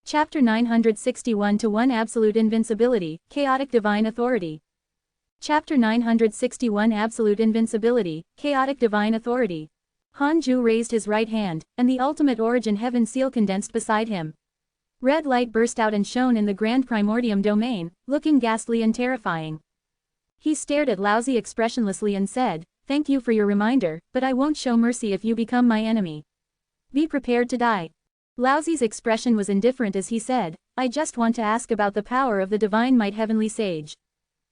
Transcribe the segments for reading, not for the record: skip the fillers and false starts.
Chapter 961 to 1 Absolute Invincibility, Chaotic Divine Authority. Chapter 961 Absolute Invincibility, Chaotic Divine Authority. Hanju raised his right hand, and the ultimate origin heaven seal condensed beside him. Red light burst out and shone in the grand primordium domain, looking ghastly and terrifying. He stared at Laozi expressionlessly and said, "Thank you for your reminder, but I won't show mercy if you become my enemy. Be prepared to die." Laozi's expression was indifferent as he said, "I just want to ask about the power of the divine might heavenly sage.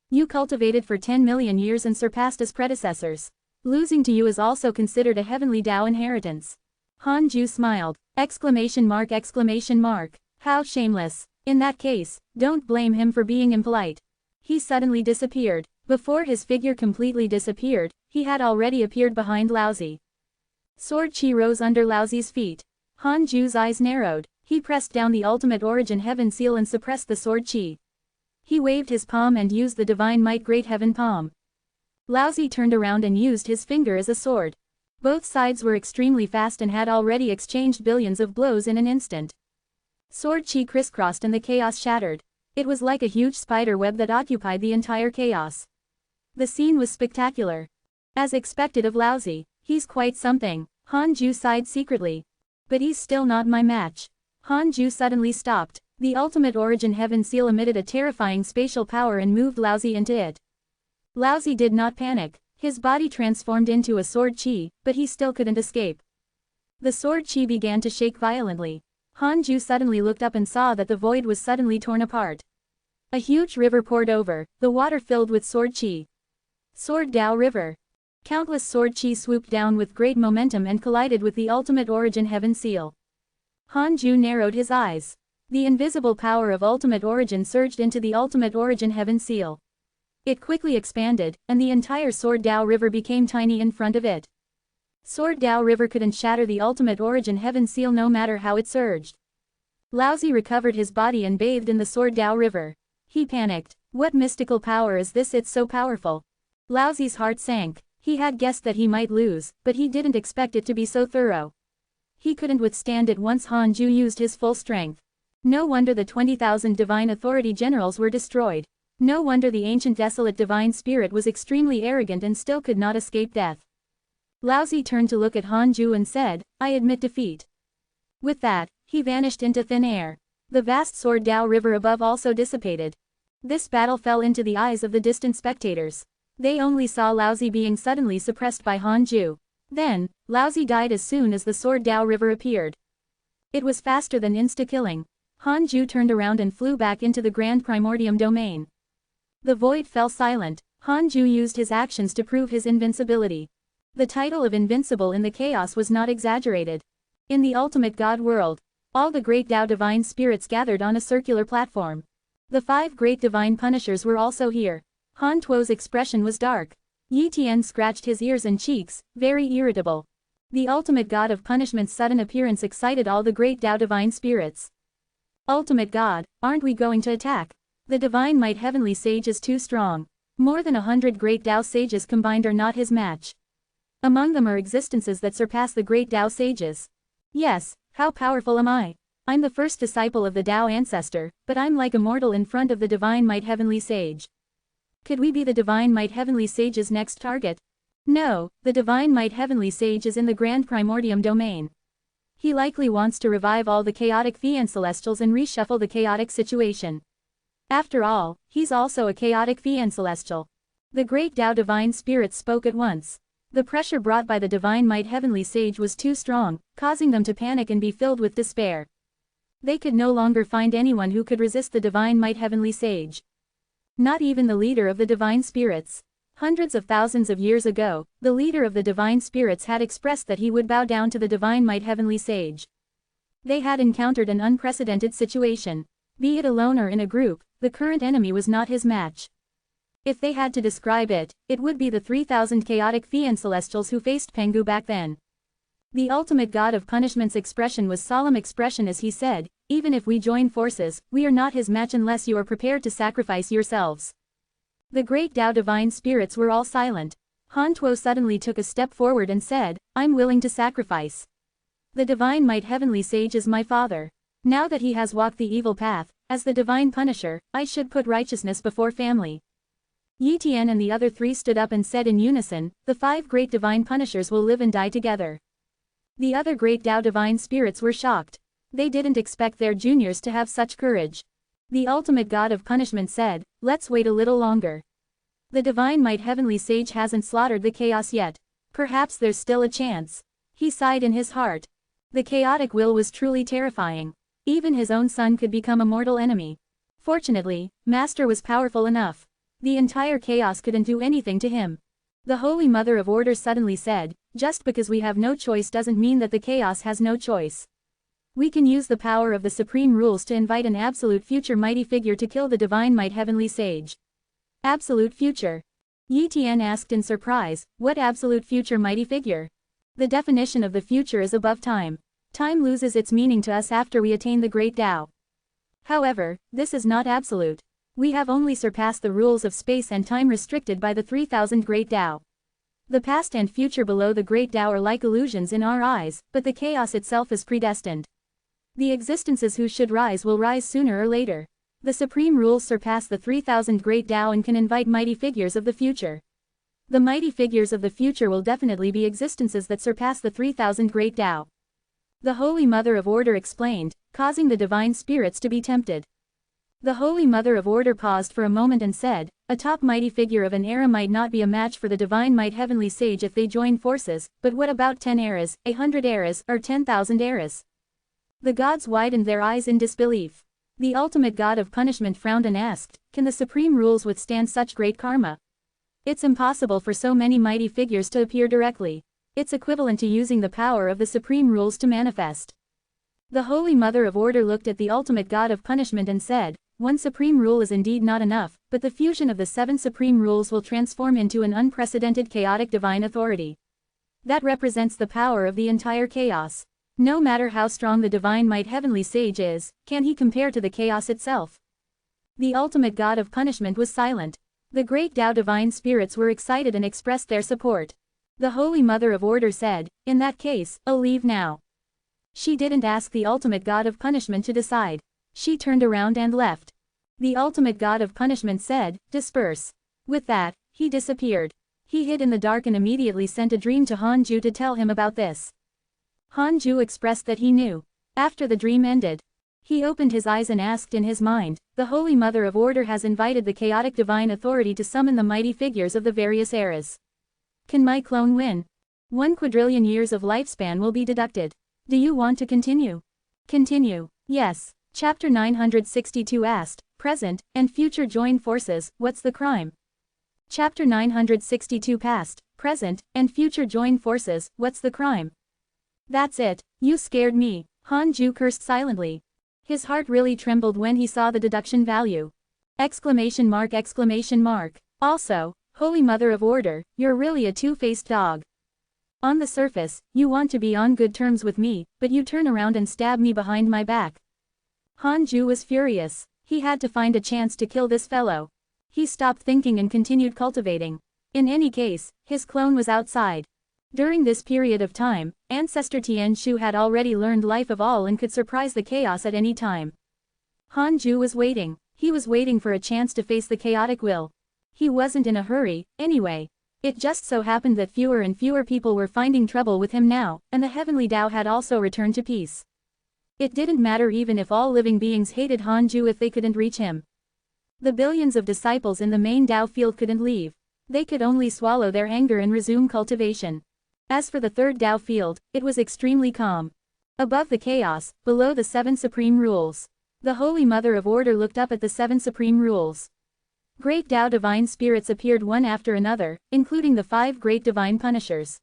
You cultivated for 10 million years and surpassed as predecessors. Losing to you is also considered a heavenly Tao inheritance." Hanju smiled. Exclamation mark. How shameless. In that case, don't blame him for being impolite. He suddenly disappeared. Before his figure completely disappeared, he had already appeared behind Laozi. Sword chi rose under Laozi's feet. Hanju's eyes narrowed. He pressed down the ultimate origin heaven seal and suppressed the sword chi. He waved his palm and used the divine might great heaven palm. Laozi turned around and used his finger as a sword. Both sides were extremely fast and had already exchanged billions of blows in an instant. Sword chi crisscrossed and the chaos shattered. It was like a huge spider web that occupied the entire chaos. The scene was spectacular. As expected of Laozi, he's quite something. Hanju sighed secretly. But he's still not my match. Hanju suddenly stopped. The ultimate origin heaven seal emitted a terrifying spatial power and moved Laozi into it. Laozi did not panic. His body transformed into a sword chi, but he still couldn't escape. The sword chi began to shake violently. Hanju suddenly looked up and saw that the void was suddenly torn apart. A huge river poured over, the water filled with sword chi. Sword Dao River. Countless sword chi swooped down with great momentum and collided with the ultimate origin heaven seal. Hanju narrowed his eyes. The invisible power of ultimate origin surged into the ultimate origin heaven seal. It quickly expanded, and the entire Sword Dao River became tiny in front of it. Sword Dao River couldn't shatter the ultimate origin heaven seal no matter how it surged. Laozi recovered his body and bathed in the Sword Dao River. He panicked. What mystical power is this? It's so powerful. Laozi's heart sank. He had guessed that he might lose, but he didn't expect it to be so thorough. He couldn't withstand it once Hanju used his full strength. No wonder the 20,000 divine authority generals were destroyed. No wonder the ancient desolate divine spirit was extremely arrogant and still could not escape death. Laozi turned to look at Hanju and said, "I admit defeat." With that, he vanished into thin air. The vast Sword Dao River above also dissipated. This battle fell into the eyes of the distant spectators. They only saw Laozi being suddenly suppressed by Hanju. Then, Laozi died as soon as the Sword Dao River appeared. It was faster than insta-killing. Hanju turned around and flew back into the grand primordium domain. The void fell silent. Hanju used his actions to prove his invincibility. The title of invincible in the chaos was not exaggerated. In the ultimate God world, all the great Tao divine spirits gathered on a circular platform. The 5 great divine punishers were also here. Han Tuo's expression was dark. Yi Tian scratched his ears and cheeks, very irritable. The ultimate God of punishment's sudden appearance excited all the great Tao divine spirits. Ultimate God, aren't we going to attack? The divine might heavenly sage is too strong. More than 100 great Tao sages combined are not his match. Among them are existences that surpass the great Tao sages. Yes, how powerful am I? I'm the first disciple of the Tao ancestor, but I'm like a mortal in front of the divine might heavenly sage. Could we be the divine might heavenly sage's next target? No, the divine might heavenly sage is in the grand primordium domain. He likely wants to revive all the chaotic fiend celestials and reshuffle the chaotic situation. After all, he's also a chaotic fiend celestial. The great Tao divine spirits spoke at once. The pressure brought by the divine might heavenly sage was too strong, causing them to panic and be filled with despair. They could no longer find anyone who could resist the divine might heavenly sage. Not even the leader of the divine spirits. Hundreds of thousands of years ago, the leader of the divine spirits had expressed that he would bow down to the divine might heavenly sage. They had encountered an unprecedented situation. Be it alone or in a group, the current enemy was not his match. If they had to describe it, it would be the 3,000 chaotic fiend celestials who faced Pengu back then. The ultimate God of punishment's expression was solemn expression as he said, "Even if we join forces, we are not his match unless you are prepared to sacrifice yourselves." The great Tao divine spirits were all silent. Han Tuo suddenly took a step forward and said, "I'm willing to sacrifice. The divine might heavenly sage is my father. Now that he has walked the evil path, as the divine punisher, I should put righteousness before family. Yi Tian and the other three stood up and said in unison, the 5 great divine punishers will live and die together. The other great Tao divine spirits were shocked. They didn't expect their juniors to have such courage. The ultimate god of punishment said, let's wait a little longer. The divine might heavenly sage hasn't slaughtered the chaos yet. Perhaps there's still a chance. He sighed in his heart. The chaotic will was truly terrifying. Even his own son could become a mortal enemy. Fortunately, Master was powerful enough. The entire chaos couldn't do anything to him. The Holy Mother of Order suddenly said, just because we have no choice doesn't mean that the chaos has no choice. We can use the power of the supreme rules to invite an absolute future mighty figure to kill the divine might heavenly sage. Absolute future. Yi Tian asked in surprise, what absolute future mighty figure? The definition of the future is above time. Time loses its meaning to us after we attain the great Tao. However, this is not absolute. We have only surpassed the rules of space and time restricted by the 3000 great Tao. The past and future below the great Tao are like illusions in our eyes, but the chaos itself is predestined. The existences who should rise will rise sooner or later. The supreme rules surpass the 3000 great Tao and can invite mighty figures of the future. The mighty figures of the future will definitely be existences that surpass the 3000 great Tao. The Holy Mother of Order explained, causing the divine spirits to be tempted. The Holy Mother of Order paused for a moment and said, a top mighty figure of an era might not be a match for the divine might heavenly sage if they join forces, but what about 10 eras, 100 eras, or 10,000 eras? The gods widened their eyes in disbelief. The ultimate god of punishment frowned and asked, can the supreme rules withstand such great karma? It's impossible for so many mighty figures to appear directly. It's equivalent to using the power of the supreme rules to manifest. The Holy Mother of Order looked at the ultimate god of punishment and said, one supreme rule is indeed not enough, but the fusion of the 7 supreme rules will transform into an unprecedented chaotic divine authority. That represents the power of the entire chaos. No matter how strong the divine might heavenly sage is, can he compare to the chaos itself? The ultimate god of punishment was silent. The great Tao divine spirits were excited and expressed their support. The Holy Mother of Order said, in that case, I'll leave now. She didn't ask the ultimate god of punishment to decide. She turned around and left. The ultimate god of punishment said, disperse. With that, he disappeared. He hid in the dark and immediately sent a dream to Hanju to tell him about this. Hanju expressed that he knew. After the dream ended, he opened his eyes and asked in his mind, the Holy Mother of Order has invited the chaotic divine authority to summon the mighty figures of the various eras. Can my clone win? 1 quadrillion years of lifespan will be deducted. Do you want to continue? Continue. Yes. Chapter 962 asked, present, and future join forces, what's the crime? Chapter 962 past, present, and future join forces, what's the crime? That's it, you scared me, Hanju cursed silently. His heart really trembled when he saw the deduction value. Exclamation mark. Also, Holy Mother of Order, you're really a two-faced dog. On the surface, you want to be on good terms with me, but you turn around and stab me behind my back. Hanju was furious. He had to find a chance to kill this fellow. He stopped thinking and continued cultivating. In any case, his clone was outside. During this period of time, Ancestor Tian Shu had already learned life of all and could surprise the chaos at any time. Hanju was waiting. He was waiting for a chance to face the chaotic will. He wasn't in a hurry, anyway. It just so happened that fewer and fewer people were finding trouble with him now, and the heavenly Tao had also returned to peace. It didn't matter even if all living beings hated Hanju if they couldn't reach him. The billions of disciples in the main Tao field couldn't leave. They could only swallow their anger and resume cultivation. As for the third Tao field, it was extremely calm. Above the chaos, below the 7 supreme rules. The Holy Mother of Order looked up at the 7 supreme rules. Great Tao divine spirits appeared one after another, including the 5 great divine punishers.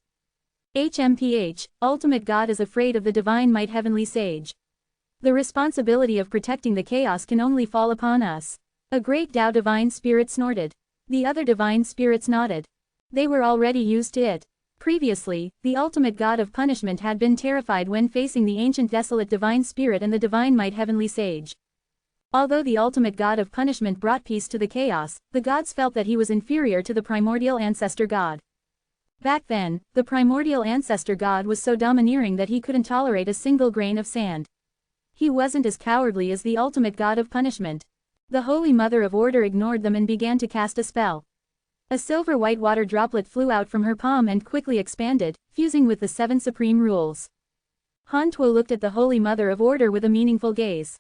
HMPH, ultimate God is afraid of the divine might heavenly sage. The responsibility of protecting the chaos can only fall upon us. A great Tao divine spirit snorted. The other divine spirits nodded. They were already used to it. Previously, the ultimate god of punishment had been terrified when facing the ancient desolate divine spirit and the divine might heavenly sage. Although the ultimate god of punishment brought peace to the chaos, the gods felt that he was inferior to the primordial ancestor god. Back then, the primordial ancestor god was so domineering that he couldn't tolerate a single grain of sand. He wasn't as cowardly as the ultimate god of punishment. The Holy Mother of Order ignored them and began to cast a spell. A silver white water droplet flew out from her palm and quickly expanded, fusing with the 7 supreme rules. Han Tuo looked at the Holy Mother of Order with a meaningful gaze.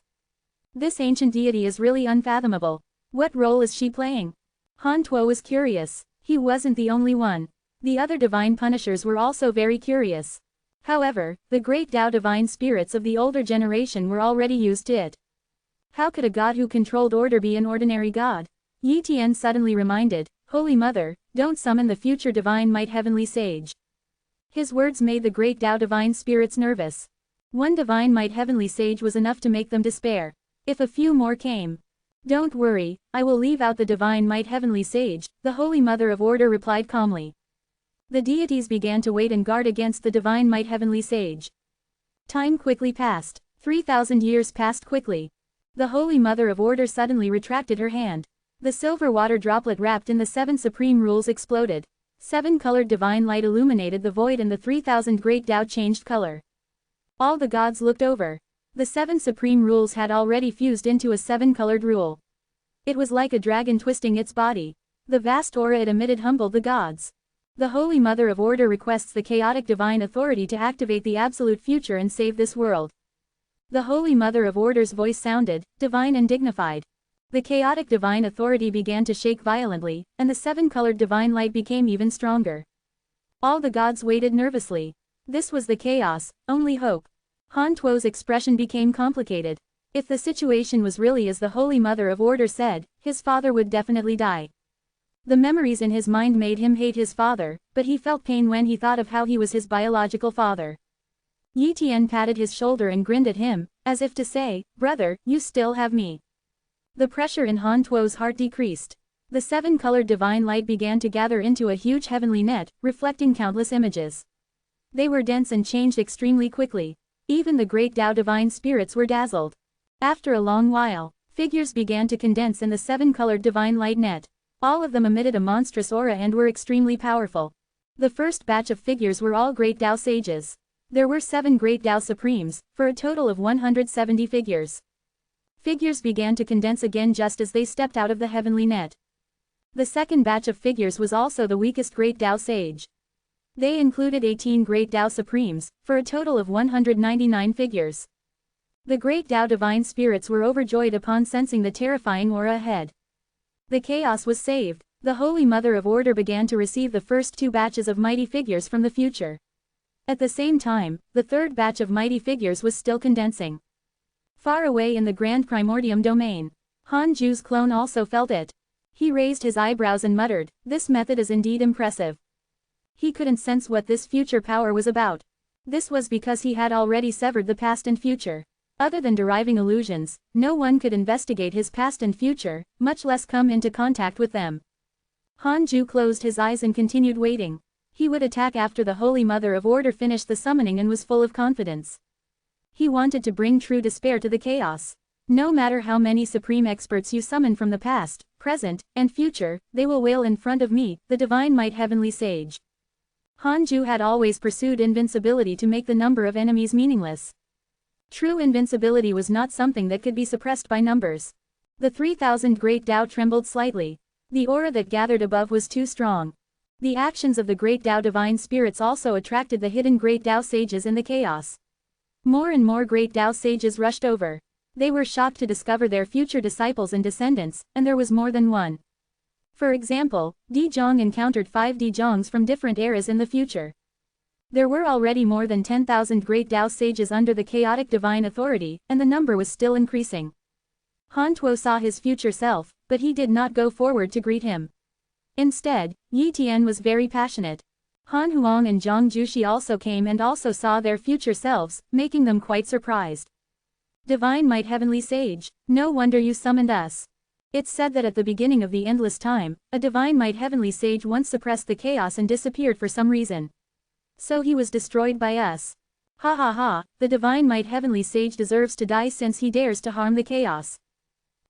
This ancient deity is really unfathomable. What role is she playing? Han Tuo was curious. He wasn't the only one. The other divine punishers were also very curious. However, the great Tao divine spirits of the older generation were already used to it. How could a god who controlled order be an ordinary god? Yi Tian suddenly reminded, Holy Mother, don't summon the future divine might heavenly sage. His words made the great Tao divine spirits nervous. One divine might heavenly sage was enough to make them despair. If a few more came. Don't worry, I will leave out the divine might heavenly sage, the Holy Mother of Order replied calmly. The deities began to wait and guard against the divine might heavenly sage. Time quickly passed. 3,000 years passed quickly. The Holy Mother of Order suddenly retracted her hand. The silver water droplet wrapped in the 7 supreme rules exploded. 7-colored divine light illuminated the void and the 3,000 great Tao changed color. All the gods looked over. The 7 supreme rules had already fused into a 7-colored rule. It was like a dragon twisting its body. The vast aura it emitted humbled the gods. The Holy Mother of Order requests the chaotic divine authority to activate the absolute future and save this world. The Holy Mother of Order's voice sounded, divine and dignified. The chaotic divine authority began to shake violently, and the 7-colored divine light became even stronger. All the gods waited nervously. This was the chaos, only hope. Han Tuo's expression became complicated. If the situation was really as the Holy Mother of Order said, his father would definitely die. The memories in his mind made him hate his father, but he felt pain when he thought of how he was his biological father. Yi Tian patted his shoulder and grinned at him, as if to say, brother, you still have me. The pressure in Han Tuo's heart decreased. The 7-colored divine light began to gather into a huge heavenly net, reflecting countless images. They were dense and changed extremely quickly. Even the great Tao divine spirits were dazzled. After a long while, figures began to condense in the 7-colored divine light net. All of them emitted a monstrous aura and were extremely powerful. The first batch of figures were all great Tao sages. There were 7 great Tao supremes, for a total of 170 figures. Figures began to condense again just as they stepped out of the heavenly net. The second batch of figures was also the weakest great Tao sage. They included 18 great Tao supremes, for a total of 199 figures. The great Tao divine spirits were overjoyed upon sensing the terrifying aura ahead. The chaos was saved. The Holy Mother of Order began to receive the first 2 batches of mighty figures from the future. At the same time, the third batch of mighty figures was still condensing. Far away in the Grand Primordium domain, Han Ju's clone also felt it. He raised his eyebrows and muttered, this method is indeed impressive. He couldn't sense what this future power was about. This was because he had already severed the past and future. Other than deriving illusions, no one could investigate his past and future, much less come into contact with them. Han Ju closed his eyes and continued waiting. He would attack after the Holy Mother of Order finished the summoning and was full of confidence. He wanted to bring true despair to the chaos. No matter how many supreme experts you summon from the past, present, and future, they will wail in front of me, the divine might heavenly sage. Han Ju had always pursued invincibility to make the number of enemies meaningless. True invincibility was not something that could be suppressed by numbers. The 3,000 great Tao trembled slightly. The aura that gathered above was too strong. The actions of the great Tao divine spirits also attracted the hidden great Tao sages in the chaos. More and more great Tao sages rushed over. They were shocked to discover their future disciples and descendants, and there was more than one. For example, Di Zhong encountered 5 Di Zhongs from different eras in the future. There were already more than 10,000 great Tao sages under the chaotic divine authority, and the number was still increasing. Han Tuo saw his future self, but he did not go forward to greet him. Instead, Yi Tian was very passionate. Han Huang and Zhang Jushi also came and also saw their future selves, making them quite surprised. Divine might heavenly sage, no wonder you summoned us. It's said that at the beginning of the endless time, a divine might heavenly sage once suppressed the chaos and disappeared for some reason. So he was destroyed by us. Ha ha ha, the divine might heavenly sage deserves to die since he dares to harm the chaos.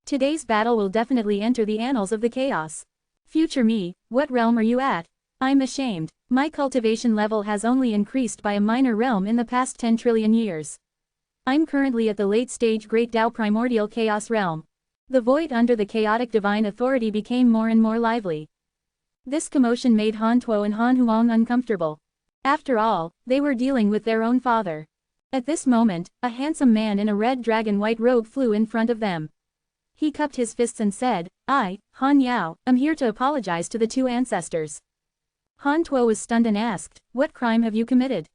Today's battle will definitely enter the annals of the chaos. Future me, what realm are you at? I'm ashamed. My cultivation level has only increased by a minor realm in the past 10 trillion years. I'm currently at the late stage Great Tao Primordial Chaos Realm. The void under the chaotic divine authority became more and more lively. This commotion made Han Tuo and Han Huang uncomfortable. After all, they were dealing with their own father. At this moment, a handsome man in a red dragon white robe flew in front of them. He cupped his fists and said, I, Han Yao, am here to apologize to the two ancestors. Han Tuo was stunned and asked, what crime have you committed?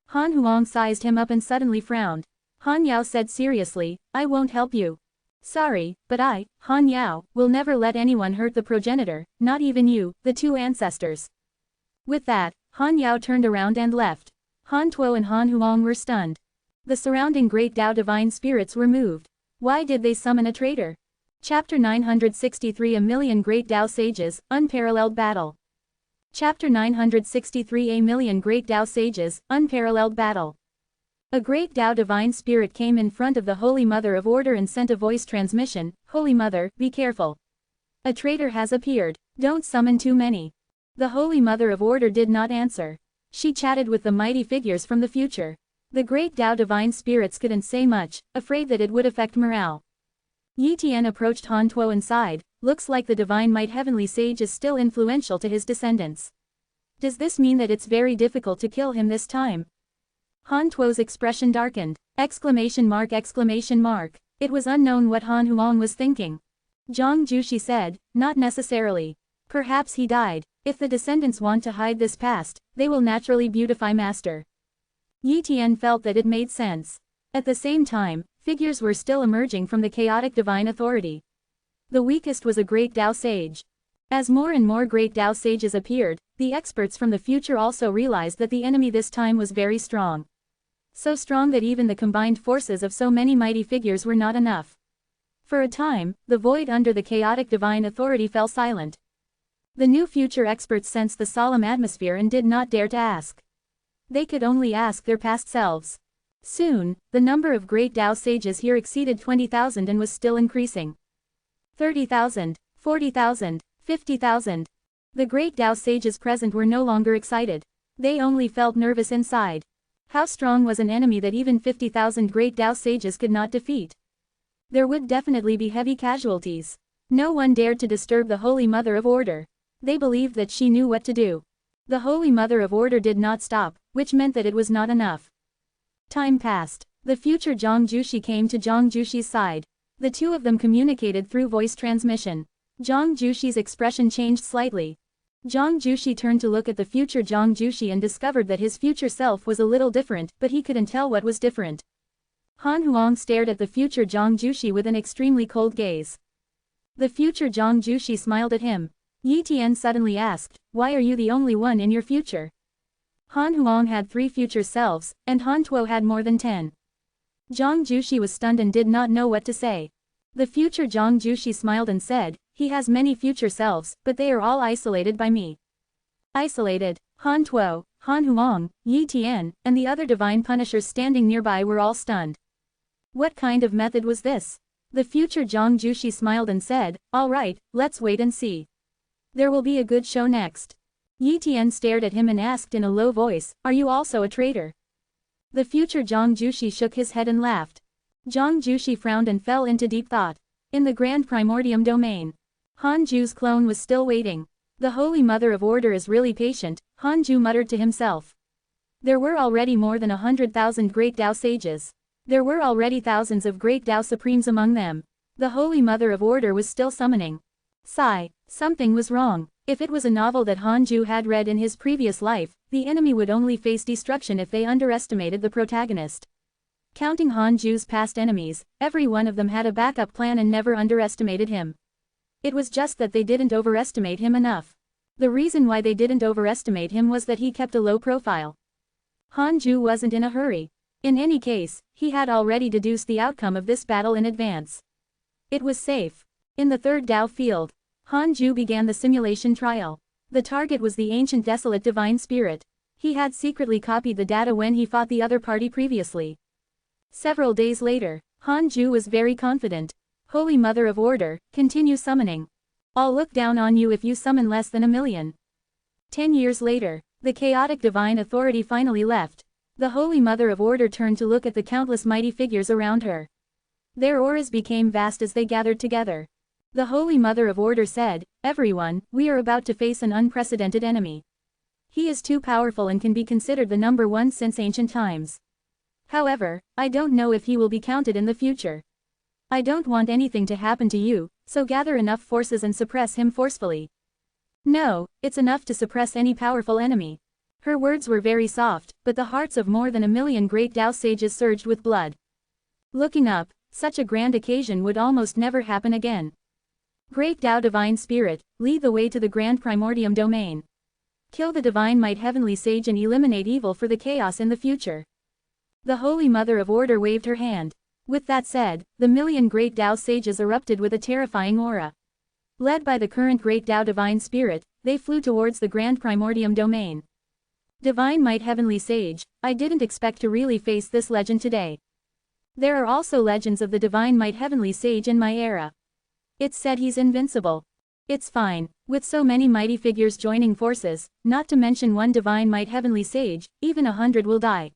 Han Huang sized him up and suddenly frowned. Han Yao said seriously, I won't help you. Sorry, but I, Han Yao, will never let anyone hurt the progenitor, not even you, the two ancestors. With that, Han Yao turned around and left. Han Tuo and Han Huang were stunned. The surrounding Great Tao divine spirits were moved. Why did they summon a traitor? Chapter 963 A Million Great Tao Sages, Unparalleled Battle. Chapter 963 A Million Great Tao Sages, Unparalleled Battle. A great Tao divine spirit came in front of the Holy Mother of Order and sent a voice transmission, Holy Mother, be careful. A traitor has appeared, don't summon too many. The Holy Mother of Order did not answer. She chatted with the mighty figures from the future. The great Tao divine spirits couldn't say much, afraid that it would affect morale. Yi Tian approached Han Tuo and sighed, looks like the divine might heavenly sage is still influential to his descendants. Does this mean that it's very difficult to kill him this time? Han Tuo's expression darkened. Exclamation mark. It was unknown what Han Huang was thinking. Zhang Jushi said, not necessarily. Perhaps he died. If the descendants want to hide this past, they will naturally beautify master. Yi Tian felt that it made sense. At the same time, figures were still emerging from the chaotic divine authority. The weakest was a great Tao sage. As more and more great Tao sages appeared, the experts from the future also realized that the enemy this time was very strong. So strong that even the combined forces of so many mighty figures were not enough. For a time, the void under the chaotic divine authority fell silent. The new future experts sensed the solemn atmosphere and did not dare to ask. They could only ask their past selves. Soon, the number of great Tao sages here exceeded 20,000 and was still increasing. 30,000, 40,000, 50,000. The great Tao sages present were no longer excited. They only felt nervous inside. How strong was an enemy that even 50,000 great Tao sages could not defeat? There would definitely be heavy casualties. No one dared to disturb the Holy Mother of Order. They believed that she knew what to do. The Holy Mother of Order did not stop, which meant that it was not enough. Time passed. The future Zhang Jushi came to Zhang Jushi's side. The two of them communicated through voice transmission. Zhang Jushi's expression changed slightly. Zhang Jushi turned to look at the future Zhang Jushi and discovered that his future self was a little different, but he couldn't tell what was different. Han Huang stared at the future Zhang Jushi with an extremely cold gaze. The future Zhang Jushi smiled at him. Yi Tian suddenly asked, why are you the only one in your future? Han Huang had 3 future selves, and Han Tuo had more than 10. Zhang Jushi was stunned and did not know what to say. The future Zhang Jushi smiled and said, he has many future selves, but they are all isolated by me. Isolated? Han Tuo, Han Huang, Yi Tian, and the other divine punishers standing nearby were all stunned. What kind of method was this? The future Zhang Jushi smiled and said, all right, let's wait and see. There will be a good show next. Yi Tian stared at him and asked in a low voice, are you also a traitor? The future Zhang Jushi shook his head and laughed. Zhang Jushi frowned and fell into deep thought. In the Grand Primordium domain, Han Ju's clone was still waiting. The Holy Mother of Order is really patient, Han Ju muttered to himself. There were already more than 100,000 great Tao sages. There were already thousands of great Tao supremes among them. The Holy Mother of Order was still summoning. Sigh. Something was wrong. If it was a novel that Han Ju had read in his previous life, the enemy would only face destruction if they underestimated the protagonist. Counting Han Ju's past enemies, every one of them had a backup plan and never underestimated him. It was just that they didn't overestimate him enough. The reason why they didn't overestimate him was that he kept a low profile. Han Ju wasn't in a hurry. In any case, he had already deduced the outcome of this battle in advance. It was safe. In the third Tao field, Han Ju began the simulation trial. The target was the ancient desolate divine spirit. He had secretly copied the data when he fought the other party previously. Several days later, Han Ju was very confident. Holy Mother of Order, continue summoning. I'll look down on you if you summon less than 1 million. 10 years later, the chaotic divine authority finally left. The Holy Mother of Order turned to look at the countless mighty figures around her. Their auras became vast as they gathered together. The Holy Mother of Order said, "Everyone, we are about to face an unprecedented enemy. He is too powerful and can be considered the number one since ancient times. However, I don't know if he will be counted in the future. I don't want anything to happen to you, so gather enough forces and suppress him forcefully. No, it's enough to suppress any powerful enemy." Her words were very soft, but the hearts of more than 1,000,000 great Tao sages surged with blood. Looking up, such a grand occasion would almost never happen again. Great Tao Divine Spirit, lead the way to the Grand Primordium Domain. Kill the Divine Might Heavenly Sage and eliminate evil for the chaos in the future. The Holy Mother of Order waved her hand. With that said, the 1,000,000 great Tao sages erupted with a terrifying aura. Led by the current Great Tao Divine Spirit, they flew towards the Grand Primordium Domain. Divine Might Heavenly Sage, I didn't expect to really face this legend today. There are also legends of the Divine Might Heavenly Sage in my era. It's said he's invincible. It's fine, with so many mighty figures joining forces, not to mention one Divine Might Heavenly Sage, even 100 will die.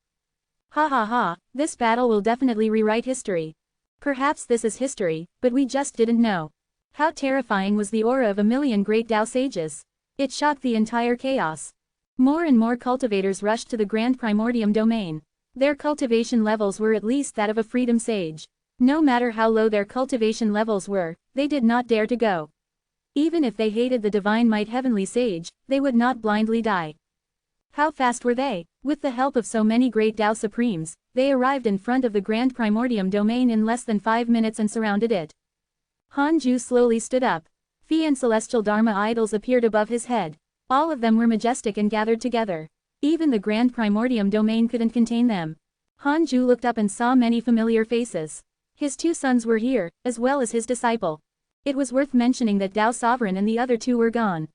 Ha ha ha, this battle will definitely rewrite history. Perhaps this is history, but we just didn't know. How terrifying was the aura of 1,000,000 great Tao sages. It shocked the entire chaos. More and more cultivators rushed to the Grand Primordium Domain. Their cultivation levels were at least that of a freedom sage. No matter how low their cultivation levels were, they did not dare to go. Even if they hated the Divine Might Heavenly Sage, they would not blindly die. How fast were they? With the help of so many great Tao Supremes, they arrived in front of the Grand Primordium Domain in less than 5 minutes and surrounded it. Hanju slowly stood up. Fi and celestial Dharma idols appeared above his head. All of them were majestic and gathered together. Even the Grand Primordium Domain couldn't contain them. Hanju looked up and saw many familiar faces. His 2 sons were here, as well as his disciple. It was worth mentioning that Tao Sovereign and the other 2 were gone.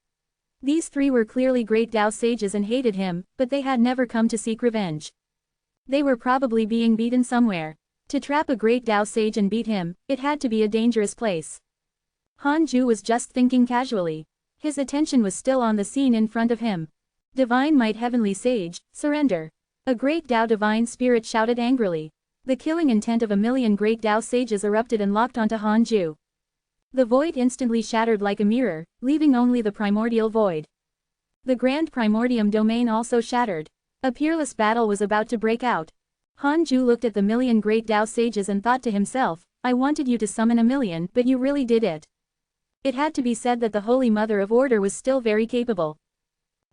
These 3 were clearly great Tao sages and hated him, but they had never come to seek revenge. They were probably being beaten somewhere. To trap a great Tao sage and beat him, it had to be a dangerous place. Hanju was just thinking casually. His attention was still on the scene in front of him. Divine Might Heavenly Sage, surrender. A great Tao Divine Spirit shouted angrily. The killing intent of 1,000,000 great Tao sages erupted and locked onto Hanju. The void instantly shattered like a mirror, leaving only the primordial void. The Grand Primordium Domain also shattered. A peerless battle was about to break out. Hanju looked at the 1,000,000 great Tao sages and thought to himself, I wanted you to summon 1,000,000, but you really did it. It had to be said that the Holy Mother of Order was still very capable.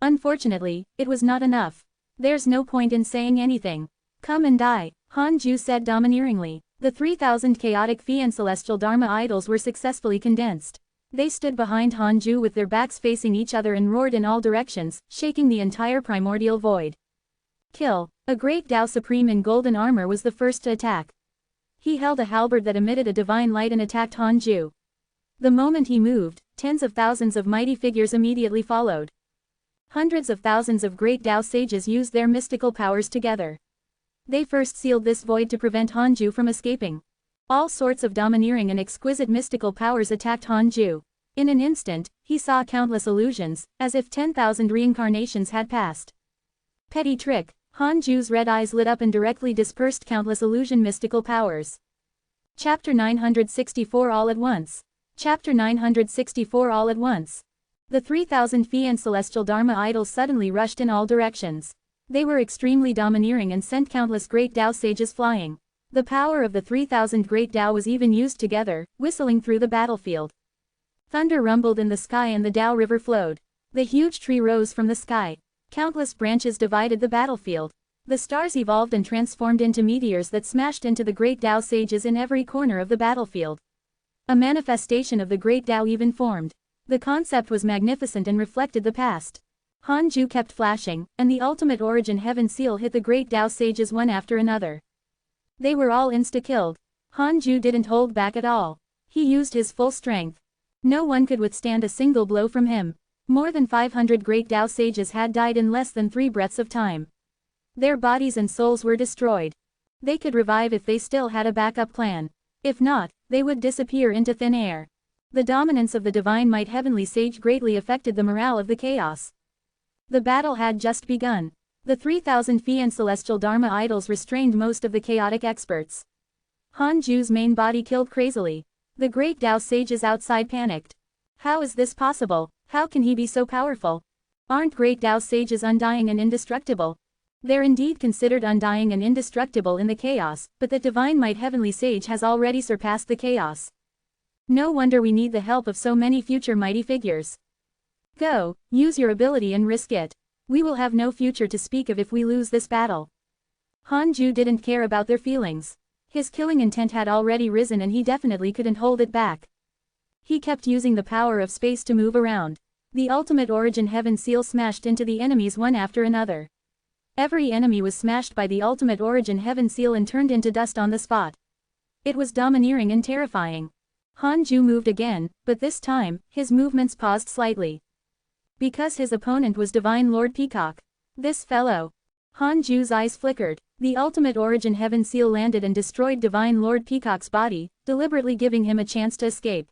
Unfortunately, it was not enough. There's no point in saying anything. Come and die, Hanju said domineeringly. The 3,000 chaotic Fi and celestial Dharma idols were successfully condensed. They stood behind Hanju with their backs facing each other and roared in all directions, shaking the entire primordial void. Kill. A great Tao Supreme in golden armor was the first to attack. He held a halberd that emitted a divine light and attacked Hanju. The moment he moved, tens of thousands of mighty figures immediately followed. Hundreds of thousands of great Tao sages used their mystical powers together. They first sealed this void to prevent Hanju from escaping. All sorts of domineering and exquisite mystical powers attacked Hanju. In an instant, he saw countless illusions, as if 10,000 reincarnations had passed. Petty trick. Hanju's red eyes lit up and directly dispersed countless illusion mystical powers. Chapter 964 All at once. Chapter 964 All at once. The 3,000 Fi and celestial Dharma idols suddenly rushed in all directions. They were extremely domineering and sent countless great Tao sages flying. The power of the 3,000 great Tao was even used together, whistling through the battlefield. Thunder rumbled in the sky and the Tao river flowed. The huge tree rose from the sky. Countless branches divided the battlefield. The stars evolved and transformed into meteors that smashed into the great Tao sages in every corner of the battlefield. A manifestation of the great Tao even formed. The concept was magnificent and reflected the past. Hanju kept flashing, and the ultimate origin heaven seal hit the great Tao sages one after another. They were all insta-killed. Hanju didn't hold back at all. He used his full strength. No one could withstand a single blow from him. More than 500 great Tao sages had died in less than 3 breaths of time. Their bodies and souls were destroyed. They could revive if they still had a backup plan. If not, they would disappear into thin air. The dominance of the Divine Might Heavenly Sage greatly affected the morale of the chaos. The battle had just begun. The 3,000 Phi and celestial Dharma idols restrained most of the chaotic experts. Han Ju's main body killed crazily. The great Tao sages outside panicked. How is this possible? How can he be so powerful? Aren't great Tao sages undying and indestructible? They're indeed considered undying and indestructible in the chaos, but the divine might heavenly sage has already surpassed the chaos. No wonder we need the help of so many future mighty figures. Go, use your ability and risk it. We will have no future to speak of if we lose this battle. Han Ju didn't care about their feelings. His killing intent had already risen and he definitely couldn't hold it back. He kept using the power of space to move around. The ultimate origin heaven seal smashed into the enemies one after another. Every enemy was smashed by the ultimate origin heaven seal and turned into dust on the spot. It was domineering and terrifying. Han Ju moved again, but this time, his movements paused slightly. Because his opponent was Divine Lord Peacock. This fellow. Han Ju's eyes flickered. The ultimate origin heaven seal landed and destroyed Divine Lord Peacock's body, deliberately giving him a chance to escape.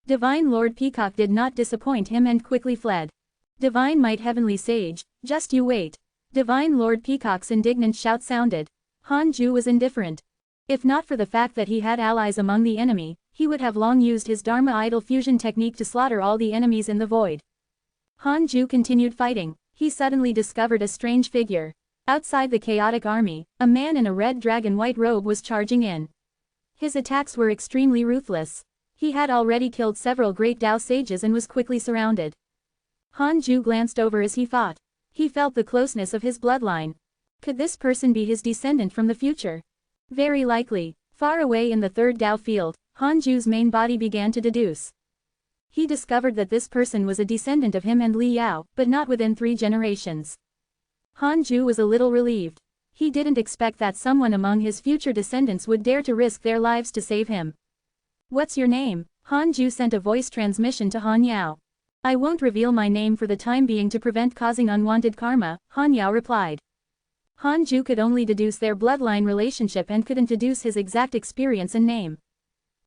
Divine Lord Peacock did not disappoint him and quickly fled. Divine Might Heavenly Sage, just you wait. Divine Lord Peacock's indignant shout sounded. Han Ju was indifferent. If not for the fact that he had allies among the enemy, he would have long used his Dharma idol fusion technique to slaughter all the enemies in the void. Han Ju continued fighting. He suddenly discovered a strange figure. Outside the chaotic army, a man in a red dragon white robe was charging in. His attacks were extremely ruthless. He had already killed several great Tao sages and was quickly surrounded. Han Ju glanced over as he fought. He felt the closeness of his bloodline. Could this person be his descendant from the future? Very likely. Far away in the third Tao field, Han Ju's main body began to deduce. He discovered that this person was a descendant of him and Li Yao, but not within 3 generations. Han Ju was a little relieved. He didn't expect that someone among his future descendants would dare to risk their lives to save him. What's your name? Han Ju sent a voice transmission to Han Yao. I won't reveal my name for the time being to prevent causing unwanted karma, Han Yao replied. Han Ju could only deduce their bloodline relationship and couldn't deduce his exact experience and name.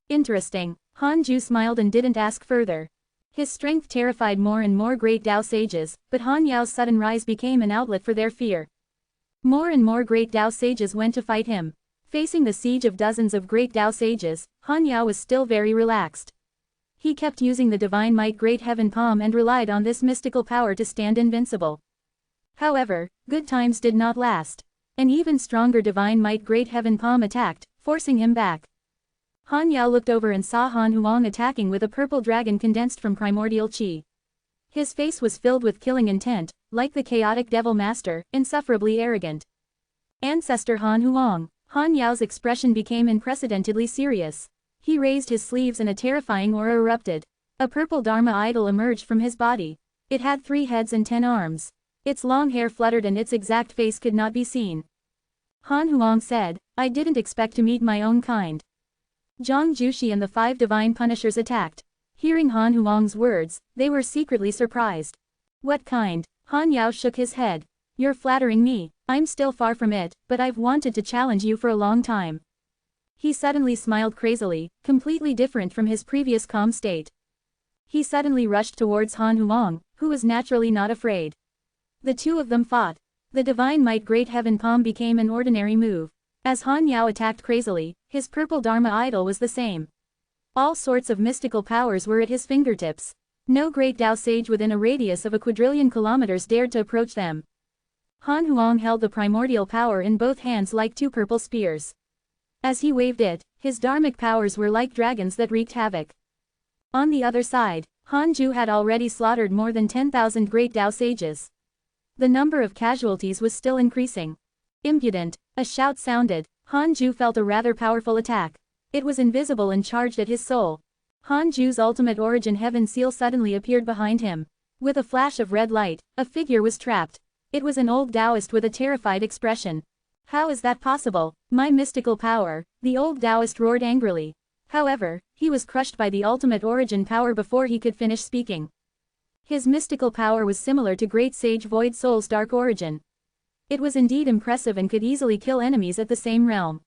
Interesting. Han Ju smiled and didn't ask further. His strength terrified more and more great Tao sages, but Han Yao's sudden rise became an outlet for their fear. More and more great Tao sages went to fight him. Facing the siege of dozens of great Tao sages, Han Yao was still very relaxed. He kept using the divine might Great Heaven Palm and relied on this mystical power to stand invincible. However, good times did not last. An even stronger divine might Great Heaven Palm attacked, forcing him back. Han Yao looked over and saw Han Huang attacking with a purple dragon condensed from primordial qi. His face was filled with killing intent, like the chaotic devil master, insufferably arrogant. Ancestor Han Huang. Han Yao's expression became unprecedentedly serious. He raised his sleeves and a terrifying aura erupted. A purple Dharma idol emerged from his body. It had 3 heads and 10 arms. Its long hair fluttered and its exact face could not be seen. Han Huang said, I didn't expect to meet my own kind. Zhang Jushi and the 5 divine punishers attacked. Hearing Han Huang's words, they were secretly surprised. What kind? Han Yao shook his head. You're flattering me. I'm still far from it, but I've wanted to challenge you for a long time. He suddenly smiled crazily, completely different from his previous calm state. He suddenly rushed towards Han Huang, who was naturally not afraid. The two of them fought. The divine might Great Heaven Palm became an ordinary move. As Han Yao attacked crazily, his purple Dharma idol was the same. All sorts of mystical powers were at his fingertips. No great Tao sage within a radius of a quadrillion kilometers dared to approach them. Han Huang held the primordial power in both hands like 2 purple spears. As he waved it, his dharmic powers were like dragons that wreaked havoc. On the other side, Han Ju had already slaughtered more than 10,000 great Tao sages. The number of casualties was still increasing. Impudent, a shout sounded. Han Ju felt a rather powerful attack. It was invisible and charged at his soul. Han Ju's ultimate origin heaven seal suddenly appeared behind him. With a flash of red light, a figure was trapped. It was an old Taoist with a terrified expression. How is that possible? My mystical power, the old Taoist roared angrily. However, he was crushed by the ultimate origin power before he could finish speaking. His mystical power was similar to Great Sage Void Soul's dark origin. It was indeed impressive and could easily kill enemies at the same realm.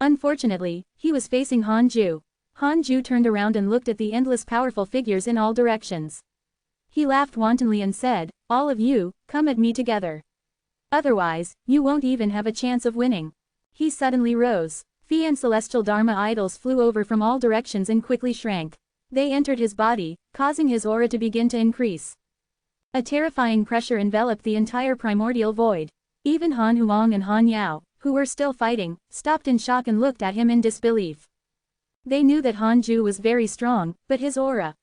Unfortunately, he was facing Han Ju. Han Ju turned around and looked at the endless powerful figures in all directions. He laughed wantonly and said, all of you, come at me together. Otherwise, you won't even have a chance of winning. He suddenly rose. Phi and celestial Dharma idols flew over from all directions and quickly shrank. They entered his body, causing his aura to begin to increase. A terrifying pressure enveloped the entire primordial void. Even Han Huang and Han Yao, who were still fighting, stopped in shock and looked at him in disbelief. They knew that Han Ju was very strong, but his aura.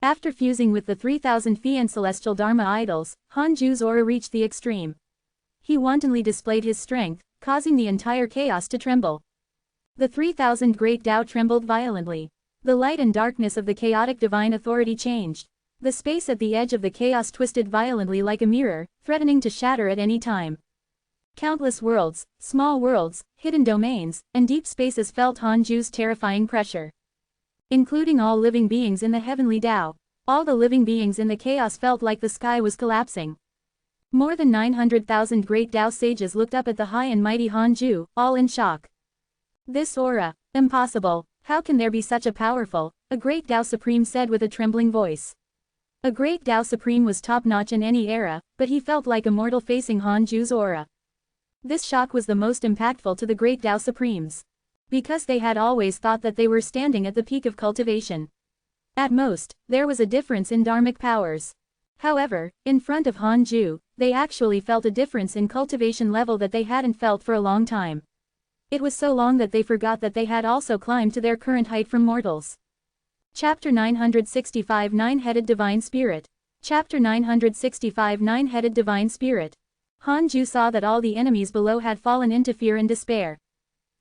After fusing with the 3,000 Phi and celestial Dharma idols, Han Ju's aura reached the extreme. He wantonly displayed his strength, causing the entire chaos to tremble. The 3,000 great Tao trembled violently. The light and darkness of the chaotic divine authority changed. The space at the edge of the chaos twisted violently like a mirror, threatening to shatter at any time. Countless worlds, small worlds, hidden domains, and deep spaces felt Han Ju's terrifying pressure. Including all living beings in the heavenly Tao. All the living beings in the chaos felt like the sky was collapsing. More than 900,000 great Tao sages looked up at the high and mighty Han Ju, all in shock. This aura, impossible, how can there be such a powerful, a great Tao Supreme said with a trembling voice. A great Tao Supreme was top-notch in any era, but he felt like a mortal facing Han Ju's aura. This shock was the most impactful to the great Tao Supremes. Because they had always thought that they were standing at the peak of cultivation. At most, there was a difference in dharmic powers. However, in front of Han Ju, they actually felt a difference in cultivation level that they hadn't felt for a long time. It was so long that they forgot that they had also climbed to their current height from mortals. Chapter 965 Nine-Headed Divine Spirit. Chapter 965 Nine-Headed Divine Spirit. Han Ju saw that all the enemies below had fallen into fear and despair.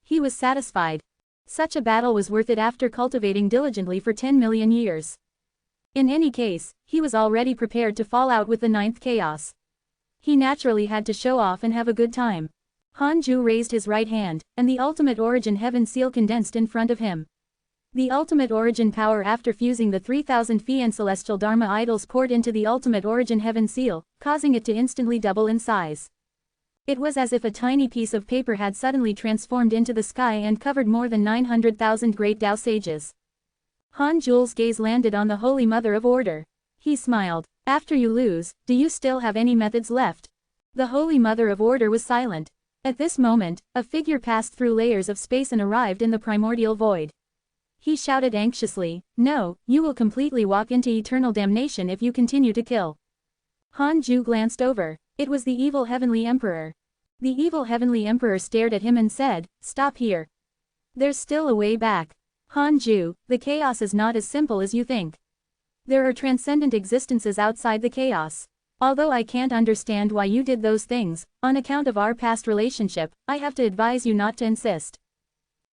He was satisfied. Such a battle was worth it after cultivating diligently for 10 million years. In any case, he was already prepared to fall out with the ninth chaos. He naturally had to show off and have a good time. Han Ju raised his right hand, and the ultimate origin heaven seal condensed in front of him. The ultimate origin power after fusing the 3,000 Phi and celestial Dharma idols poured into the ultimate origin heaven seal, causing it to instantly double in size. It was as if a tiny piece of paper had suddenly transformed into the sky and covered more than 900,000 great Tao sages. Han Ju's gaze landed on the Holy Mother of Order. He smiled. After you lose, do you still have any methods left? The Holy Mother of Order was silent. At this moment, a figure passed through layers of space and arrived in the primordial void. He shouted anxiously, "No, you will completely walk into eternal damnation if you continue to kill." Han Ju glanced over. It was the evil Heavenly Emperor. The evil Heavenly Emperor stared at him and said, "Stop here. There's still a way back. Han Ju, the chaos is not as simple as you think. There are transcendent existences outside the chaos. Although I can't understand why you did those things, on account of our past relationship, I have to advise you not to insist."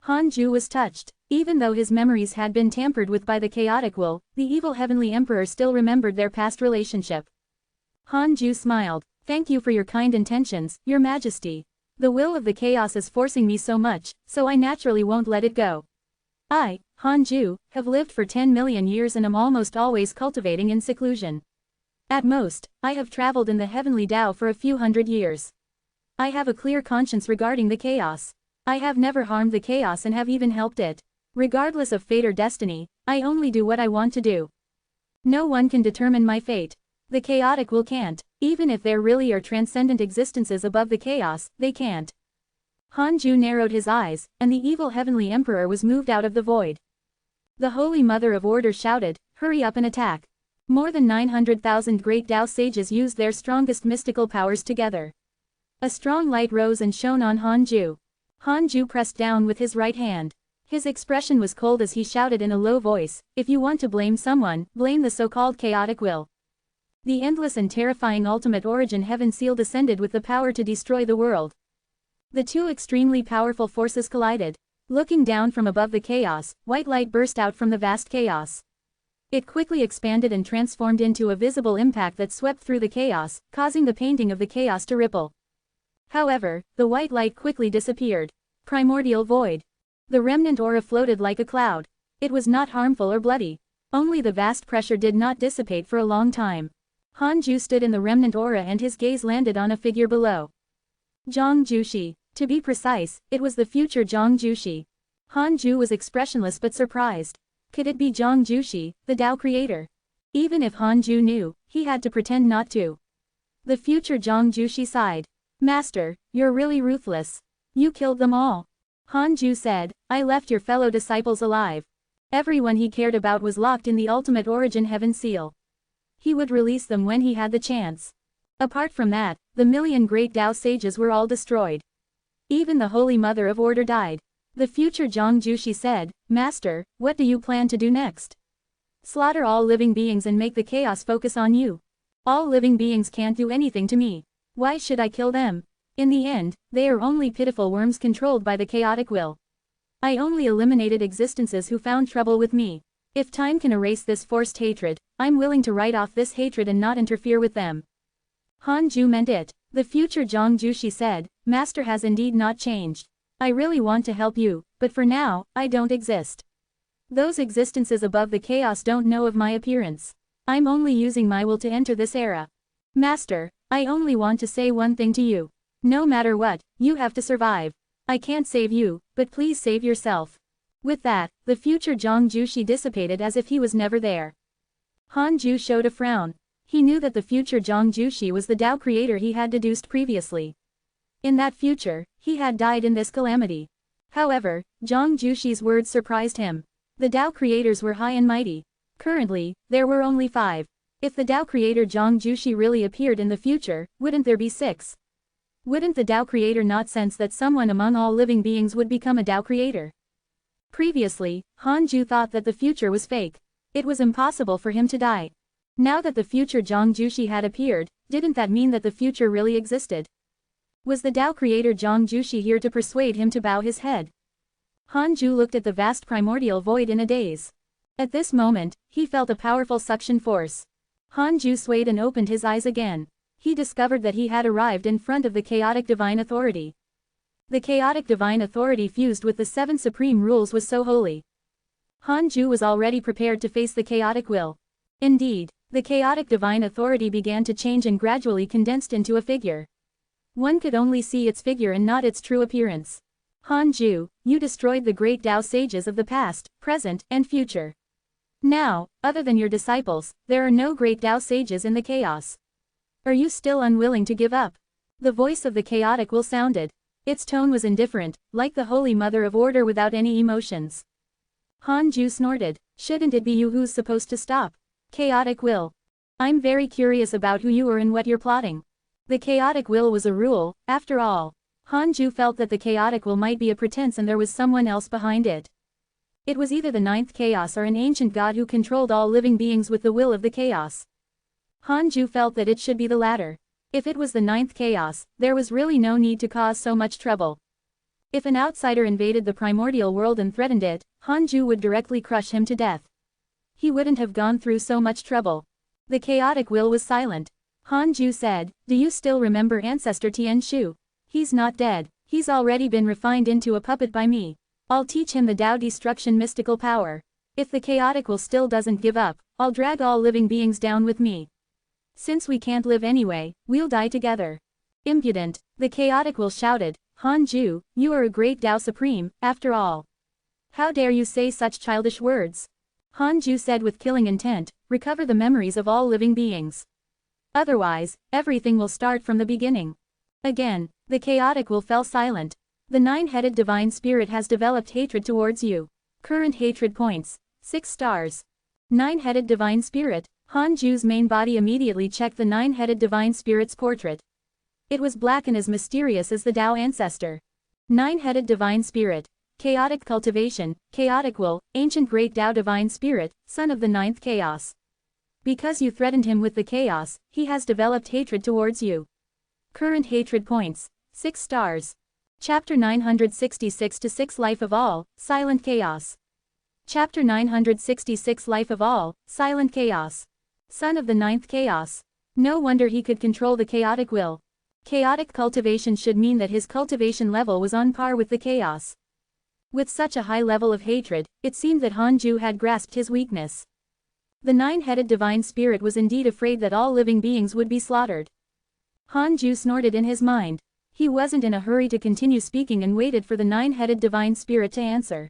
Han Ju was touched. Even though his memories had been tampered with by the chaotic will, the evil Heavenly Emperor still remembered their past relationship. Han Ju smiled. "Thank you for your kind intentions, Your Majesty. The will of the chaos is forcing me so much, so I naturally won't let it go. I, Han Ju, have lived for 10 million years and am almost always cultivating in seclusion. At most, I have traveled in the heavenly Tao for a few hundred years. I have a clear conscience regarding the chaos. I have never harmed the chaos and have even helped it. Regardless of fate or destiny, I only do what I want to do. No one can determine my fate. The chaotic will can't. Even if there really are transcendent existences above the chaos, they can't." Han Ju narrowed his eyes, and the evil Heavenly Emperor was moved out of the void. The Holy Mother of Order shouted, "Hurry up and attack." More than 900,000 great Tao sages used their strongest mystical powers together. A strong light rose and shone on Han Ju. Han Ju pressed down with his right hand. His expression was cold as he shouted in a low voice, "If you want to blame someone, blame the so-called chaotic will." The endless and terrifying ultimate origin heaven seal descended with the power to destroy the world. The two extremely powerful forces collided. Looking down from above the chaos, white light burst out from the vast chaos. It quickly expanded and transformed into a visible impact that swept through the chaos, causing the painting of the chaos to ripple. However, the white light quickly disappeared. Primordial void. The remnant aura floated like a cloud. It was not harmful or bloody. Only the vast pressure did not dissipate for a long time. Han Ju stood in the remnant aura and his gaze landed on a figure below. Zhang Jushi. To be precise, it was the future Zhang Jushi. Han Ju was expressionless but surprised. Could it be Zhang Jushi, the Tao creator? Even if Han Ju knew, he had to pretend not to. The future Zhang Jushi sighed. Master, you're really ruthless. You killed them all. Hanju said, I left your fellow disciples alive. Everyone he cared about was locked in the ultimate origin heaven seal. He would release them when he had the chance. Apart from that, the million great Tao sages were all destroyed. Even the Holy Mother of Order died. The future Zhang Jushi said, Master, what do you plan to do next? Slaughter all living beings and make the chaos focus on you. All living beings can't do anything to me. Why should I kill them? In the end, they are only pitiful worms controlled by the chaotic will. I only eliminated existences who found trouble with me. If time can erase this forced hatred, I'm willing to write off this hatred and not interfere with them. Hanju meant it. The future Zhang Jushi said, Master has indeed not changed. I really want to help you, but for now, I don't exist. Those existences above the chaos don't know of my appearance. I'm only using my will to enter this era. Master, I only want to say one thing to you. No matter what, you have to survive. I can't save you, but please save yourself. With that, the future Zhang Jushi dissipated as if he was never there. Hanju showed a frown. He knew that the future Zhang Jushi was the Tao creator he had deduced previously. In that future, he had died in this calamity. However, Zhang Jushi's words surprised him. The Tao creators were high and mighty. Currently, there were only 5. If the Tao creator Zhang Jushi really appeared in the future, wouldn't there be 6? Wouldn't the Tao creator not sense that someone among all living beings would become a Tao creator? Previously, Hanju thought that the future was fake. It was impossible for him to die. Now that the future Zhang Jushi had appeared, didn't that mean that the future really existed? Was the Tao creator Zhang Jushi here to persuade him to bow his head? Hanju looked at the vast primordial void in a daze. At this moment, he felt a powerful suction force. Hanju swayed and opened his eyes again. He discovered that he had arrived in front of the chaotic divine authority. The chaotic divine authority fused with the 7 supreme rules was so holy. Hanju was already prepared to face the chaotic will. Indeed, the chaotic divine authority began to change and gradually condensed into a figure. One could only see its figure and not its true appearance. Hanju, you destroyed the great Tao sages of the past, present, and future. Now, other than your disciples, there are no great Tao sages in the chaos. Are you still unwilling to give up? The voice of the chaotic will sounded. Its tone was indifferent, like the Holy Mother of Order without any emotions. Hanju snorted. Shouldn't it be you who's supposed to stop? Chaotic will. I'm very curious about who you are and what you're plotting. The chaotic will was a rule, after all. Hanju felt that the chaotic will might be a pretense and there was someone else behind it. It was either the 9th chaos or an ancient god who controlled all living beings with the will of the chaos. Hanju felt that it should be the latter. If it was the 9th chaos, there was really no need to cause so much trouble. If an outsider invaded the primordial world and threatened it, Hanju would directly crush him to death. He wouldn't have gone through so much trouble. The chaotic will was silent. Hanju said, do you still remember Ancestor Tian Shu? He's not dead. He's already been refined into a puppet by me. I'll teach him the Tao destruction mystical power. If the chaotic will still doesn't give up, I'll drag all living beings down with me. Since we can't live anyway, we'll die together. Impudent, the chaotic will shouted, Hanju, you are a great Tao Supreme, after all. How dare you say such childish words? Hanju said with killing intent, recover the memories of all living beings. Otherwise, everything will start from the beginning. Again, the chaotic will fell silent. The 9-headed divine spirit has developed hatred towards you. Current hatred points, 6 stars. 9-headed divine spirit. Hanju's main body immediately checked the 9-headed divine spirit's portrait. It was black and as mysterious as the Tao ancestor. 9-headed divine spirit. Chaotic cultivation, chaotic will, ancient great Tao divine spirit, son of the 9th chaos. Because you threatened him with the chaos, he has developed hatred towards you. Current hatred points, 6 stars. Chapter 966 to 6 Life of All, Silent Chaos. Chapter 966 Life of All, Silent Chaos. Son of the 9th chaos. No wonder he could control the chaotic will. Chaotic cultivation should mean that his cultivation level was on par with the chaos. With such a high level of hatred, it seemed that Hanju had grasped his weakness. The 9-headed divine spirit was indeed afraid that all living beings would be slaughtered. Hanju snorted in his mind. He wasn't in a hurry to continue speaking and waited for the 9-headed divine spirit to answer.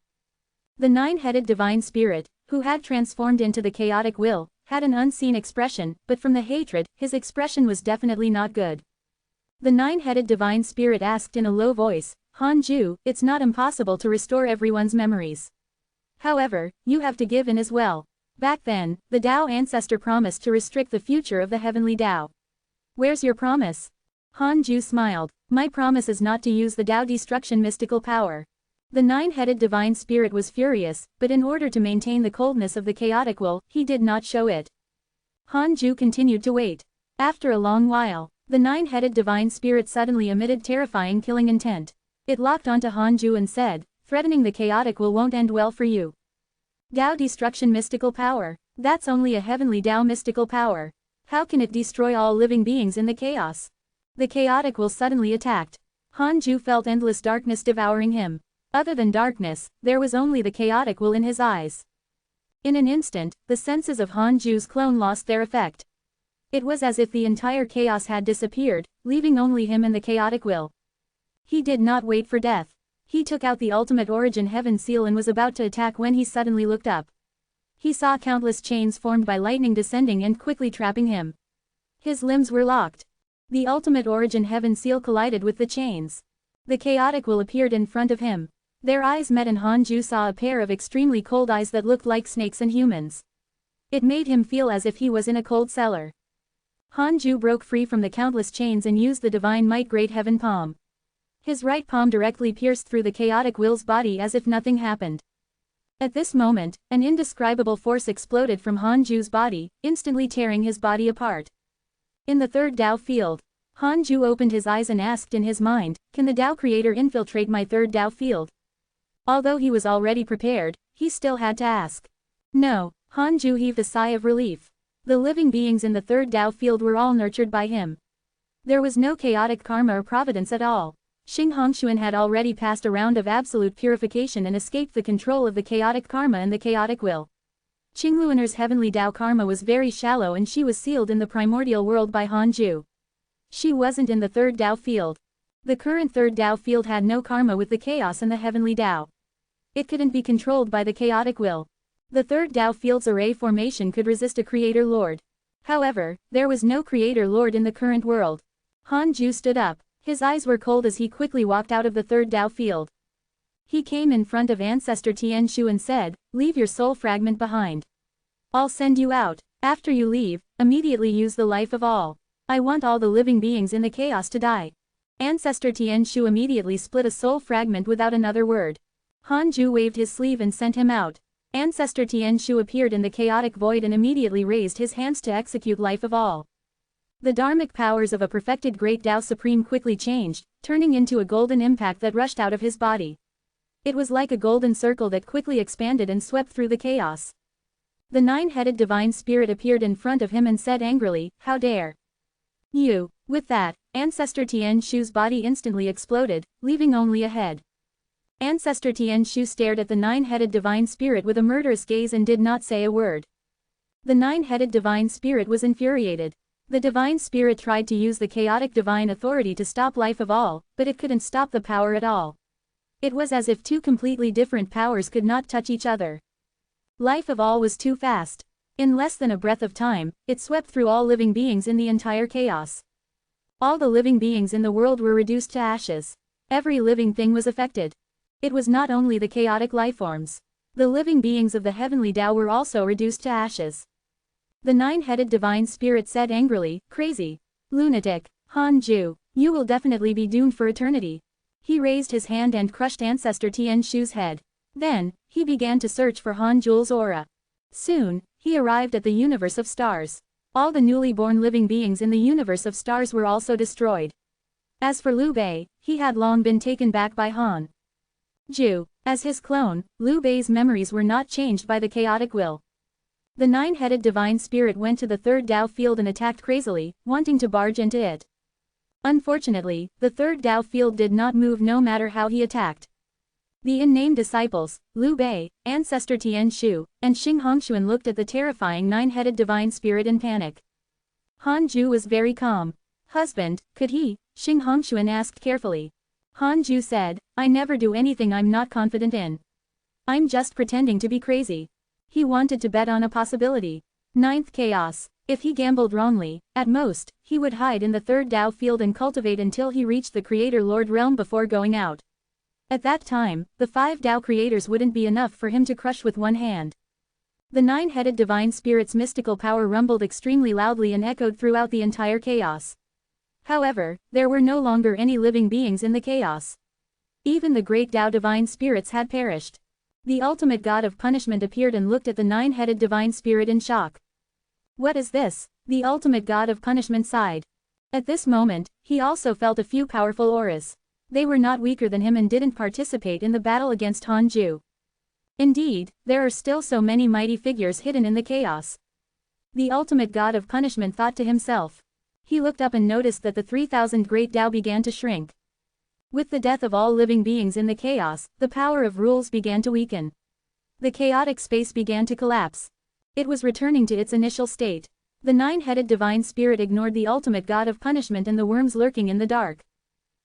The 9-headed divine spirit, who had transformed into the chaotic will, had an unseen expression, but from the hatred, his expression was definitely not good. The nine-headed divine spirit asked in a low voice, Hanju, it's not impossible to restore everyone's memories. However, you have to give in as well. Back then, the Tao ancestor promised to restrict the future of the heavenly Tao. Where's your promise? Hanju smiled. My promise is not to use the Tao destruction mystical power. The nine-headed divine spirit was furious, but in order to maintain the coldness of the chaotic will, he did not show it. Hanju continued to wait. After a long while, the nine-headed divine spirit suddenly emitted terrifying killing intent. It locked onto Hanju and said, threatening the chaotic will won't end well for you. Tao destruction mystical power. That's only a heavenly Tao mystical power. How can it destroy all living beings in the chaos? The chaotic will suddenly attacked. Hanju felt endless darkness devouring him. Other than darkness, there was only the chaotic will in his eyes. In an instant, the senses of Hanju's clone lost their effect. It was as if the entire chaos had disappeared, leaving only him and the chaotic will. He did not wait for death. He took out the ultimate origin heaven seal and was about to attack when he suddenly looked up. He saw countless chains formed by lightning descending and quickly trapping him. His limbs were locked. The ultimate origin heaven seal collided with the chains. The chaotic will appeared in front of him. Their eyes met and Hanju saw a pair of extremely cold eyes that looked like snakes and humans. It made him feel as if he was in a cold cellar. Hanju broke free from the countless chains and used the divine might great heaven palm. His right palm directly pierced through the chaotic will's body as if nothing happened. At this moment, an indescribable force exploded from Hanju's body, instantly tearing his body apart. In the third Tao field, Hanju opened his eyes and asked in his mind, can the Tao creator infiltrate my third Tao field? Although he was already prepared, he still had to ask. No, Hanju heaved a sigh of relief. The living beings in the third Tao field were all nurtured by him. There was no chaotic karma or providence at all. Xing Hongshuan had already passed a round of absolute purification and escaped the control of the chaotic karma and the chaotic will. Qingluaner's heavenly Tao karma was very shallow and she was sealed in the primordial world by Hanju. She wasn't in the third Tao field. The current third Tao field had no karma with the chaos and the heavenly Tao. It couldn't be controlled by the chaotic will. The third Tao field's array formation could resist a creator lord. However, there was no creator lord in the current world. Hanju stood up. His eyes were cold as he quickly walked out of the third Tao field. He came in front of Ancestor Tianshu and said, leave your soul fragment behind. I'll send you out. After you leave, immediately use the life of all. I want all the living beings in the chaos to die. Ancestor Tianshu immediately split a soul fragment without another word. Hanju waved his sleeve and sent him out. Ancestor Tianshu appeared in the chaotic void and immediately raised his hands to execute life of all. The dharmic powers of a perfected great Tao Supreme quickly changed, turning into a golden impact that rushed out of his body. It was like a golden circle that quickly expanded and swept through the chaos. The nine-headed divine spirit appeared in front of him and said angrily, how dare you? With that, Ancestor Tianshu's body instantly exploded, leaving only a head. Ancestor Tianshu stared at the nine-headed divine spirit with a murderous gaze and did not say a word. The nine-headed divine spirit was infuriated. The divine spirit tried to use the chaotic divine authority to stop life of all, but it couldn't stop the power at all. It was as if two completely different powers could not touch each other. Life of all was too fast. In less than a breath of time, it swept through all living beings in the entire chaos. All the living beings in the world were reduced to ashes. Every living thing was affected. It was not only the chaotic lifeforms. The living beings of the heavenly Tao were also reduced to ashes. The nine-headed divine spirit said angrily, crazy, lunatic, Hanju, you will definitely be doomed for eternity. He raised his hand and crushed Ancestor Tianshu's head. Then, he began to search for Hanju's aura. Soon, he arrived at the universe of stars. All the newly born living beings in the universe of stars were also destroyed. As for Liu Bei, he had long been taken back by Han Ju. As his clone, Liu Bei's memories were not changed by the chaotic will. The nine-headed divine spirit went to the third Tao field and attacked crazily, wanting to barge into it. Unfortunately, the third Tao field did not move no matter how he attacked. The unnamed disciples, Liu Bei, Ancestor Tianshu, and Xing Hongshuan looked at the terrifying nine-headed divine spirit in panic. Hanju was very calm. Husband, could he? Xing Hongshuan asked carefully. Hanju said, I never do anything I'm not confident in. I'm just pretending to be crazy. He wanted to bet on a possibility. Ninth chaos. If he gambled wrongly, at most, he would hide in the third Tao field and cultivate until he reached the Creator Lord realm before going out. At that time, the 5 Tao creators wouldn't be enough for him to crush with one hand. The 9-headed divine spirit's mystical power rumbled extremely loudly and echoed throughout the entire chaos. However, there were no longer any living beings in the chaos. Even the great Tao divine spirits had perished. The ultimate god of punishment appeared and looked at the 9-headed divine spirit in shock. What is this? The ultimate god of punishment sighed. At this moment, he also felt a few powerful auras. They were not weaker than him and didn't participate in the battle against Hanju. Indeed, there are still so many mighty figures hidden in the chaos. The ultimate god of punishment thought to himself. He looked up and noticed that the 3,000 great Tao began to shrink. With the death of all living beings in the chaos, the power of rules began to weaken. The chaotic space began to collapse. It was returning to its initial state. The 9-headed divine spirit ignored the ultimate god of punishment and the worms lurking in the dark.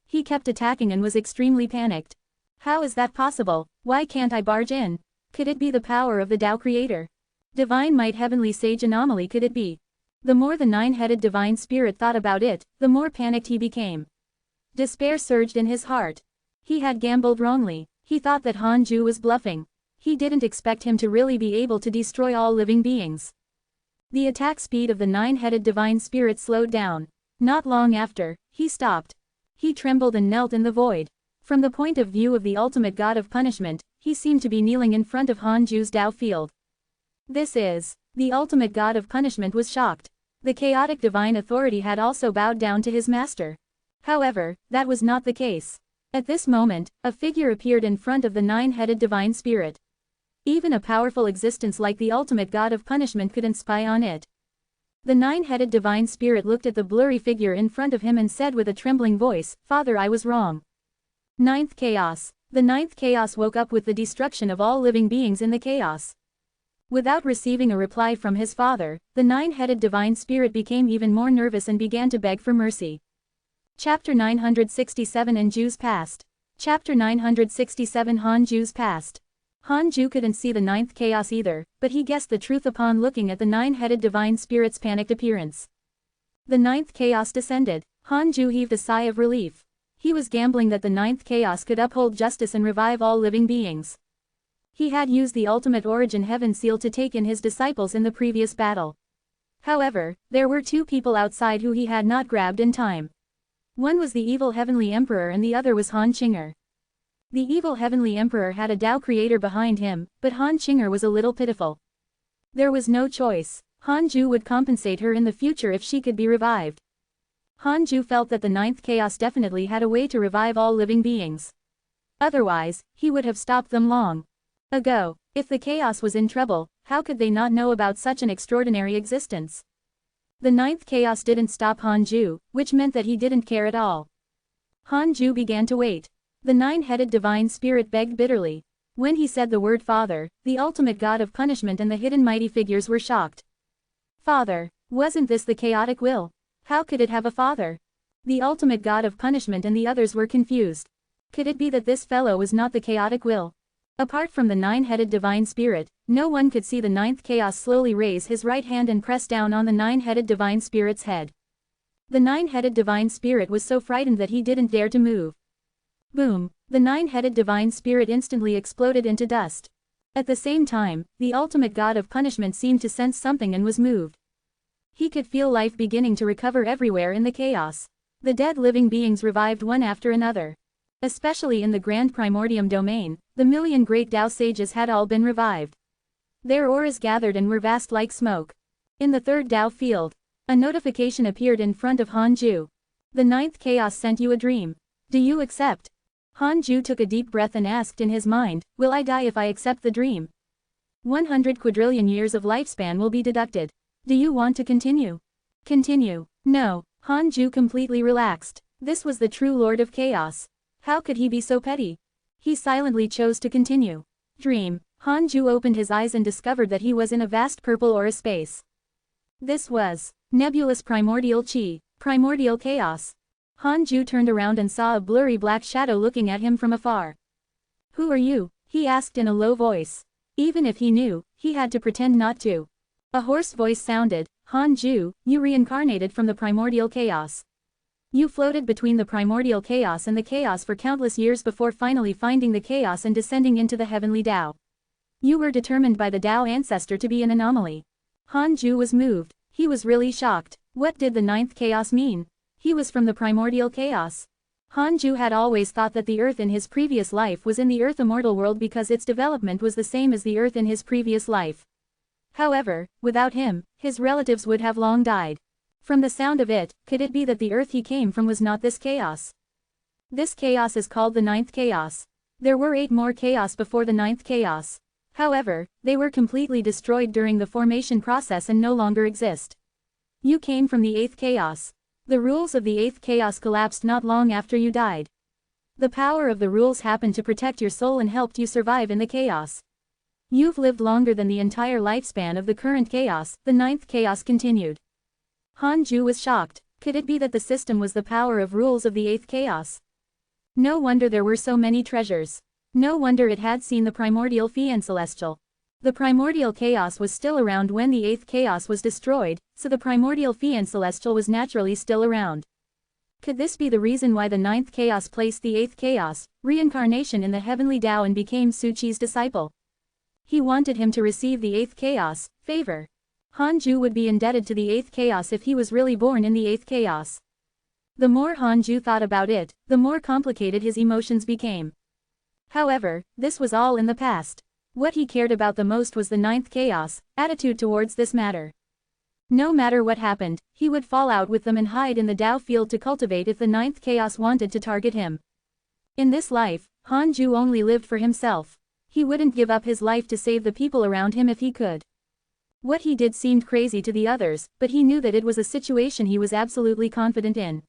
He kept attacking and was extremely panicked. How is that possible? Why can't I barge in? Could it be the power of the Tao creator? Divine might, heavenly sage anomaly, could it be? The more the 9-headed divine spirit thought about it, the more panicked he became. Despair surged in his heart. He had gambled wrongly. He thought that Hanju was bluffing. He didn't expect him to really be able to destroy all living beings. The attack speed of the 9-headed divine spirit slowed down. Not long after, he stopped. He trembled and knelt in the void. From the point of view of the ultimate god of punishment, he seemed to be kneeling in front of Hanju's Tao field. This is. The ultimate god of punishment was shocked. The chaotic divine authority had also bowed down to his master. However, that was not the case. At this moment, a figure appeared in front of the 9-headed divine spirit. Even a powerful existence like the ultimate god of punishment couldn't spy on it. The 9-headed divine spirit looked at the blurry figure in front of him and said with a trembling voice, "Father, I was wrong." 9th Chaos. The 9th Chaos woke up with the destruction of all living beings in the chaos. Without receiving a reply from his father, the 9-headed divine spirit became even more nervous and began to beg for mercy. Chapter 967 Hanju's Past. Chapter 967 Hanju's Past. Hanju couldn't see the 9th Chaos either, but he guessed the truth upon looking at the 9-headed divine spirit's panicked appearance. The 9th Chaos descended. Hanju heaved a sigh of relief. He was gambling that the 9th Chaos could uphold justice and revive all living beings. He had used the ultimate origin heaven seal to take in his disciples in the previous battle. However, there were 2 people outside who he had not grabbed in time. One was the evil heavenly emperor and the other was Han Qinger. The evil heavenly emperor had a Tao creator behind him, but Han Qinger was a little pitiful. There was no choice. Hanju would compensate her in the future if she could be revived. Hanju felt that the 9th Chaos definitely had a way to revive all living beings. Otherwise, he would have stopped them long ago. If the chaos was in trouble, how could they not know about such an extraordinary existence? The 9th Chaos didn't stop Hanju, which meant that he didn't care at all. Hanju began to wait. The 9-headed divine spirit begged bitterly. When he said the word Father, the ultimate god of punishment and the hidden mighty figures were shocked. Father, wasn't this the chaotic will? How could it have a father? The ultimate god of punishment and the others were confused. Could it be that this fellow was not the chaotic will? Apart from the 9-headed divine spirit, no one could see the 9th Chaos slowly raise his right hand and press down on the 9-headed divine spirit's head. The 9-headed divine spirit was so frightened that he didn't dare to move. Boom! The 9-headed divine spirit instantly exploded into dust. At the same time, the ultimate god of punishment seemed to sense something and was moved. He could feel life beginning to recover everywhere in the chaos. The dead living beings revived one after another. Especially in the Grand Primordium domain, the million great Tao sages had all been revived. Their auras gathered and were vast like smoke. In the third Tao field, a notification appeared in front of Hanju. The 9th Chaos sent you a dream. Do you accept? Hanju took a deep breath and asked in his mind, will I die if I accept the dream? 100 quadrillion years of lifespan will be deducted. Do you want to continue? Continue. No. Hanju completely relaxed. This was the true Lord of Chaos. How could he be so petty? He silently chose to continue. Dream. Hanju opened his eyes and discovered that he was in a vast purple aura space. This was nebulous primordial chi, primordial chaos. Hanju turned around and saw a blurry black shadow looking at him from afar. Who are you? He asked in a low voice. Even if he knew, he had to pretend not to. A hoarse voice sounded, Hanju, you reincarnated from the primordial chaos. You floated between the primordial chaos and the chaos for countless years before finally finding the chaos and descending into the heavenly Tao. You were determined by the Tao ancestor to be an anomaly. Hanju was moved. He was really shocked. What did the ninth chaos mean? He was from the primordial chaos. Hanju had always thought that the earth in his previous life was in the earth immortal world because its development was the same as the earth in his previous life. However, without him, his relatives would have long died. From the sound of it, could it be that the earth he came from was not this chaos? This chaos is called the ninth chaos. There were 8 more chaos before the ninth chaos. However, they were completely destroyed during the formation process and no longer exist. You came from the 8th chaos. The rules of the 8th chaos collapsed not long after you died. The power of the rules happened to protect your soul and helped you survive in the chaos. You've lived longer than the entire lifespan of the current chaos, the ninth chaos continued. Hanju was shocked. Could it be that the system was the power of rules of the 8th chaos? No wonder there were so many treasures. No wonder it had seen the primordial fiend celestial. The primordial chaos was still around when the 8th chaos was destroyed, so the primordial fiend celestial was naturally still around. Could this be the reason why the ninth chaos placed the 8th chaos, reincarnation, in the heavenly Tao and became Suchi's disciple? He wanted him to receive the 8th chaos, favor. Hanju would be indebted to the 8th chaos if he was really born in the 8th chaos. The more Hanju thought about it, the more complicated his emotions became. However, this was all in the past. What he cared about the most was the ninth chaos, attitude towards this matter. No matter what happened, he would fall out with them and hide in the Tao field to cultivate if the ninth chaos wanted to target him. In this life, Hanju only lived for himself. He wouldn't give up his life to save the people around him if he could. What he did seemed crazy to the others, but he knew that it was a situation he was absolutely confident in.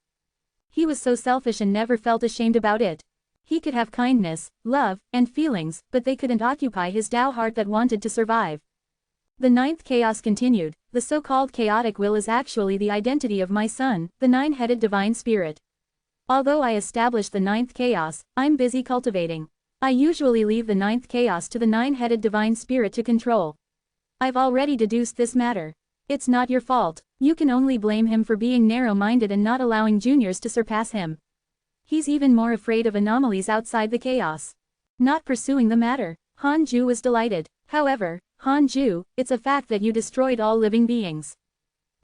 He was so selfish and never felt ashamed about it. He could have kindness, love, and feelings, but they couldn't occupy his Tao heart that wanted to survive. The ninth chaos continued. The so-called chaotic will is actually the identity of my son, the nine-headed divine spirit. Although I established the ninth chaos, I'm busy cultivating. I usually leave the ninth chaos to the nine-headed divine spirit to control. I've already deduced this matter. It's not your fault. You can only blame him for being narrow-minded and not allowing juniors to surpass him. He's even more afraid of anomalies outside the chaos. Not pursuing the matter. Hanju was delighted. However, Hanju, it's a fact that you destroyed all living beings.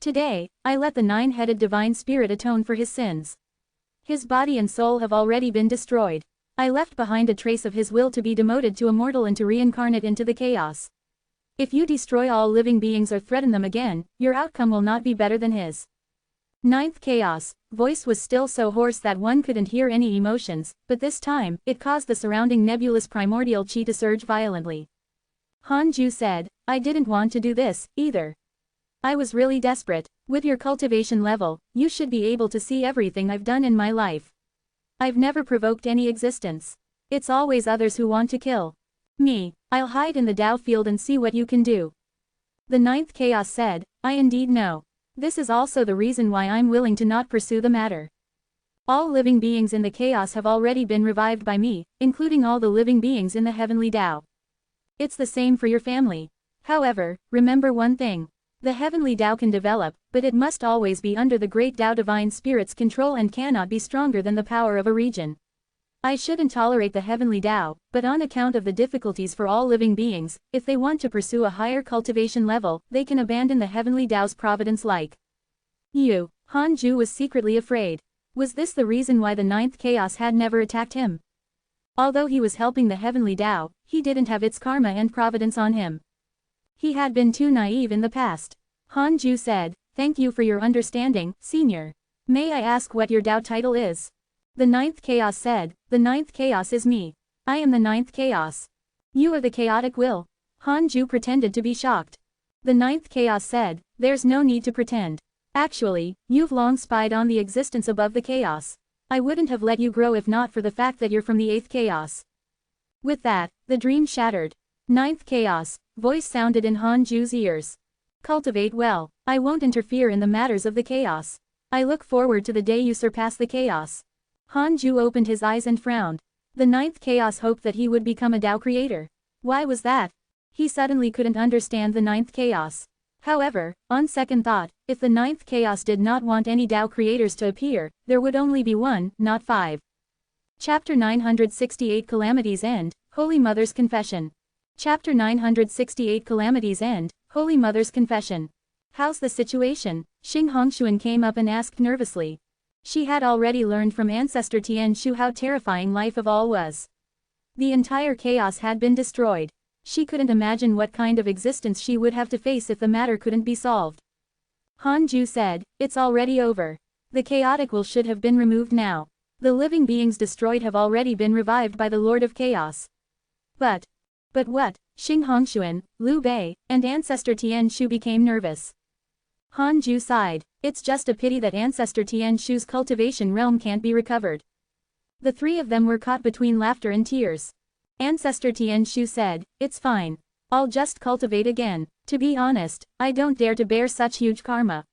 Today, I let the nine-headed divine spirit atone for his sins. His body and soul have already been destroyed. I left behind a trace of his will to be demoted to immortal and to reincarnate into the chaos. If you destroy all living beings or threaten them again, your outcome will not be better than his. Ninth chaos. Voice was still so hoarse that one couldn't hear any emotions, but this time, it caused the surrounding nebulous primordial chi to surge violently. Hanju said, I didn't want to do this, either. I was really desperate. With your cultivation level, you should be able to see everything I've done in my life. I've never provoked any existence. It's always others who want to kill me. I'll hide in the Tao field and see what you can do. The ninth chaos said, I indeed know. This is also the reason why I'm willing to not pursue the matter. All living beings in the chaos have already been revived by me, including all the living beings in the heavenly Tao. It's the same for your family. However, remember one thing. The heavenly Tao can develop, but it must always be under the great Tao divine spirit's control and cannot be stronger than the power of a region. I shouldn't tolerate the heavenly Tao, but on account of the difficulties for all living beings, if they want to pursue a higher cultivation level, they can abandon the heavenly Tao's providence like you. Hanju was secretly afraid. Was this the reason why the ninth chaos had never attacked him? Although he was helping the heavenly Tao, he didn't have its karma and providence on him. He had been too naive in the past. Hanju said, thank you for your understanding, senior. May I ask what your Tao title is? The ninth chaos said, the ninth chaos is me. I am the ninth chaos. You are the chaotic will. Hanju pretended to be shocked. The ninth chaos said, there's no need to pretend. Actually, you've long spied on the existence above the chaos. I wouldn't have let you grow if not for the fact that you're from the 8th chaos. With that, the dream shattered. Ninth chaos, voice sounded in Hanju's ears. Cultivate well. I won't interfere in the matters of the chaos. I look forward to the day you surpass the chaos. Hanju opened his eyes and frowned. The ninth chaos hoped that he would become a Tao creator. Why was that? He suddenly couldn't understand the ninth chaos. However, on second thought, if the ninth chaos did not want any Tao creators to appear, there would only be one, not five. Chapter 968 Calamities End, Holy Mother's Confession. Chapter 968 Calamities End, Holy Mother's Confession. How's the situation? Xing Hongshuan came up and asked nervously. She had already learned from Ancestor Tian Shu how terrifying life of all was. The entire chaos had been destroyed. She couldn't imagine what kind of existence she would have to face if the matter couldn't be solved. Han Ju said, "It's already over. The chaotic will should have been removed now. The living beings destroyed have already been revived by the Lord of Chaos." But what? Xing Hongshuan, Liu Bei, and Ancestor Tian Shu became nervous. Han Ju sighed. It's just a pity that Ancestor Tian Shu's cultivation realm can't be recovered. The three of them were caught between laughter and tears. Ancestor Tian Shu said, "It's fine. I'll just cultivate again. To be honest, I don't dare to bear such huge karma.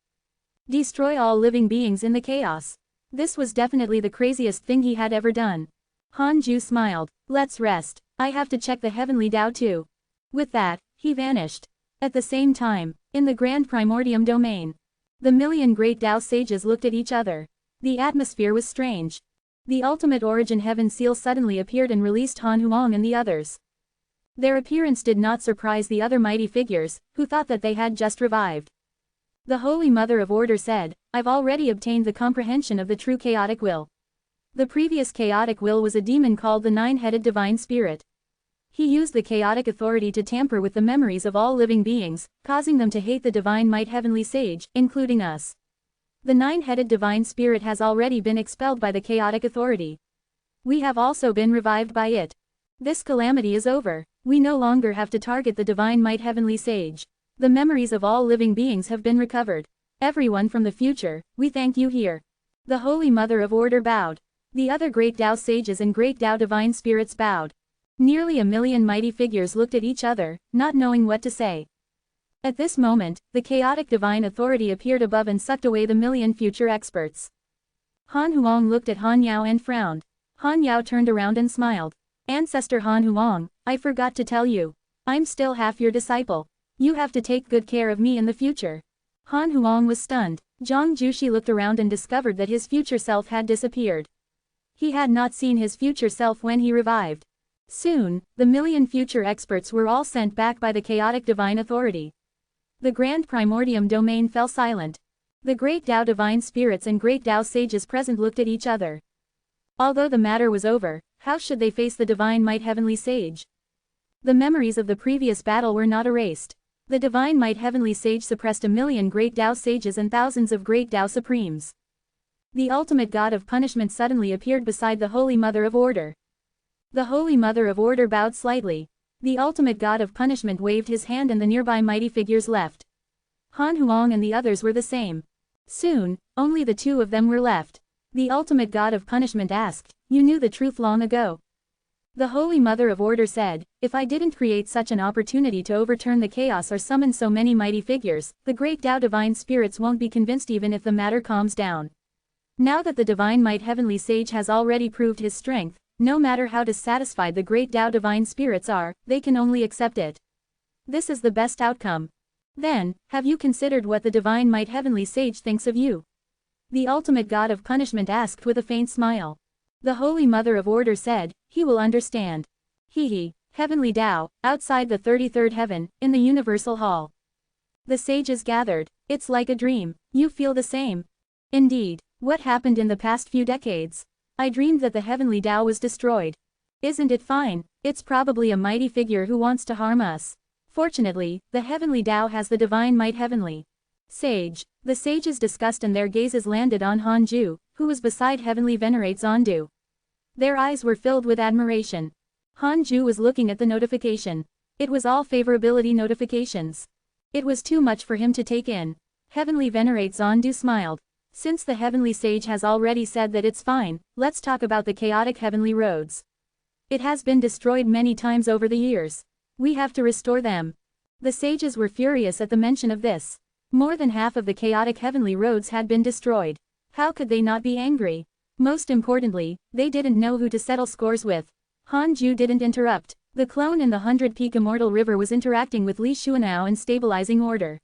Destroy all living beings in the chaos." This was definitely the craziest thing he had ever done. Han Ju smiled. "Let's rest. I have to check the heavenly Tao too." With that, he vanished. At the same time, in the Grand Primordium domain, the million great Tao sages looked at each other. The atmosphere was strange. The ultimate origin heaven seal suddenly appeared and released Han Huang and the others. Their appearance did not surprise the other mighty figures, who thought that they had just revived. The Holy Mother of Order said, "I've already obtained the comprehension of the true chaotic will." The previous chaotic will was a demon called the Nine-Headed Divine Spirit. He used the chaotic authority to tamper with the memories of all living beings, causing them to hate the Divine Might Heavenly Sage, including us. The Nine-Headed Divine Spirit has already been expelled by the chaotic authority. We have also been revived by it. This calamity is over. We no longer have to target the Divine Might Heavenly Sage. The memories of all living beings have been recovered. Everyone from the future, we thank you here. The Holy Mother of Order bowed. The other great Tao sages and great Tao divine spirits bowed. Nearly a million mighty figures looked at each other, not knowing what to say. At this moment, the chaotic divine authority appeared above and sucked away the million future experts. Han Huang looked at Han Yao and frowned. Han Yao turned around and smiled. "Ancestor Han Huang, I forgot to tell you. I'm still half your disciple. You have to take good care of me in the future." Han Huang was stunned. Zhang Jushi looked around and discovered that his future self had disappeared. He had not seen his future self when he revived. Soon, the million future experts were all sent back by the chaotic divine authority. The Grand Primordium domain fell silent. The great Tao divine spirits and great Tao sages present looked at each other. Although the matter was over, how should they face the Divine Might Heavenly Sage? The memories of the previous battle were not erased. The Divine Might Heavenly Sage suppressed a million great Tao sages and thousands of great Tao supremes. The ultimate god of punishment suddenly appeared beside the Holy Mother of Order. The Holy Mother of Order bowed slightly. The ultimate god of punishment waved his hand and the nearby mighty figures left. Han Huang and the others were the same. Soon, only the two of them were left. The ultimate god of punishment asked, "You knew the truth long ago?" The Holy Mother of Order said, "If I didn't create such an opportunity to overturn the chaos or summon so many mighty figures, the great Tao divine spirits won't be convinced even if the matter calms down. Now that the Divine Might Heavenly Sage has already proved his strength, no matter how dissatisfied the great Tao divine spirits are, they can only accept it. This is the best outcome. Then, have you considered what the Divine Might Heavenly Sage thinks of you?" The ultimate god of punishment asked with a faint smile. The Holy Mother of Order said, "He will understand." Heavenly Tao, outside the 33rd heaven, in the Universal Hall. The sages gathered. "It's like a dream. You feel the same?" "Indeed. What happened in the past few decades? I dreamed that the Heavenly Tao was destroyed. Isn't it fine? It's probably a mighty figure who wants to harm us. Fortunately, the Heavenly Tao has the Divine Might Heavenly Sage." The sages discussed and their gazes landed on Han Ju, who was beside Heavenly Venerate Zondu. Their eyes were filled with admiration. Han Ju was looking at the notification. It was all favorability notifications. It was too much for him to take in. Heavenly Venerate Zondu smiled. "Since the Heavenly Sage has already said that it's fine, let's talk about the chaotic heavenly roads. It has been destroyed many times over the years. We have to restore them." The sages were furious at the mention of this. More than half of the chaotic heavenly roads had been destroyed. How could they not be angry? Most importantly, they didn't know who to settle scores with. Han Ju didn't interrupt. The clone in the 100-peak Immortal River was interacting with Li Xuanao and stabilizing order.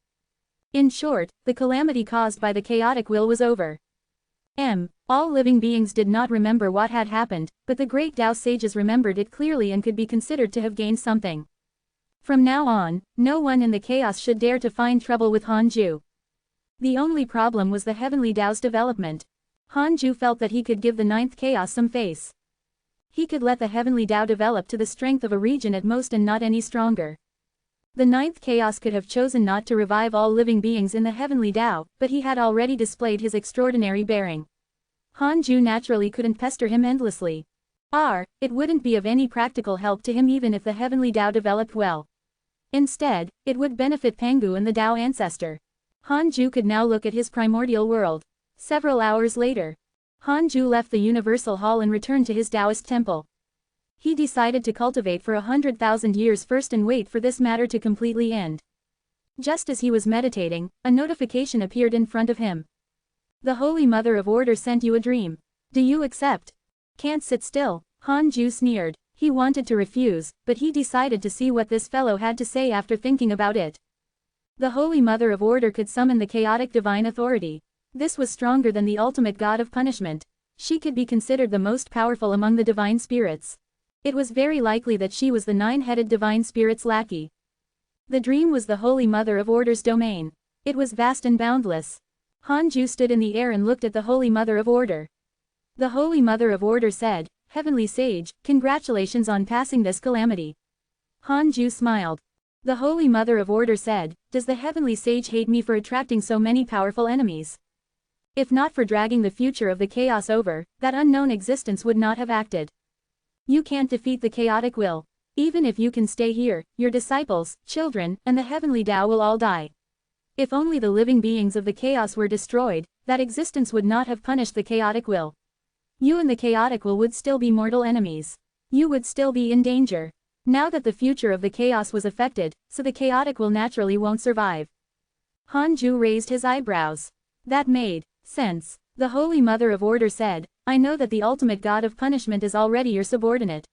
In short, the calamity caused by the chaotic will was over. All living beings did not remember what had happened, but the great Tao sages remembered it clearly and could be considered to have gained something. From now on, no one in the chaos should dare to find trouble with Hanju. The only problem was the heavenly Tao's development. Hanju felt that he could give the ninth chaos some face. He could let the heavenly Tao develop to the strength of a region at most and not any stronger. The ninth chaos could have chosen not to revive all living beings in the heavenly Tao, but he had already displayed his extraordinary bearing. Hanju naturally couldn't pester him endlessly. It wouldn't be of any practical help to him even if the heavenly Tao developed well. Instead, it would benefit Pangu and the Tao ancestor. Hanju could now look at his primordial world. Several hours later, Hanju left the Universal Hall and returned to his Taoist temple. He decided to cultivate for 100,000 years first and wait for this matter to completely end. Just as he was meditating, a notification appeared in front of him. The Holy Mother of Order sent you a dream. Do you accept? Can't sit still, Hanju sneered. He wanted to refuse, but he decided to see what this fellow had to say after thinking about it. The Holy Mother of Order could summon the chaotic divine authority. This was stronger than the ultimate god of punishment. She could be considered the most powerful among the divine spirits. It was very likely that she was the nine-headed divine spirit's lackey. The dream was the Holy Mother of Order's domain. It was vast and boundless. Hanju stood in the air and looked at the Holy Mother of Order. The Holy Mother of Order said, "Heavenly Sage, congratulations on passing this calamity." Hanju smiled. The Holy Mother of Order said, "Does the Heavenly Sage hate me for attracting so many powerful enemies? If not for dragging the future of the chaos over, that unknown existence would not have acted. You can't defeat the chaotic will. Even if you can stay here, your disciples, children, and the heavenly Tao will all die. If only the living beings of the chaos were destroyed, that existence would not have punished the chaotic will. You and the chaotic will would still be mortal enemies. You would still be in danger. Now that the future of the chaos was affected, so the chaotic will naturally won't survive." Hanju raised his eyebrows. That made sense. The Holy Mother of Order said, "I know that the ultimate god of punishment is already your subordinate.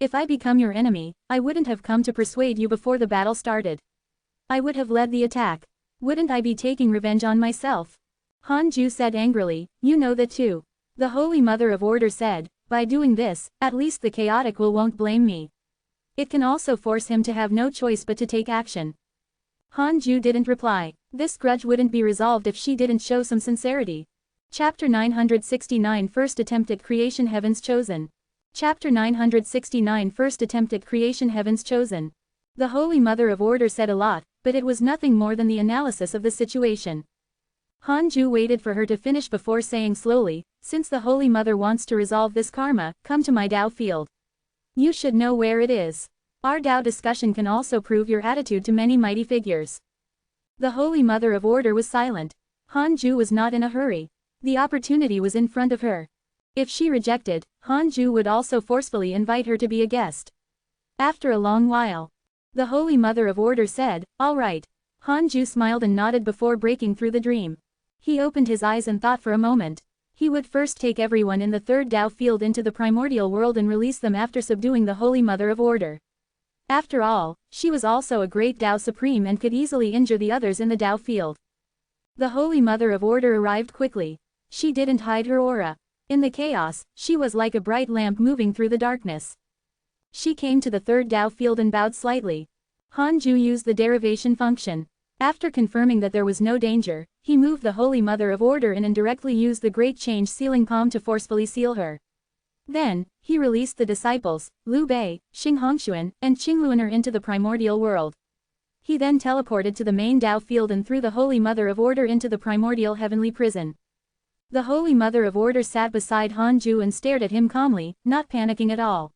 If I become your enemy, I wouldn't have come to persuade you before the battle started. I would have led the attack. Wouldn't I be taking revenge on myself?" Hanju said angrily, "You know that too." The Holy Mother of Order said, "By doing this, at least the chaotic will won't blame me. It can also force him to have no choice but to take action." Hanju didn't reply. This grudge wouldn't be resolved if she didn't show some sincerity. Chapter 969 First Attempt at Creation Heavens Chosen. Chapter 969 First Attempt at Creation Heavens Chosen. The Holy Mother of Order said a lot, but it was nothing more than the analysis of the situation. Hanju waited for her to finish before saying slowly, "Since the Holy Mother wants to resolve this karma, come to my Tao field. You should know where it is. Our Tao discussion can also prove your attitude to many mighty figures." The Holy Mother of Order was silent. Hanju was not in a hurry. The opportunity was in front of her. If she rejected, Hanju would also forcefully invite her to be a guest. After a long while, the Holy Mother of Order said, "All right." Hanju smiled and nodded before breaking through the dream. He opened his eyes and thought for a moment. He would first take everyone in the third Tao field into the primordial world and release them after subduing the Holy Mother of Order. After all, she was also a great Tao Supreme and could easily injure the others in the Tao field. The Holy Mother of Order arrived quickly. She didn't hide her aura. In the chaos, she was like a bright lamp moving through the darkness. She came to the third Tao field and bowed slightly. Hanju used the derivation function. After confirming that there was no danger, he moved the Holy Mother of Order in and directly used the Great Change sealing palm to forcefully seal her. Then, he released the disciples, Liu Bei, Xing Hongxuan, and Qingluaner into the primordial world. He then teleported to the main Tao field and threw the Holy Mother of Order into the primordial heavenly prison. The Holy Mother of Order sat beside Hanju and stared at him calmly, not panicking at all.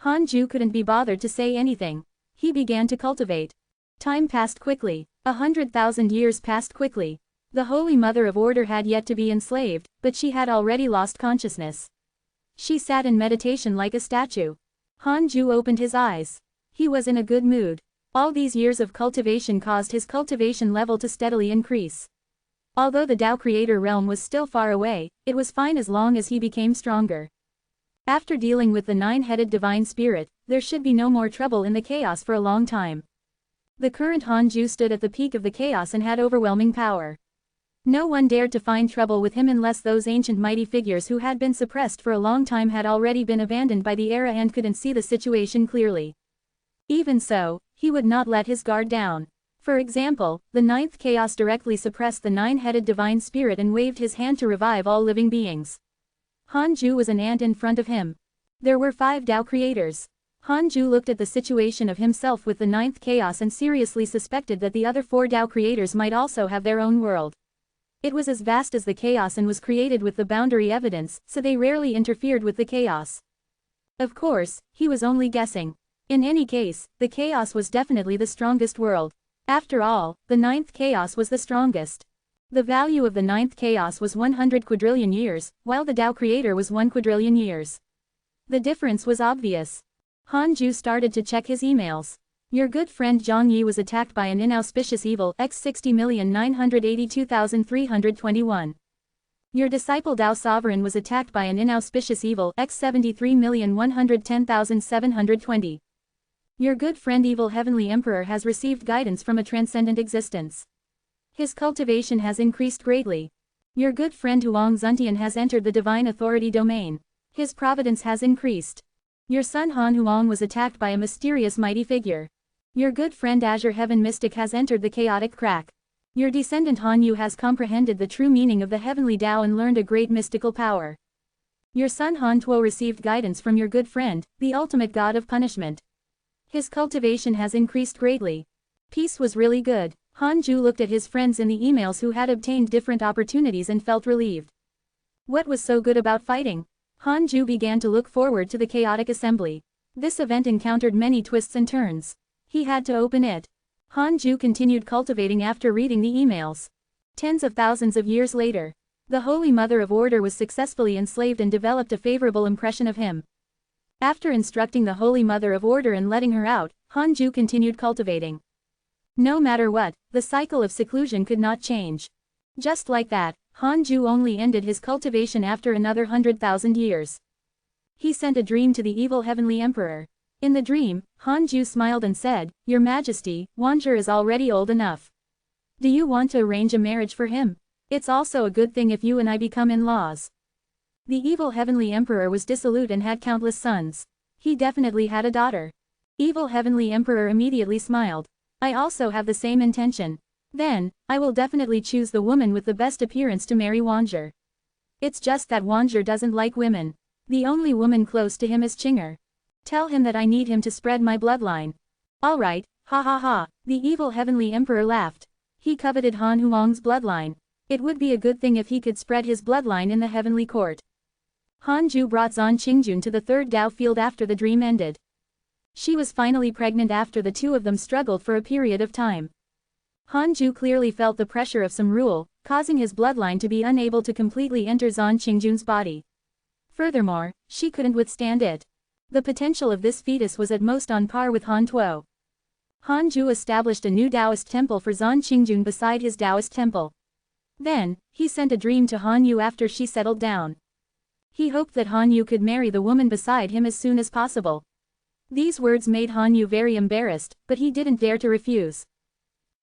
Hanju couldn't be bothered to say anything. He began to cultivate. Time passed quickly. 100,000 years passed quickly. The Holy Mother of Order had yet to be enslaved, but she had already lost consciousness. She sat in meditation like a statue. Hanju opened his eyes. He was in a good mood. All these years of cultivation caused his cultivation level to steadily increase. Although the Tao Creator realm was still far away, it was fine as long as he became stronger. After dealing with the nine-headed divine spirit, there should be no more trouble in the chaos for a long time. The current Hanju stood at the peak of the chaos and had overwhelming power. No one dared to find trouble with him unless those ancient mighty figures who had been suppressed for a long time had already been abandoned by the era and couldn't see the situation clearly. Even so, he would not let his guard down. For example, the ninth chaos directly suppressed the nine-headed divine spirit and waved his hand to revive all living beings. Hanju was an ant in front of him. There were 5 Tao creators. Hanju looked at the situation of himself with the ninth chaos and seriously suspected that the other 4 Tao creators might also have their own world. It was as vast as the chaos and was created with the boundary evidence, so they rarely interfered with the chaos. Of course, he was only guessing. In any case, the chaos was definitely the strongest world. After all, the ninth chaos was the strongest. The value of the ninth chaos was 100 quadrillion years, while the Tao creator was 1 quadrillion years. The difference was obvious. Hanju started to check his emails. Your good friend Zhang Yi was attacked by an inauspicious evil x 60,982,321. Your disciple Tao Sovereign was attacked by an inauspicious evil x 73,110,720. Your good friend Evil Heavenly Emperor has received guidance from a transcendent existence. His cultivation has increased greatly. Your good friend Huang Zuntian has entered the divine authority domain. His providence has increased. Your son Han Huang was attacked by a mysterious mighty figure. Your good friend Azure Heaven Mystic has entered the chaotic crack. Your descendant Han Yu has comprehended the true meaning of the heavenly Tao and learned a great mystical power. Your son Han Tuo received guidance from your good friend, the ultimate god of punishment. His cultivation has increased greatly. Peace was really good. Hanju looked at his friends in the emails who had obtained different opportunities and felt relieved. What was so good about fighting? Hanju began to look forward to the chaotic assembly. This event encountered many twists and turns. He had to open it. Hanju continued cultivating after reading the emails. Tens of thousands of years later, the Holy Mother of Order was successfully enslaved and developed a favorable impression of him. After instructing the Holy Mother of Order and letting her out, Hanju continued cultivating. No matter what, the cycle of seclusion could not change. Just like that, Hanju only ended his cultivation after another 100,000 years. He sent a dream to the evil heavenly emperor. In the dream, Hanju smiled and said, "Your Majesty, Wanzher is already old enough. Do you want to arrange a marriage for him? It's also a good thing if you and I become in-laws." The evil heavenly emperor was dissolute and had countless sons. He definitely had a daughter. Evil heavenly emperor immediately smiled. I also have the same intention. Then, I will definitely choose the woman with the best appearance to marry Wanzher. It's just that Wanzher doesn't like women. The only woman close to him is Chinger. Tell him that I need him to spread my bloodline. Alright, ha ha ha, the evil heavenly emperor laughed. He coveted Han Huang's bloodline. It would be a good thing if he could spread his bloodline in the heavenly court. Hanju brought Zan Qingjun to the third Tao field after the dream ended. She was finally pregnant after the two of them struggled for a period of time. Hanju clearly felt the pressure of some rule, causing his bloodline to be unable to completely enter Zan Qingjun's body. Furthermore, she couldn't withstand it. The potential of this fetus was at most on par with Han Tuo. Hanju established a new Taoist temple for Zan Qingjun beside his Taoist temple. Then, he sent a dream to Han Yu after she settled down. He hoped that Han Yu could marry the woman beside him as soon as possible. These words made Han Yu very embarrassed, but he didn't dare to refuse.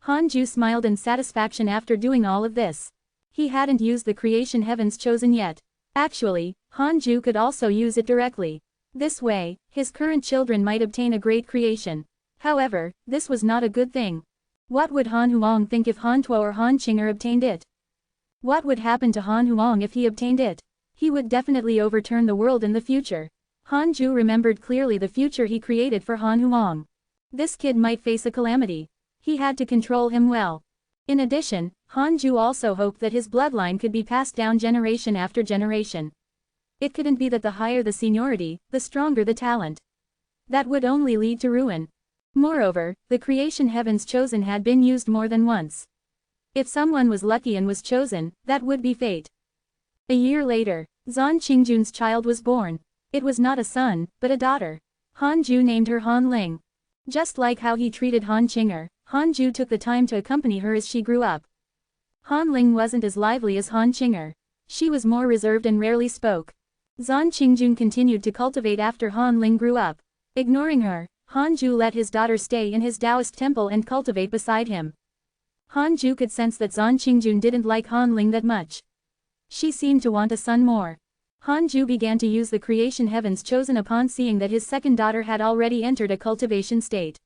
Hanju smiled in satisfaction after doing all of this. He hadn't used the creation heavens chosen yet. Actually, Hanju could also use it directly. This way, his current children might obtain a great creation. However, this was not a good thing. What would Han Huang think if Han Tuo or Han Qinger obtained it? What would happen to Han Huang if he obtained it? He would definitely overturn the world in the future. Hanju remembered clearly the future he created for Han Huang. This kid might face a calamity. He had to control him well. In addition, Hanju also hoped that his bloodline could be passed down generation after generation. It couldn't be that the higher the seniority, the stronger the talent. That would only lead to ruin. Moreover, the creation heavens chosen had been used more than once. If someone was lucky and was chosen, that would be fate. A year later, Zan Qingjun's child was born. It was not a son, but a daughter. Hanju named her Han Ling. Just like how he treated Han Qinger, Hanju took the time to accompany her as she grew up. Han Ling wasn't as lively as Han Qinger. She was more reserved and rarely spoke. Zan Qingjun continued to cultivate after Han Ling grew up. Ignoring her, Hanju let his daughter stay in his Taoist temple and cultivate beside him. Hanju could sense that Zan Qingjun didn't like Han Ling that much. She seemed to want a son more. Hanju began to use the creation heavens chosen upon seeing that his second daughter had already entered a cultivation state.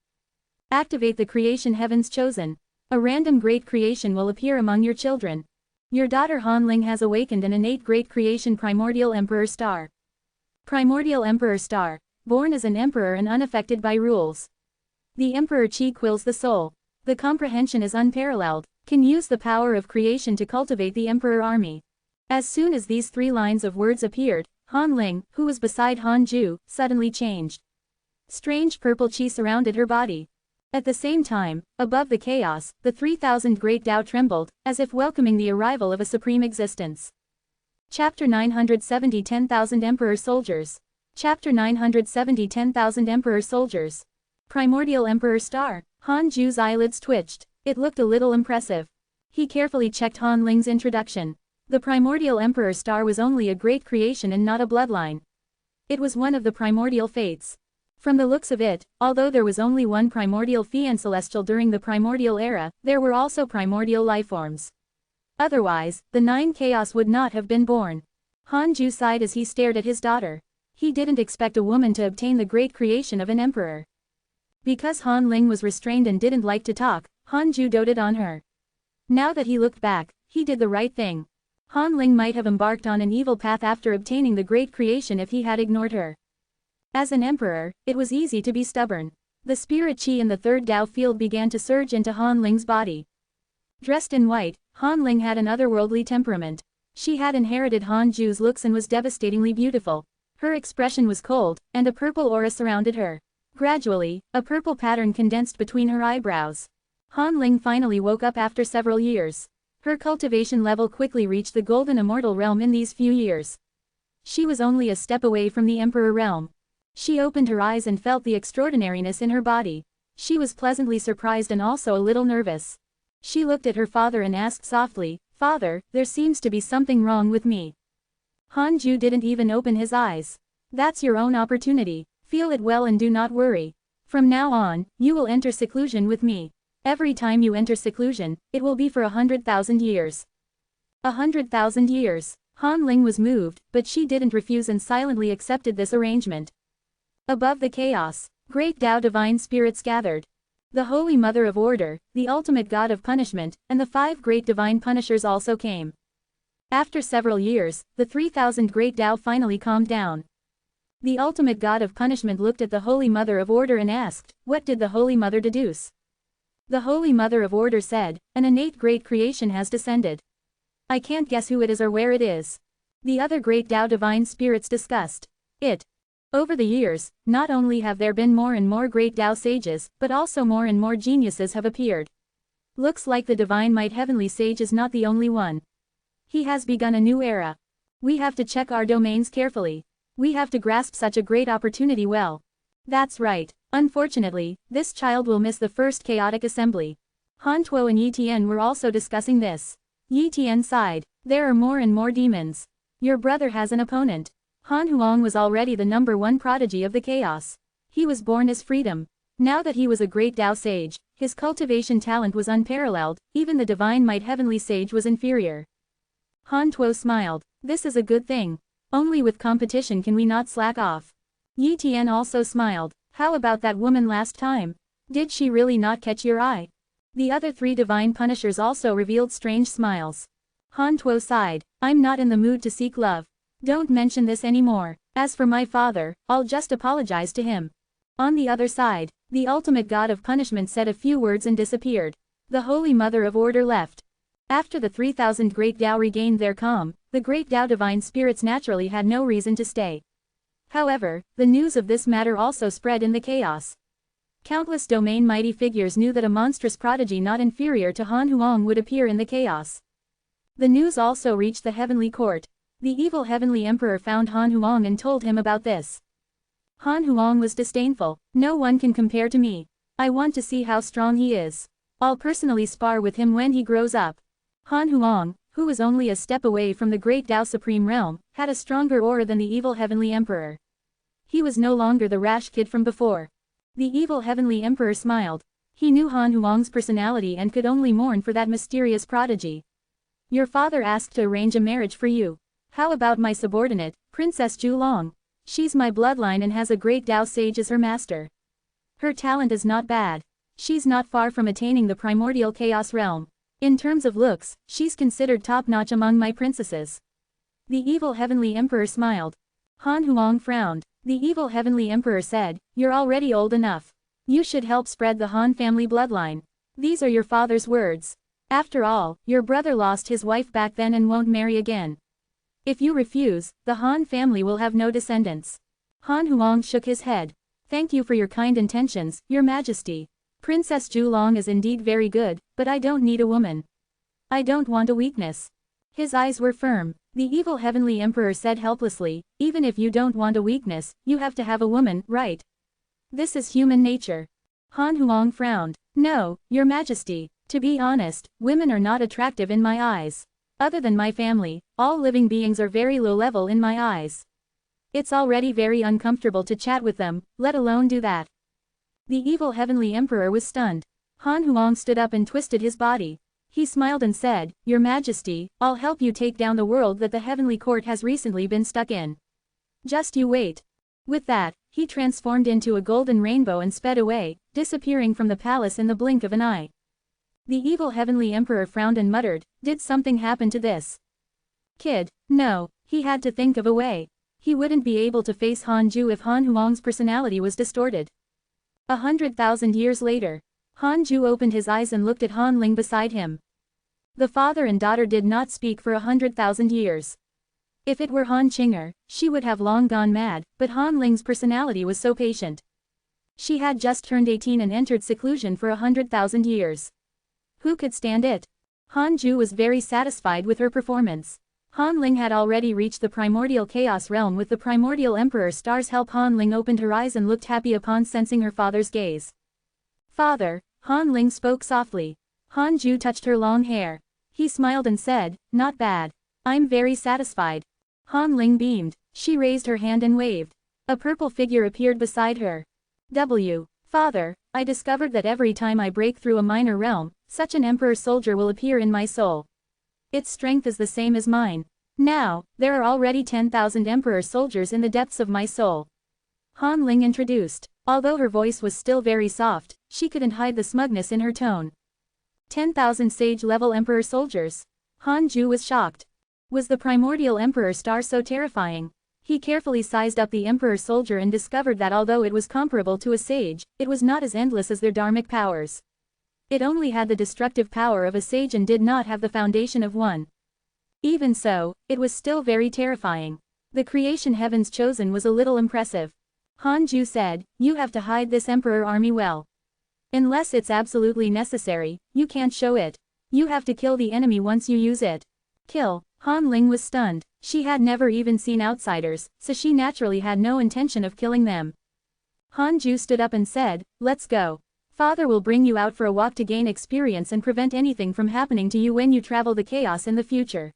Activate the creation heavens chosen. A random great creation will appear among your children. Your daughter Han Ling has awakened an innate great creation primordial emperor star. Primordial emperor star, born as an emperor and unaffected by rules. The emperor chi quills the soul. The comprehension is unparalleled, can use the power of creation to cultivate the emperor army. As soon as these 3 lines of words appeared, Han Ling, who was beside Hanju, suddenly changed. Strange purple chi surrounded her body. At the same time, above the chaos, the 3,000 great Tao trembled, as if welcoming the arrival of a supreme existence. Chapter 970 10,000 Emperor Soldiers. Chapter 970 10,000 Emperor Soldiers. Primordial Emperor Star. Hanju's eyelids twitched. It looked a little impressive. He carefully checked Han Ling's introduction. The primordial Emperor Star was only a great creation and not a bloodline. It was one of the primordial fates. From the looks of it, although there was only one primordial fiend celestial during the primordial era, there were also primordial lifeforms. Otherwise, the 9 chaos would not have been born. Hanju sighed as he stared at his daughter. He didn't expect a woman to obtain the great creation of an emperor. Because Han Ling was restrained and didn't like to talk, Hanju doted on her. Now that he looked back, he did the right thing. Han Ling might have embarked on an evil path after obtaining the great creation if he had ignored her. As an emperor, it was easy to be stubborn. The spirit chi in the 3rd Tao field began to surge into Han Ling's body. Dressed in white, Han Ling had an otherworldly temperament. She had inherited Hanju's looks and was devastatingly beautiful. Her expression was cold, and a purple aura surrounded her. Gradually, a purple pattern condensed between her eyebrows. Han Ling finally woke up after several years. Her cultivation level quickly reached the golden immortal realm in these few years. She was only a step away from the emperor realm. She opened her eyes and felt the extraordinariness in her body. She was pleasantly surprised and also a little nervous. She looked at her father and asked softly, "Father, there seems to be something wrong with me." Hanju didn't even open his eyes. "That's your own opportunity. Feel it well and do not worry. From now on, you will enter seclusion with me. Every time you enter seclusion, it will be for 100,000 years. 100,000 years. Han Ling was moved, but she didn't refuse and silently accepted this arrangement. Above the chaos, great Tao divine spirits gathered. The Holy Mother of Order, the ultimate god of punishment, and the 5 great divine punishers also came. After several years, the 3,000 great Tao finally calmed down. The ultimate god of punishment looked at the Holy Mother of Order and asked, "What did the Holy Mother deduce?" The Holy Mother of Order said, "An innate great creation has descended. I can't guess who it is or where it is." The other great Tao divine spirits discussed it. Over the years, not only have there been more and more great Tao sages, but also more and more geniuses have appeared. Looks like the divine might heavenly sage is not the only one. He has begun a new era. We have to check our domains carefully. We have to grasp such a great opportunity well. That's right. Unfortunately, this child will miss the first chaotic assembly. Han Tuo and Yi Tian were also discussing this. Yi Tian sighed. There are more and more demons. Your brother has an opponent. Han Huang was already the #1 prodigy of the chaos. He was born as freedom. Now that he was a great Tao sage, his cultivation talent was unparalleled, even the divine might heavenly sage was inferior. Han Tuo smiled. This is a good thing. Only with competition can we not slack off. Yi Tian also smiled. How about that woman last time? Did she really not catch your eye? The other 3 divine punishers also revealed strange smiles. Han Tuo sighed. I'm not in the mood to seek love. Don't mention this anymore. As for my father, I'll just apologize to him. On the other side, the ultimate god of punishment said a few words and disappeared. The Holy Mother of Order left. After the 3,000 great Tao regained their calm, the great Tao divine spirits naturally had no reason to stay. However, the news of this matter also spread in the chaos. Countless domain mighty figures knew that a monstrous prodigy not inferior to Han Huang would appear in the chaos. The news also reached the heavenly court. The evil heavenly emperor found Han Huang and told him about this. Han Huang was disdainful. No one can compare to me. I want to see how strong he is. I'll personally spar with him when he grows up. Han Huang, who was only a step away from the great Tao Supreme Realm, had a stronger aura than the evil heavenly emperor. He was no longer the rash kid from before. The evil heavenly emperor smiled. He knew Han Huang's personality and could only mourn for that mysterious prodigy. Your father asked to arrange a marriage for you. How about my subordinate, Princess Zhu Long? She's my bloodline and has a great Dao sage as her master. Her talent is not bad. She's not far from attaining the primordial chaos realm. In terms of looks, she's considered top-notch among my princesses. The evil heavenly emperor smiled. Han Huang frowned. The evil heavenly emperor said, you're already old enough. You should help spread the Han family bloodline. These are your father's words. After all, your brother lost his wife back then and won't marry again. If you refuse, the Han family will have no descendants. Han Huang shook his head. Thank you for your kind intentions, Your Majesty. Princess Zhu Long is indeed very good, but I don't need a woman. I don't want a weakness. His eyes were firm. The evil heavenly emperor said helplessly, even if you don't want a weakness, you have to have a woman, right? This is human nature. Han Huang frowned. No, Your Majesty. To be honest, women are not attractive in my eyes. Other than my family, all living beings are very low level in my eyes. It's already very uncomfortable to chat with them, let alone do that. The evil heavenly emperor was stunned. Han Huang stood up and twisted his body. He smiled and said, Your Majesty, I'll help you take down the world that the heavenly court has recently been stuck in. Just you wait. With that, he transformed into a golden rainbow and sped away, disappearing from the palace in the blink of an eye. The evil heavenly emperor frowned and muttered, did something happen to this kid? No, he had to think of a way. He wouldn't be able to face Han Ju if Han Huang's personality was distorted. 100,000 years later, Han Ju opened his eyes and looked at Han Ling beside him. The father and daughter did not speak for 100,000 years. If it were Han Qinger, she would have long gone mad, but Han Ling's personality was so patient. She had just turned 18 and entered seclusion for 100,000 years. Who could stand it? Han Ju was very satisfied with her performance. Han Ling had already reached the primordial chaos realm with the primordial emperor star's help. Han Ling opened her eyes and looked happy upon sensing her father's gaze. Father, Han Ling spoke softly. Han Ju touched her long hair. He smiled and said, not bad. I'm very satisfied. Han Ling beamed. She raised her hand and waved. A purple figure appeared beside her. Father, I discovered that every time I break through a minor realm, such an emperor soldier will appear in my soul. Its strength is the same as mine. Now, there are already 10,000 emperor soldiers in the depths of my soul. Han Ling introduced. Although her voice was still very soft, she couldn't hide the smugness in her tone. 10,000 sage-level emperor soldiers. Han Ju was shocked. Was the primordial emperor star so terrifying? He carefully sized up the emperor soldier and discovered that although it was comparable to a sage, it was not as endless as their dharmic powers. It only had the destructive power of a sage and did not have the foundation of one. Even so, it was still very terrifying. The creation heavens chosen was a little impressive. Han Ju said, you have to hide this emperor army well. Unless it's absolutely necessary, you can't show it. You have to kill the enemy once you use it. Kill. Han Ling was stunned. She had never even seen outsiders, so she naturally had no intention of killing them. Han Ju stood up and said, let's go. Father will bring you out for a walk to gain experience and prevent anything from happening to you when you travel the chaos in the future.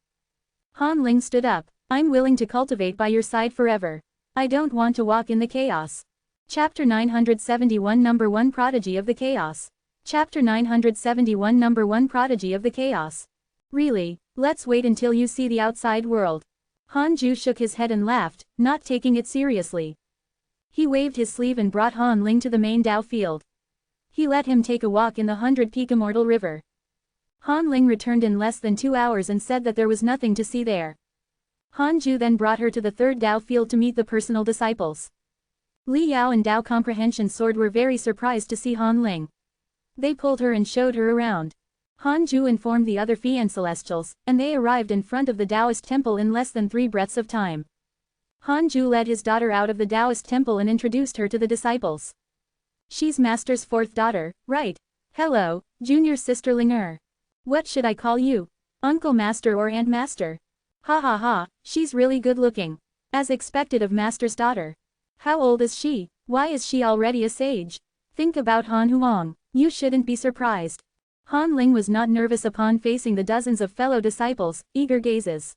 Han Ling stood up. I'm willing to cultivate by your side forever. I don't want to walk in the chaos. Chapter 971 Number 1 Prodigy of the Chaos. Chapter 971 Number 1 Prodigy of the Chaos. Really, let's wait until you see the outside world. Han Ju shook his head and laughed, not taking it seriously. He waved his sleeve and brought Han Ling to the main Dao field. He let him take a walk in the 100-peak Immortal River. Han Ling returned in less than 2 hours and said that there was nothing to see there. Han Ju then brought her to the third Dao field to meet the personal disciples. Li Yao and Dao Comprehension Sword were very surprised to see Han Ling. They pulled her and showed her around. Han Ju informed the other Fian Celestials, and they arrived in front of the Taoist temple in less than 3 breaths of time. Han Ju led his daughter out of the Taoist temple and introduced her to the disciples. She's Master's 4th daughter, right? Hello, junior sister Ling. What should I call you? Uncle Master or Aunt Master? Ha ha ha, she's really good looking. As expected of Master's daughter. How old is she? Why is she already a sage? Think about Han Huang. You shouldn't be surprised. Han Ling was not nervous upon facing the dozens of fellow disciples, eager gazes.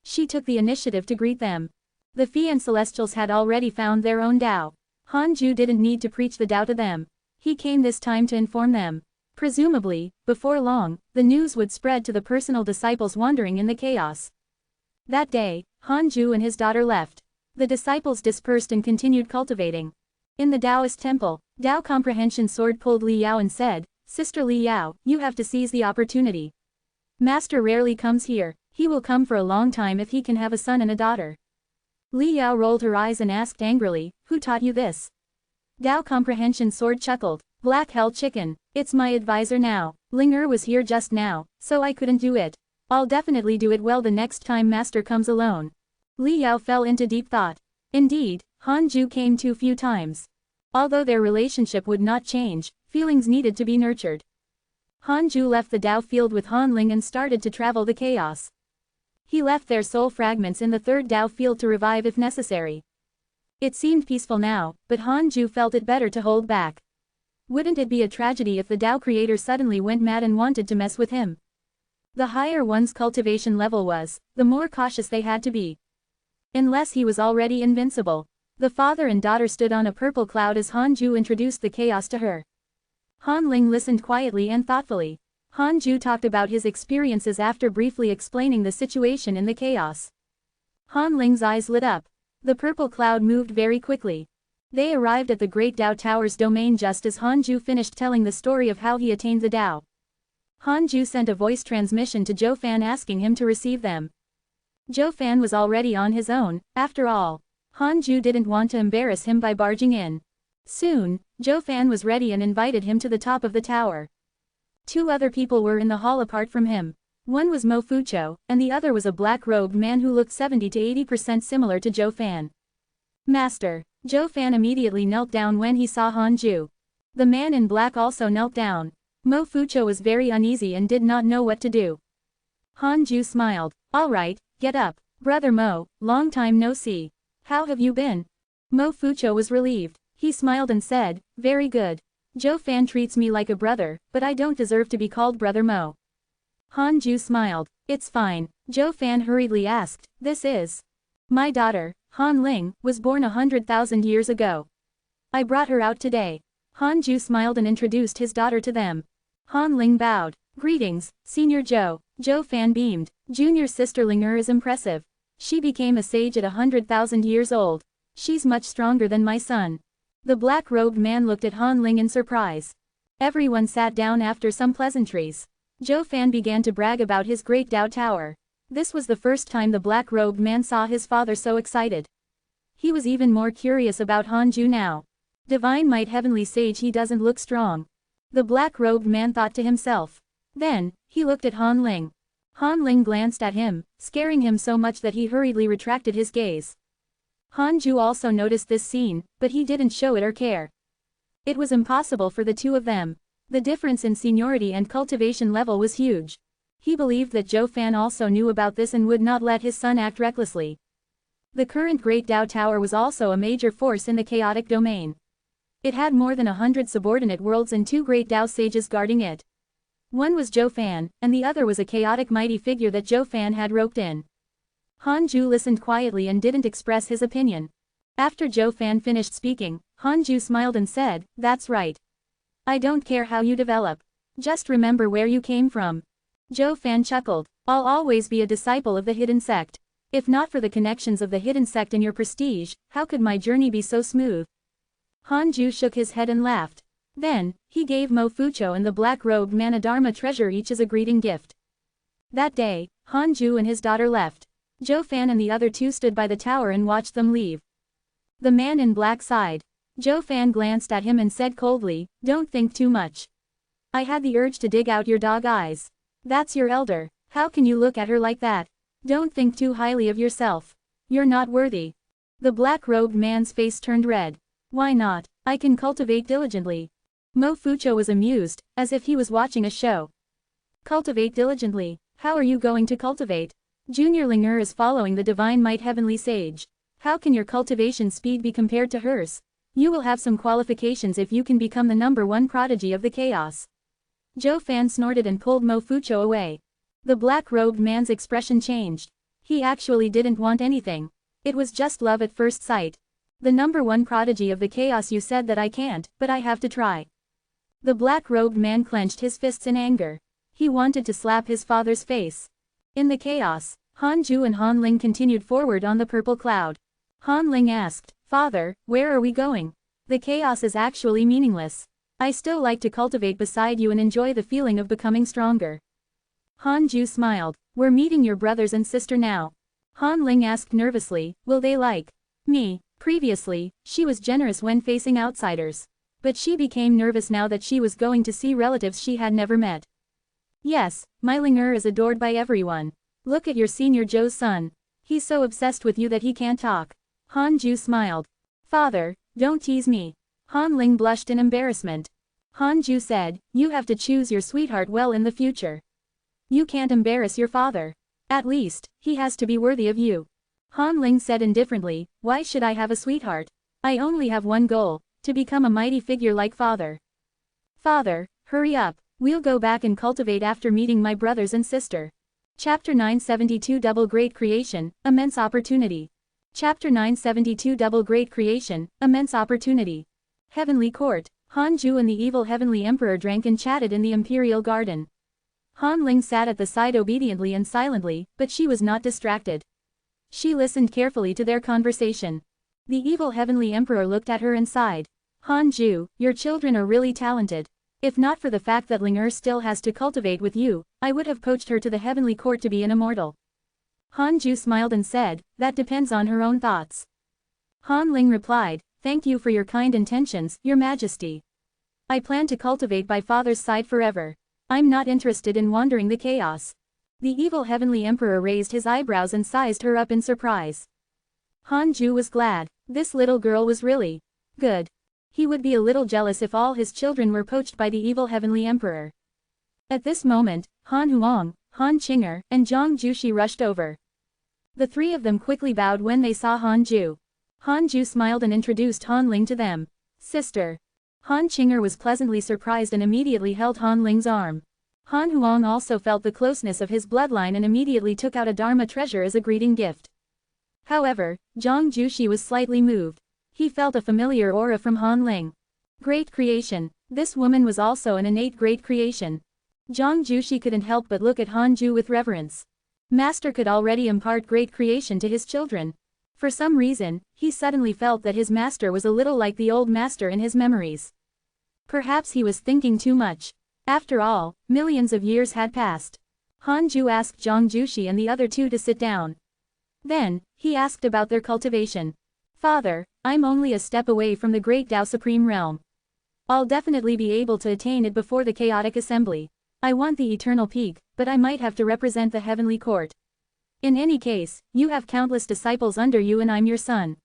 She took the initiative to greet them. The Fian Celestials had already found their own Dao. Hanju didn't need to preach the Tao to them. He came this time to inform them. Presumably, before long, the news would spread to the personal disciples wandering in the chaos. That day, Hanju and his daughter left. The disciples dispersed and continued cultivating. In the Taoist temple, Tao comprehension sword pulled Li Yao and said, "Sister Li Yao, you have to seize the opportunity. Master rarely comes here, he will come for a long time if he can have a son and a daughter." Li Yao rolled her eyes and asked angrily, "Who taught you this?" Tao comprehension sword chuckled, "Black hell chicken, it's my advisor now. Ling was here just now, so I couldn't do it. I'll definitely do it well the next time Master comes alone." Li Yao fell into deep thought. Indeed, Hanju came too few times. Although their relationship would not change, feelings needed to be nurtured. Hanju left the Tao field with Han Ling and started to travel the chaos. He left their soul fragments in the third Tao field to revive if necessary. It seemed peaceful now, but Hanju felt it better to hold back. Wouldn't it be a tragedy if the Tao creator suddenly went mad and wanted to mess with him? The higher one's cultivation level was, the more cautious they had to be. Unless he was already invincible. The father and daughter stood on a purple cloud as Hanju introduced the chaos to her. Han Ling listened quietly and thoughtfully. Hanju talked about his experiences after briefly explaining the situation in the chaos. Han Ling's eyes lit up. The purple cloud moved very quickly. They arrived at the Great Tao Tower's domain just as Hanju finished telling the story of how he attained the Tao. Hanju sent a voice transmission to Zhou Fan asking him to receive them. Zhou Fan was already on his own, after all. Hanju didn't want to embarrass him by barging in. Soon, Zhou Fan was ready and invited him to the top of the tower. Two other people were in the hall apart from him. One was Mo Fucho, and the other was a black-robed man who looked 70 to 80% similar to Zhou Fan. "Master." Zhou Fan immediately knelt down when he saw Hanju. The man in black also knelt down. Mo Fucho was very uneasy and did not know what to do. Hanju smiled. "All right, get up. Brother Mo, long time no see. How have you been?" Mo Fucho was relieved. He smiled and said, "Very good. Zhou Fan treats me like a brother, but I don't deserve to be called Brother Mo." Hanju smiled. "It's fine." Zhou Fan hurriedly asked, "This is?" "My daughter, Han Ling, was born 100,000 years ago. I brought her out today." Hanju smiled and introduced his daughter to them. Han Ling bowed. "Greetings, Senior Zhou." Zhou Fan beamed. "Junior sister Ling is impressive. She became a sage at 100,000 years old. She's much stronger than my son." The black-robed man looked at Han Ling in surprise. Everyone sat down after some pleasantries. Zhou Fan began to brag about his great Tao Tower. This was the first time the black-robed man saw his father so excited. He was even more curious about Hanju now. Divine might heavenly sage, he doesn't look strong. The black-robed man thought to himself. Then, he looked at Han Ling. Han Ling glanced at him, scaring him so much that he hurriedly retracted his gaze. Hanju also noticed this scene, but he didn't show it or care. It was impossible for the two of them. The difference in seniority and cultivation level was huge. He believed that Zhou Fan also knew about this and would not let his son act recklessly. The current Great Tao Tower was also a major force in the chaotic domain. It had more than 100 subordinate worlds and 2 great Tao sages guarding it. One was Zhou Fan, and the other was a chaotic mighty figure that Zhou Fan had roped in. Hanju listened quietly and didn't express his opinion. After Zhou Fan finished speaking, Hanju smiled and said, "That's right. I don't care how you develop. Just remember where you came from." Zhou Fan chuckled. "I'll always be a disciple of the hidden sect. If not for the connections of the hidden sect and your prestige, how could my journey be so smooth?" Hanju shook his head and laughed. Then, he gave Mo Fucho and the black-robed man a Dharma treasure each as a greeting gift. That day, Hanju and his daughter left. Zhou Fan and the other two stood by the tower and watched them leave. The man in black sighed. Zhou Fan glanced at him and said coldly, "Don't think too much. I had the urge to dig out your dog eyes. That's your elder. How can you look at her like that? Don't think too highly of yourself. You're not worthy." The black-robed man's face turned red. "Why not? I can cultivate diligently." Mo Fucho was amused, as if he was watching a show. "Cultivate diligently? How are you going to cultivate? Junior Linger is following the divine might heavenly sage. How can your cultivation speed be compared to hers? You will have some qualifications if you can become the #1 prodigy of the chaos." Zhou Fan snorted and pulled Mo Fucho away. The black-robed man's expression changed. He actually didn't want anything. It was just love at first sight. The #1 prodigy of the chaos, you said that I can't, but I have to try. The black-robed man clenched his fists in anger. He wanted to slap his father's face. In the chaos, Han Ju and Han Ling continued forward on the purple cloud. Han Ling asked, "Father, where are we going? The chaos is actually meaningless. I still like to cultivate beside you and enjoy the feeling of becoming stronger." Han Ju smiled. "We're meeting your brothers and sister now." Han Ling asked nervously, "Will they like me?" Previously, she was generous when facing outsiders. But she became nervous now that she was going to see relatives she had never met. "Yes, my Ling is adored by everyone. Look at your senior Joe's son. He's so obsessed with you that he can't talk." Han Ju smiled. "Father, don't tease me." Han Ling blushed in embarrassment. Han Ju said, "You have to choose your sweetheart well in the future. You can't embarrass your father. At least, he has to be worthy of you." Han Ling said indifferently, "Why should I have a sweetheart? I only have one goal, to become a mighty figure like father." "Father, hurry up. We'll go back and cultivate after meeting my brothers and sister." Chapter 972 Double Great Creation, Immense Opportunity. Chapter 972 Double Great Creation, Immense Opportunity. Heavenly Court. Han Ju and the evil Heavenly Emperor drank and chatted in the Imperial Garden. Han Ling sat at the side obediently and silently, but she was not distracted. She listened carefully to their conversation. The evil Heavenly Emperor looked at her and sighed. "Han Ju, your children are really talented. If not for the fact that Ling still has to cultivate with you, I would have poached her to the Heavenly Court to be an immortal." Han Ju smiled and said, "That depends on her own thoughts." Han Ling replied, "Thank you for your kind intentions, Your Majesty. I plan to cultivate by father's side forever. I'm not interested in wandering the chaos." The evil Heavenly Emperor raised his eyebrows and sized her up in surprise. Han Ju was glad. This little girl was really good. He would be a little jealous if all his children were poached by the evil Heavenly Emperor. At this moment, Han Huang, Han Qinger, and Zhang Jushi rushed over. The three of them quickly bowed when they saw Han Ju. Han Ju smiled and introduced Han Ling to them. "Sister." Han Qinger was pleasantly surprised and immediately held Han Ling's arm. Han Huang also felt the closeness of his bloodline and immediately took out a Dharma treasure as a greeting gift. However, Zhang Jushi was slightly moved. He felt a familiar aura from Han Ling. Great creation. This woman was also an innate great creation. Zhang Jushi couldn't help but look at Han Ju with reverence. Master could already impart great creation to his children. For some reason, he suddenly felt that his master was a little like the old master in his memories. Perhaps he was thinking too much. After all, millions of years had passed. Han Ju asked Zhang Jushi and the other two to sit down. Then, he asked about their cultivation. "Father, I'm only a step away from the great Tao Supreme Realm. I'll definitely be able to attain it before the chaotic assembly. I want the eternal peak, but I might have to represent the heavenly court. In any case, you have countless disciples under you and I'm your son.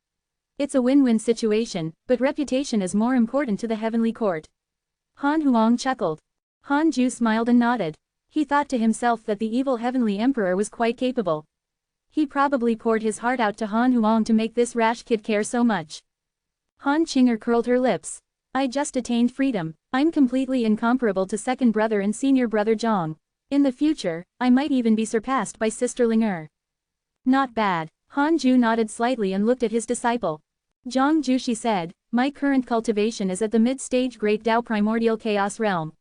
It's a win-win situation, but reputation is more important to the heavenly court." Han Huang chuckled. Han Ju smiled and nodded. He thought to himself that the evil Heavenly Emperor was quite capable. He probably poured his heart out to Han Huang to make this rash kid care so much. Han Qinger curled her lips. "I just attained freedom. I'm completely incomparable to second brother and senior brother Zhang. In the future, I might even be surpassed by sister Ling. Not bad." Han Ju nodded slightly and looked at his disciple. Zhang Jushi said, "My current cultivation is at the mid-stage Great Tao Primordial Chaos Realm.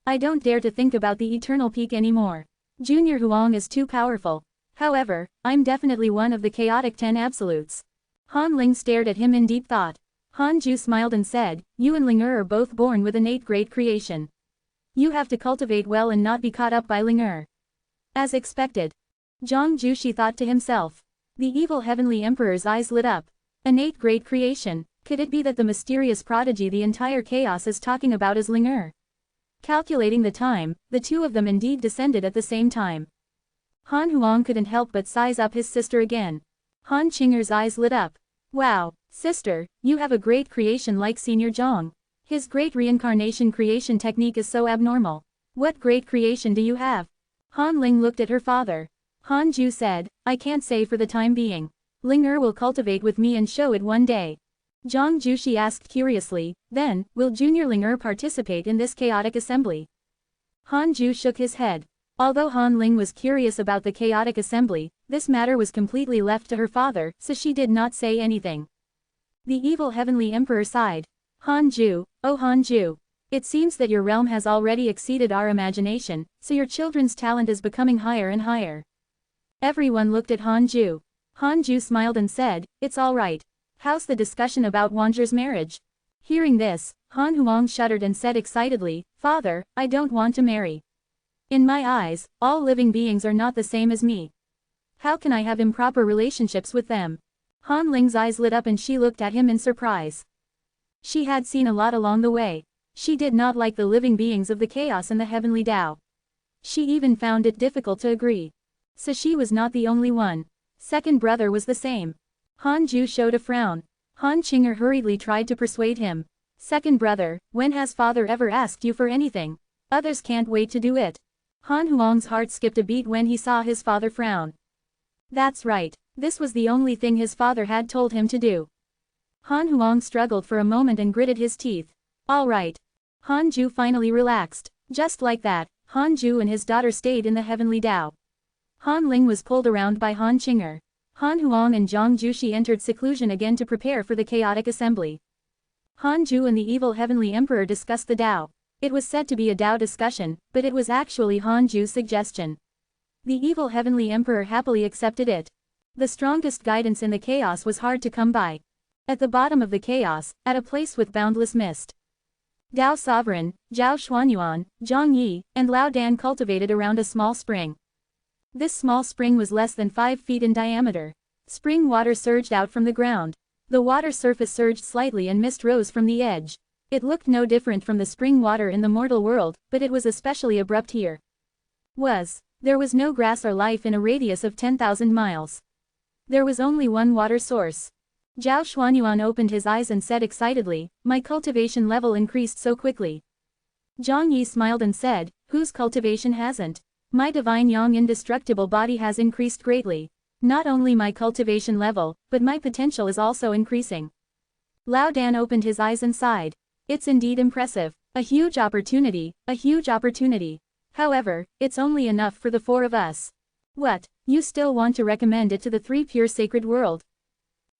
I don't dare to think about the eternal peak anymore. Junior Huang is too powerful. However, I'm definitely one of the chaotic 10 absolutes." Han Ling stared at him in deep thought. Han Ju smiled and said, "You and Ling are both born with innate great creation. You have to cultivate well and not be caught up by Ling. As expected. Zhang Jushi thought to himself. The evil Heavenly Emperor's eyes lit up. Innate great creation. Could it be that the mysterious prodigy the entire chaos is talking about is Ling? Calculating the time, the two of them indeed descended at the same time. Han Huang couldn't help but size up his sister again. Han Qinger's eyes lit up. "Wow, sister, you have a great creation like Senior Zhang. His great reincarnation creation technique is so abnormal. What great creation do you have?" Han Ling looked at her father. Han Ju said, "I can't say for the time being. Ling will cultivate with me and show it one day." Zhang Jushi asked curiously, "Then, will Junior Ling participate in this chaotic assembly?" Han Ju shook his head. Although Han Ling was curious about the chaotic assembly, this matter was completely left to her father, so she did not say anything. The evil heavenly emperor sighed. Hanju, oh Hanju. It seems that your realm has already exceeded our imagination, so your children's talent is becoming higher and higher. Everyone looked at Hanju. Hanju smiled and said, it's all right. How's the discussion about Wanjer's marriage? Hearing this, Han Huang shuddered and said excitedly, Father, I don't want to marry. In my eyes, all living beings are not the same as me. How can I have improper relationships with them? Han Ling's eyes lit up and she looked at him in surprise. She had seen a lot along the way. She did not like the living beings of the chaos and the heavenly Tao. She even found it difficult to agree. So she was not the only one. Second brother was the same. Han Ju showed a frown. Han Qinger hurriedly tried to persuade him. Second brother, when has father ever asked you for anything? Others can't wait to do it. Han Huang's heart skipped a beat when he saw his father frown. That's right, this was the only thing his father had told him to do. Han Huang struggled for a moment and gritted his teeth. All right. Han Ju finally relaxed. Just like that, Han Ju and his daughter stayed in the heavenly Tao. Han Ling was pulled around by Han Qinger. Han Huang and Zhang Jushi entered seclusion again to prepare for the chaotic assembly. Han Ju and the evil heavenly emperor discussed the Tao. It was said to be a Tao discussion, but it was actually Han Ju's suggestion. The evil heavenly emperor happily accepted it. The strongest guidance in the chaos was hard to come by. At the bottom of the chaos, at a place with boundless mist, Tao Sovereign, Zhao Xuanyuan, Zhang Yi, and Lao Dan cultivated around a small spring. This small spring was less than 5 feet in diameter. Spring water surged out from the ground. The water surface surged slightly and mist rose from the edge. It looked no different from the spring water in the mortal world, but it was especially abrupt here. There was no grass or life in a radius of 10,000 miles. There was only one water source. Zhao Xuanyuan opened his eyes and said excitedly, my cultivation level increased so quickly. Zhang Yi smiled and said, whose cultivation hasn't? My divine yang indestructible body has increased greatly. Not only my cultivation level, but my potential is also increasing. Lao Dan opened his eyes and sighed. It's indeed impressive. A huge opportunity, a huge opportunity. However, it's only enough for the 4 of us. What, you still want to recommend it to the 3 pure sacred world?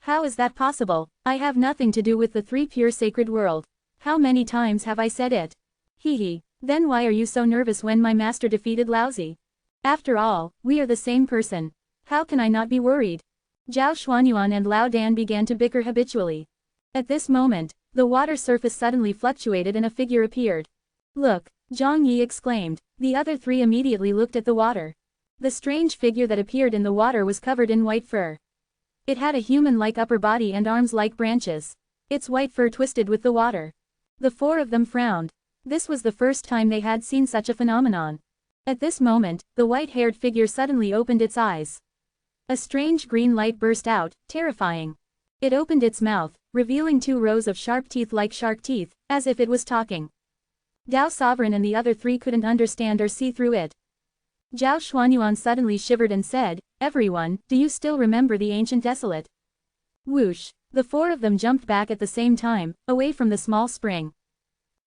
How is that possible? I have nothing to do with the 3 pure sacred world. How many times have I said it? Hee. Then why are you so nervous when my master defeated Laozi? After all, we are the same person. How can I not be worried? Zhao Xuanyuan and Lao Dan began to bicker habitually. At this moment, the water surface suddenly fluctuated and a figure appeared. Look, Zhang Yi exclaimed. The other 3 immediately looked at the water. The strange figure that appeared in the water was covered in white fur. It had a human-like upper body and arms like branches. Its white fur twisted with the water. The 4 of them frowned. This was the first time they had seen such a phenomenon. At this moment, the white-haired figure suddenly opened its eyes. A strange green light burst out, terrifying. It opened its mouth, revealing 2 rows of sharp teeth like shark teeth, as if it was talking. Tao Sovereign and the other 3 couldn't understand or see through it. Zhao Xuanyuan suddenly shivered and said, everyone, do you still remember the ancient desolate? Whoosh! The 4 of them jumped back at the same time, away from the small spring.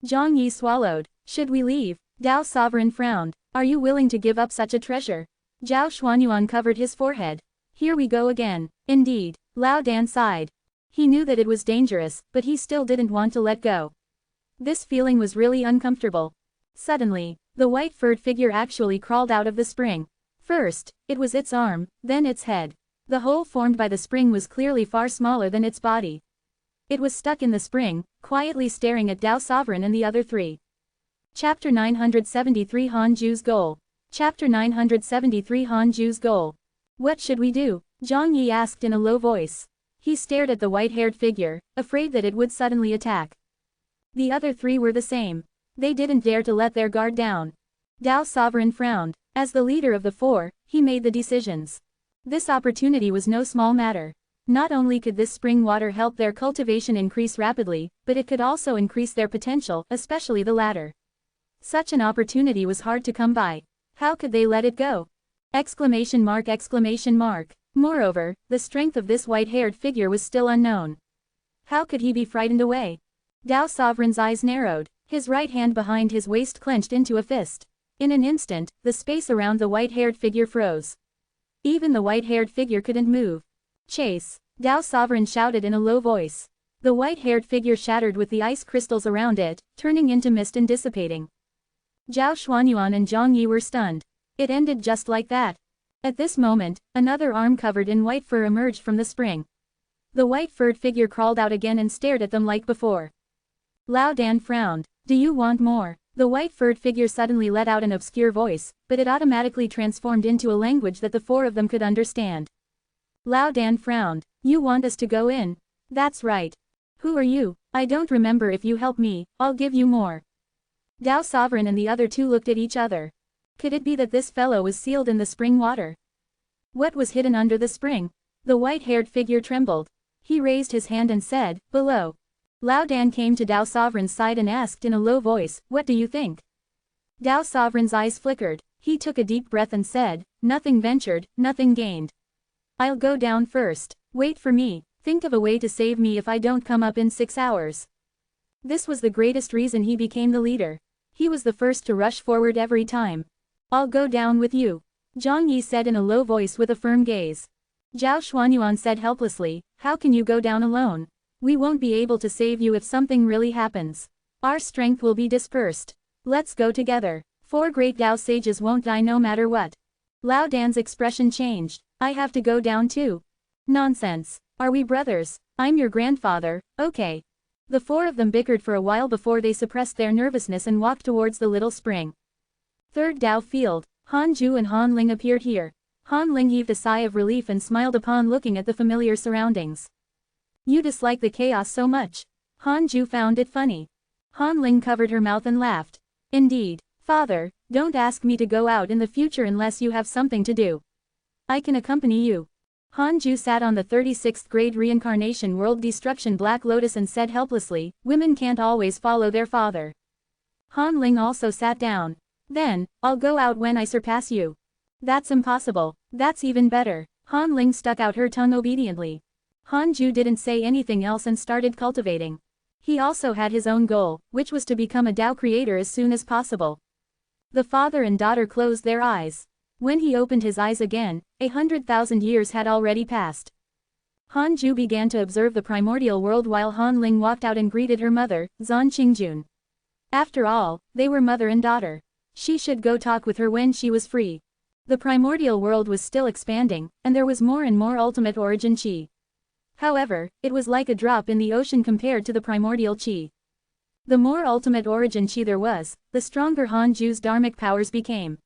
Zhang Yi swallowed. Should we leave? Tao Sovereign frowned. Are you willing to give up such a treasure? Zhao Xuanyuan covered his forehead. Here we go again. Indeed. Lao Dan sighed. He knew that it was dangerous, but he still didn't want to let go. This feeling was really uncomfortable. Suddenly, the white-furred figure actually crawled out of the spring. First, it was its arm, then its head. The hole formed by the spring was clearly far smaller than its body. It was stuck in the spring, quietly staring at Tao Sovereign and the other 3. Chapter 973 Han Ju's Goal. Chapter 973 Han Ju's Goal. What should we do? Zhang Yi asked in a low voice. He stared at the white-haired figure, afraid that it would suddenly attack. The other 3 were the same. They didn't dare to let their guard down. Tao Sovereign frowned. As the leader of the 4, he made the decisions. This opportunity was no small matter. Not only could this spring water help their cultivation increase rapidly, but it could also increase their potential, especially the latter. Such an opportunity was hard to come by. How could they let it go? Exclamation mark! Moreover, the strength of this white-haired figure was still unknown. How could he be frightened away? Tao Sovereign's eyes narrowed. His right hand behind his waist clenched into a fist. In an instant, the space around the white-haired figure froze. Even the white-haired figure couldn't move. Chase! Tao Sovereign shouted in a low voice. The white-haired figure shattered with the ice crystals around it, turning into mist and dissipating. Zhao Xuanyuan and Zhang Yi were stunned. It ended just like that. At this moment, another arm covered in white fur emerged from the spring. The white-furred figure crawled out again and stared at them like before. Lao Dan frowned. Do you want more? The white-furred figure suddenly let out an obscure voice, but it automatically transformed into a language that the four of them could understand. Lao Dan frowned. You want us to go in? That's right. Who are you? I don't remember. If you help me, I'll give you more. Dao Sovereign and the other two looked at each other. Could it be that this fellow was sealed in the spring water? What was hidden under the spring? The white-haired figure trembled. He raised his hand and said, below. Lao Dan came to Dao Sovereign's side and asked in a low voice, what do you think? Dao Sovereign's eyes flickered. He took a deep breath and said, nothing ventured, nothing gained. I'll go down first. Wait for me. Think of a way to save me if I don't come up in 6 hours. This was the greatest reason he became the leader. He was the first to rush forward every time. I'll go down with you. Zhang Yi said in a low voice with a firm gaze. Zhao Xuanyuan said helplessly, how can you go down alone? We won't be able to save you if something really happens. Our strength will be dispersed. Let's go together. 4 great Dao sages won't die no matter what. Lao Dan's expression changed. I have to go down too. Nonsense. Are we brothers? I'm your grandfather, okay. The 4 of them bickered for a while before they suppressed their nervousness and walked towards the little spring. 3rd Dao Field. Han Ju and Han Ling appeared here. Han Ling heaved a sigh of relief and smiled upon looking at the familiar surroundings. You dislike the chaos so much. Han Ju found it funny. Han Ling covered her mouth and laughed. Indeed, father, don't ask me to go out in the future unless you have something to do. I can accompany you. Han Ju sat on the 36th grade reincarnation world destruction Black Lotus and said helplessly, women can't always follow their father. Han Ling also sat down. Then, I'll go out when I surpass you. That's impossible. That's even better. Han Ling stuck out her tongue obediently. Han Ju didn't say anything else and started cultivating. He also had his own goal, which was to become a Dao creator as soon as possible. The father and daughter closed their eyes. When he opened his eyes again, 100,000 years had already passed. Han Ju began to observe the primordial world while Han Ling walked out and greeted her mother, Zan Qingjun. After all, they were mother and daughter. She should go talk with her when she was free. The primordial world was still expanding, and there was more and more ultimate origin chi. However, it was like a drop in the ocean compared to the primordial chi. The more ultimate origin chi there was, the stronger Han Ju's dharmic powers became.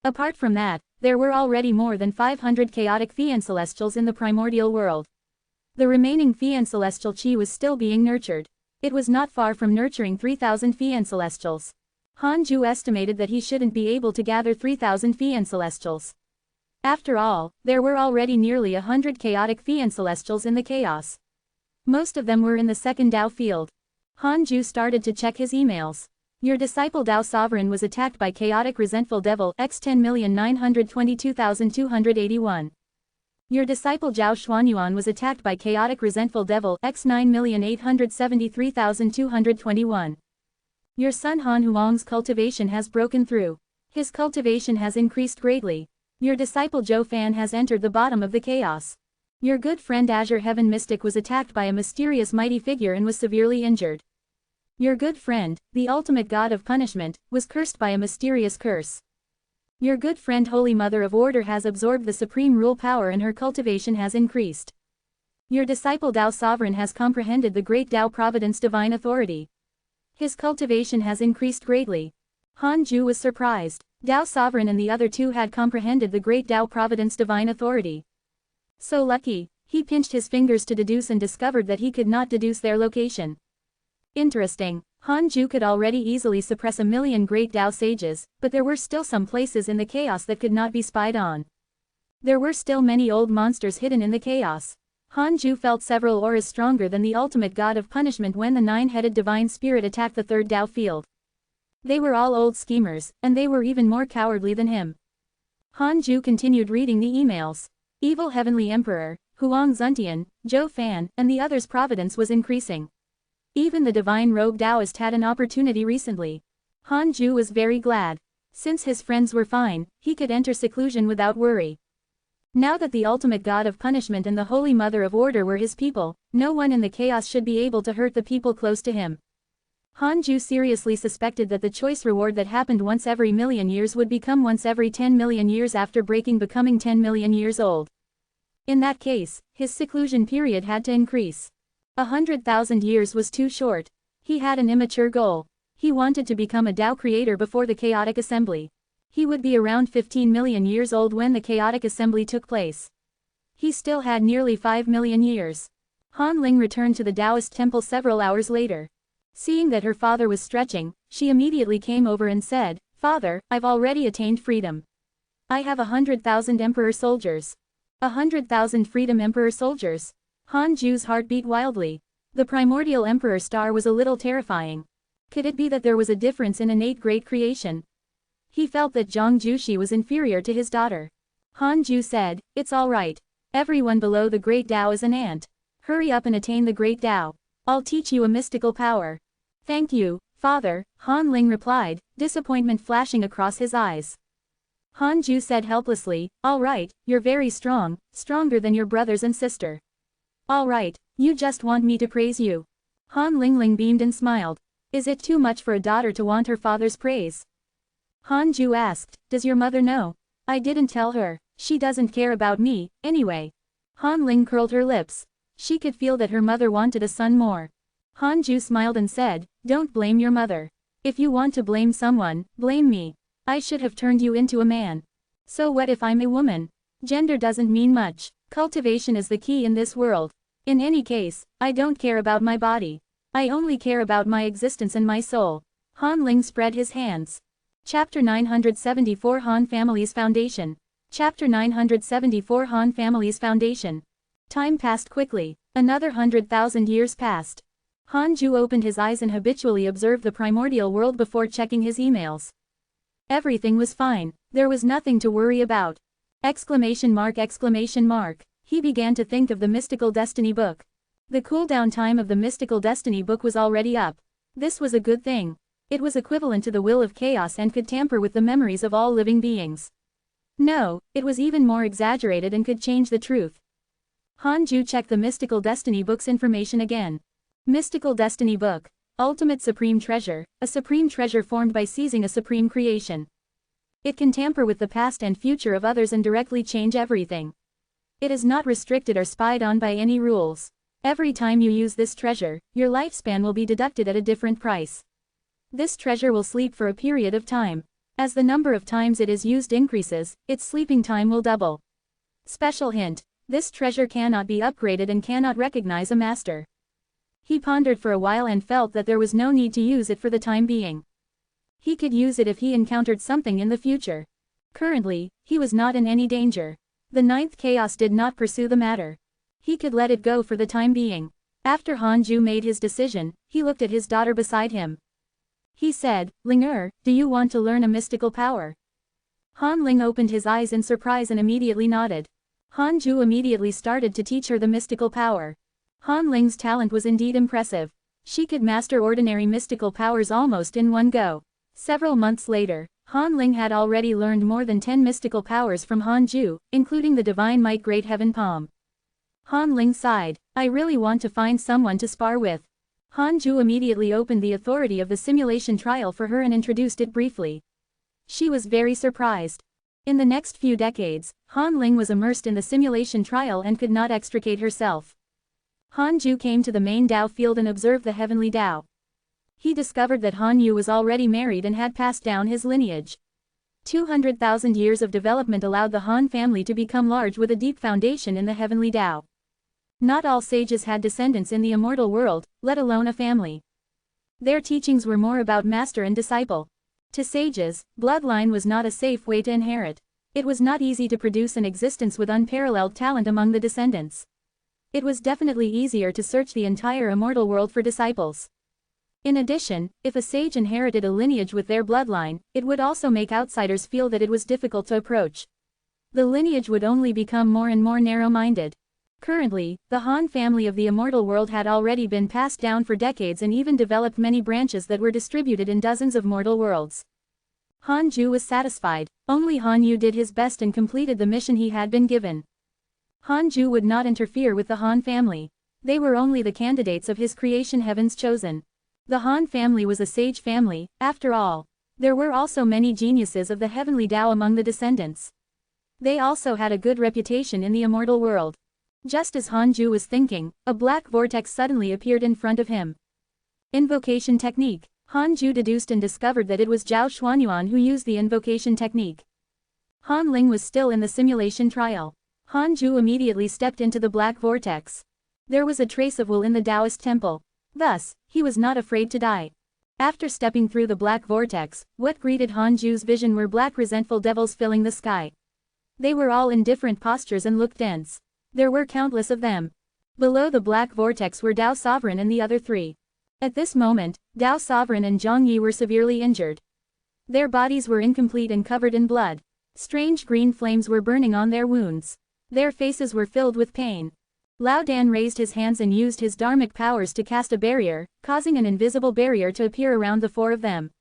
Apart from that, there were already more than 500 chaotic Fian Celestials in the primordial world. The remaining Fian Celestial chi was still being nurtured. It was not far from nurturing 3,000 Fian Celestials. Han Ju estimated that he shouldn't be able to gather 3,000 Fian Celestials. After all, there were already nearly 100 chaotic Fian Celestials in the chaos. Most of them were in the 2nd Dao field. Han Ju started to check his emails. Your disciple Dao Sovereign was attacked by chaotic resentful devil x 10,922,281. Your disciple Zhao Xuanyuan was attacked by chaotic resentful devil x 9,873,221. Your son Han Huang's cultivation has broken through. His cultivation has increased greatly. Your disciple Zhou Fan has entered the bottom of the chaos. Your good friend Azure Heaven Mystic was attacked by a mysterious mighty figure and was severely injured. Your good friend, the ultimate god of punishment, was cursed by a mysterious curse. Your good friend Holy Mother of Order has absorbed the supreme rule power and her cultivation has increased. Your disciple Dao Sovereign has comprehended the great Dao Providence divine authority. His cultivation has increased greatly. Han Ju was surprised. Dao Sovereign and the other two had comprehended the great Dao Providence divine authority. So lucky, he pinched his fingers to deduce and discovered that he could not deduce their location. Interesting, Han Ju could already easily suppress 1,000,000 great Dao sages, but there were still some places in the chaos that could not be spied on. There were still many old monsters hidden in the chaos. Han Ju felt several auras stronger than the ultimate god of punishment when the 9-headed divine spirit attacked the 3rd Dao field. They were all old schemers, and they were even more cowardly than him. Han Ju continued reading the emails. Evil Heavenly Emperor, Huang Zuntian, Zhou Fan, and the others' providence was increasing. Even the divine rogue Taoist had an opportunity recently. Han Ju was very glad. Since his friends were fine, he could enter seclusion without worry. Now that the ultimate god of punishment and the holy mother of order were his people, no one in the chaos should be able to hurt the people close to him. Hanju seriously suspected that the choice reward that happened once every million years would become once every 10 million years after breaking, becoming 10 million years old. In that case, his seclusion period had to increase. 100,000 years was too short. He had an immature goal. He wanted to become a Tao creator before the chaotic assembly. He would be around 15 million years old when the chaotic assembly took place. He still had nearly 5 million years. Han Ling returned to the Taoist temple several hours later. Seeing that her father was stretching, she immediately came over and said, "Father, I've already attained freedom. I have 100,000 emperor soldiers." 100,000 freedom emperor soldiers. Han Ju's heart beat wildly. The primordial emperor star was a little terrifying. Could it be that there was a difference in innate great creation? He felt that Zhang Jushi was inferior to his daughter. Han Ju said, "It's all right. Everyone below the great Tao is an ant. Hurry up and attain the great Tao. I'll teach you a mystical power." "Thank you, father," Han Ling replied, disappointment flashing across his eyes. Han Ju said helplessly, "All right, you're very strong, stronger than your brothers and sister. All right, you just want me to praise you." Han Ling beamed and smiled. Is it too much for a daughter to want her father's praise? Han Ju asked, "Does your mother know?" "I didn't tell her. She doesn't care about me, anyway." Han Ling curled her lips. She could feel that her mother wanted a son more. Han Ju smiled and said, "Don't blame your mother. If you want to blame someone, blame me. I should have turned you into a man. So what if I'm a woman? Gender doesn't mean much. Cultivation is the key in this world. In any case, I don't care about my body. I only care about my existence and my soul." Han Ling spread his hands. Chapter 974 Han Family's Foundation. Chapter 974 Han Family's Foundation. Time passed quickly. Another 100,000 years passed. Han Ju opened his eyes and habitually observed the primordial world before checking his emails. Everything was fine. There was nothing to worry about. Exclamation mark, exclamation mark. He began to think of the Mystical Destiny book. The cooldown time of the Mystical Destiny book was already up. This was a good thing. It was equivalent to the will of chaos and could tamper with the memories of all living beings. No, it was even more exaggerated and could change the truth. Han Ju checked the Mystical Destiny book's information again. Mystical Destiny book. Ultimate Supreme Treasure, a supreme treasure formed by seizing a supreme creation. It can tamper with the past and future of others and directly change everything. It is not restricted or spied on by any rules. Every time you use this treasure, your lifespan will be deducted at a different price. This treasure will sleep for a period of time. As the number of times it is used increases, its sleeping time will double. Special hint: this treasure cannot be upgraded and cannot recognize a master. He pondered for a while and felt that there was no need to use it for the time being. He could use it if he encountered something in the future. Currently, he was not in any danger. The ninth chaos did not pursue the matter. He could let it go for the time being. After Han Ju made his decision, he looked at his daughter beside him. He said, "Ling, do you want to learn a mystical power?" Han Ling opened his eyes in surprise and immediately nodded. Han Ju immediately started to teach her the mystical power. Han Ling's talent was indeed impressive. She could master ordinary mystical powers almost in one go. Several months later, Han Ling had already learned more than 10 mystical powers from Han Ju, including the Divine Might Great Heaven Palm. Han Ling sighed, "I really want to find someone to spar with." Han Ju immediately opened the authority of the simulation trial for her and introduced it briefly. She was very surprised. In the next few decades, Han Ling was immersed in the simulation trial and could not extricate herself. Han Ju came to the main Tao field and observed the heavenly Tao. He discovered that Han Yu was already married and had passed down his lineage. 200,000 years of development allowed the Han family to become large with a deep foundation in the heavenly Tao. Not all sages had descendants in the immortal world, let alone a family. Their teachings were more about master and disciple. To sages, bloodline was not a safe way to inherit. It was not easy to produce an existence with unparalleled talent among the descendants. It was definitely easier to search the entire immortal world for disciples. In addition, if a sage inherited a lineage with their bloodline, it would also make outsiders feel that it was difficult to approach. The lineage would only become more and more narrow-minded. Currently, the Han family of the immortal world had already been passed down for decades and even developed many branches that were distributed in dozens of mortal worlds. Han Ju was satisfied. Only Han Yu did his best and completed the mission he had been given. Han Ju would not interfere with the Han family. They were only the candidates of his creation heaven's chosen. The Han family was a sage family, after all. There were also many geniuses of the heavenly Tao among the descendants. They also had a good reputation in the immortal world. Just as Han Ju was thinking, a black vortex suddenly appeared in front of him. Invocation technique. Han Ju deduced and discovered that it was Zhao Xuanyuan who used the invocation technique. Han Ling was still in the simulation trial. Han Ju immediately stepped into the black vortex. There was a trace of will in the Taoist temple. Thus, he was not afraid to die. After stepping through the black vortex, what greeted Han Ju's vision were black resentful devils filling the sky. They were all in different postures and looked dense. There were countless of them. Below the black vortex were Tao Sovereign and the other three. At this moment, Tao Sovereign and Zhang Yi were severely injured. Their bodies were incomplete and covered in blood. Strange green flames were burning on their wounds. Their faces were filled with pain. Lao Dan raised his hands and used his dharmic powers to cast a barrier, causing an invisible barrier to appear around the four of them.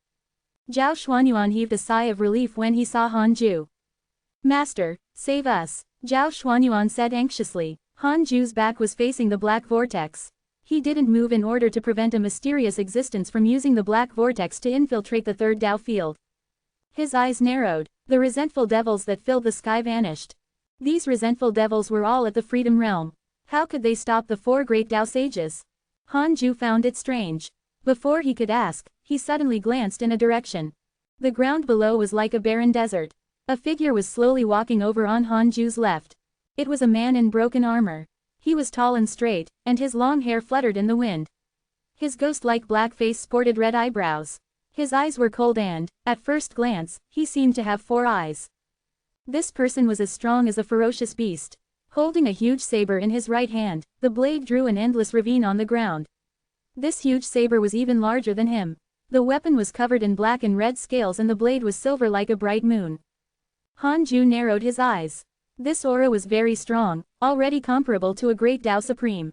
Zhao Xuanyuan heaved a sigh of relief when he saw Han Ju. "Master, save us," Zhao Xuanyuan said anxiously. Han Ju's back was facing the black vortex. He didn't move in order to prevent a mysterious existence from using the black vortex to infiltrate the third Tao field. His eyes narrowed. The resentful devils that filled the sky vanished. These resentful devils were all at the Freedom Realm. How could they stop the four great Tao sages? Han Ju found it strange. Before he could ask, he suddenly glanced in a direction. The ground below was like a barren desert. A figure was slowly walking over on Han Ju's left. It was a man in broken armor. He was tall and straight, and his long hair fluttered in the wind. His ghost-like black face sported red eyebrows. His eyes were cold and, at first glance, he seemed to have 4 eyes. This person was as strong as a ferocious beast. Holding a huge saber in his right hand, the blade drew an endless ravine on the ground. This huge saber was even larger than him. The weapon was covered in black and red scales and the blade was silver like a bright moon. Han Ju narrowed his eyes. This aura was very strong, already comparable to a great Tao Supreme.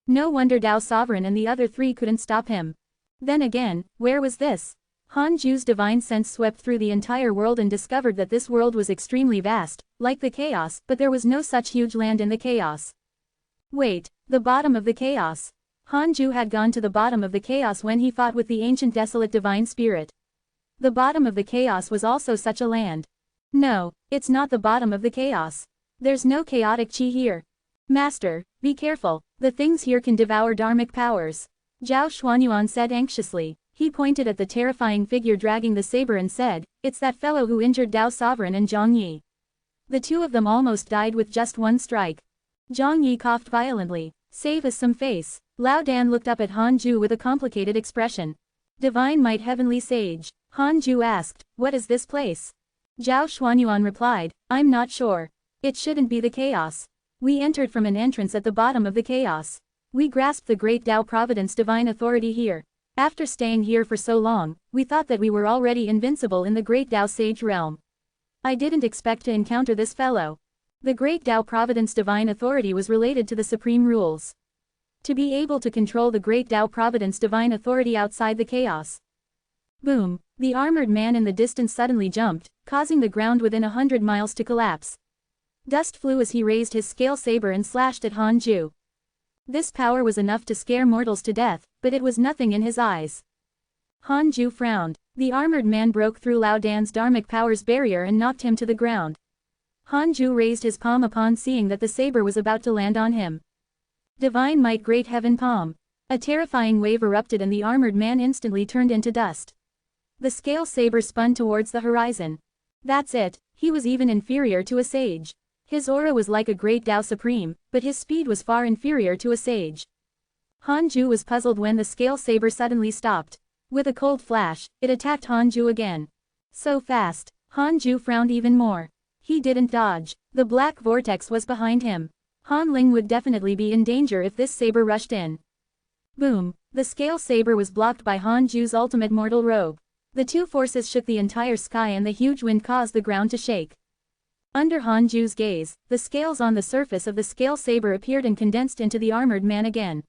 No wonder Tao Sovereign and the other three couldn't stop him. Then again, where was this? Han Ju's divine sense swept through the entire world and discovered that this world was extremely vast, like the chaos, but there was no such huge land in the chaos. Wait, the bottom of the chaos. Han Ju had gone to the bottom of the chaos when he fought with the ancient desolate divine spirit. The bottom of the chaos was also such a land. No, it's not the bottom of the chaos. There's no chaotic chi here. Master, be careful, the things here can devour dharmic powers. Zhao Xuanyuan said anxiously. He pointed at the terrifying figure dragging the saber and said, "It's that fellow who injured Tao Sovereign and Zhang Yi." The two of them almost died with just one strike. Zhang Yi coughed violently. "Save us some face." Lao Dan looked up at Han Ju with a complicated expression. "Divine might heavenly sage." Han Ju asked, "What is this place?" Zhao Xuanyuan replied, "I'm not sure. It shouldn't be the chaos. We entered from an entrance at the bottom of the chaos. We grasped the great Tao Providence divine authority here. After staying here for so long, we thought that we were already invincible in the great Tao sage realm. I didn't expect to encounter this fellow." The great Tao Providence divine authority was related to the supreme rules. To be able to control the great Tao Providence divine authority outside the chaos. Boom! The armored man in the distance suddenly jumped, causing the ground within 100 miles to collapse. Dust flew as he raised his scale saber and slashed at Han Ju. This power was enough to scare mortals to death, but it was nothing in his eyes. Han Ju frowned. The armored man broke through Lao Dan's dharmic powers barrier and knocked him to the ground. Han Ju raised his palm upon seeing that the saber was about to land on him. Divine might great heaven palm. A terrifying wave erupted and the armored man instantly turned into dust. The scale saber spun towards the horizon. That's it, he was even inferior to a sage. His aura was like a great Tao Supreme, but his speed was far inferior to a sage. Han Ju was puzzled when the scale saber suddenly stopped. With a cold flash, it attacked Han Ju again. So fast, Han Ju frowned even more. He didn't dodge. The black vortex was behind him. Han Ling would definitely be in danger if this saber rushed in. Boom! The scale saber was blocked by Han Ju's ultimate mortal robe. The two forces shook the entire sky and the huge wind caused the ground to shake. Under Han Ju's gaze, the scales on the surface of the scale saber appeared and condensed into the armored man again.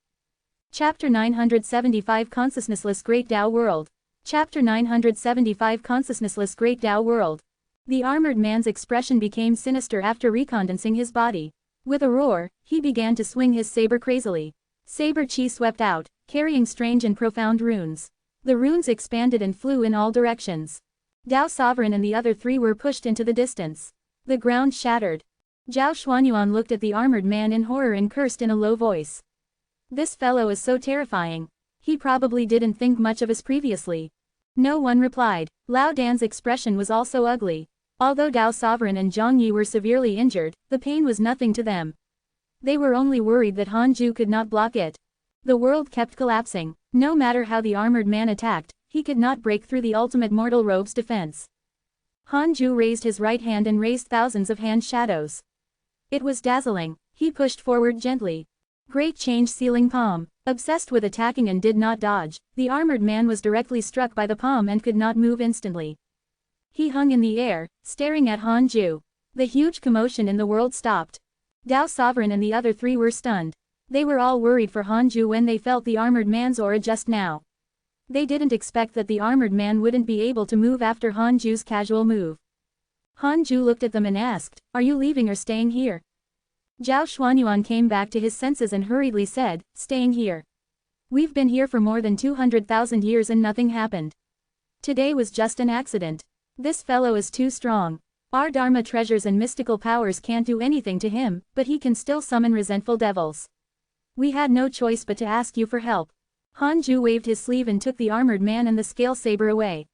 Chapter 975 Consciousnessless Great Tao World. Chapter 975 Consciousnessless Great Tao World. The armored man's expression became sinister after recondensing his body. With a roar, he began to swing his saber crazily. Saber chi swept out, carrying strange and profound runes. The runes expanded and flew in all directions. Dao Sovereign and the other three were pushed into the distance. The ground shattered. Zhao Xuanyuan looked at the armored man in horror and cursed in a low voice. This fellow is so terrifying. He probably didn't think much of us previously. No one replied. Lao Dan's expression was also ugly. Although Dao Sovereign and Zhang Yi were severely injured, the pain was nothing to them. They were only worried that Hanju could not block it. The world kept collapsing. No matter how the armored man attacked, he could not break through the ultimate mortal robe's defense. Hanju raised his right hand and raised thousands of hand shadows. It was dazzling. He pushed forward gently. Great change sealing palm. Obsessed with attacking and did not dodge, the armored man was directly struck by the palm and could not move instantly. He hung in the air, staring at Hanju. The huge commotion in the world stopped. Dao Sovereign and the other three were stunned. They were all worried for Hanju when they felt the armored man's aura just now. They didn't expect that the armored man wouldn't be able to move after Hanju's casual move. Hanju looked at them and asked, "Are you leaving or staying here?" Zhao Xuanyuan came back to his senses and hurriedly said, "Staying here. We've been here for more than 200,000 years and nothing happened. Today was just an accident. This fellow is too strong. Our Dharma treasures and mystical powers can't do anything to him, but he can still summon resentful devils. We had no choice but to ask you for help." Hanju waved his sleeve and took the armored man and the scale saber away.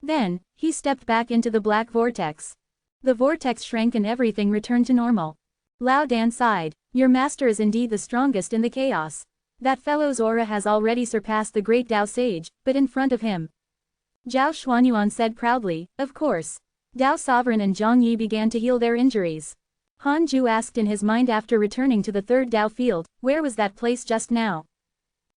Then, he stepped back into the black vortex. The vortex shrank and everything returned to normal. Lao Dan sighed. "Your master is indeed the strongest in the chaos. That fellow's aura has already surpassed the great Dao sage, but in front of him." Zhao Xuanyuan said proudly, "Of course." Dao Sovereign and Zhang Yi began to heal their injuries. Hanju asked in his mind after returning to the third Dao field, "Where was that place just now?"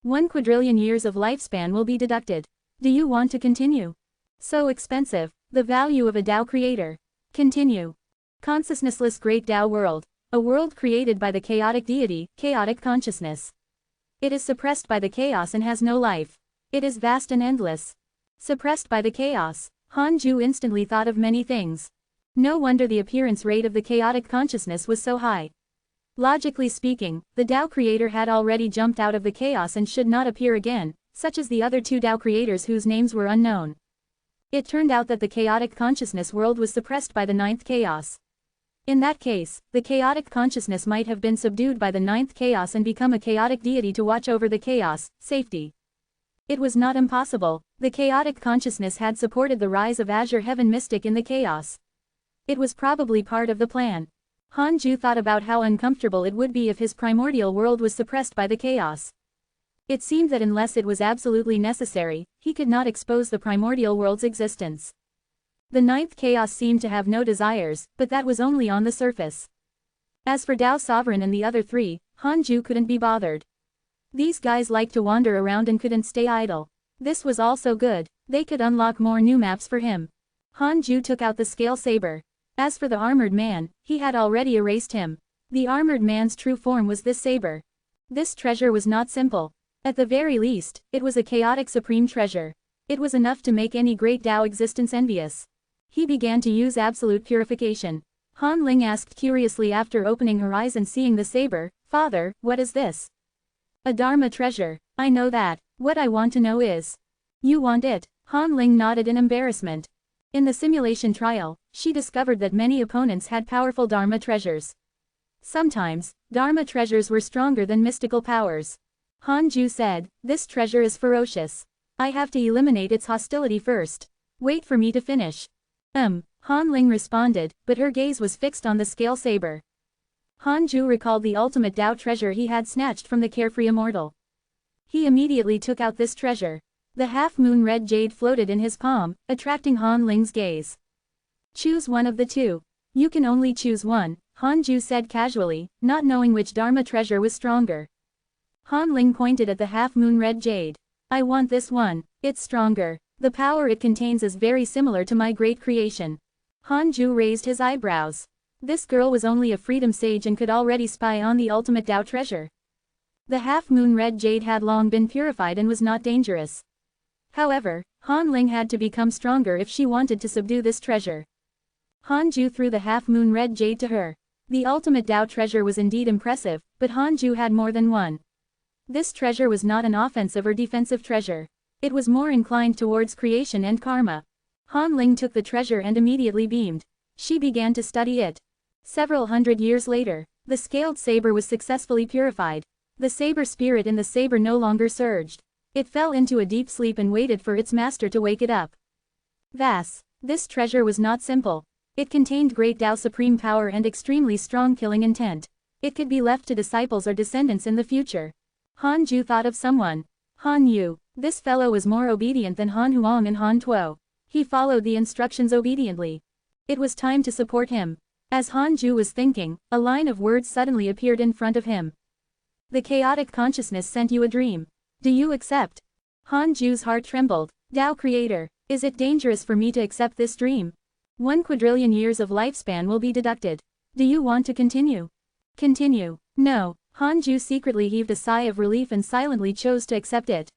1 quadrillion years of lifespan will be deducted. Do you want to continue? So expensive. The value of a Dao creator. Continue. Consciousnessless great Dao world. A world created by the chaotic deity, chaotic consciousness. It is suppressed by the chaos and has no life. It is vast and endless. Suppressed by the chaos. Hanju instantly thought of many things. No wonder the appearance rate of the chaotic consciousness was so high. Logically speaking, the Dao creator had already jumped out of the chaos and should not appear again, such as the other two Dao creators whose names were unknown. It turned out that the chaotic consciousness world was suppressed by the ninth chaos. In that case, the chaotic consciousness might have been subdued by the ninth chaos and become a chaotic deity to watch over the chaos, safety. It was not impossible. The chaotic consciousness had supported the rise of Azure Heaven Mystic in the chaos. It was probably part of the plan. Hanju thought about how uncomfortable it would be if his primordial world was suppressed by the chaos. It seemed that unless it was absolutely necessary, he could not expose the primordial world's existence. The ninth chaos seemed to have no desires, but that was only on the surface. As for Dao Sovereign and the other three, Hanju couldn't be bothered. These guys liked to wander around and couldn't stay idle. This was also good. They could unlock more new maps for him. Hanju took out the scale saber. As for the armored man, he had already erased him. The armored man's true form was this saber. This treasure was not simple. At the very least, it was a chaotic supreme treasure. It was enough to make any great Dao existence envious. He began to use absolute purification. Han Ling asked curiously after opening her eyes and seeing the saber, "Father, what is this?" "A Dharma treasure. I know that. What I want to know is." "You want it?" Han Ling nodded in embarrassment. In the simulation trial, she discovered that many opponents had powerful Dharma treasures. Sometimes, Dharma treasures were stronger than mystical powers. Hanju said, "This treasure is ferocious. I have to eliminate its hostility first. Wait for me to finish." Han Ling responded, but her gaze was fixed on the scale saber. Hanju recalled the ultimate Dao treasure he had snatched from the carefree immortal. He immediately took out this treasure. The half-moon red jade floated in his palm, attracting Han Ling's gaze. "Choose one of the two. You can only choose one," Hanju said casually, not knowing which Dharma treasure was stronger. Han Ling pointed at the half-moon red jade. "I want this one. It's stronger. The power it contains is very similar to my great creation." Hanju raised his eyebrows. This girl was only a freedom sage and could already spy on the ultimate Dao treasure. The half-moon red jade had long been purified and was not dangerous. However, Han Ling had to become stronger if she wanted to subdue this treasure. Hanju threw the half-moon red jade to her. The ultimate Tao treasure was indeed impressive, but Han Ju had more than one. This treasure was not an offensive or defensive treasure. It was more inclined towards creation and karma. Han Ling took the treasure and immediately beamed. She began to study it. Several hundred years later, the scaled saber was successfully purified. The saber spirit in the saber no longer surged. It fell into a deep sleep and waited for its master to wake it up. Thus, this treasure was not simple. It contained great Tao supreme power and extremely strong killing intent. It could be left to disciples or descendants in the future. Han Ju thought of someone. Han Yu. This fellow was more obedient than Han Huang and Han Tuo. He followed the instructions obediently. It was time to support him. As Han Ju was thinking, a line of words suddenly appeared in front of him. The chaotic consciousness sent you a dream. Do you accept? Han Ju's heart trembled. Tao Creator, is it dangerous for me to accept this dream? 1 quadrillion years of lifespan will be deducted. Do you want to continue? Continue. No. Han Ju secretly heaved a sigh of relief and silently chose to accept it.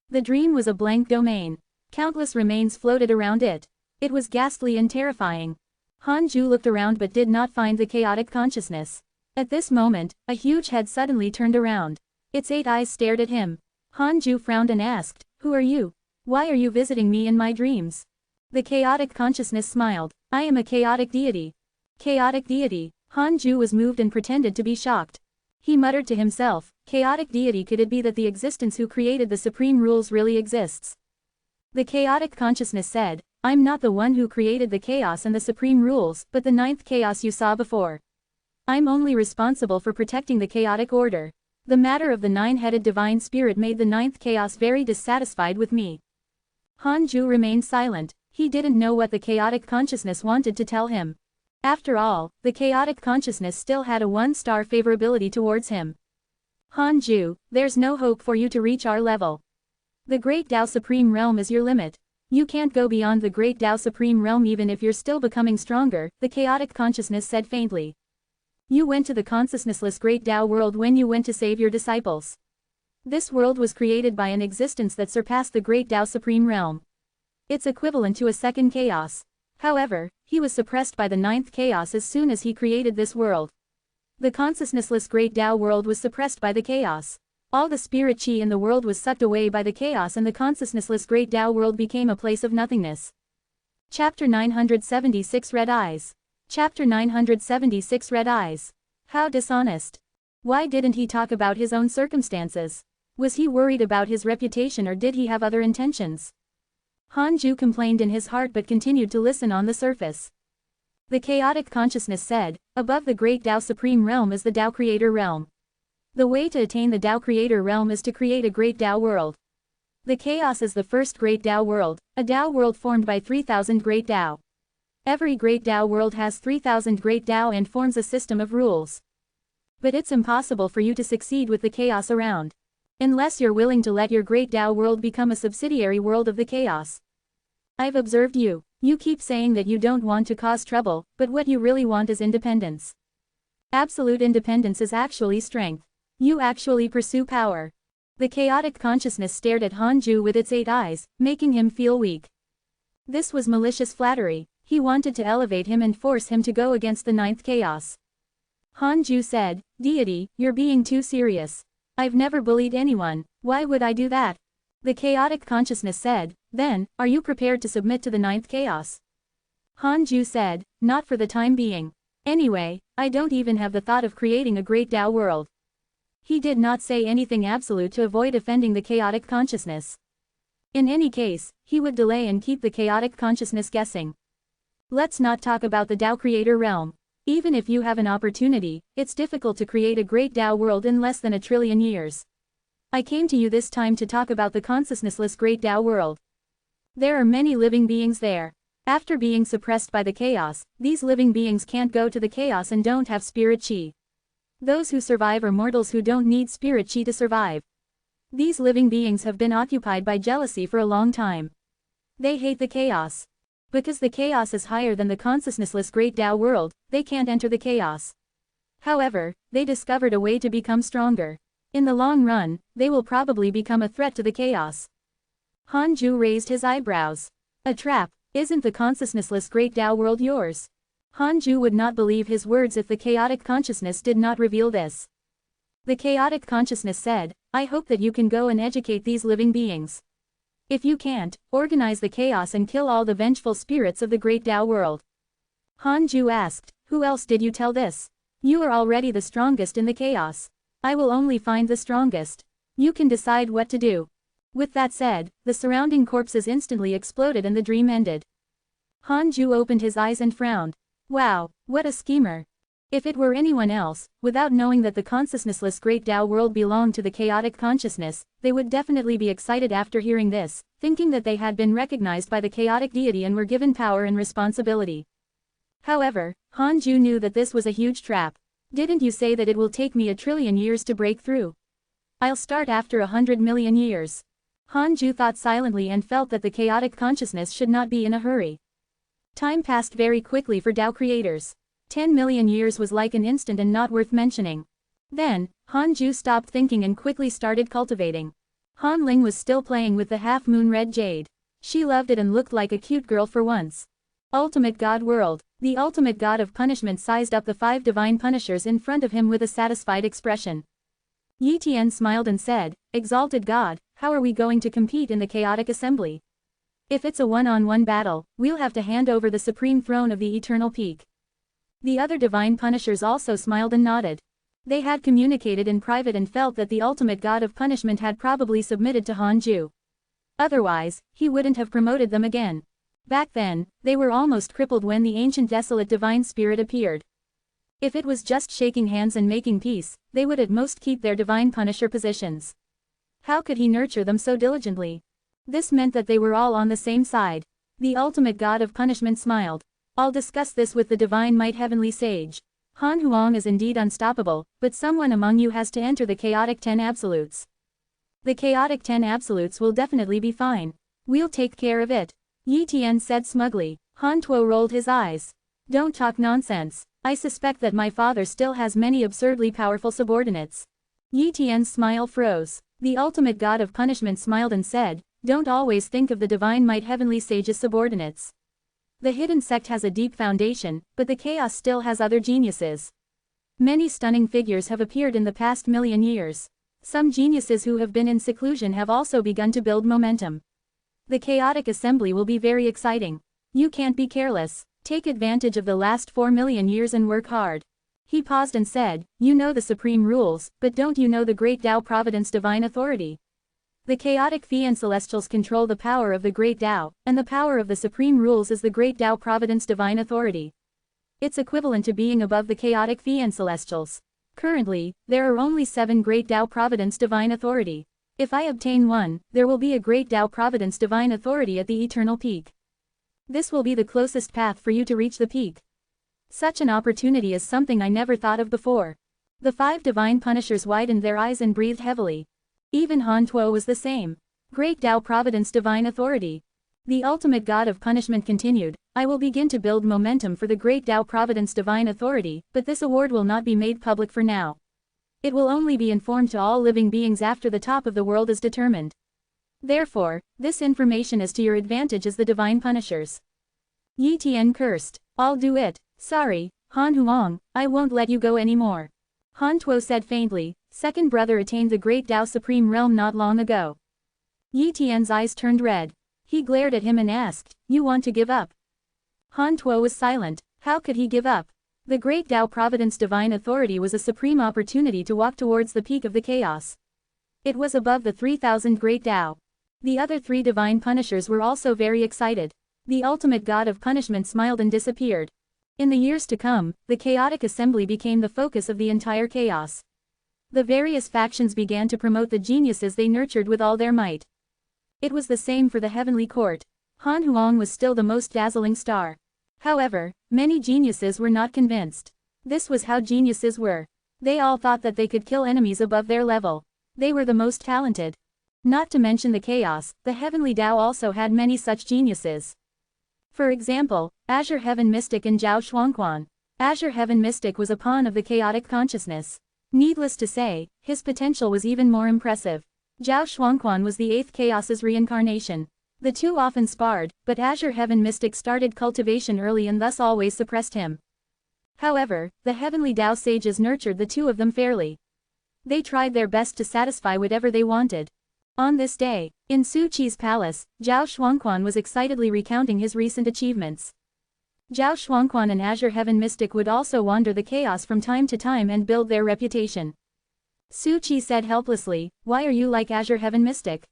The dream was a blank domain. Countless remains floated around it. It was ghastly and terrifying. Han Ju looked around but did not find the chaotic consciousness. At this moment, a huge head suddenly turned around. Its 8 eyes stared at him. Han Ju frowned and asked, "Who are you? Why are you visiting me in my dreams?" The chaotic consciousness smiled. "I am a chaotic deity." Chaotic deity. Han Ju was moved and pretended to be shocked. He muttered to himself, chaotic deity, could it be that the existence who created the supreme rules really exists? The chaotic consciousness said, "I'm not the one who created the chaos and the supreme rules, but the 9th chaos you saw before. I'm only responsible for protecting the chaotic order. The matter of the 9-headed divine spirit made the 9th chaos very dissatisfied with me." Han Ju remained silent. He didn't know what the chaotic consciousness wanted to tell him. After all, the chaotic consciousness still had a 1-star favorability towards him. Han Ju, there's no hope for you to reach our level. The Great Tao Supreme Realm is your limit. You can't go beyond the Great Tao Supreme Realm even if you're still becoming stronger, the chaotic consciousness said faintly. You went to the consciousnessless Great Tao world when you went to save your disciples. This world was created by an existence that surpassed the Great Tao Supreme Realm. It's equivalent to a second chaos. However, he was suppressed by the 9th chaos as soon as he created this world. The consciousnessless Great Tao world was suppressed by the chaos. All the spirit chi in the world was sucked away by the chaos and the consciousnessless Great Tao world became a place of nothingness. Chapter 976 Red Eyes. Chapter 976 Red Eyes. How dishonest. Why didn't he talk about his own circumstances? Was he worried about his reputation or did he have other intentions? Han Ju complained in his heart but continued to listen on the surface. The chaotic consciousness said, above the Great Tao Supreme Realm is the Tao Creator Realm. The way to attain the Tao Creator Realm is to create a Great Tao world. The chaos is the first Great Tao world, a Tao world formed by 3,000 Great Tao. Every Great Tao world has 3,000 Great Tao and forms a system of rules. But it's impossible for you to succeed with the chaos around. Unless you're willing to let your Great Tao world become a subsidiary world of the chaos. I've observed you. You keep saying that you don't want to cause trouble, but what you really want is independence. Absolute independence is actually strength. You actually pursue power. The chaotic consciousness stared at Han Ju with its 8 eyes, making him feel weak. This was malicious flattery. He wanted to elevate him and force him to go against the 9th chaos. Han Ju said, "Deity, you're being too serious. I've never bullied anyone, why would I do that?" The chaotic consciousness said, "Then, are you prepared to submit to the 9th chaos?" Han Ju said, "Not for the time being. Anyway, I don't even have the thought of creating a Great Tao world." He did not say anything absolute to avoid offending the chaotic consciousness. In any case, he would delay and keep the chaotic consciousness guessing. Let's not talk about the Tao Creator Realm. Even if you have an opportunity, it's difficult to create a Great Tao world in less than 1 trillion years. I came to you this time to talk about the consciousnessless Great Tao world. There are many living beings there. After being suppressed by the chaos, these living beings can't go to the chaos and don't have spirit chi. Those who survive are mortals who don't need spirit chi to survive. These living beings have been occupied by jealousy for a long time. They hate the chaos. Because the chaos is higher than the consciousnessless Great Tao world, they can't enter the chaos. However, they discovered a way to become stronger. In the long run, they will probably become a threat to the chaos. Han Ju raised his eyebrows. A trap. Isn't the consciousnessless Great Tao world yours? Hanju would not believe his words if the chaotic consciousness did not reveal this. The chaotic consciousness said, I hope that you can go and educate these living beings. If you can't, organize the chaos and kill all the vengeful spirits of the great Tao world. Hanju asked, who else did you tell this? You are already the strongest in the chaos. I will only find the strongest. You can decide what to do. With that said, the surrounding corpses instantly exploded and the dream ended. Hanju opened his eyes and frowned. Wow, what a schemer. If it were anyone else, without knowing that the consciousnessless great Tao world belonged to the chaotic consciousness, they would definitely be excited after hearing this, thinking that they had been recognized by the chaotic deity and were given power and responsibility. However, Hanju knew that this was a huge trap. Didn't you say that it will take me 1 trillion years to break through? I'll start after 100 million years. Hanju thought silently and felt that the chaotic consciousness should not be in a hurry. Time passed very quickly for Tao creators. 10 million years was like an instant and not worth mentioning. Then, Hanju stopped thinking and quickly started cultivating. Hanling was still playing with the half-moon red jade. She loved it and looked like a cute girl for once. Ultimate God World. The ultimate god of punishment sized up the 5 divine punishers in front of him with a satisfied expression. Yi Tian smiled and said, Exalted God, how are we going to compete in the chaotic assembly? If it's a one-on-one battle, we'll have to hand over the supreme throne of the eternal peak. The other divine punishers also smiled and nodded. They had communicated in private and felt that the ultimate god of punishment had probably submitted to Hanju. Otherwise, he wouldn't have promoted them again. Back then, they were almost crippled when the ancient desolate divine spirit appeared. If it was just shaking hands and making peace, they would at most keep their divine punisher positions. How could he nurture them so diligently? This meant that they were all on the same side. The ultimate god of punishment smiled. I'll discuss this with the divine might heavenly sage. Han Huang is indeed unstoppable, but someone among you has to enter the chaotic 10 absolutes. The chaotic 10 absolutes will definitely be fine. We'll take care of it. Yi Tian said smugly. Han Tuo rolled his eyes. Don't talk nonsense. I suspect that my father still has many absurdly powerful subordinates. Yi Tian's smile froze. The ultimate god of punishment smiled and said, Don't always think of the divine might heavenly sage's subordinates. The hidden sect has a deep foundation, but the chaos still has other geniuses. Many stunning figures have appeared in the past million years. Some geniuses who have been in seclusion have also begun to build momentum. The chaotic assembly will be very exciting. You can't be careless. Take advantage of the last 4 million years and work hard. He paused and said, You know the supreme rules, but don't you know the great Tao Providence divine authority? The chaotic Fian Celestials control the power of the great Tao, and the power of the supreme rules is the great Tao Providence divine authority. It's equivalent to being above the chaotic Fian Celestials. Currently, there are only 7 great Tao Providence divine authority. If I obtain one, there will be a great Tao Providence divine authority at the eternal peak. This will be the closest path for you to reach the peak. Such an opportunity is something I never thought of before. The 5 divine punishers widened their eyes and breathed heavily. Even Han Tuo was the same. Great Tao Providence divine authority. The ultimate god of punishment continued, I will begin to build momentum for the great Tao Providence divine authority, but this award will not be made public for now. It will only be informed to all living beings after the top of the world is determined. Therefore, this information is to your advantage as the divine punishers. Yi Tian cursed. I'll do it. Sorry, Han Huang, I won't let you go anymore. Han Tuo said faintly, second brother attained the great Tao Supreme Realm not long ago. Yi Tian's eyes turned red. He glared at him and asked, You want to give up? Han Tuo was silent. How could he give up? The great Tao Providence divine authority was a supreme opportunity to walk towards the peak of the chaos. It was above the 3,000 great Tao. The other 3 divine punishers were also very excited. The ultimate god of punishment smiled and disappeared. In the years to come, the chaotic assembly became the focus of the entire chaos. The various factions began to promote the geniuses they nurtured with all their might. It was the same for the heavenly court. Han Huang was still the most dazzling star. However, many geniuses were not convinced. This was how geniuses were. They all thought that they could kill enemies above their level. They were the most talented. Not to mention the chaos, the heavenly Tao also had many such geniuses. For example, Azure Heaven Mystic and Zhao Shuangquan. Azure Heaven Mystic was a pawn of the chaotic consciousness. Needless to say, his potential was even more impressive. Zhao Shuangquan was the 8th chaos's reincarnation. The two often sparred, but Azure Heaven Mystic started cultivation early and thus always suppressed him. However, the Heavenly Tao sages nurtured the two of them fairly. They tried their best to satisfy whatever they wanted. On this day, in Su Qi's palace, Zhao Shuangquan was excitedly recounting his recent achievements. Zhao Shuangquan and Azure Heaven Mystic would also wander the chaos from time to time and build their reputation. Su Qi said helplessly, "Why are you like Azure Heaven Mystic?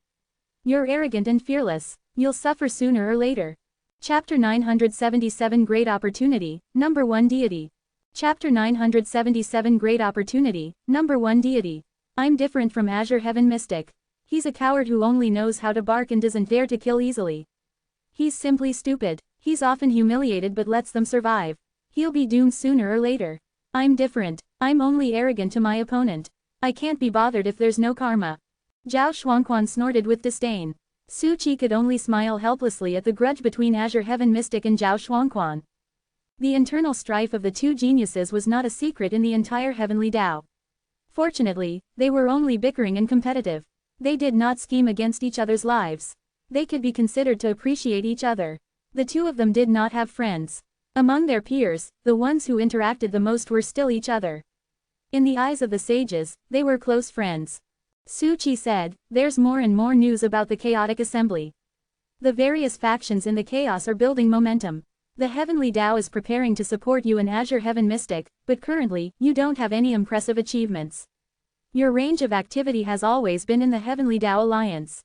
You're arrogant and fearless. You'll suffer sooner or later." Chapter 977 Great Opportunity, Number 1 Deity. Chapter 977 Great Opportunity, Number 1 Deity. I'm different from Azure Heaven Mystic. He's a coward who only knows how to bark and doesn't dare to kill easily. He's simply stupid. He's often humiliated but lets them survive. He'll be doomed sooner or later. I'm different. I'm only arrogant to my opponent. I can't be bothered if there's no karma. Zhao Shuangquan snorted with disdain. Su Qi could only smile helplessly at the grudge between Azure Heaven Mystic and Zhao Shuangquan. The internal strife of the two geniuses was not a secret in the entire Heavenly Tao. Fortunately, they were only bickering and competitive. They did not scheme against each other's lives. They could be considered to appreciate each other. The two of them did not have friends. Among their peers, the ones who interacted the most were still each other. In the eyes of the sages, they were close friends. Su Qi said, "There's more and more news about the chaotic assembly. The various factions in the chaos are building momentum. The Heavenly Tao is preparing to support you and Azure Heaven Mystic, but currently, you don't have any impressive achievements. Your range of activity has always been in the Heavenly Tao Alliance.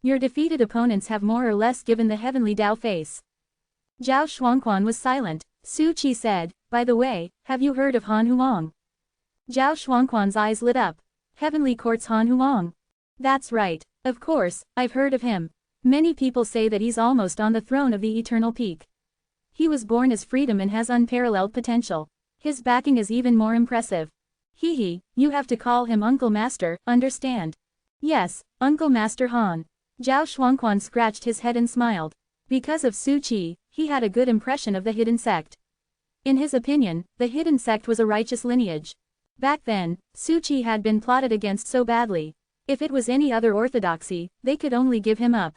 Your defeated opponents have more or less given the Heavenly Tao face." Zhao Shuangquan was silent. Su Qi said, "By the way, have you heard of Han Huang?" Zhao Shuangquan's eyes lit up. Heavenly Court's Han Huang. That's right. Of course, I've heard of him. Many people say that he's almost on the throne of the Eternal Peak. He was born as freedom and has unparalleled potential. His backing is even more impressive. Hee, you have to call him Uncle Master, understand? Yes, Uncle Master Han. Zhao Shuangquan scratched his head and smiled. Because of Su Qi, he had a good impression of the hidden sect. In his opinion, the hidden sect was a righteous lineage. Back then, Su Qi had been plotted against so badly. If it was any other orthodoxy, they could only give him up.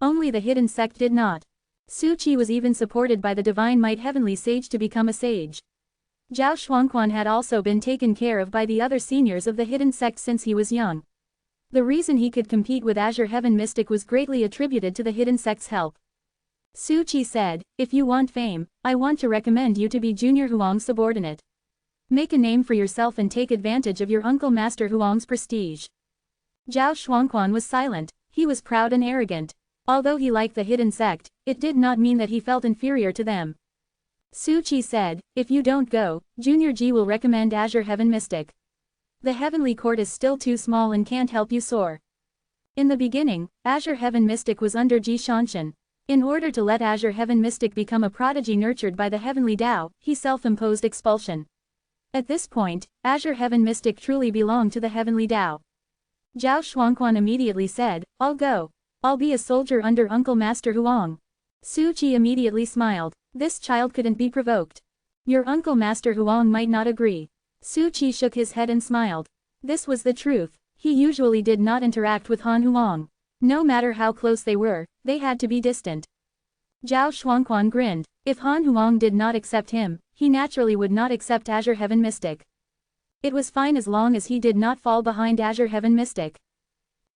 Only the hidden sect did not. Su Qi was even supported by the divine might heavenly sage to become a sage. Zhao Shuangquan had also been taken care of by the other seniors of the hidden sect since he was young. The reason he could compete with Azure Heaven Mystic was greatly attributed to the hidden sect's help. Su Qi said, "If you want fame, I want to recommend you to be Junior Huang's subordinate. Make a name for yourself and take advantage of your Uncle Master Huang's prestige." Zhao Shuangquan was silent. He was proud and arrogant. Although he liked the hidden sect, it did not mean that he felt inferior to them. Su Qi said, "If you don't go, Junior Ji will recommend Azure Heaven Mystic. The Heavenly Court is still too small and can't help you soar." In the beginning, Azure Heaven Mystic was under Ji Shanshan. In order to let Azure Heaven Mystic become a prodigy nurtured by the Heavenly Tao, he self-imposed expulsion. At this point, Azure Heaven Mystic truly belonged to the Heavenly Tao. Zhao Shuangquan immediately said, "I'll go. I'll be a soldier under Uncle Master Huang." Su Qi immediately smiled. This child couldn't be provoked. Your Uncle Master Huang might not agree. Su Qi shook his head and smiled. This was the truth. He usually did not interact with Han Huang. No matter how close they were, they had to be distant. Zhao Shuangquan grinned. If Han Huang did not accept him, he naturally would not accept Azure Heaven Mystic. It was fine as long as he did not fall behind Azure Heaven Mystic.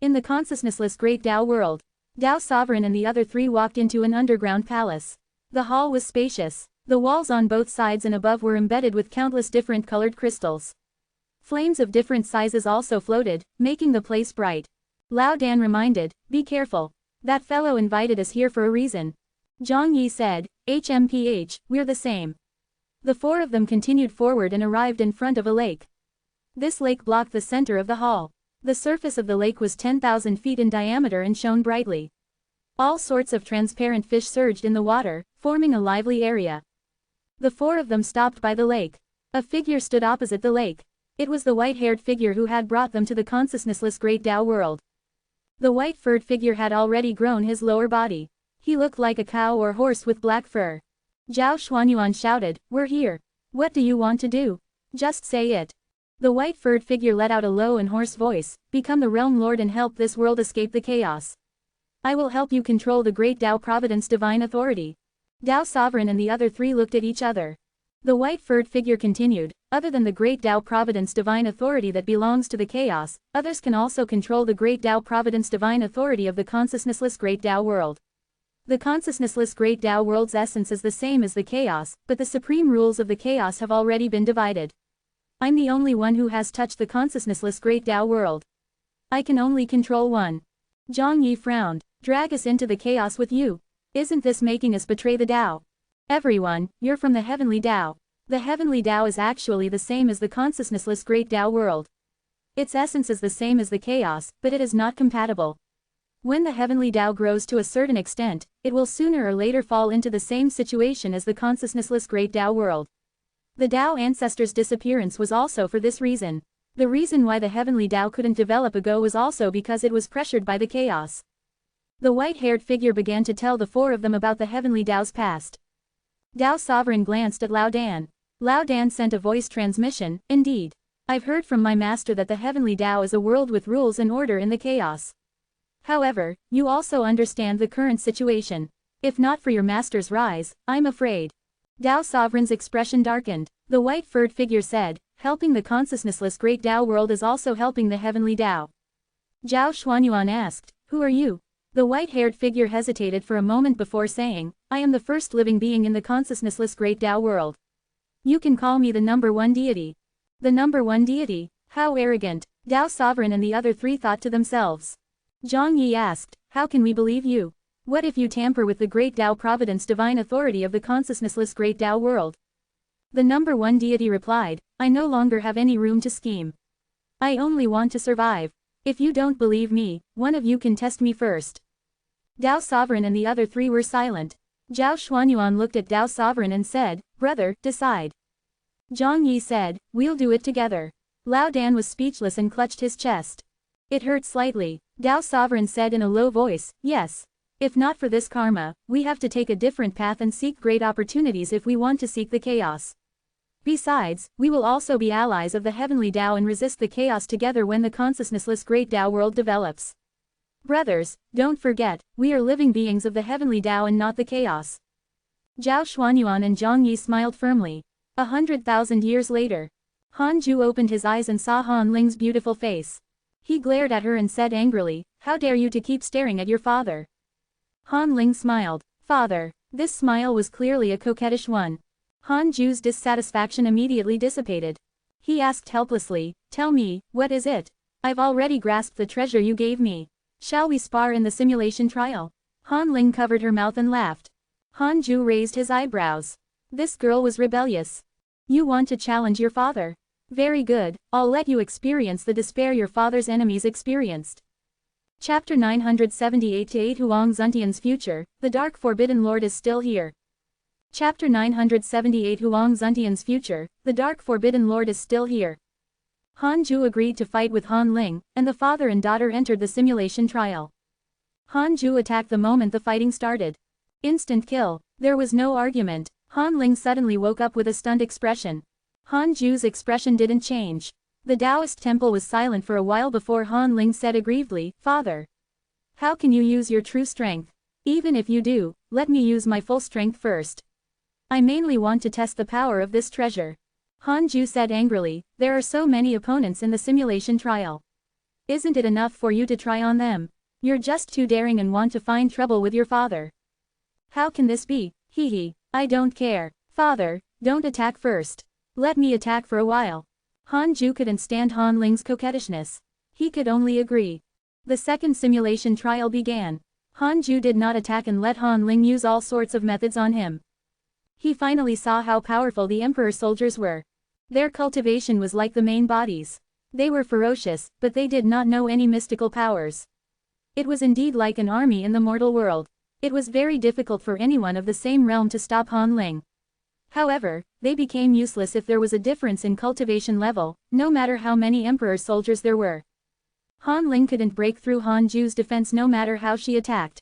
In the consciousnessless great Tao world, Tao Sovereign and the other three walked into an underground palace. The hall was spacious. The walls on both sides and above were embedded with countless different colored crystals. Flames of different sizes also floated, making the place bright. Lao Dan reminded, "Be careful. That fellow invited us here for a reason." Zhang Yi said, "HMPH, we're the same." The four of them continued forward and arrived in front of a lake. This lake blocked the center of the hall. The surface of the lake was 10,000 feet in diameter and shone brightly. All sorts of transparent fish surged in the water, forming a lively area. The four of them stopped by the lake. A figure stood opposite the lake. It was the white-haired figure who had brought them to the consciousnessless great Tao world. The white-furred figure had already grown his lower body. He looked like a cow or horse with black fur. Zhao Xuanyuan shouted, "We're here. What do you want to do? Just say it." The white-furred figure let out a low and hoarse voice, "Become the realm lord and help this world escape the chaos." I will help you control the great Tao Providence divine authority. Tao Sovereign and the other three looked at each other. The white-furred figure continued, other than the great Tao Providence divine authority that belongs to the chaos, others can also control the great Tao Providence divine authority of the consciousnessless great Tao world. The consciousnessless great Tao world's essence is the same as the chaos, but the supreme rules of the chaos have already been divided. I'm the only one who has touched the consciousnessless great Tao world. I can only control one. Zhang Yi frowned. Drag us into the chaos with you. Isn't this making us betray the Tao? Everyone, you're from the heavenly Tao. The heavenly Tao is actually the same as the consciousnessless great Tao world. Its essence is the same as the chaos, but it is not compatible. When the heavenly Tao grows to a certain extent, it will sooner or later fall into the same situation as the consciousnessless great Tao world. The Tao ancestors' disappearance was also for this reason. The reason why the heavenly Tao couldn't develop ago was also because it was pressured by the chaos. The white-haired figure began to tell the four of them about the heavenly Tao's past. Tao Sovereign glanced at Lao Dan. Lao Dan sent a voice transmission, indeed. I've heard from my master that the heavenly Tao is a world with rules and order in the chaos. However, you also understand the current situation. If not for your master's rise, I'm afraid. Tao Sovereign's expression darkened. The white-furred figure said, helping the consciousnessless great Tao world is also helping the heavenly Tao. Zhao Xuanyuan asked, who are you? The white-haired figure hesitated for a moment before saying, I am the first living being in the consciousnessless great Tao world. You can call me the number one deity. The number one deity? How arrogant, Tao Sovereign and the other three thought to themselves. Zhang Yi asked, how can we believe you? What if you tamper with the great Tao Providence divine authority of the consciousnessless great Tao world? The number one deity replied, I no longer have any room to scheme. I only want to survive. If you don't believe me, one of you can test me first. Tao Sovereign and the other three were silent. Zhao Xuanyuan looked at Tao Sovereign and said, brother, decide. Zhang Yi said, we'll do it together. Lao Dan was speechless and clutched his chest. It hurt slightly. Tao Sovereign said in a low voice, yes. If not for this karma, we have to take a different path and seek great opportunities if we want to seek the chaos. Besides, we will also be allies of the heavenly Tao and resist the chaos together when the consciousnessless great Tao world develops. Brothers, don't forget, we are living beings of the heavenly Tao and not the chaos. Zhao Xuanyuan and Zhang Yi smiled firmly. 100,000 years later. Han Ju opened his eyes and saw Han Ling's beautiful face. He glared at her and said angrily, how dare you to keep staring at your father? Han Ling smiled. Father. This smile was clearly a coquettish one. Han Ju's dissatisfaction immediately dissipated. He asked helplessly, tell me, what is it? I've already grasped the treasure you gave me. Shall we spar in the simulation trial? Han Ling covered her mouth and laughed. Han Ju raised his eyebrows. This girl was rebellious. You want to challenge your father? Very good, I'll let you experience the despair your father's enemies experienced. Chapter 978-8 Huang Zuntian's Future, the Dark Forbidden Lord is still here. Chapter 978 Huang Zuntian's Future, the Dark Forbidden Lord is still here. Han Ju agreed to fight with Han Ling, and the father and daughter entered the simulation trial. Han Ju attacked the moment the fighting started. Instant kill. There was no argument. Han Ling suddenly woke up with a stunned expression. Han Ju's expression didn't change. The Taoist temple was silent for a while before Han Ling said aggrievedly, Father. How can you use your true strength? Even if you do, let me use my full strength first. I mainly want to test the power of this treasure. Han Ju said angrily, there are so many opponents in the simulation trial. Isn't it enough for you to try on them? You're just too daring and want to find trouble with your father. How can this be? Hee hee, I don't care. Father, don't attack first. Let me attack for a while. Han Ju couldn't stand Han Ling's coquettishness. He could only agree. The second simulation trial began. Han Ju did not attack and let Han Ling use all sorts of methods on him. He finally saw how powerful the Emperor soldiers were. Their cultivation was like the main bodies. They were ferocious, but they did not know any mystical powers. It was indeed like an army in the mortal world. It was very difficult for anyone of the same realm to stop Han Ling. However, they became useless if there was a difference in cultivation level, no matter how many Emperor soldiers there were. Han Ling couldn't break through Han Ju's defense no matter how she attacked.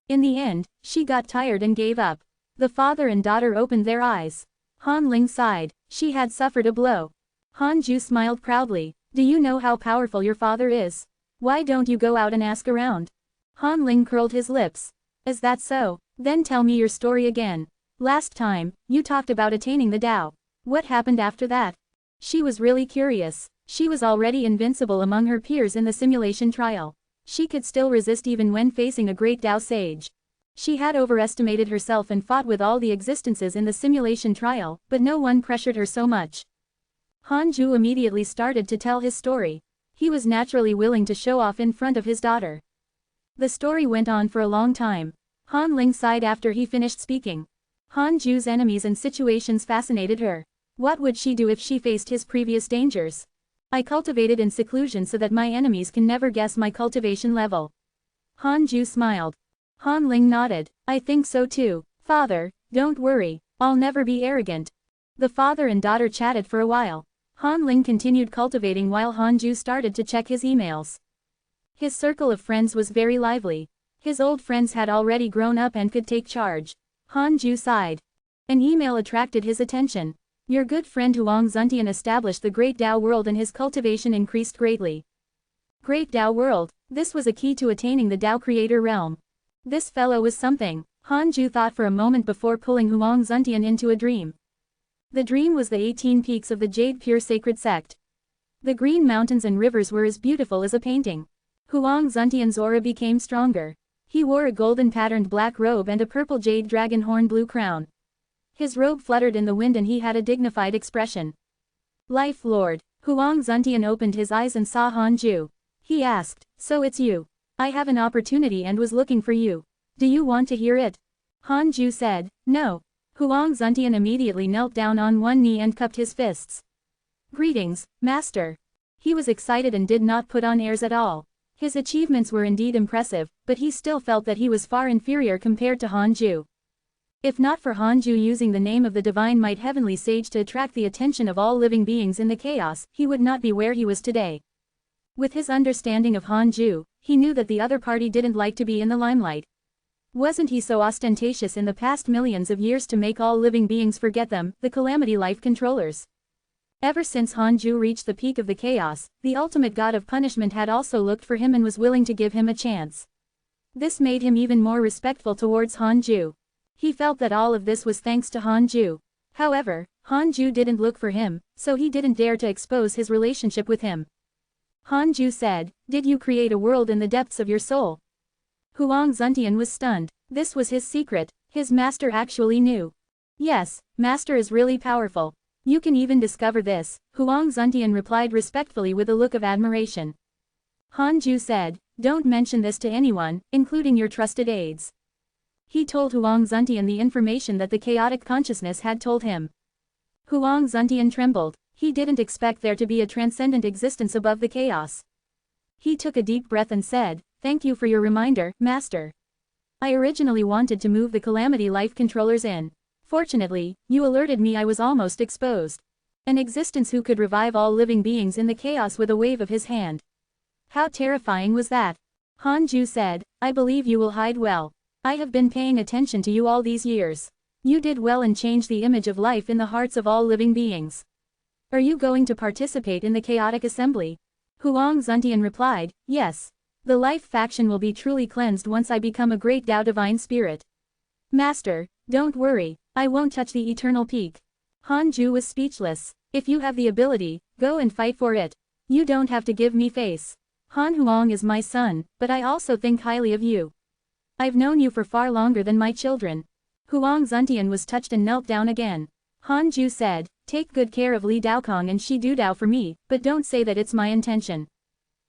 In the end, she got tired and gave up. The father and daughter opened their eyes. Han Ling sighed. She had suffered a blow. Han Ju smiled proudly. Do you know how powerful your father is? Why don't you go out and ask around? Han Ling curled his lips. Is that so? Then tell me your story again. Last time, you talked about attaining the Tao. What happened after that? She was really curious. She was already invincible among her peers in the simulation trial. She could still resist even when facing a great Tao sage. She had overestimated herself and fought with all the existences in the simulation trial, but no one pressured her so much. Han Ju immediately started to tell his story. He was naturally willing to show off in front of his daughter. The story went on for a long time. Han Ling sighed after he finished speaking. Han Ju's enemies and situations fascinated her. What would she do if she faced his previous dangers? I cultivated in seclusion so that my enemies can never guess my cultivation level. Han Ju smiled. Han Ling nodded. I think so too. Father, don't worry, I'll never be arrogant. The father and daughter chatted for a while. Han Ling continued cultivating while Han Ju started to check his emails. His circle of friends was very lively. His old friends had already grown up and could take charge. Han Ju sighed. An email attracted his attention. Your good friend Huang Zuntian established the Great Tao World and his cultivation increased greatly. Great Tao World, this was a key to attaining the Tao Creator realm. This fellow was something. Han Ju thought for a moment before pulling Huang Zuntian into a dream. The dream was the 18 peaks of the Jade Pure Sacred Sect. The green mountains and rivers were as beautiful as a painting. Huang Zuntian's aura became stronger. He wore a golden patterned black robe and a purple jade dragon horn blue crown. His robe fluttered in the wind and he had a dignified expression. Life Lord. Huang Zuntian opened his eyes and saw Han Ju. He asked, so it's you. I have an opportunity and was looking for you. Do you want to hear it? Han Ju said, no. Huang Zuntian immediately knelt down on one knee and cupped his fists. Greetings, Master. He was excited and did not put on airs at all. His achievements were indeed impressive, but he still felt that he was far inferior compared to Han Ju. If not for Han Ju using the name of the Divine Might Heavenly Sage to attract the attention of all living beings in the chaos, he would not be where he was today. With his understanding of Han Ju, he knew that the other party didn't like to be in the limelight. Wasn't he so ostentatious in the past millions of years to make all living beings forget them, the Calamity Life Controllers? Ever since Han Ju reached the peak of the chaos, the ultimate god of punishment had also looked for him and was willing to give him a chance. This made him even more respectful towards Han Ju. He felt that all of this was thanks to Han Ju. However, Han Ju didn't look for him, so he didn't dare to expose his relationship with him. Han Ju said, did you create a world in the depths of your soul? Huang Zuntian was stunned. This was his secret. His master actually knew. Yes, master is really powerful. You can even discover this, Huang Zuntian replied respectfully with a look of admiration. Han Ju said, don't mention this to anyone, including your trusted aides. He told Huang Zuntian the information that the chaotic consciousness had told him. Huang Zuntian trembled. He didn't expect there to be a transcendent existence above the chaos. He took a deep breath and said, thank you for your reminder, Master. I originally wanted to move the Calamity Life Controllers in. Fortunately, you alerted me I was almost exposed. An existence who could revive all living beings in the chaos with a wave of his hand. How terrifying was that? Han Ju said, I believe you will hide well. I have been paying attention to you all these years. You did well and changed the image of life in the hearts of all living beings. Are you going to participate in the chaotic assembly? Huang Zuntian replied, yes. The life faction will be truly cleansed once I become a great Tao divine spirit. Master, don't worry, I won't touch the eternal peak. Han Ju was speechless. If you have the ability, go and fight for it. You don't have to give me face. Han Huang is my son, but I also think highly of you. I've known you for far longer than my children. Huang Zuntian was touched and knelt down again. Han Ju said, take good care of Li Daokong and Shi Dudao for me, but don't say that it's my intention.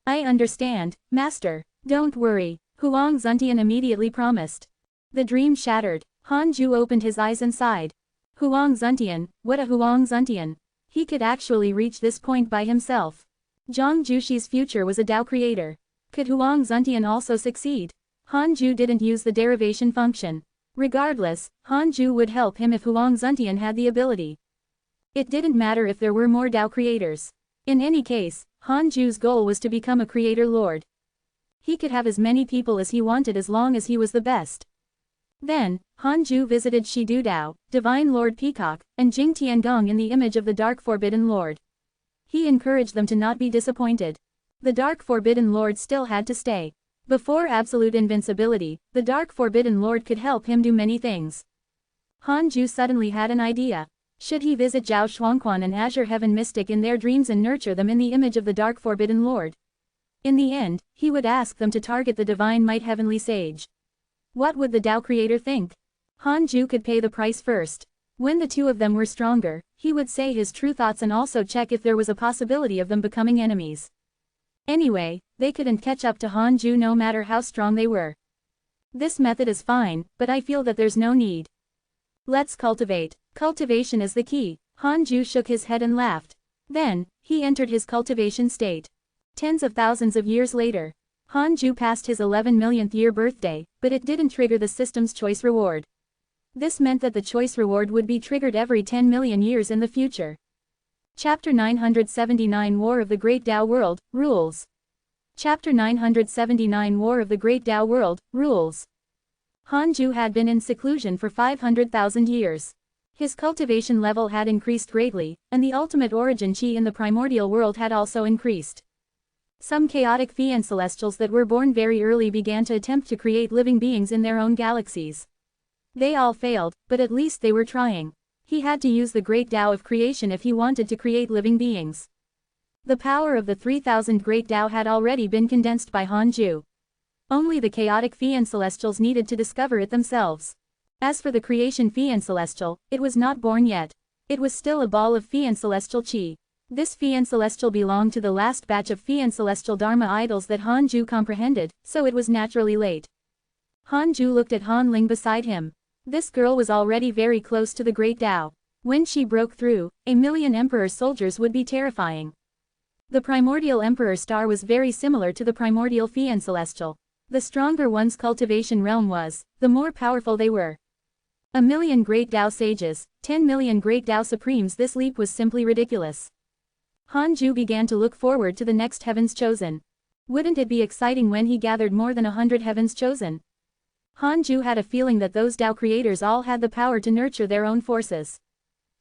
I understand, Master. Don't worry, Huang Zuntian immediately promised. The dream shattered. Han Ju opened his eyes and sighed. Huang Zuntian, what a Huang Zuntian. He could actually reach this point by himself. Zhang Jushi's future was a Tao creator. Could Huang Zuntian also succeed? Han Ju didn't use the derivation function. Regardless, Han Ju would help him if Huang Zuntian had the ability. It didn't matter if there were more Tao creators. In any case, Han Ju's goal was to become a creator lord. He could have as many people as he wanted as long as he was the best. Then, Han Ju visited Shi Dudao, Divine Lord Peacock, and Jing Tiangong in the image of the Dark Forbidden Lord. He encouraged them to not be disappointed. The Dark Forbidden Lord still had to stay. Before absolute invincibility, the Dark Forbidden Lord could help him do many things. Hanju suddenly had an idea. Should he visit Zhao Shuangquan and Azure Heaven Mystic in their dreams and nurture them in the image of the Dark Forbidden Lord? In the end, he would ask them to target the Divine Might Heavenly Sage. What would the Tao Creator think? Hanju could pay the price first. When the two of them were stronger, he would say his true thoughts and also check if there was a possibility of them becoming enemies. Anyway, they couldn't catch up to Hanju no matter how strong they were. This method is fine, but I feel that there's no need. Let's cultivate. Cultivation is the key. Hanju shook his head and laughed. Then, he entered his cultivation state. Tens of thousands of years later, Hanju passed his 11 millionth year birthday, but it didn't trigger the system's choice reward. This meant that the choice reward would be triggered every 10 million years in the future. Chapter 979 War of the Great Tao World, Rules. Chapter 979 War of the Great Tao World, Rules. Hanju had been in seclusion for 500,000 years. His cultivation level had increased greatly, and the ultimate origin chi in the primordial world had also increased. Some chaotic fiend celestials that were born very early began to attempt to create living beings in their own galaxies. They all failed, but at least they were trying. He had to use the great Tao of creation if he wanted to create living beings. The power of the 3000 great Tao had already been condensed by Hanju. Only the chaotic fiend celestials needed to discover it themselves. As for the creation fiend celestial, it was not born yet. It was still a ball of fiend celestial chi. This fiend celestial belonged to the last batch of fiend celestial Dharma idols that Hanju comprehended, so it was naturally late. Hanju looked at Han Ling beside him. This girl was already very close to the great Tao. When she broke through, 1,000,000 Emperor soldiers would be terrifying. The primordial Emperor star was very similar to the primordial fiend celestial. The stronger one's cultivation realm was, the more powerful they were. 1,000,000 great Tao sages, 10 million great Tao supremes. This leap was simply ridiculous. Hanju began to look forward to the next heavens chosen. Wouldn't it be exciting when he gathered more than 100 heavens chosen? Hanju had a feeling that those Tao creators all had the power to nurture their own forces.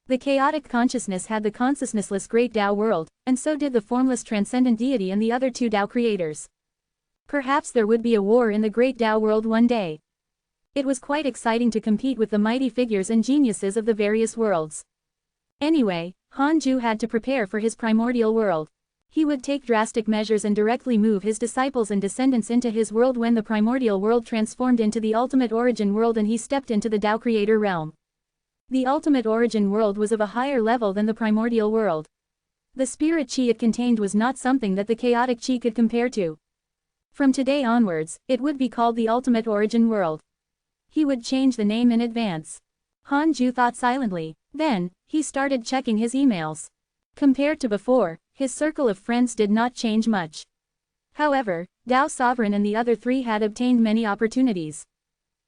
The chaotic consciousness had the consciousnessless great Tao world, and so did the formless transcendent deity and the other two Tao creators. Perhaps there would be a war in the great Tao world one day. It was quite exciting to compete with the mighty figures and geniuses of the various worlds. Anyway, Hanju had to prepare for his primordial world. He would take drastic measures and directly move his disciples and descendants into his world when the primordial world transformed into the ultimate origin world and he stepped into the Tao creator realm. The ultimate origin world was of a higher level than the primordial world. The spirit chi it contained was not something that the chaotic chi could compare to. From today onwards, it would be called the ultimate origin world. He would change the name in advance. Hanju thought silently. Then, he started checking his emails. Compared to before, his circle of friends did not change much. However, Tao Sovereign and the other three had obtained many opportunities.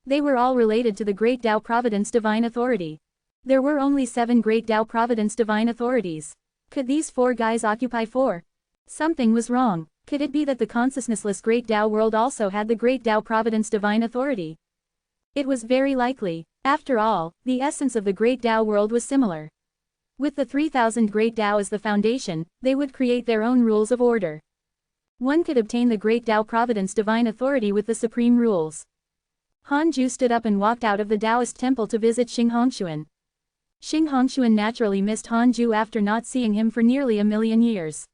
They were all related to the Great Tao Providence Divine Authority. There were only 7 Great Tao Providence Divine Authorities. Could these 4 guys occupy 4? Something was wrong. Could it be that the consciousnessless Great Tao world also had the Great Tao Providence Divine Authority? It was very likely. After all, the essence of the Great Tao world was similar. With the 3000 Great Tao as the foundation, they would create their own rules of order. One could obtain the Great Tao Providence Divine Authority with the supreme rules. Hanju stood up and walked out of the Taoist temple to visit Xinghongshuan. Xinghongshuan naturally missed Hanju after not seeing him for nearly 1,000,000 years.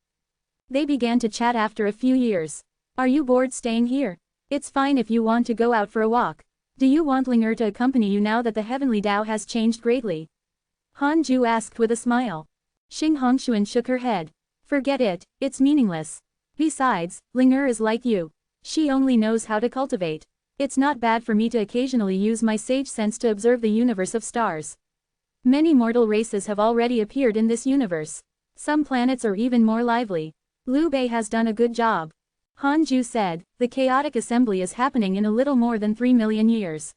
They began to chat after a few years. Are you bored staying here? It's fine if you want to go out for a walk. Do you want Linger to accompany you now that the heavenly Tao has changed greatly? Hanju asked with a smile. Xinghongshuan shook her head. Forget it, it's meaningless. Besides, Linger is like you. She only knows how to cultivate. It's not bad for me to occasionally use my sage sense to observe the universe of stars. Many mortal races have already appeared in this universe. Some planets are even more lively. Liu Bei has done a good job. Hanju said, the chaotic assembly is happening in a little more than 3 million years.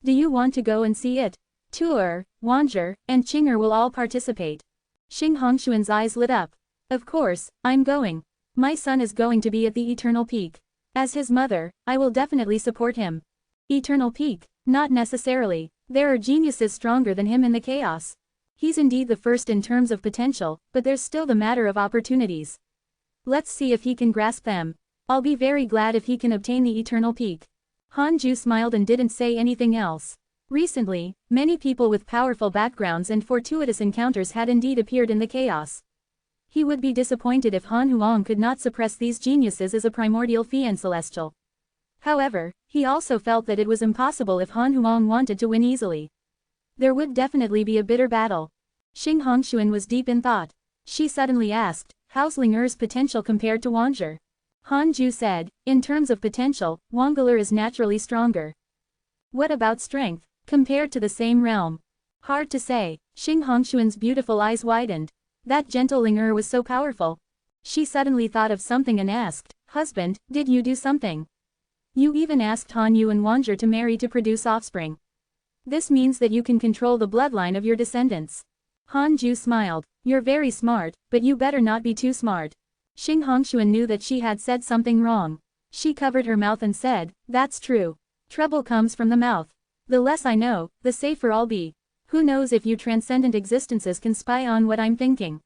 Do you want to go and see it? Tuer, Wanzher, and Qinger will all participate. Xinghongshuan's eyes lit up. Of course, I'm going. My son is going to be at the Eternal Peak. As his mother, I will definitely support him. Eternal Peak? Not necessarily. There are geniuses stronger than him in the chaos. He's indeed the first in terms of potential, but there's still the matter of opportunities. Let's see if he can grasp them. I'll be very glad if he can obtain the eternal peak. Han Ju smiled and didn't say anything else. Recently, many people with powerful backgrounds and fortuitous encounters had indeed appeared in the chaos. He would be disappointed if Han Huang could not suppress these geniuses as a primordial fiend celestial. However, he also felt that it was impossible if Han Huang wanted to win easily. There would definitely be a bitter battle. Xing Hongxuan was deep in thought. She suddenly asked, how's Ling'er's potential compared to Wangzhe? Han Ju said, in terms of potential, Wanggeler is naturally stronger. What about strength, compared to the same realm? Hard to say. Xing Hongxuan's beautiful eyes widened. That gentle Ling'er was so powerful. She suddenly thought of something and asked, husband, did you do something? You even asked Han Yu and Wangzhe to marry to produce offspring. This means that you can control the bloodline of your descendants. Han Ju smiled. You're very smart, but you better not be too smart. Xing Hongxuan knew that she had said something wrong. She covered her mouth and said, that's true. Trouble comes from the mouth. The less I know, the safer I'll be. Who knows if you transcendent existences can spy on what I'm thinking.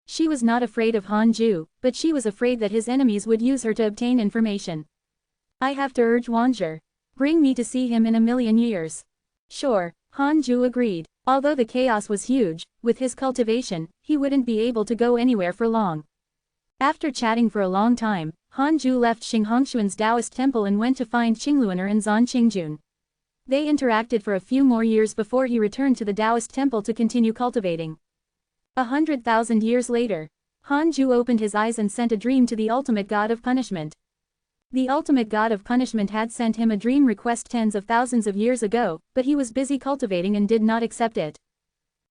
She was not afraid of Han Ju, but she was afraid that his enemies would use her to obtain information. I have to urge Wangzhe. Bring me to see him in a million years. Sure, Han Ju agreed. Although the chaos was huge, with his cultivation, he wouldn't be able to go anywhere for long. After chatting for a long time, Han Ju left Xing Hongxuan's Taoist temple and went to find Qingluaner and Zan Qingjun. They interacted for a few more years before he returned to the Taoist temple to continue cultivating. 100,000 years later, Han Ju opened his eyes and sent a dream to the ultimate god of punishment. The ultimate god of punishment had sent him a dream request tens of thousands of years ago, but he was busy cultivating and did not accept it.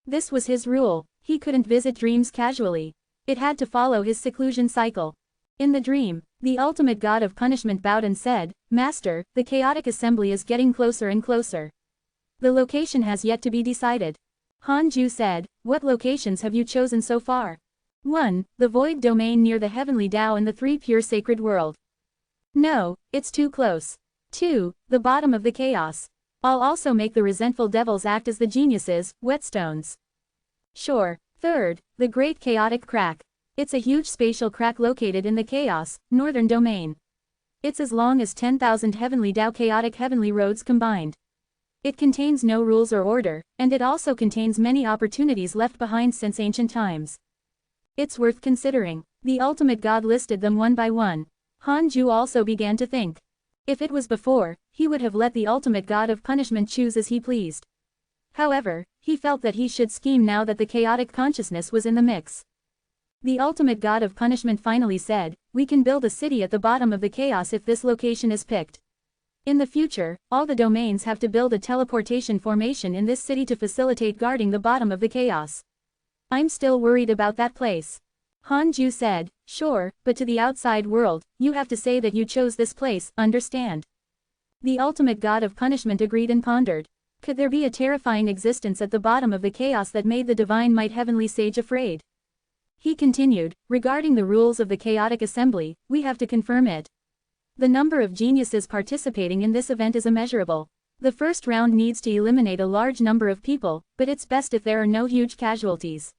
This was his rule, he couldn't visit dreams casually. It had to follow his seclusion cycle. In the dream, the ultimate god of punishment bowed and said, Master, the chaotic assembly is getting closer and closer. The location has yet to be decided. Han Ju said, what locations have you chosen so far? 1. The void domain near the heavenly Tao and the three pure sacred world. No, it's too close. 2. The bottom of the chaos. I'll also make the resentful devils act as the geniuses, whetstones. Sure. 3rd, the great chaotic crack. It's a huge spatial crack located in the chaos, northern domain. It's as long as 10,000 heavenly Tao chaotic heavenly roads combined. It contains no rules or order, and it also contains many opportunities left behind since ancient times. It's worth considering. The ultimate god listed them one by one. Han Ju also began to think. If it was before, he would have let the ultimate god of punishment choose as he pleased. However, he felt that he should scheme now that the chaotic consciousness was in the mix. The ultimate god of punishment finally said, we can build a city at the bottom of the chaos if this location is picked. In the future, all the domains have to build a teleportation formation in this city to facilitate guarding the bottom of the chaos. I'm still worried about that place. Han Ju said, sure, but to the outside world, you have to say that you chose this place, understand? The ultimate god of punishment agreed and pondered. Could there be a terrifying existence at the bottom of the chaos that made the divine might heavenly sage afraid? He continued, regarding the rules of the chaotic assembly, we have to confirm it. The number of geniuses participating in this event is immeasurable. The first round needs to eliminate a large number of people, but it's best if there are no huge casualties.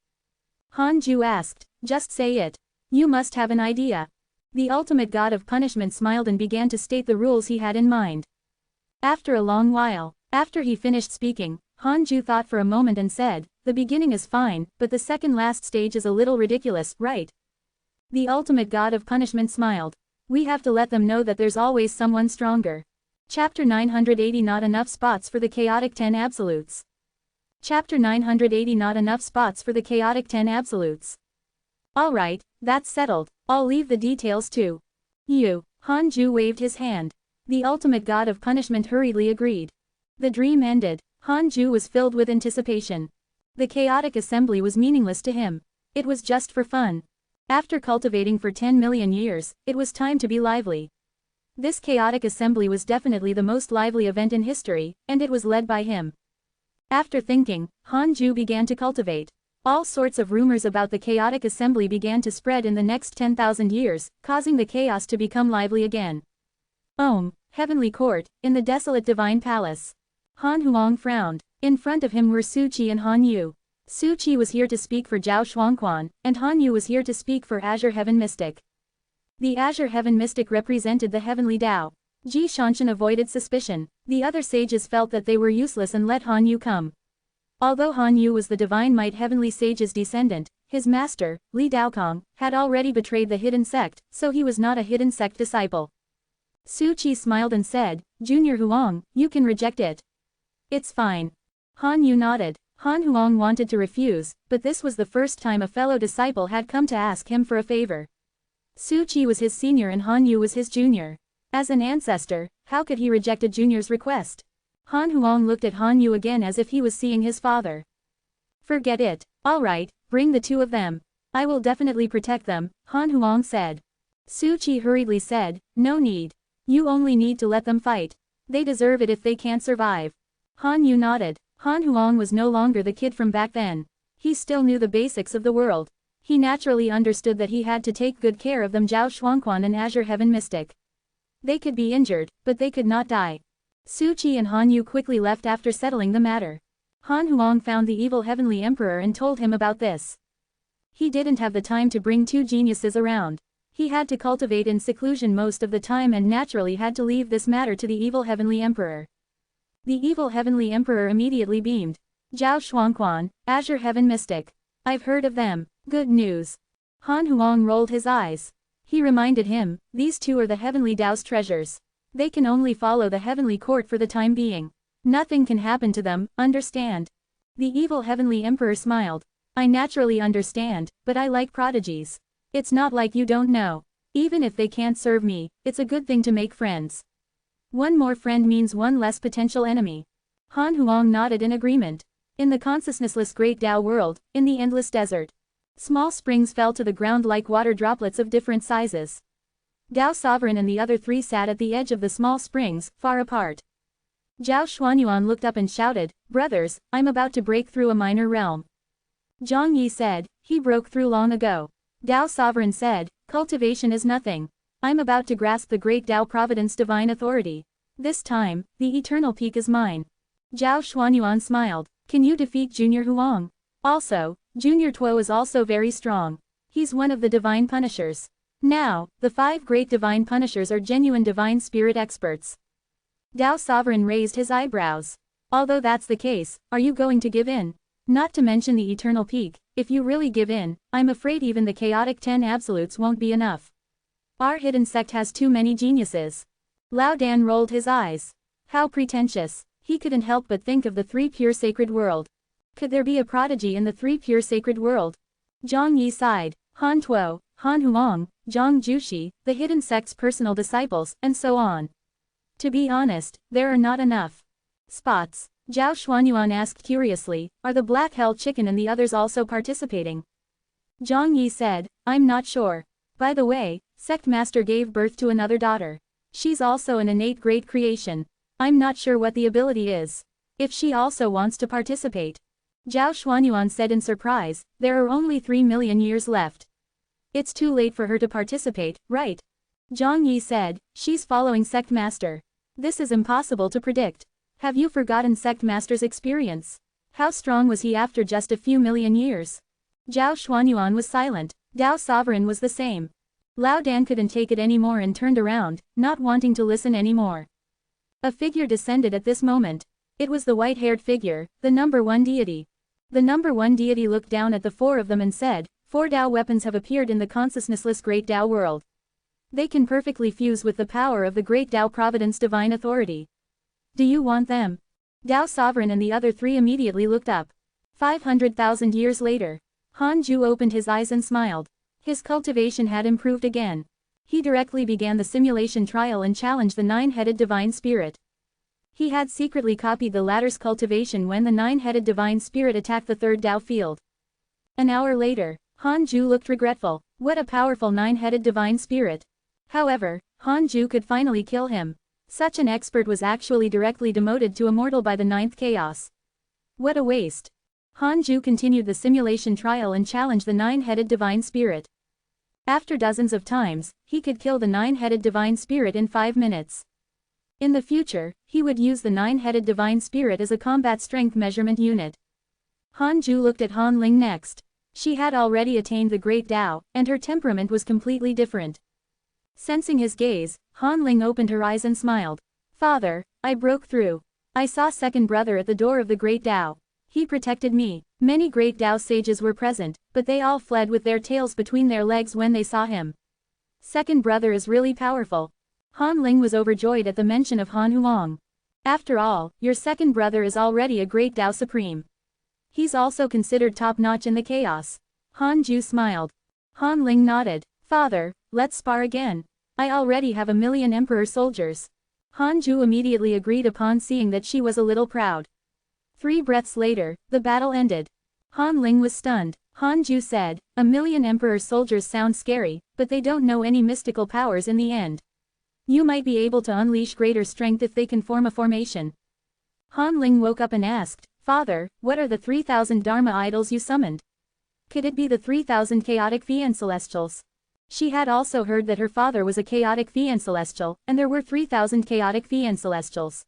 Han Ju asked, just say it. You must have an idea. The ultimate god of punishment smiled and began to state the rules he had in mind. After a long while, after he finished speaking, Han Ju thought for a moment and said, the beginning is fine, but the second last stage is a little ridiculous, right? The ultimate god of punishment smiled. We have to let them know that there's always someone stronger. Chapter 980 Not enough spots for the chaotic 10 absolutes. Chapter 980 Not enough spots for the chaotic 10 absolutes. Alright, that's settled. I'll leave the details to you. Han Ju waved his hand. The ultimate god of punishment hurriedly agreed. The dream ended. Han Ju was filled with anticipation. The chaotic assembly was meaningless to him. It was just for fun. After cultivating for 10 million years, it was time to be lively. This chaotic assembly was definitely the most lively event in history, and it was led by him. After thinking, Han Ju began to cultivate. All sorts of rumors about the chaotic assembly began to spread in the next 10,000 years, causing the chaos to become lively again. Heavenly Court, in the desolate divine palace. Han Huang frowned. In front of him were Su Qi and Han Yu. Su Qi was here to speak for Zhao Shuangquan, and Han Yu was here to speak for Azure Heaven Mystic. The Azure Heaven mystic represented the heavenly Tao. Ji Shanshan avoided suspicion. The other sages felt that they were useless and let Han Yu come. Although Han Yu was the divine might heavenly sage's descendant, his master, Li Daokong, had already betrayed the hidden sect, so he was not a hidden sect disciple. Su Qi smiled and said, Junior Huang, you can reject it. It's fine. Han Yu nodded. Han Huang wanted to refuse, but this was the first time a fellow disciple had come to ask him for a favor. Su Qi was his senior and Han Yu was his junior. As an ancestor, how could he reject a junior's request? Han Huang looked at Han Yu again as if he was seeing his father. Forget it. All right, bring the two of them. I will definitely protect them, Han Huang said. Su Qi hurriedly said, no need. You only need to let them fight. They deserve it if they can't survive. Han Yu nodded. Han Huang was no longer the kid from back then. He still knew the basics of the world. He naturally understood that he had to take good care of them. Zhao Xuanquan and Azure Heaven Mystic. They could be injured, but they could not die. Su Qi and Han Yu quickly left after settling the matter. Han Huang found the evil heavenly emperor and told him about this. He didn't have the time to bring two geniuses around. He had to cultivate in seclusion most of the time and naturally had to leave this matter to the evil heavenly emperor. The evil heavenly emperor immediately beamed. Zhao Xuanquan, Azure Heaven Mystic. I've heard of them. Good news. Han Huang rolled his eyes. He reminded him, these two are the heavenly Tao's treasures. They can only follow the heavenly court for the time being. Nothing can happen to them, understand? The evil heavenly emperor smiled. I naturally understand, but I like prodigies. It's not like you don't know. Even if they can't serve me, it's a good thing to make friends. One more friend means one less potential enemy. Han Huang nodded in agreement. In the consciousnessless great Tao world, in the endless desert, small springs fell to the ground like water droplets of different sizes. Tao Sovereign and the other three sat at the edge of the small springs, far apart. Zhao Xuanyuan looked up and shouted, brothers, I'm about to break through a minor realm. Zhang Yi said, he broke through long ago. Tao Sovereign said, cultivation is nothing. I'm about to grasp the great Tao Providence divine authority. This time, the eternal peak is mine. Zhao Xuanyuan smiled. Can you defeat Junior Huang? Also, Junior Tuo is also very strong. He's one of the divine punishers. Now, the 5 great divine punishers are genuine divine spirit experts. Tao Sovereign raised his eyebrows. Although that's the case, are you going to give in? Not to mention the eternal peak, if you really give in, I'm afraid even the chaotic 10 absolutes won't be enough. Our hidden sect has too many geniuses. Lao Dan rolled his eyes. How pretentious. He couldn't help but think of the 3 pure sacred world. Could there be a prodigy in the 3 pure sacred world? Zhang Yi sighed. Han Tuo, Han Huang, Zhang Jushi, the hidden sect's personal disciples, and so on. To be honest, there are not enough spots. Zhao Xuanyuan asked curiously, are the Black Hell Chicken and the others also participating? Zhang Yi said, I'm not sure. By the way, Sect Master gave birth to another daughter. She's also an innate great creation. I'm not sure what the ability is. If she also wants to participate. Zhao Xuanyuan said in surprise, there are only 3 million years left. It's too late for her to participate, right? Zhang Yi said, she's following Sect Master. This is impossible to predict. Have you forgotten Sect Master's experience? How strong was he after just a few million years? Zhao Xuanyuan was silent. Tao Sovereign was the same. Lao Dan couldn't take it anymore and turned around, not wanting to listen anymore. A figure descended at this moment. It was the white-haired figure, the number 1 deity. The number 1 deity looked down at the 4 of them and said, 4 Tao weapons have appeared in the consciousnessless great Tao world. They can perfectly fuse with the power of the great Tao Providence divine authority. Do you want them? Tao Sovereign and the other 3 immediately looked up. 500,000 years later. Han Ju opened his eyes and smiled. His cultivation had improved again. He directly began the simulation trial and challenged the 9-headed divine spirit. He had secretly copied the latter's cultivation when the 9-headed divine spirit attacked the 3rd Tao field. An hour later, Han Ju looked regretful. What a powerful 9-headed divine spirit. However, Han Ju could finally kill him. Such an expert was actually directly demoted to immortal by the 9th chaos. What a waste. Han Ju continued the simulation trial and challenged the 9-headed divine spirit. After dozens of times, he could kill the 9-headed divine spirit in 5 minutes. In the future, he would use the 9-headed divine spirit as a combat strength measurement unit. Han Ju looked at Han Ling next. She had already attained the great Tao, and her temperament was completely different. Sensing his gaze, Han Ling opened her eyes and smiled. Father, I broke through. I saw second brother at the door of the Great Tao. He protected me. Many Great Tao sages were present, but they all fled with their tails between their legs when they saw him. Second brother is really powerful. Han Ling was overjoyed at the mention of Han Huang. After all, your second brother is already a Great Tao Supreme. He's also considered top-notch in the chaos. Han Ju smiled. Han Ling nodded. Father, let's spar again. I already have 1,000,000 emperor soldiers. Han Ju immediately agreed upon seeing that she was a little proud. 3 breaths later, the battle ended. Han Ling was stunned. Han Ju said, 1,000,000 emperor soldiers sound scary, but they don't know any mystical powers in the end. You might be able to unleash greater strength if they can form a formation. Han Ling woke up and asked, Father, what are the 3,000 Dharma idols you summoned? Could it be the 3,000 chaotic Fian Celestials? She had also heard that her father was a chaotic Fian Celestial, and there were 3,000 chaotic Fian Celestials.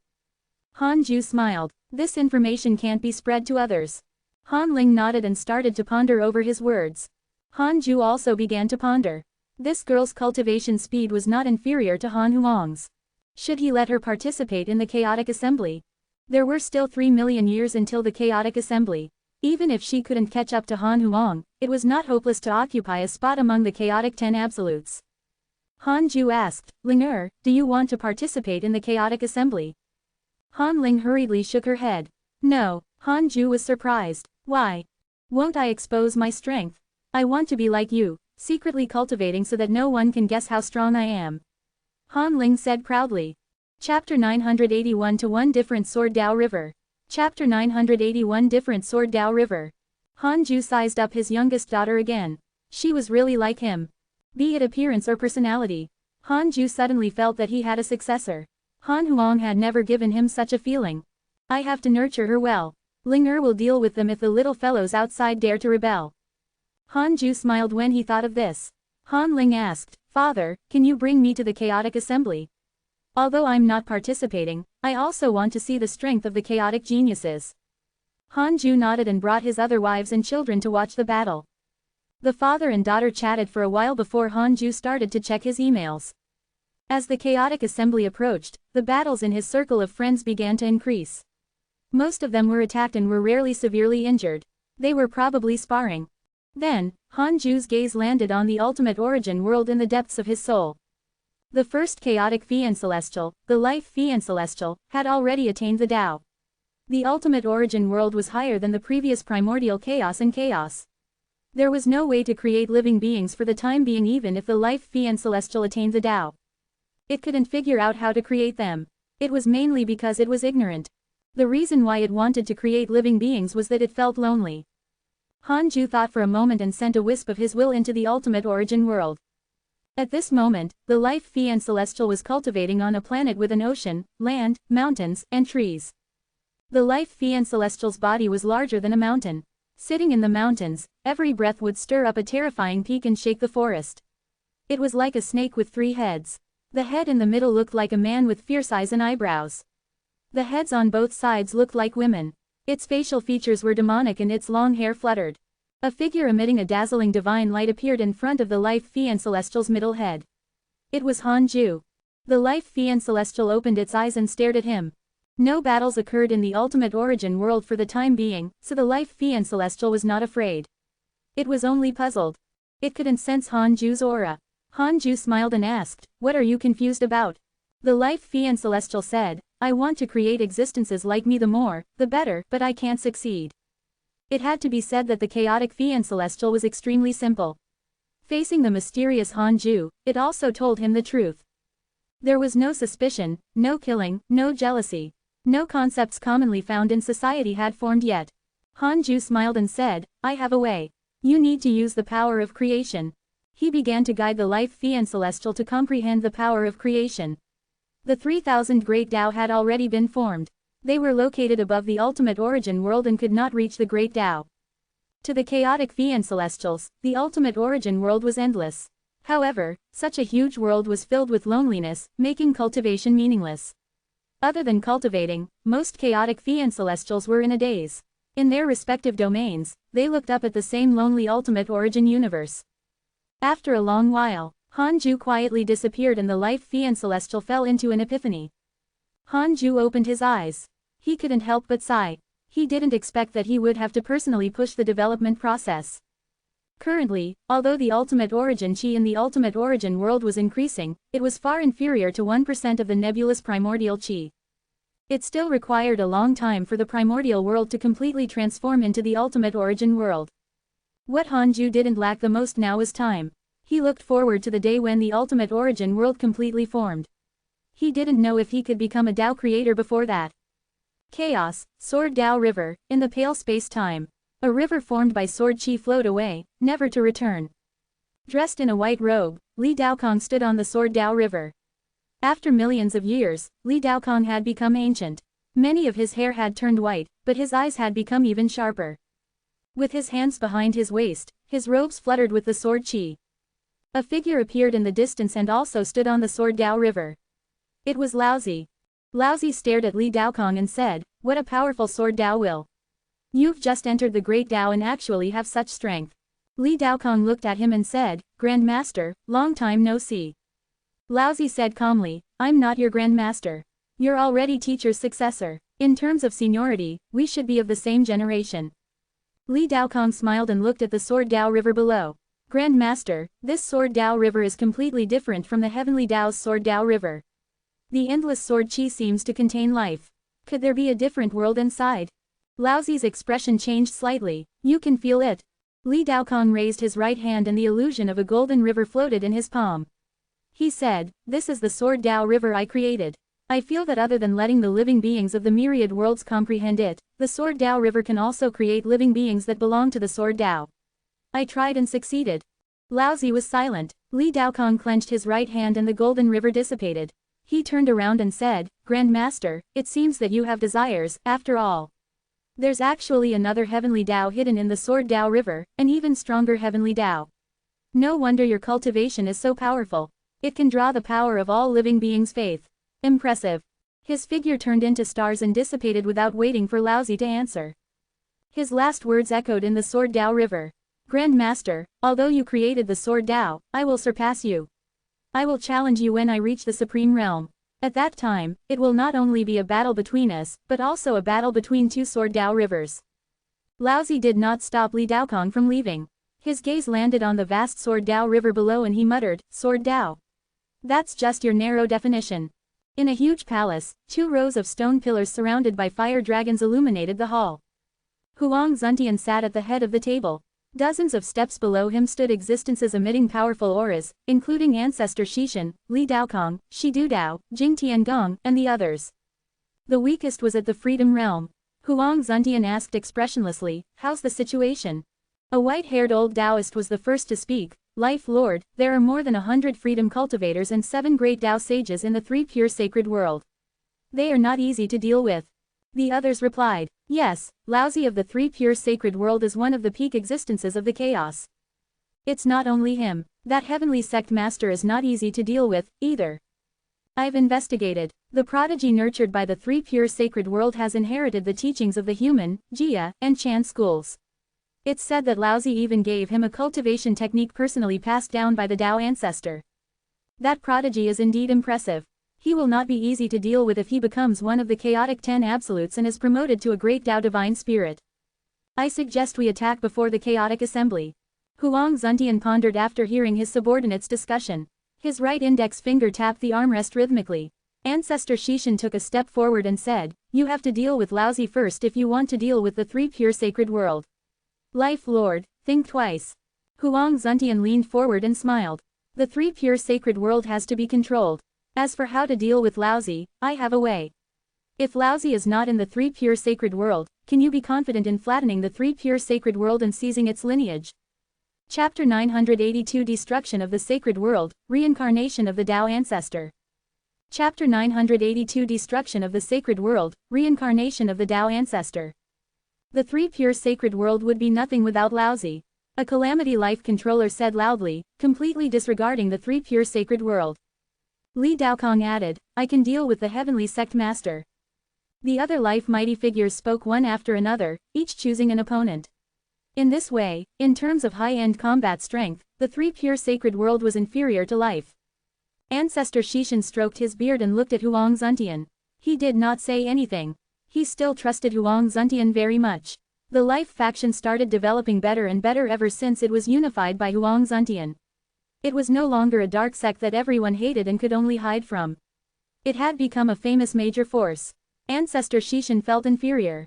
Han Ju smiled. This information can't be spread to others. Han Ling nodded and started to ponder over his words. Han Ju also began to ponder. This girl's cultivation speed was not inferior to Han Huang's. Should he let her participate in the chaotic assembly? There were still 3 million years until the chaotic assembly. Even if she couldn't catch up to Han Huang, it was not hopeless to occupy a spot among the chaotic 10 absolutes. Han Ju asked, Ling, do you want to participate in the chaotic assembly? Han Ling hurriedly shook her head. No. Han Ju was surprised. Why? Won't I expose my strength? I want to be like you, secretly cultivating so that no one can guess how strong I am. Han Ling said proudly. Chapter 981 to 1 Different Sword Dao River. Chapter 981 Different Sword Dao River. Han Ju sized up his youngest daughter again. She was really like him. Be it appearance or personality. Han Ju suddenly felt that he had a successor. Han Huang had never given him such a feeling. I have to nurture her well. Ling will deal with them if the little fellows outside dare to rebel. Han Ju smiled when he thought of this. Han Ling asked, Father, can you bring me to the chaotic assembly? Although I'm not participating, I also want to see the strength of the chaotic geniuses. Han Ju nodded and brought his other wives and children to watch the battle. The father and daughter chatted for a while before Han Ju started to check his emails. As the chaotic assembly approached, the battles in his circle of friends began to increase. Most of them were attacked and were rarely severely injured. They were probably sparring. Then, Han Ju's gaze landed on the ultimate origin world in the depths of his soul. The first chaotic Fian Celestial, the life Fian Celestial, had already attained the Tao. The ultimate origin world was higher than the previous primordial chaos and chaos. There was no way to create living beings for the time being even if the life Fian Celestial attained the Tao. It couldn't figure out how to create them. It was mainly because it was ignorant. The reason why it wanted to create living beings was that it felt lonely. Han Ju thought for a moment and sent a wisp of his will into the ultimate origin world. At this moment, the life Fian Celestial was cultivating on a planet with an ocean, land, mountains, and trees. The life Fian Celestial's body was larger than a mountain. Sitting in the mountains, every breath would stir up a terrifying peak and shake the forest. It was like a snake with 3 heads. The head in the middle looked like a man with fierce eyes and eyebrows. The heads on both sides looked like women. Its facial features were demonic and its long hair fluttered. A figure emitting a dazzling divine light appeared in front of the life Fian Celestial's middle head. It was Han Ju. The life Fian Celestial opened its eyes and stared at him. No battles occurred in the ultimate origin world for the time being, so the life Fian Celestial was not afraid. It was only puzzled. It couldn't sense Han Ju's aura. Han Ju smiled and asked, What are you confused about? The life Fian Celestial said, I want to create existences like me, the more, the better, but I can't succeed. It had to be said that the chaotic Fian Celestial was extremely simple. Facing the mysterious Han Ju, it also told him the truth. There was no suspicion, no killing, no jealousy. No concepts commonly found in society had formed yet. Han Ju smiled and said, I have a way. You need to use the power of creation. He began to guide the life Fian Celestial to comprehend the power of creation. The 3,000 Great Tao had already been formed. They were located above the ultimate origin world and could not reach the Great Tao. To the chaotic Fian Celestials, the ultimate origin world was endless. However, such a huge world was filled with loneliness, making cultivation meaningless. Other than cultivating, most chaotic Fian Celestials were in a daze. In their respective domains, they looked up at the same lonely ultimate origin universe. After a long while, Hanju quietly disappeared and the life fiend celestial fell into an epiphany. Hanju opened his eyes. He couldn't help but sigh. He didn't expect that he would have to personally push the development process. Currently, although the ultimate origin chi in the ultimate origin world was increasing, it was far inferior to 1% of the nebulous primordial chi. It still required a long time for the primordial world to completely transform into the ultimate origin world. What Hanju didn't lack the most now was time. He looked forward to the day when the ultimate origin world completely formed. He didn't know if he could become a Dao creator before that. Chaos, Sword Dao River, in the pale space-time. A river formed by sword chi flowed away, never to return. Dressed in a white robe, Li Daokong stood on the Sword Dao River. After millions of years, Li Daokong had become ancient. Many of his hair had turned white, but his eyes had become even sharper. With his hands behind his waist, his robes fluttered with the sword chi. A figure appeared in the distance and also stood on the Sword Dao River. It was Laozi. Laozi stared at Li Daokong and said, "What a powerful Sword Dao will. You've just entered the Great Dao and actually have such strength." Li Daokong looked at him and said, "Grand Master, long time no see." Laozi said calmly, "I'm not your Grand Master. You're already teacher's successor. In terms of seniority, we should be of the same generation." Li Daokong smiled and looked at the Sword Dao River below. "Grand Master, this Sword Dao River is completely different from the Heavenly Dao's Sword Dao River. The endless sword chi seems to contain life. Could there be a different world inside?" Laozi's expression changed slightly. "You can feel it." Li Daokong raised his right hand and the illusion of a golden river floated in his palm. He said, "This is the Sword Dao River I created. I feel that other than letting the living beings of the myriad worlds comprehend it, the Sword Dao River can also create living beings that belong to the Sword Dao. I tried and succeeded." Laozi was silent. Li Daokong clenched his right hand and the golden river dissipated. He turned around and said, "Grand Master, it seems that you have desires, after all. There's actually another heavenly Dao hidden in the Sword Dao River, an even stronger heavenly Dao. No wonder your cultivation is so powerful. It can draw the power of all living beings' faith. Impressive." His figure turned into stars and dissipated without waiting for Laozi to answer. His last words echoed in the Sword Dao River. "Grand Master, although you created the Sword Dao, I will surpass you. I will challenge you when I reach the Supreme Realm. At that time, it will not only be a battle between us, but also a battle between two Sword Dao rivers." Laozi did not stop Li Daokong from leaving. His gaze landed on the vast Sword Dao River below and he muttered, "Sword Dao. That's just your narrow definition." In a huge palace, 2 rows of stone pillars surrounded by fire dragons illuminated the hall. Huang Zuntian sat at the head of the table. Dozens of steps below him stood existences emitting powerful auras, including Ancestor Shishan, Li Daokong, Shidu Dao, Jing Tiangong, and the others. The weakest was at the Freedom Realm. Huang Zuntian asked expressionlessly, "How's the situation?" A white-haired old Taoist was the first to speak. "Life Lord, there are more than 100 freedom cultivators and 7 great Tao sages in the 3 pure sacred world. They are not easy to deal with." The others replied, "Yes, Laozi of the 3 pure sacred world is one of the peak existences of the chaos. It's not only him. That heavenly sect master is not easy to deal with, either. I've investigated. The prodigy nurtured by the 3 pure sacred world has inherited the teachings of the human, Jia, and Chan schools. It's said that Laozi even gave him a cultivation technique personally passed down by the Tao ancestor. That prodigy is indeed impressive. He will not be easy to deal with if he becomes one of the chaotic 10 absolutes and is promoted to a great Tao divine spirit. I suggest we attack before the chaotic assembly." Huang Zuntian pondered after hearing his subordinates' discussion. His right index finger tapped the armrest rhythmically. Ancestor Shishan took a step forward and said, "You have to deal with Laozi first if you want to deal with the 3 pure sacred world. Life Lord, think twice." Huang Zuntian leaned forward and smiled. "The 3 pure sacred world has to be controlled. As for how to deal with Laozi, I have a way. If Laozi is not in the 3 pure sacred world, can you be confident in flattening the 3 pure sacred world and seizing its lineage?" Chapter 982 Destruction of the Sacred World, Reincarnation of the Tao Ancestor. Chapter 982 Destruction of the Sacred World, Reincarnation of the Tao Ancestor. The 3 pure sacred world would be nothing without Laozi. A calamity life controller said loudly, completely disregarding the 3 pure sacred world. Li Daokong added, "I can deal with the heavenly sect master." The other life mighty figures spoke one after another, each choosing an opponent. In this way, in terms of high-end combat strength, the three pure sacred world was inferior to life. Ancestor Shishan stroked his beard and looked at Huang Zuntian. He did not say anything. He still trusted Huang Zuntian very much. The life faction started developing better and better ever since it was unified by Huang Zuntian. It was no longer a dark sect that everyone hated and could only hide from. It had become a famous major force. Ancestor Shishan felt inferior.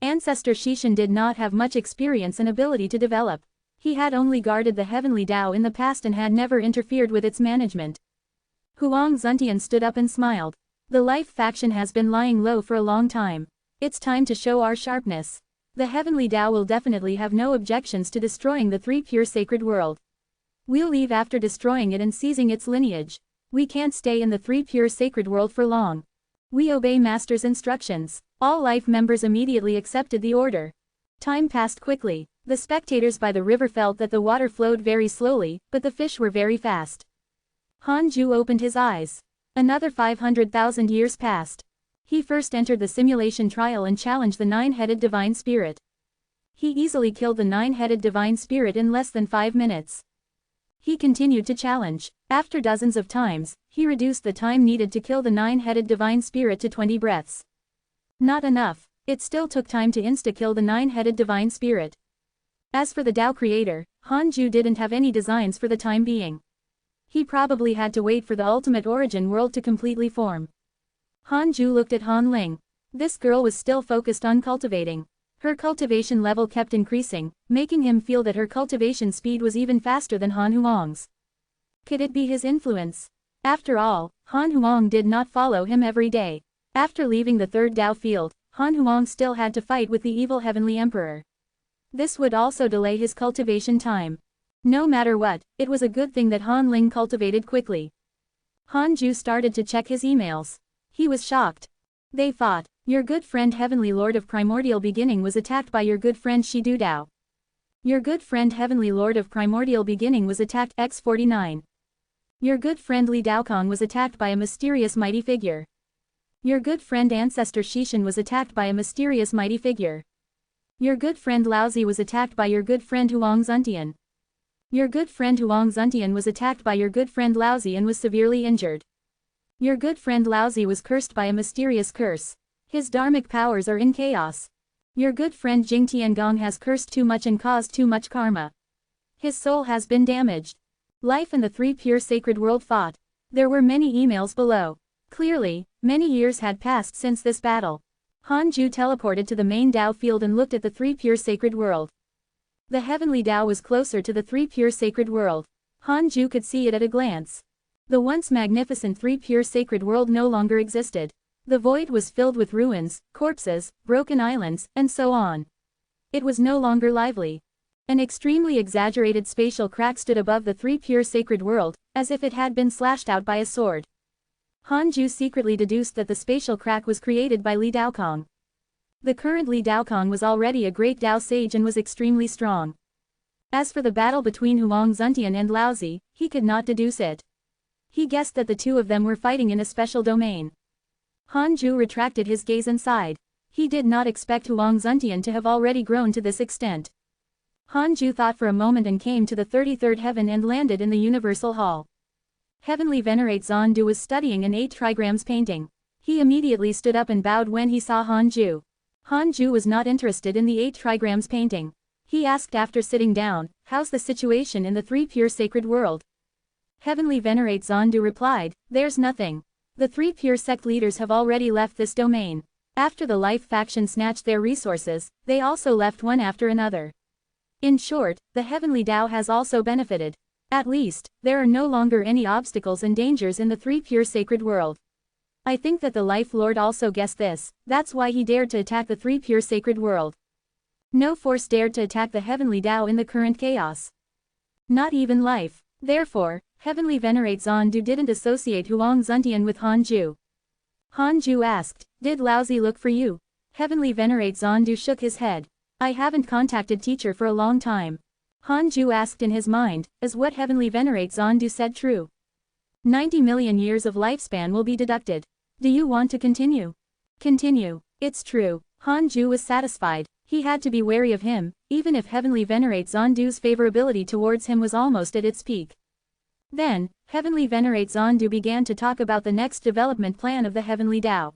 Ancestor Shishan did not have much experience and ability to develop. He had only guarded the heavenly Tao in the past and had never interfered with its management. Huang Zuntian stood up and smiled. The life faction has been lying low for a long time. It's time to show our sharpness. The heavenly Tao will definitely have no objections to destroying the three pure sacred world. We'll leave after destroying it and seizing its lineage. We can't stay in the three pure sacred world for long. We obey Master's instructions. All life members immediately accepted the order. Time passed quickly. The spectators by the river felt that the water flowed very slowly, but the fish were very fast. Han Ju opened his eyes. Another 500,000 years passed. He first entered the simulation trial and challenged the nine-headed divine spirit. He easily killed the nine-headed divine spirit in less than 5 minutes. He continued to challenge. After dozens of times, he reduced the time needed to kill the nine-headed divine spirit to 20 breaths. Not enough. It still took time to insta-kill the nine-headed divine spirit. As for the Tao creator, Han Ju didn't have any designs for the time being. He probably had to wait for the ultimate origin world to completely form. Han Ju looked at Han Ling. This girl was still focused on cultivating. Her cultivation level kept increasing, making him feel that her cultivation speed was even faster than Han Huang's. Could it be his influence? After all, Han Huang did not follow him every day. After leaving the third Tao field, Han Huang still had to fight with the evil heavenly emperor. This would also delay his cultivation time. No matter what, it was a good thing that Han Ling cultivated quickly. Han Ju started to check his emails. He was shocked. They fought. Your good friend Heavenly Lord of Primordial Beginning was attacked by your good friend Shi Du Dao. Your good friend Heavenly Lord of Primordial Beginning was attacked X49. Your good friend Li Daokong was attacked by a mysterious mighty figure. Your good friend Ancestor Shishan was attacked by a mysterious mighty figure. Your good friend Laozi was attacked by your good friend Huang Zuntian. Your good friend Huang Zuntian was attacked by your good friend Laozi and was severely injured. Your good friend Laozi was cursed by a mysterious curse. His dharmic powers are in chaos. Your good friend Jing Tiangong has cursed too much and caused too much karma. His soul has been damaged. Life and the three pure sacred world fought. There were many emails below. Clearly, many years had passed since this battle. Han Ju teleported to the main Tao field and looked at the three pure sacred world. The heavenly Tao was closer to the three pure sacred world. Han Ju could see it at a glance. The once magnificent three pure sacred world no longer existed. The void was filled with ruins, corpses, broken islands, and so on. It was no longer lively. An extremely exaggerated spatial crack stood above the three pure sacred world, as if it had been slashed out by a sword. Han Ju secretly deduced that the spatial crack was created by Li Daokong. The current Li Daokong was already a great Tao sage and was extremely strong. As for the battle between Huang Zuntian and Laozi, he could not deduce it. He guessed that the two of them were fighting in a special domain. Han Ju retracted his gaze and sighed. He did not expect Huang Zuntian to have already grown to this extent. Han Ju thought for a moment and came to the 33rd heaven and landed in the Universal Hall. Heavenly Venerate Zondu was studying an 8 trigrams painting. He immediately stood up and bowed when he saw Han Ju. Han Ju was not interested in the 8 trigrams painting. He asked after sitting down, "How's the situation in the three pure sacred world?" Heavenly Venerate Zondu replied, "There's nothing. The three pure sect leaders have already left this domain. After the life faction snatched their resources, they also left one after another. In short, the heavenly Tao has also benefited. At least, there are no longer any obstacles and dangers in the three pure sacred world. I think that the Life Lord also guessed this, that's why he dared to attack the three pure sacred world. No force dared to attack the heavenly Tao in the current chaos. Not even life. Therefore, Heavenly Venerate Zondu didn't associate Huang Zuntian with Han Ju. Han Ju asked, "Did Laozi look for you?" Heavenly Venerate Zondu shook his head. "I haven't contacted teacher for a long time." Han Ju asked in his mind, is what Heavenly Venerate Zondu said true? 90 million years of lifespan will be deducted. Do you want to continue? Continue. It's true. Han Ju was satisfied. He had to be wary of him, even if Heavenly Venerate Zondu's favorability towards him was almost at its peak. Then, Heavenly Venerate Zondu began to talk about the next development plan of the Heavenly Tao.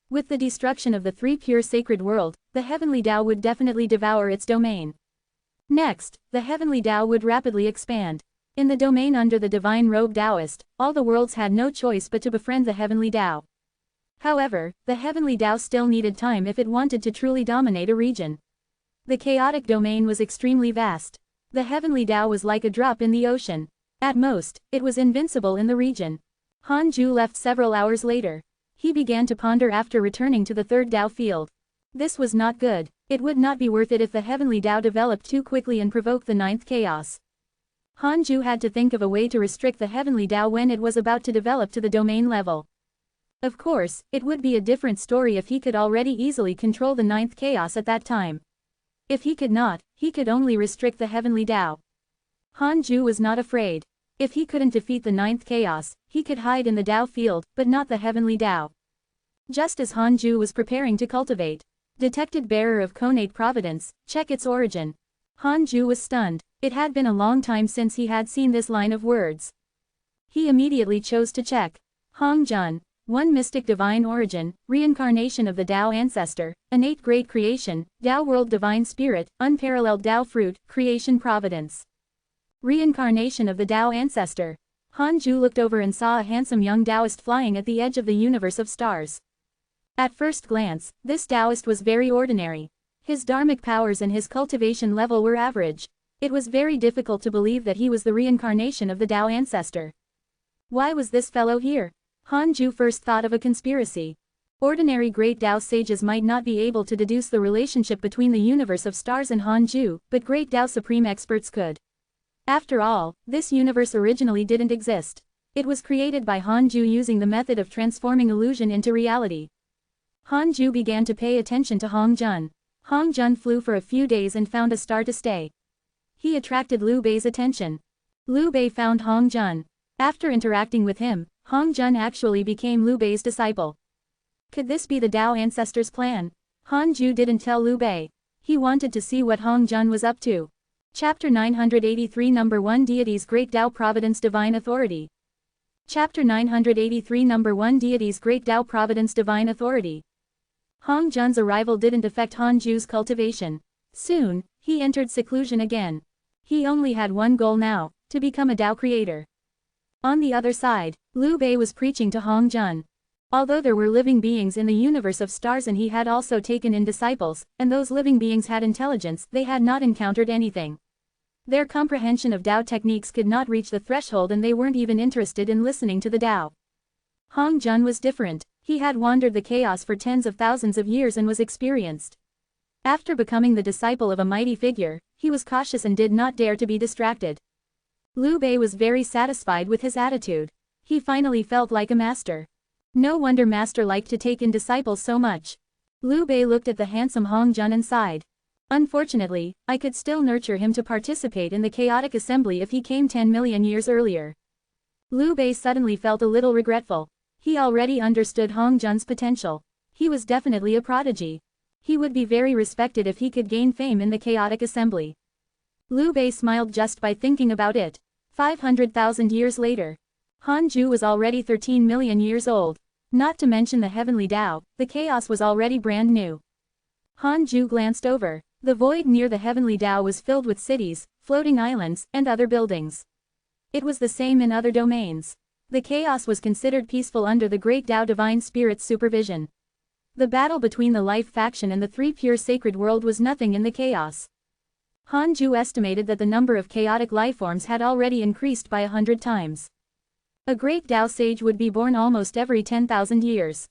With the destruction of the three pure sacred world, the Heavenly Tao would definitely devour its domain. Next, the Heavenly Tao would rapidly expand. In the domain under the divine robe Taoist, all the worlds had no choice but to befriend the Heavenly Tao. However, the Heavenly Tao still needed time if it wanted to truly dominate a region. The chaotic domain was extremely vast. The Heavenly Tao was like a drop in the ocean. At most, it was invincible in the region. Hanju left several hours later. He began to ponder after returning to the third Tao field. This was not good. It would not be worth it if the Heavenly Tao developed too quickly and provoked the ninth chaos. Hanju had to think of a way to restrict the Heavenly Tao when it was about to develop to the domain level. Of course, it would be a different story if he could already easily control the ninth chaos at that time. If he could not, he could only restrict the Heavenly Tao. Hanju was not afraid. If he couldn't defeat the ninth chaos, he could hide in the Tao field, but not the Heavenly Tao. Just as Hanju was preparing to cultivate, detected bearer of connate Providence, check its origin. Hanju was stunned. It had been a long time since he had seen this line of words. He immediately chose to check. Hongjun, one mystic divine origin, reincarnation of the Tao ancestor, innate great creation, Tao world divine spirit, unparalleled Tao fruit, creation providence. Reincarnation of the Tao ancestor. Hanju looked over and saw a handsome young Taoist flying at the edge of the universe of stars. At first glance, this Taoist was very ordinary. His dharmic powers and his cultivation level were average. It was very difficult to believe that he was the reincarnation of the Tao ancestor. Why was this fellow here? Hanju first thought of a conspiracy. Ordinary great Tao sages might not be able to deduce the relationship between the universe of stars and Hanju, but great Tao supreme experts could. After all, this universe originally didn't exist. It was created by Hanju using the method of transforming illusion into reality. Hanju began to pay attention to Hongjun. Hongjun flew for a few days and found a star to stay. He attracted Liu Bei's attention. Liu Bei found Hongjun. After interacting with him, Hongjun actually became Liu Bei's disciple. Could this be the Tao ancestors' plan? Hanju didn't tell Liu Bei. He wanted to see what Hongjun was up to. Chapter 983 Number 1 Deities Great Tao Providence Divine Authority. Chapter 983 Number 1 Deities Great Tao Providence Divine Authority. Hongjun's arrival didn't affect Hanju's cultivation. Soon, he entered seclusion again. He only had one goal now, to become a Tao creator. On the other side, Liu Bei was preaching to Hongjun. Although there were living beings in the universe of stars and he had also taken in disciples, and those living beings had intelligence, they had not encountered anything. Their comprehension of Tao techniques could not reach the threshold and they weren't even interested in listening to the Tao. Hongjun was different. He had wandered the chaos for tens of thousands of years and was experienced. After becoming the disciple of a mighty figure, he was cautious and did not dare to be distracted. Liu Bei was very satisfied with his attitude. He finally felt like a master. No wonder master liked to take in disciples so much. Liu Bei looked at the handsome Hongjun and sighed. Unfortunately, I could still nurture him to participate in the chaotic assembly if he came 10 million years earlier. Liu Bei suddenly felt a little regretful. He already understood Hongjun's potential. He was definitely a prodigy. He would be very respected if he could gain fame in the chaotic assembly. Liu Bei smiled just by thinking about it. 500,000 years later. Hanju was already 13 million years old. Not to mention the Heavenly Tao, the chaos was already brand new. Hanju glanced over. The void near the Heavenly Tao was filled with cities, floating islands, and other buildings. It was the same in other domains. The chaos was considered peaceful under the great Tao Divine Spirit's supervision. The battle between the Life faction and the three pure sacred world was nothing in the chaos. Hanju estimated that the number of chaotic lifeforms had already increased by 100 times. A great Tao sage would be born almost every 10,000 years.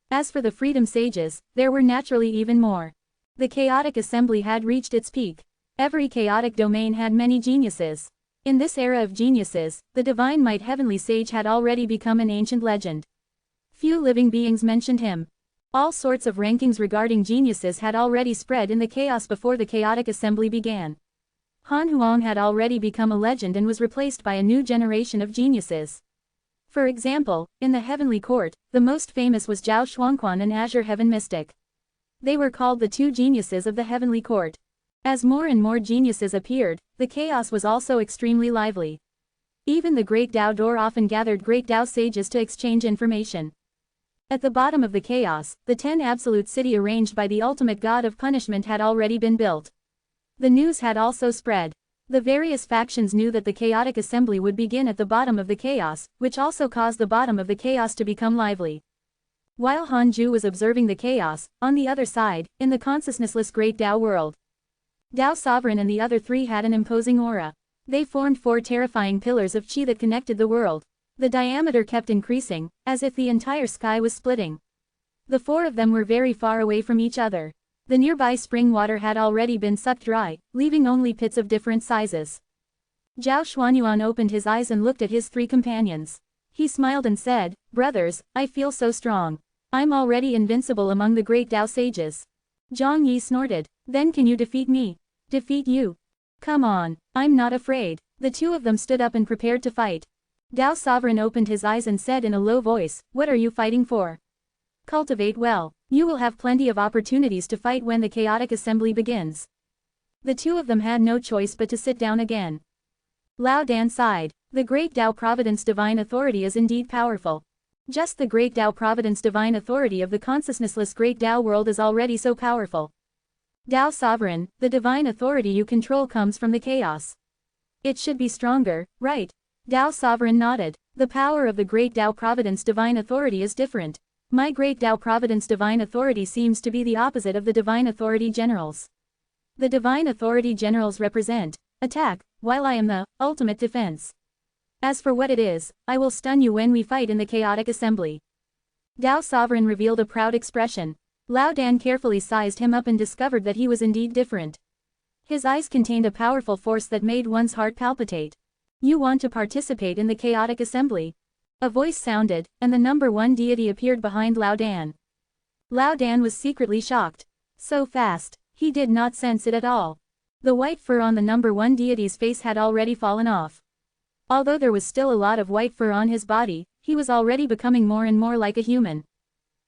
As for the freedom sages, there were naturally even more. The chaotic assembly had reached its peak. Every chaotic domain had many geniuses. In this era of geniuses, the divine might heavenly sage had already become an ancient legend. Few living beings mentioned him. All sorts of rankings regarding geniuses had already spread in the chaos before the chaotic assembly began. Han Huang had already become a legend and was replaced by a new generation of geniuses. For example, in the heavenly court, the most famous was Zhao Shuangquan, an azure heaven mystic. They were called the two geniuses of the heavenly court. As more and more geniuses appeared, the chaos was also extremely lively. Even the great Tao door often gathered great Tao sages to exchange information. At the bottom of the chaos, the 10 absolute city arranged by the ultimate god of punishment had already been built. The news had also spread. The various factions knew that the chaotic assembly would begin at the bottom of the chaos, which also caused the bottom of the chaos to become lively. While Hanju was observing the chaos, on the other side, in the consciousnessless great Tao world, Tao Sovereign and the other three had an imposing aura. They formed 4 terrifying pillars of chi that connected the world. The diameter kept increasing, as if the entire sky was splitting. The 4 of them were very far away from each other. The nearby spring water had already been sucked dry, leaving only pits of different sizes. Zhao Xuanyuan opened his eyes and looked at his 3 companions. He smiled and said, "Brothers, I feel so strong. I'm already invincible among the great Tao sages." Zhang Yi snorted. "Then can you defeat me?" "Defeat you? Come on, I'm not afraid." The 2 of them stood up and prepared to fight. Tao Sovereign opened his eyes and said in a low voice, "What are you fighting for? Cultivate well. You will have plenty of opportunities to fight when the chaotic assembly begins." The 2 of them had no choice but to sit down again. Lao Dan sighed. The great Tao Providence divine authority is indeed powerful. Just the great Tao Providence divine authority of the consciousnessless great Tao world is already so powerful. Tao Sovereign, the divine authority you control comes from the chaos. It should be stronger, right? Tao Sovereign nodded. The power of the great Tao Providence divine authority is different. My great Tao Providence divine authority seems to be the opposite of the divine authority generals. The divine authority generals represent attack, while I am the ultimate defense. As for what it is, I will stun you when we fight in the chaotic assembly. Tao Sovereign revealed a proud expression. Lao Dan carefully sized him up and discovered that he was indeed different. His eyes contained a powerful force that made one's heart palpitate. "You want to participate in the chaotic assembly?" A voice sounded, and the number 1 deity appeared behind Lao Dan. Lao Dan was secretly shocked. So fast, he did not sense it at all. The white fur on the number 1 deity's face had already fallen off. Although there was still a lot of white fur on his body, he was already becoming more and more like a human.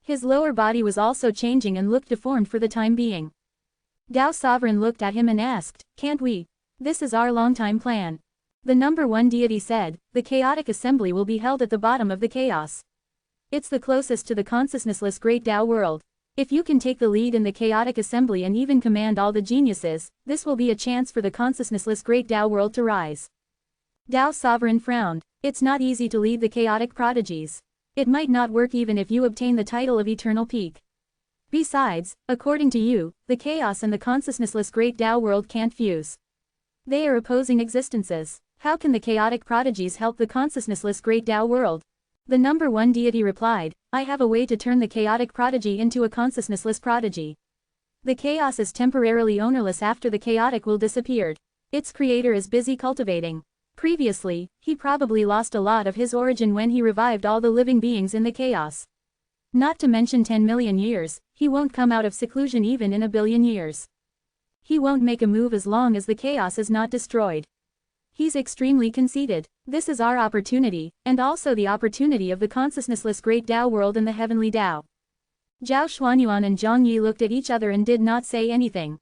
His lower body was also changing and looked deformed for the time being. Tao Sovereign looked at him and asked, "Can't we? This is our long-time plan." The number 1 deity said, "The chaotic assembly will be held at the bottom of the chaos. It's the closest to the consciousnessless great Tao world. If you can take the lead in the chaotic assembly and even command all the geniuses, this will be a chance for the consciousnessless great Tao world to rise." Tao Sovereign frowned. "It's not easy to lead the chaotic prodigies. It might not work even if you obtain the title of Eternal Peak. Besides, according to you, the chaos and the consciousnessless great Tao world can't fuse. They are opposing existences. How can the chaotic prodigies help the consciousnessless great Tao world?" The number 1 deity replied, "I have a way to turn the chaotic prodigy into a consciousnessless prodigy. The chaos is temporarily ownerless after the chaotic will disappear. Its creator is busy cultivating. Previously, he probably lost a lot of his origin when he revived all the living beings in the chaos. Not to mention 10 million years, he won't come out of seclusion even in 1,000,000,000 years. He won't make a move as long as the chaos is not destroyed. He's extremely conceited. This is our opportunity, and also the opportunity of the consciousnessless great Tao world and the heavenly Tao." Zhao Xuanyuan and Zhang Yi looked at each other and did not say anything.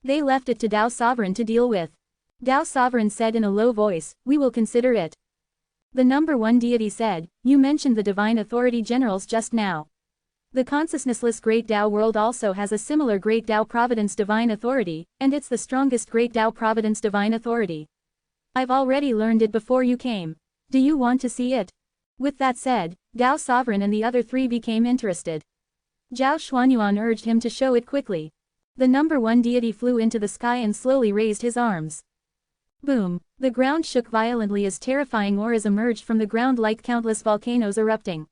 They left it to Tao Sovereign to deal with. Tao Sovereign said in a low voice, "We will consider it." The number 1 deity said, "You mentioned the divine authority generals just now. The consciousnessless great Tao world also has a similar great Tao Providence divine authority, and it's the strongest great Tao Providence divine authority. I've already learned it before you came. Do you want to see it?" With that said, Tao Sovereign and the other 3 became interested. Zhao Xuanyuan urged him to show it quickly. The number 1 deity flew into the sky and slowly raised his arms. Boom! The ground shook violently as terrifying auras emerged from the ground like countless volcanoes erupting.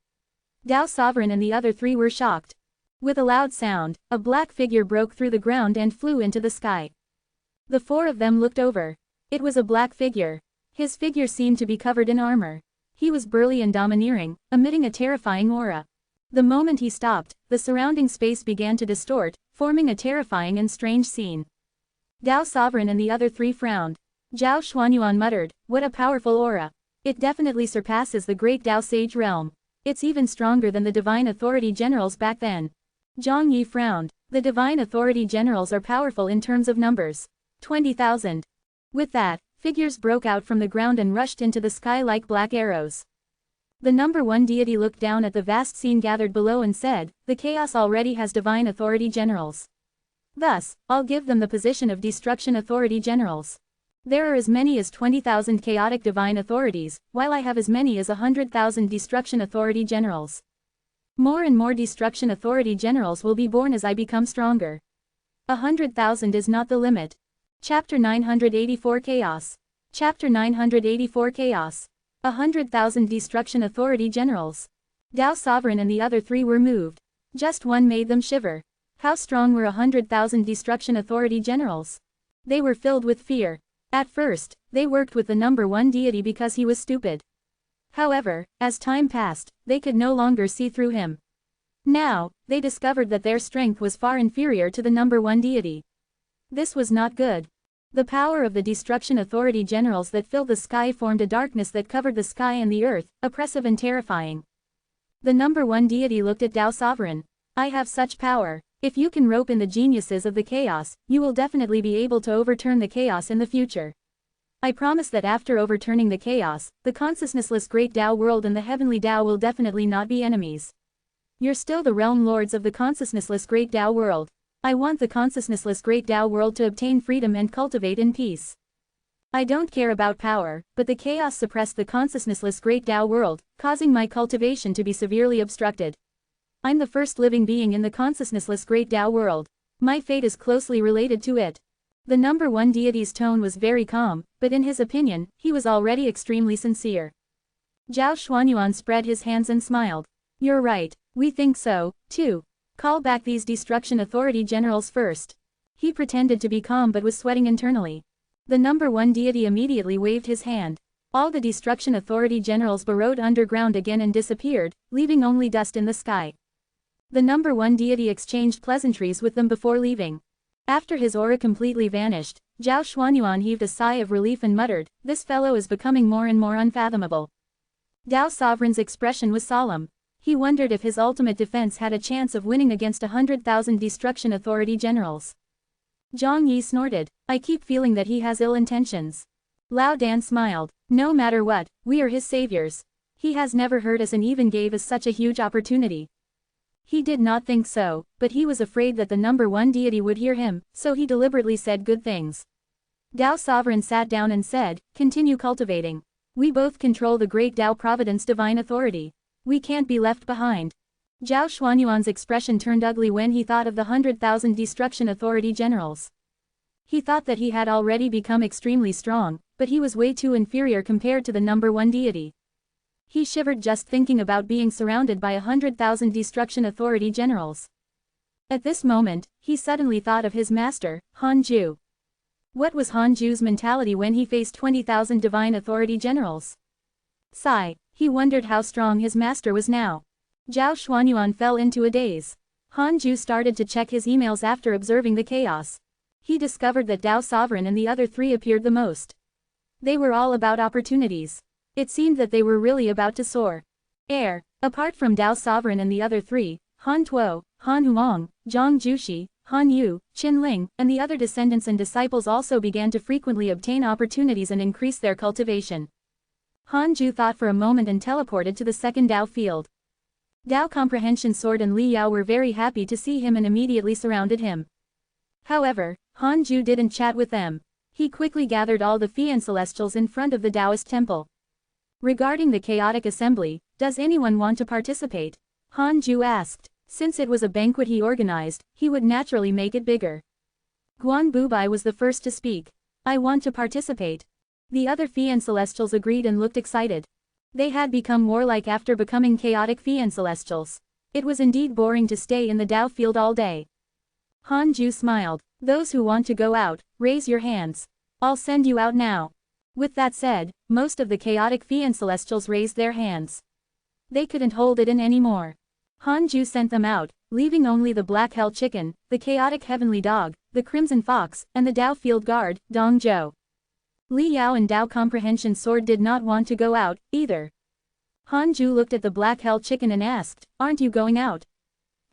Tao Sovereign and the other 3 were shocked. With a loud sound, a black figure broke through the ground and flew into the sky. The 4 of them looked over. It was a black figure. His figure seemed to be covered in armor. He was burly and domineering, emitting a terrifying aura. The moment he stopped, the surrounding space began to distort, forming a terrifying and strange scene. Tao Sovereign and the other 3 frowned. Zhao Xuanyuan muttered, "What a powerful aura. It definitely surpasses the great Tao Sage realm. It's even stronger than the divine authority generals back then." Zhang Yi frowned. The divine authority generals are powerful in terms of numbers. 20,000. With that, figures broke out from the ground and rushed into the sky like black arrows. The number one deity looked down at the vast scene gathered below and said, "The chaos already has divine authority generals. Thus, I'll give them the position of destruction authority generals. There are as many as 20,000 chaotic divine authorities, while I have as many as 100,000 destruction authority generals. More and more destruction authority generals will be born as I become stronger. 100,000 is not the limit." Chapter 984 Chaos. Chapter 984 Chaos. 100,000 destruction authority generals. Tao Sovereign and the other three were moved. Just one made them shiver. How strong were 100,000 destruction authority generals? They were filled with fear. At first, they worked with the number one deity because he was stupid. However, as time passed, they could no longer see through him. Now, they discovered that their strength was far inferior to the number one deity. This was not good. The power of the destruction authority generals that filled the sky formed a darkness that covered the sky and the earth, oppressive and terrifying. The number one deity looked at Tao Sovereign. "I have such power. If you can rope in the geniuses of the chaos, you will definitely be able to overturn the chaos in the future. I promise that after overturning the chaos, the consciousnessless great Tao world and the heavenly Tao will definitely not be enemies. You're still the realm lords of the consciousnessless great Tao world. I want the consciousnessless great Tao world to obtain freedom and cultivate in peace. I don't care about power, but the chaos suppressed the consciousnessless great Tao world, causing my cultivation to be severely obstructed. I'm the first living being in the consciousnessless great Tao world. My fate is closely related to it." The number one deity's tone was very calm, but in his opinion, he was already extremely sincere. Zhao Xuanyuan spread his hands and smiled. "You're right, we think so, too. Call back these destruction authority generals first." He pretended to be calm but was sweating internally. The number one deity immediately waved his hand. All the destruction authority generals burrowed underground again and disappeared, leaving only dust in the sky. The number one deity exchanged pleasantries with them before leaving. After his aura completely vanished, Zhao Xuanyuan heaved a sigh of relief and muttered, "This fellow is becoming more and more unfathomable." Tao Sovereign's expression was solemn. He wondered if his ultimate defense had a chance of winning against 100,000 destruction authority generals. Zhang Yi snorted, "I keep feeling that he has ill intentions." Lao Dan smiled, "No matter what, we are his saviors. He has never hurt us and even gave us such a huge opportunity." He did not think so, but he was afraid that the number one deity would hear him, so he deliberately said good things. Tao Sovereign sat down and said, "Continue cultivating. We both control the great Tao Providence divine authority. We can't be left behind." Zhao Xuanyuan's expression turned ugly when he thought of the 100,000 destruction authority generals. He thought that he had already become extremely strong, but he was way too inferior compared to the number one deity. He shivered just thinking about being surrounded by 100,000 destruction authority generals. At this moment, he suddenly thought of his master, Han Ju. What was Han Ju's mentality when he faced 20,000 divine authority generals? Sigh, he wondered how strong his master was now. Zhao Xuanyuan fell into a daze. Han Ju started to check his emails after observing the chaos. He discovered that Tao Sovereign and the other three appeared the most. They were all about opportunities. It seemed that they were really about to soar. Apart from Tao Sovereign and the other three, Han Tuo, Han Huang, Zhang Jushi, Han Yu, Qin Ling, and the other descendants and disciples also began to frequently obtain opportunities and increase their cultivation. Han Ju thought for a moment and teleported to the second Tao field. Tao Comprehension Sword and Li Yao were very happy to see him and immediately surrounded him. However, Han Ju didn't chat with them. He quickly gathered all the Fian Celestials in front of the Taoist temple. Regarding the chaotic assembly, does anyone want to participate? Han Ju asked. Since it was a banquet he organized, he would naturally make it bigger. Guan Bubai was the first to speak. "I want to participate." The other Fian Celestials agreed and looked excited. They had become warlike after becoming chaotic Fian Celestials. It was indeed boring to stay in the Tao field all day. Han Ju smiled. "Those who want to go out, raise your hands. I'll send you out now." With that said, most of the chaotic Fian Celestials raised their hands. They couldn't hold it in anymore. Han Ju sent them out, leaving only the Black Hell Chicken, the chaotic Heavenly Dog, the Crimson Fox, and the Tao Field Guard, Dong Zhou. Li Yao and Tao Comprehension Sword did not want to go out, either. Han Ju looked at the Black Hell Chicken and asked, "Aren't you going out?"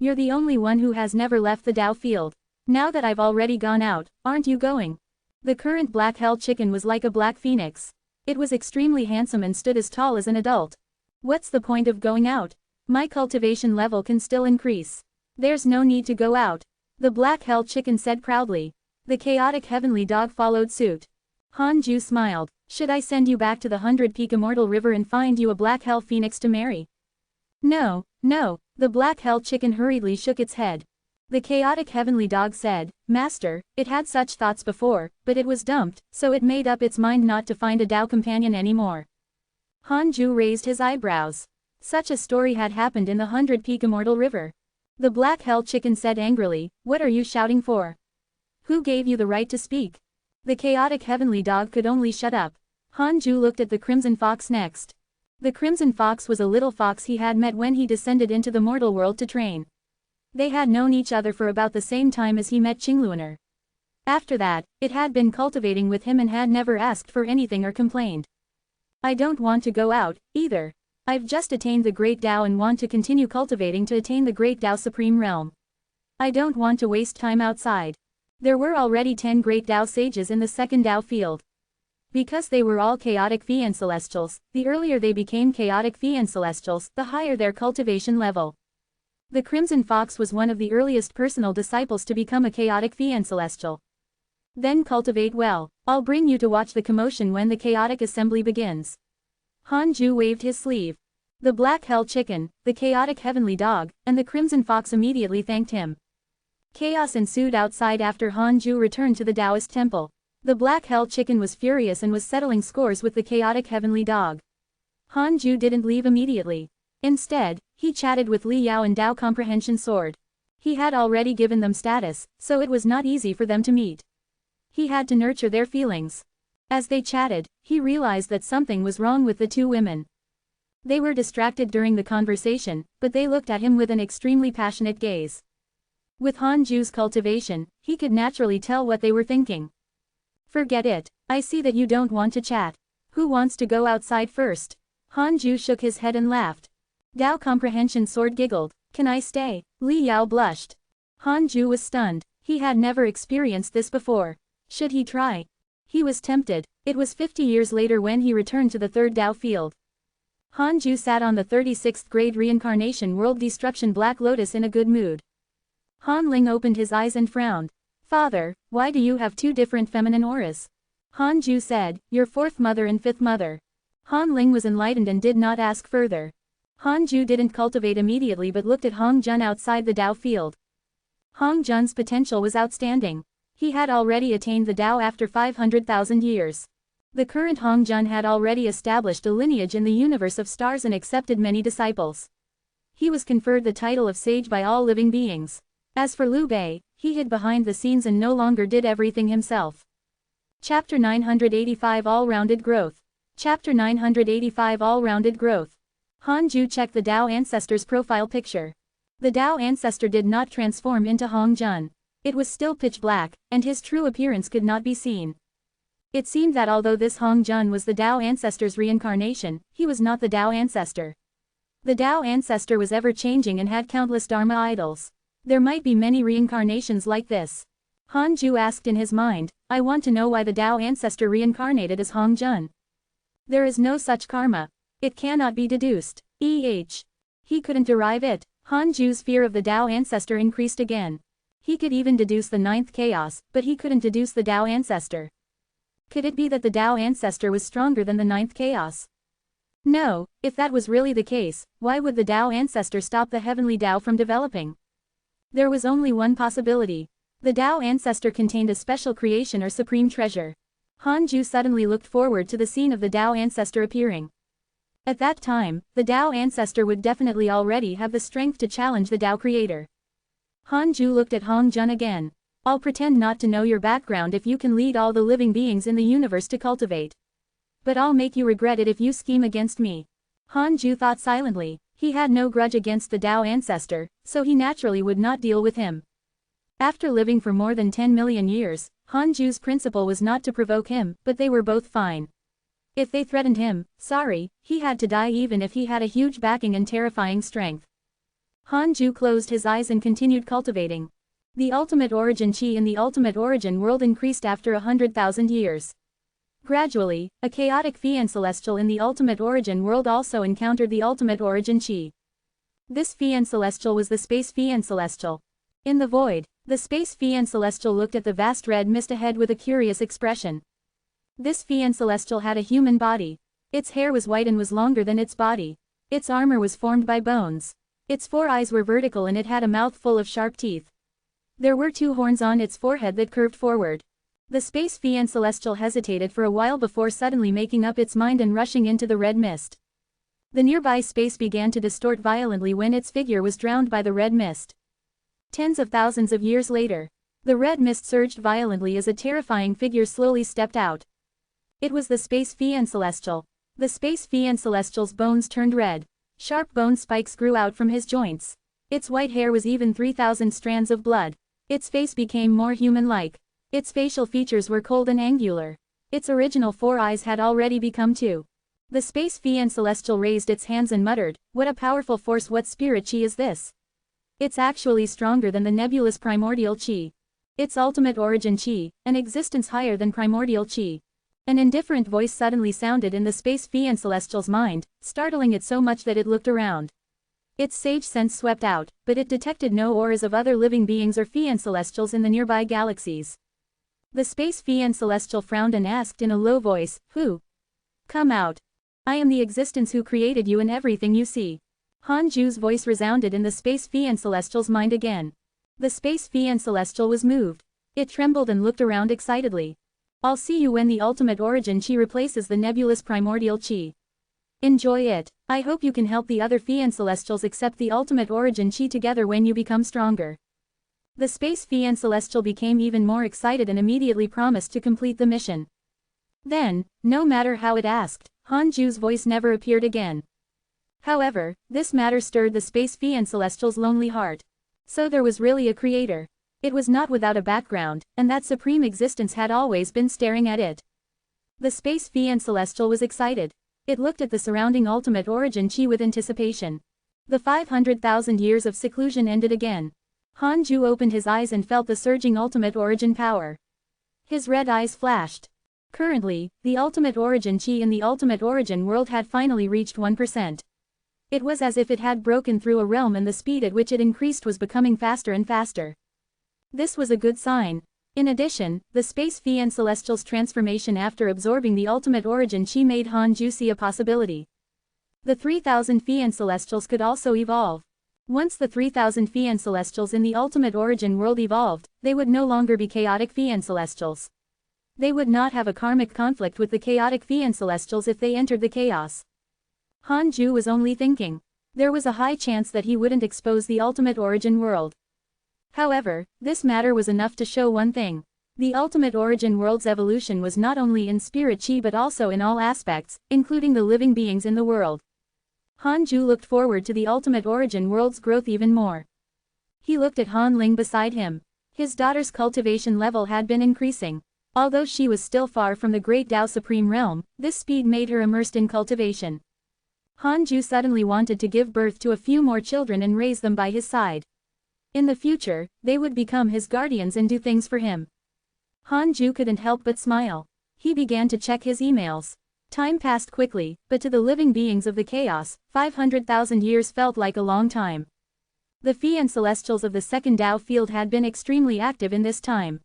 You're the only one who has never left the Tao field. Now that I've already gone out, aren't you going? The current black hell chicken was like a black phoenix. It was extremely handsome and stood as tall as an adult. What's the point of going out? My cultivation level can still increase. There's no need to go out. The black hell chicken said proudly. The chaotic heavenly dog followed suit. Hanju smiled. Should I send you back to the 100-peak immortal river and find you a black hell phoenix to marry? No, no, the black hell chicken hurriedly shook its head. The chaotic heavenly dog said, Master, it had such thoughts before, but it was dumped, so it made up its mind not to find a Tao companion anymore. Hanju raised his eyebrows. Such a story had happened in the 100-peak immortal river. The black hell chicken said angrily, What are you shouting for? Who gave you the right to speak? The chaotic heavenly dog could only shut up. Hanju looked at the crimson fox next. The crimson fox was a little fox he had met when he descended into the mortal world to train. They had known each other for about the same time as he met Qingluaner. After that, it had been cultivating with him and had never asked for anything or complained. I don't want to go out, either. I've just attained the Great Tao and want to continue cultivating to attain the Great Tao Supreme Realm. I don't want to waste time outside. There were already 10 Great Tao sages in the second Tao field. Because they were all chaotic Fian Celestials, the earlier they became chaotic Fian Celestials, the higher their cultivation level. The Crimson Fox was one of the earliest personal disciples to become a chaotic Fian Celestial. Then cultivate well. I'll bring you to watch the commotion when the chaotic assembly begins. Hanju waved his sleeve. The black hell chicken, the chaotic heavenly dog, and the crimson fox immediately thanked him. Chaos ensued outside after Hanju returned to the Taoist temple. The black hell chicken was furious and was settling scores with the chaotic heavenly dog. Hanju didn't leave immediately. Instead, he chatted with Li Yao and Tao Comprehension Sword. He had already given them status, so it was not easy for them to meet. He had to nurture their feelings. As they chatted, he realized that something was wrong with the two women. They were distracted during the conversation, but they looked at him with an extremely passionate gaze. With Hanju's cultivation, he could naturally tell what they were thinking. Forget it, I see that you don't want to chat. Who wants to go outside first? Hanju shook his head and laughed. Tao Comprehension Sword giggled. Can I stay? Li Yao blushed. Hanju was stunned. He had never experienced this before. Should he try? He was tempted. It was 50 years later when he returned to the third Tao field. Hanju sat on the 36th grade reincarnation world destruction Black Lotus in a good mood. Han Ling opened his eyes and frowned. Father, why do you have two different feminine auras? Hanju said, your fourth mother and fifth mother. Han Ling was enlightened and did not ask further. Hanju didn't cultivate immediately but looked at Hong Jun outside the Tao field. Hong Jun's potential was outstanding. He had already attained the Tao after 500,000 years. The current Hong Jun had already established a lineage in the universe of stars and accepted many disciples. He was conferred the title of sage by all living beings. As for Liu Bei, he hid behind the scenes and no longer did everything himself. Chapter 985 All-Rounded Growth. Chapter 985 All-Rounded Growth. Hanju checked the Tao ancestor's profile picture. The Tao ancestor did not transform into Hong Jun. It was still pitch black, and his true appearance could not be seen. It seemed that although this Hong Jun was the Tao ancestor's reincarnation, he was not the Tao ancestor. The Tao ancestor was ever-changing and had countless Dharma idols. There might be many reincarnations like this. Hanju asked in his mind, I want to know why the Tao ancestor reincarnated as Hong Jun. There is no such karma. It cannot be deduced. He couldn't derive it. Hanju's fear of the Tao ancestor increased again. He could even deduce the ninth chaos, but he couldn't deduce the Tao ancestor. Could it be that the Tao ancestor was stronger than the ninth chaos? No, if that was really the case, why would the Tao ancestor stop the heavenly Tao from developing? There was only one possibility. The Tao ancestor contained a special creation or supreme treasure. Hanju suddenly looked forward to the scene of the Tao ancestor appearing. At that time, the Tao ancestor would definitely already have the strength to challenge the Tao creator. Hanju looked at Hong Jun again. I'll pretend not to know your background if you can lead all the living beings in the universe to cultivate. But I'll make you regret it if you scheme against me. Hanju thought silently. He had no grudge against the Tao ancestor, so he naturally would not deal with him. After living for more than 10 million years, Hanju's principle was not to provoke him, but they were both fine. If they threatened him, sorry, he had to die even if he had a huge backing and terrifying strength. Hanju closed his eyes and continued cultivating. The ultimate origin chi in the ultimate origin world increased after 100,000 years. Gradually, a chaotic fiend celestial in the ultimate origin world also encountered the ultimate origin chi. This fiend celestial was the space fiend celestial. In the void, the space fiend celestial looked at the vast red mist ahead with a curious expression. This fiend celestial had a human body. Its hair was white and was longer than its body. Its armor was formed by bones. Its 4 eyes were vertical and it had a mouth full of sharp teeth. There were 2 horns on its forehead that curved forward. The space fiend celestial hesitated for a while before suddenly making up its mind and rushing into the red mist. The nearby space began to distort violently when its figure was drowned by the red mist. Tens of thousands of years later, the red mist surged violently as a terrifying figure slowly stepped out. It was the space fiend celestial. The space fiend celestial's bones turned red. Sharp bone spikes grew out from his joints. Its white hair was even 3,000 strands of blood. Its face became more human-like. Its facial features were cold and angular. Its original 4 eyes had already become 2. The space fiend celestial raised its hands and muttered, "What a powerful force, what spirit chi is this? It's actually stronger than the nebulous primordial chi. It's ultimate origin chi, an existence higher than primordial chi." An indifferent voice suddenly sounded in the space fiend celestial's mind, startling it so much that it looked around. Its sage sense swept out, but it detected no auras of other living beings or fiend celestials in the nearby galaxies. The space fiend celestial frowned and asked in a low voice, "Who? Come out. I am the existence who created you and everything you see." Hanju's voice resounded in the space fiend celestial's mind again. The space fiend celestial was moved. It trembled and looked around excitedly. "I'll see you when the ultimate origin chi replaces the nebulous primordial chi. Enjoy it. I hope you can help the other fiend celestials accept the ultimate origin chi together when you become stronger." The space fiend celestial became even more excited and immediately promised to complete the mission. Then, no matter how it asked, Hanju's voice never appeared again. However, this matter stirred the space fiend celestial's lonely heart. So there was really a creator. It was not without a background, and that supreme existence had always been staring at it. The space fiend celestial was excited. It looked at the surrounding ultimate origin chi with anticipation. The 500,000 years of seclusion ended again. Hanju opened his eyes and felt the surging ultimate origin power. His red eyes flashed. Currently, the ultimate origin chi in the ultimate origin world had finally reached 1%. It was as if it had broken through a realm and the speed at which it increased was becoming faster and faster. This was a good sign. In addition, the space fiend celestial's transformation after absorbing the ultimate origin chi made Hanju see a possibility. The 3,000 fiend celestials could also evolve. Once the 3,000 fiend celestials in the ultimate origin world evolved, they would no longer be chaotic fiend celestials. They would not have a karmic conflict with the chaotic fiend celestials if they entered the chaos. Hanju was only thinking. There was a high chance that he wouldn't expose the ultimate origin world. However, this matter was enough to show one thing. The ultimate origin world's evolution was not only in spirit chi but also in all aspects, including the living beings in the world. Hanju looked forward to the ultimate origin world's growth even more. He looked at Han Ling beside him. His daughter's cultivation level had been increasing. Although she was still far from the great Tao Supreme Realm, this speed made her immersed in cultivation. Hanju suddenly wanted to give birth to a few more children and raise them by his side. In the future, they would become his guardians and do things for him. Hanju couldn't help but smile. He began to check his emails. Time passed quickly, but to the living beings of the chaos, 500,000 years felt like a long time. The fiend celestials of the second Tao field had been extremely active in this time.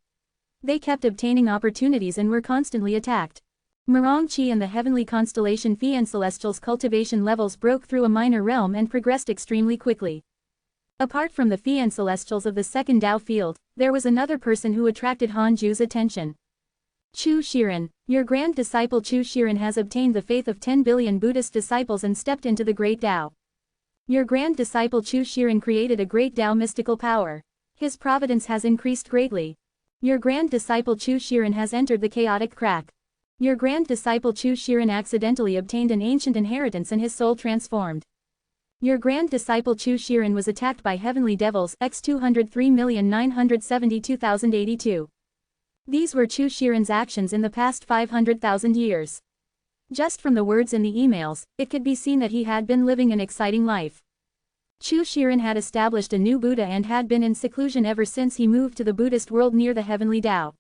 They kept obtaining opportunities and were constantly attacked. Mirang Chi and the heavenly constellation fiend celestials' cultivation levels broke through a minor realm and progressed extremely quickly. Apart from the fiend celestials of the second Tao field, there was another person who attracted Hanju's attention. Chu Shiren, your grand disciple Chu Shiren has obtained the faith of 10 billion Buddhist disciples and stepped into the great Tao. Your grand disciple Chu Shiren created a great Tao mystical power. His providence has increased greatly. Your grand disciple Chu Shiren has entered the chaotic crack. Your grand disciple Chu Shiren accidentally obtained an ancient inheritance and his soul transformed. Your grand disciple Chu Shiren was attacked by heavenly devils x 203,972,082. These were Chu Shiren's actions in the past 500,000 years. Just from the words in the emails, it could be seen that he had been living an exciting life. Chu Shiren had established a new Buddha and had been in seclusion ever since he moved to the Buddhist world near the heavenly Tao.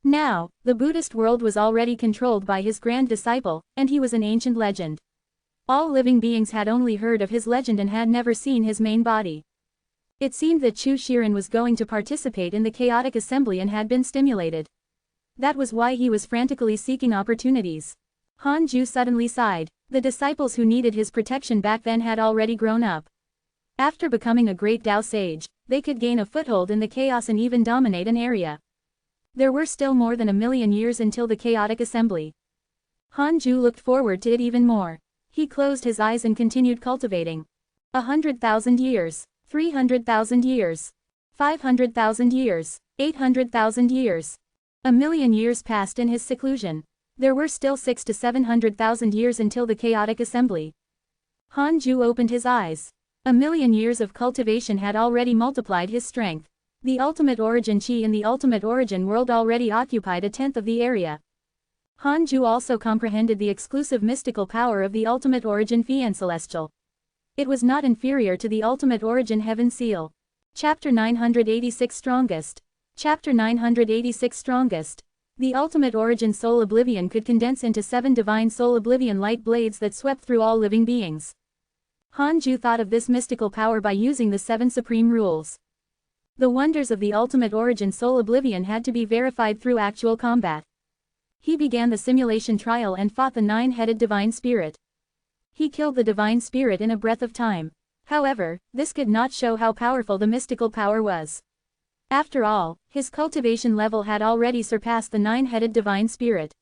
Now, the Buddhist world was already controlled by his grand disciple, and he was an ancient legend. All living beings had only heard of his legend and had never seen his main body. It seemed that Chu Shiren was going to participate in the chaotic assembly and had been stimulated. That was why he was frantically seeking opportunities. Han Ju suddenly sighed. The disciples who needed his protection back then had already grown up. After becoming a great Tao sage, they could gain a foothold in the chaos and even dominate an area. There were still more than 1,000,000 years until the chaotic assembly. Han Ju looked forward to it even more. He closed his eyes and continued cultivating. 100,000 years, 300,000 years, 500,000 years, 800,000 years. 1,000,000 years passed in his seclusion. There were still 600,000 to 700,000 years until the chaotic assembly. Han Ju opened his eyes. 1,000,000 years of cultivation had already multiplied his strength. The ultimate origin chi in the ultimate origin world already occupied 1/10 of the area. Han Ju also comprehended the exclusive mystical power of the ultimate origin Fian Celestial. It was not inferior to the ultimate origin Heaven Seal. Chapter 986 Strongest. Chapter 986 Strongest. The ultimate origin Soul Oblivion could condense into 7 divine Soul Oblivion light blades that swept through all living beings. Han Ju thought of this mystical power by using the 7 supreme rules. The wonders of the ultimate origin Soul Oblivion had to be verified through actual combat. He began the simulation trial and fought the 9-headed divine spirit. He killed the divine spirit in a breath of time. However, this could not show how powerful the mystical power was. After all, his cultivation level had already surpassed the 9-headed divine spirit.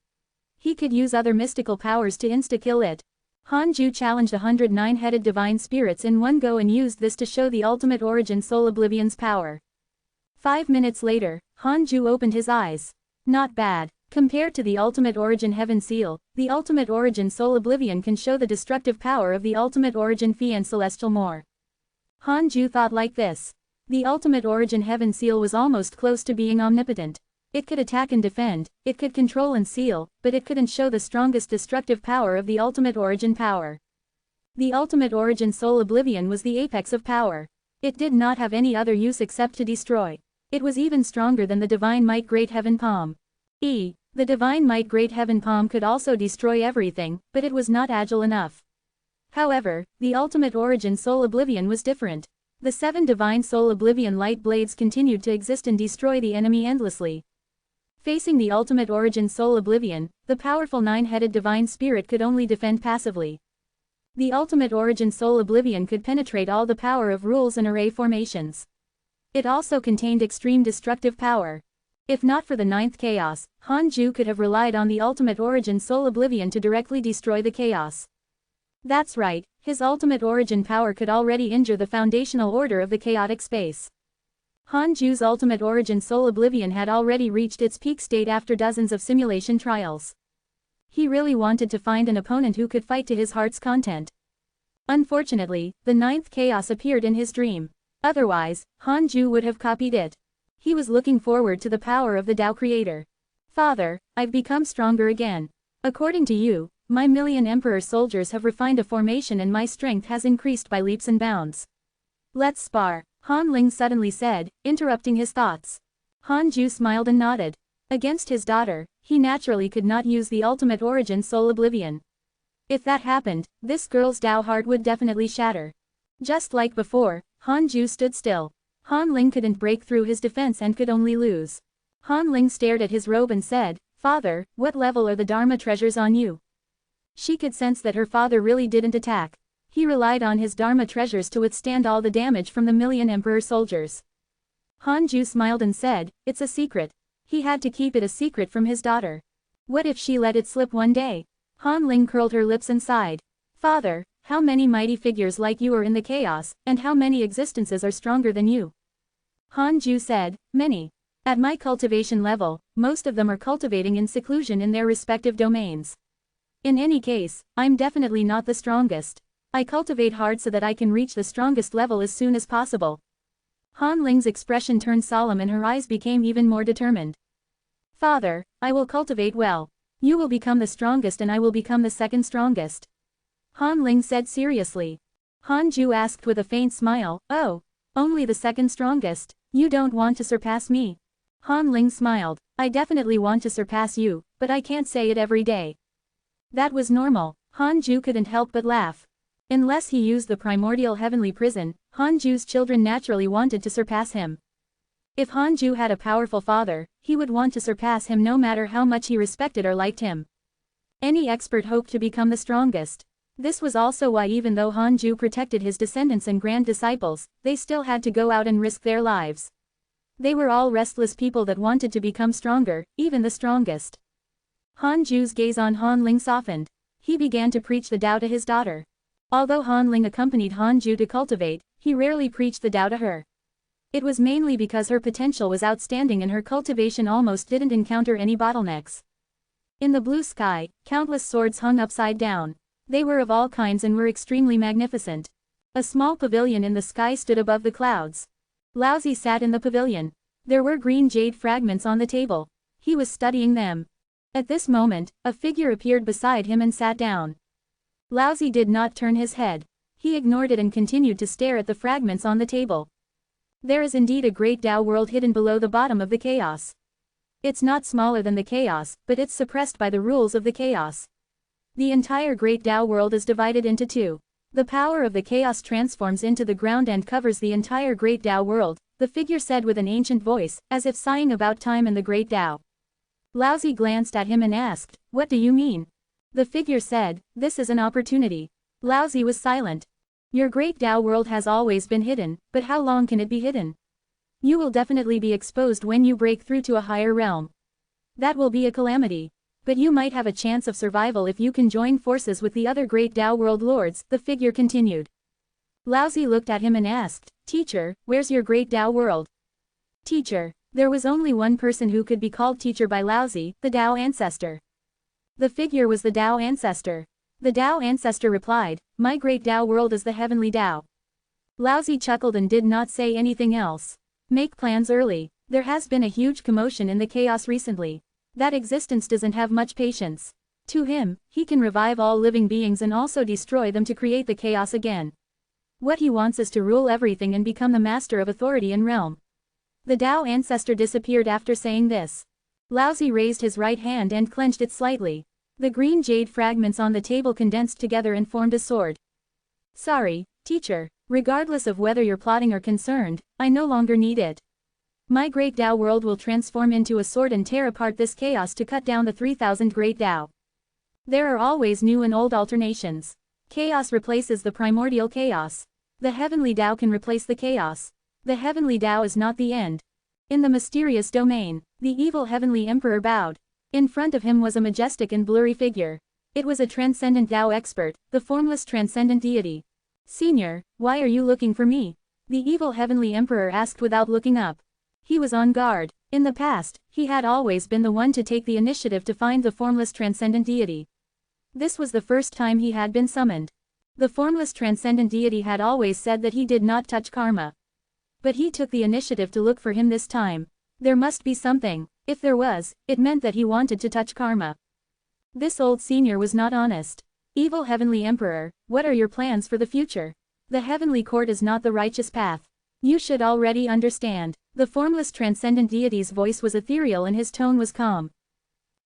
He could use other mystical powers to insta-kill it. Han Ju challenged 100 9-headed divine spirits in one go and used this to show the ultimate origin Soul Oblivion's power. 5 minutes later, Han Ju opened his eyes. Not bad. Compared to the ultimate origin Heaven Seal, the ultimate origin Soul Oblivion can show the destructive power of the ultimate origin Fian Celestial more. Han Ju thought like this. The ultimate origin Heaven Seal was almost close to being omnipotent. It could attack and defend, it could control and seal, but it couldn't show the strongest destructive power of the ultimate origin power. The ultimate origin Soul Oblivion was the apex of power. It did not have any other use except to destroy. It was even stronger than the Divine Might Great Heaven Palm. The Divine Might Great Heaven Palm could also destroy everything, but it was not agile enough. However, the ultimate origin Soul Oblivion was different. The 7 divine Soul Oblivion light blades continued to exist and destroy the enemy endlessly. Facing the ultimate origin Soul Oblivion, the powerful 9-headed divine spirit could only defend passively. The ultimate origin Soul Oblivion could penetrate all the power of rules and array formations. It also contained extreme destructive power. If not for the 9th chaos, Han Ju could have relied on the ultimate origin Soul Oblivion to directly destroy the chaos. That's right, his ultimate origin power could already injure the foundational order of the chaotic space. Han Ju's ultimate origin Soul Oblivion had already reached its peak state after dozens of simulation trials. He really wanted to find an opponent who could fight to his heart's content. Unfortunately, the 9th chaos appeared in his dream. Otherwise, Han Ju would have copied it. He was looking forward to the power of the Tao Creator. Father, I've become stronger again. According to you, my 1,000,000 Emperor soldiers have refined a formation and my strength has increased by leaps and bounds. Let's spar, Han Ling suddenly said, interrupting his thoughts. Han Ju smiled and nodded. Against his daughter, he naturally could not use the ultimate origin Soul Oblivion. If that happened, this girl's Tao heart would definitely shatter. Just like before, Han Ju stood still. Han Ling couldn't break through his defense and could only lose. Han Ling stared at his robe and said, Father, what level are the Dharma treasures on you? She could sense that her father really didn't attack. He relied on his Dharma treasures to withstand all the damage from the 1,000,000 Emperor soldiers. Han Ju smiled and said, it's a secret. He had to keep it a secret from his daughter. What if she let it slip one day? Han Ling curled her lips and sighed. Father, how many mighty figures like you are in the chaos, and how many existences are stronger than you? Han Ju said, many. At my cultivation level, most of them are cultivating in seclusion in their respective domains. In any case, I'm definitely not the strongest. I cultivate hard so that I can reach the strongest level as soon as possible. Han Ling's expression turned solemn and her eyes became even more determined. Father, I will cultivate well. You will become the strongest and I will become the second strongest. Han Ling said seriously. Hanju asked with a faint smile. Oh, only the second strongest. You don't want to surpass me? Han Ling smiled. I definitely want to surpass you, but I can't say it every day. That was normal. Hanju couldn't help but laugh. Unless he used the primordial heavenly prison, Hanju's children naturally wanted to surpass him. If Hanju had a powerful father, he would want to surpass him no matter how much he respected or liked him. Any expert hoped to become the strongest. This was also why even though Hanju protected his descendants and grand disciples, they still had to go out and risk their lives. They were all restless people that wanted to become stronger, even the strongest. Hanju's gaze on Han Ling softened. He began to preach the Tao to his daughter. Although Han Ling accompanied Hanju to cultivate, he rarely preached the Tao to her. It was mainly because her potential was outstanding and her cultivation almost didn't encounter any bottlenecks. In the blue sky, countless swords hung upside down. They were of all kinds and were extremely magnificent. A small pavilion in the sky stood above the clouds. Laozi sat in the pavilion. There were green jade fragments on the table. He was studying them. At this moment, a figure appeared beside him and sat down. Laozi did not turn his head. He ignored it and continued to stare at the fragments on the table. There is indeed a great Tao world hidden below the bottom of the chaos. It's not smaller than the chaos, but it's suppressed by the rules of the chaos. The entire great Tao world is divided into two. The power of the chaos transforms into the ground and covers the entire great Tao world, the figure said with an ancient voice, as if sighing about time and the great Tao. Laozi glanced at him and asked, "What do you mean?" The figure said, "This is an opportunity." Laozi was silent. Your great Tao world has always been hidden, but how long can it be hidden? You will definitely be exposed when you break through to a higher realm. That will be a calamity. But you might have a chance of survival if you can join forces with the other great Tao world lords, the figure continued. Laozi looked at him and asked, "Teacher, where's your great Tao world?" Teacher. There was only one person who could be called teacher by Laozi, the Tao ancestor. The figure was the Tao ancestor. The Tao ancestor replied, "My great Tao world is the heavenly Tao." Laozi chuckled and did not say anything else. Make plans early. There has been a huge commotion in the chaos recently. That existence doesn't have much patience. To him, he can revive all living beings and also destroy them to create the chaos again. What he wants is to rule everything and become the master of authority and realm. The Tao ancestor disappeared after saying this. Laozi raised his right hand and clenched it slightly. The green jade fragments on the table condensed together and formed a sword. Sorry, teacher. Regardless of whether you're plotting or concerned, I no longer need it. My great Tao world will transform into a sword and tear apart this chaos to cut down the 3,000 great Tao. There are always new and old alternations. Chaos replaces the primordial chaos. The heavenly Tao can replace the chaos. The heavenly Tao is not the end. In the mysterious domain, the evil heavenly emperor bowed. In front of him was a majestic and blurry figure. It was a transcendent Tao expert, the formless transcendent deity. Senior, why are you looking for me? The evil heavenly emperor asked without looking up. He was on guard. In the past, he had always been the one to take the initiative to find the formless transcendent deity. This was the first time he had been summoned. The formless transcendent deity had always said that he did not touch karma. But he took the initiative to look for him this time. There must be something. If there was, it meant that he wanted to touch karma. This old senior was not honest. Evil heavenly emperor, what are your plans for the future? The heavenly court is not the righteous path. You should already understand. The formless transcendent deity's voice was ethereal and his tone was calm.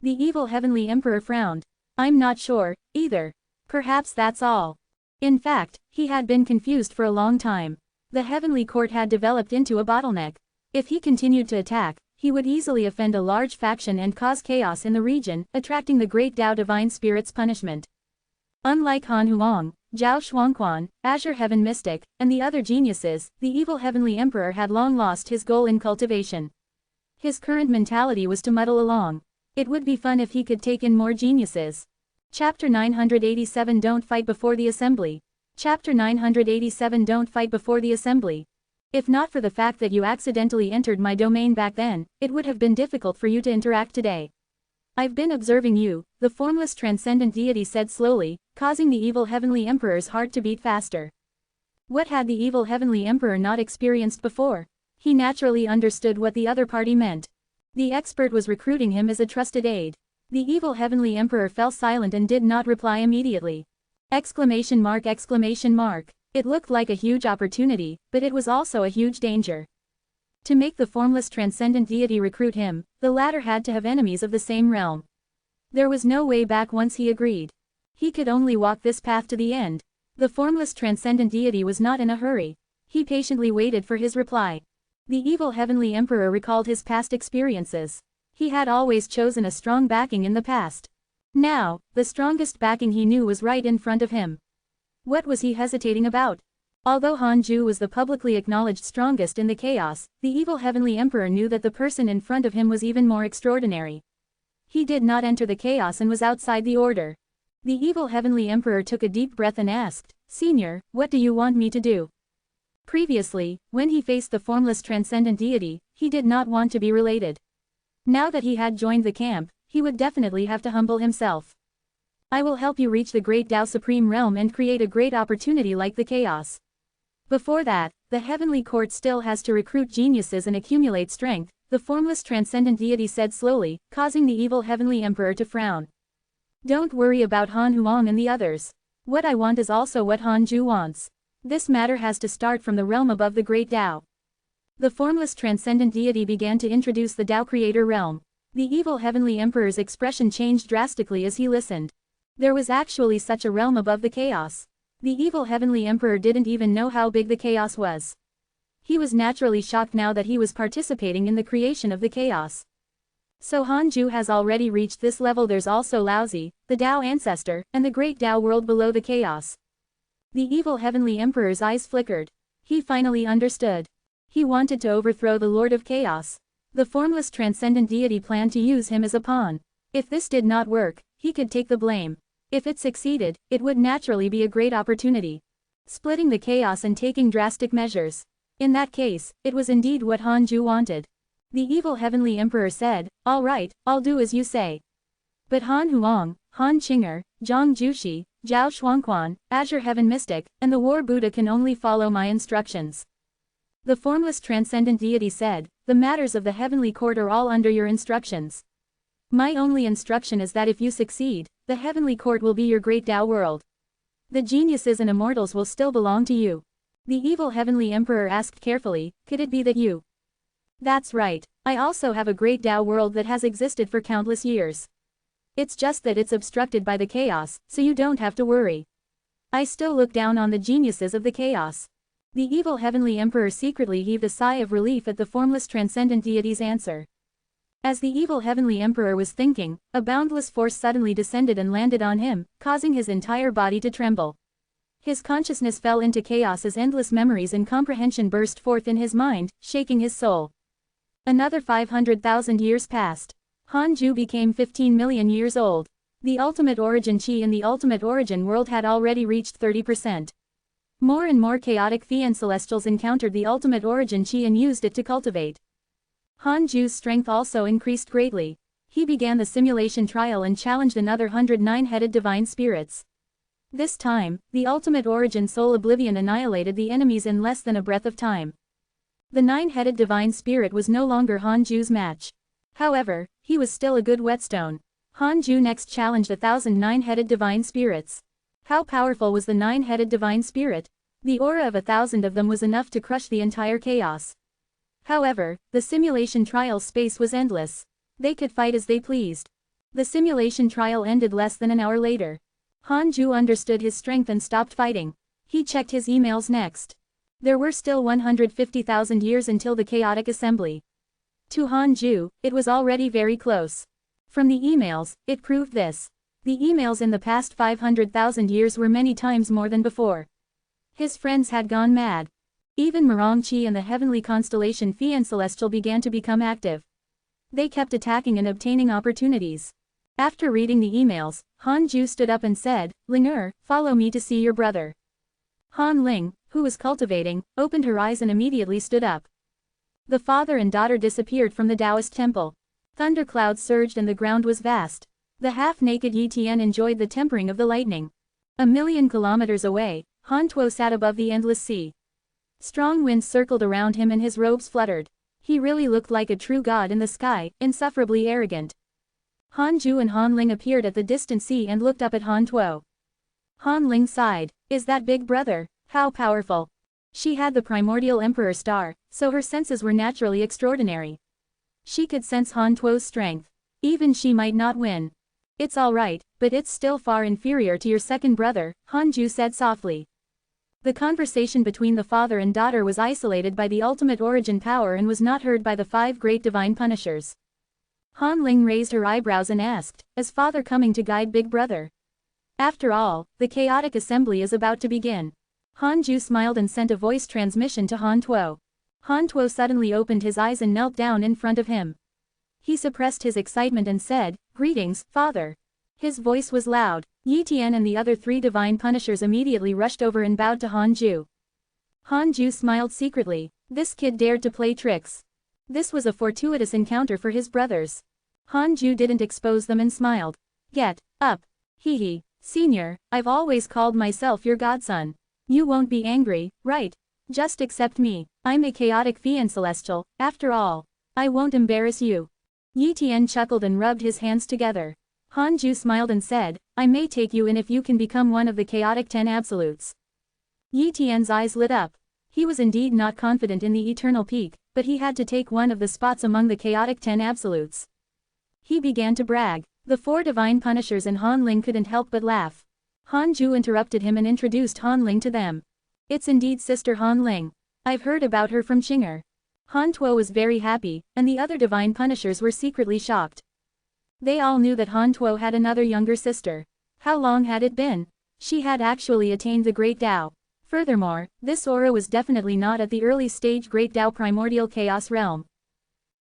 The evil heavenly emperor frowned. I'm not sure, either. Perhaps that's all. In fact, he had been confused for a long time. The heavenly court had developed into a bottleneck. If he continued to attack, he would easily offend a large faction and cause chaos in the region, attracting the great Tao divine spirit's punishment. Unlike Han Huang, Zhao Xuanquan, Azure Heaven Mystic, and the other geniuses, the evil heavenly emperor had long lost his goal in cultivation. His current mentality was to muddle along. It would be fun if he could take in more geniuses. Chapter 987 Don't fight before the assembly. Chapter 987 Don't fight before the assembly. If not for the fact that you accidentally entered my domain back then, it would have been difficult for you to interact today. I've been observing you, the formless transcendent deity said slowly, causing the evil heavenly emperor's heart to beat faster. What had the evil heavenly emperor not experienced before? He naturally understood what the other party meant. The expert was recruiting him as a trusted aide. The evil heavenly emperor fell silent and did not reply immediately. Exclamation mark, exclamation mark. It looked like a huge opportunity, but it was also a huge danger. To make the formless transcendent deity recruit him, the latter had to have enemies of the same realm. There was no way back once he agreed. He could only walk this path to the end. The formless transcendent deity was not in a hurry. He patiently waited for his reply. The evil heavenly emperor recalled his past experiences. He had always chosen a strong backing in the past. Now, the strongest backing he knew was right in front of him. What was he hesitating about? Although Hanju was the publicly acknowledged strongest in the chaos, the evil heavenly emperor knew that the person in front of him was even more extraordinary. He did not enter the chaos and was outside the order. The evil heavenly emperor took a deep breath and asked, "Senior, what do you want me to do?" Previously, when he faced the formless transcendent deity, he did not want to be related. Now that he had joined the camp, he would definitely have to humble himself. "I will help you reach the great Tao Supreme Realm and create a great opportunity like the chaos. Before that, the heavenly court still has to recruit geniuses and accumulate strength," the formless transcendent deity said slowly, causing the evil heavenly emperor to frown. "Don't worry about Han Huang and the others. What I want is also what Hanju wants. This matter has to start from the realm above the great Tao." The formless transcendent deity began to introduce the Tao creator realm. The evil heavenly emperor's expression changed drastically as he listened. There was actually such a realm above the chaos. The evil heavenly emperor didn't even know how big the chaos was. He was naturally shocked now that he was participating in the creation of the chaos. So Hanju has already reached this level. There's also Laozi, the Tao ancestor, and the great Tao world below the chaos. The evil heavenly emperor's eyes flickered. He finally understood. He wanted to overthrow the Lord of Chaos. The formless transcendent deity planned to use him as a pawn. If this did not work, he could take the blame. If it succeeded, it would naturally be a great opportunity. Splitting the chaos and taking drastic measures. In that case, it was indeed what Hanju wanted. The evil heavenly emperor said, "All right, I'll do as you say. But Han Huang, Han Qinger, Zhang Jushi, Zhao Xuanquan, Azure Heaven Mystic, and the War Buddha can only follow my instructions." The formless transcendent deity said, "The matters of the heavenly court are all under your instructions. My only instruction is that if you succeed, the heavenly court will be your great Tao world. The geniuses and immortals will still belong to you." The evil heavenly emperor asked carefully, "Could it be that you?" "That's right. I also have a great Tao world that has existed for countless years. It's just that it's obstructed by the chaos, so you don't have to worry. I still look down on the geniuses of the chaos." The evil heavenly emperor secretly heaved a sigh of relief at the formless transcendent deity's answer. As the evil heavenly emperor was thinking, a boundless force suddenly descended and landed on him, causing his entire body to tremble. His consciousness fell into chaos as endless memories and comprehension burst forth in his mind, shaking his soul. Another 500,000 years passed. Hanju became 15 million years old. The ultimate origin chi in the ultimate origin world had already reached 30%. More and more chaotic Fian celestials encountered the ultimate origin chi and used it to cultivate. Hanju's strength also increased greatly. He began the simulation trial and challenged another 109-headed divine spirits. This time, the ultimate origin soul oblivion annihilated the enemies in less than a breath of time. The 9-headed divine spirit was no longer Hanju's match. However, he was still a good whetstone. Hanju next challenged 1,000 9-headed divine spirits. How powerful was the 9-headed divine spirit? The aura of 1,000 of them was enough to crush the entire chaos. However, the simulation trial space was endless. They could fight as they pleased. The simulation trial ended less than an hour later. Hanju understood his strength and stopped fighting. He checked his emails next. There were still 150,000 years until the chaotic assembly. To Hanju, it was already very close. From the emails, it proved this. The emails in the past 500,000 years were many times more than before. His friends had gone mad. Even Mirang Chi and the heavenly constellation Fian Celestial began to become active. They kept attacking and obtaining opportunities. After reading the emails, Hanju stood up and said, "Linger, follow me to see your brother." Han Ling, who was cultivating, opened her eyes and immediately stood up. The father and daughter disappeared from the Taoist temple. Thunderclouds surged and the ground was vast. The half-naked Yi Tian enjoyed the tempering of the lightning. 1,000,000 kilometers away, Han Tuo sat above the endless sea. Strong winds circled around him and his robes fluttered. He really looked like a true god in the sky, insufferably arrogant. Hanju and Han Ling appeared at the distant sea and looked up at Han Tuo. Han Ling sighed. "Is that big brother? How powerful. She had the primordial emperor star, so her senses were naturally extraordinary. She could sense Han Tuo's strength. Even she might not win. It's alright, but it's still far inferior to your second brother, Han Ju said softly. The conversation between the father and daughter was isolated by the ultimate origin power and was not heard by the 5 great divine punishers. Han Ling raised her eyebrows and asked, is father coming to guide big brother? After all, the chaotic assembly is about to begin. Han Ju smiled and sent a voice transmission to Han Tuo. Han Tuo suddenly opened his eyes and knelt down in front of him. He suppressed his excitement and said, greetings, father. His voice was loud. Yi Tian and the other 3 divine punishers immediately rushed over and bowed to Han Ju. Han Ju smiled secretly. This kid dared to play tricks. This was a fortuitous encounter for his brothers. Han Ju didn't expose them and smiled. Get up. Hee, senior, I've always called myself your godson. You won't be angry, right? Just accept me. I'm a chaotic fiend celestial, after all. I won't embarrass you. Yi Tian chuckled and rubbed his hands together. Han Ju smiled and said, I may take you in if you can become one of the chaotic 10 absolutes. Yi Tian's eyes lit up. He was indeed not confident in the eternal peak, but he had to take one of the spots among the chaotic 10 absolutes. He began to brag. The 4 divine punishers and Han Ling couldn't help but laugh. Han Ju interrupted him and introduced Han Ling to them. It's indeed Sister Han Ling. I've heard about her from Qinger. Han Tuo was very happy, and the other divine punishers were secretly shocked. They all knew that Han Tuo had another younger sister. How long had it been? She had actually attained the Great Tao. Furthermore, this aura was definitely not at the early stage Great Tao primordial chaos realm.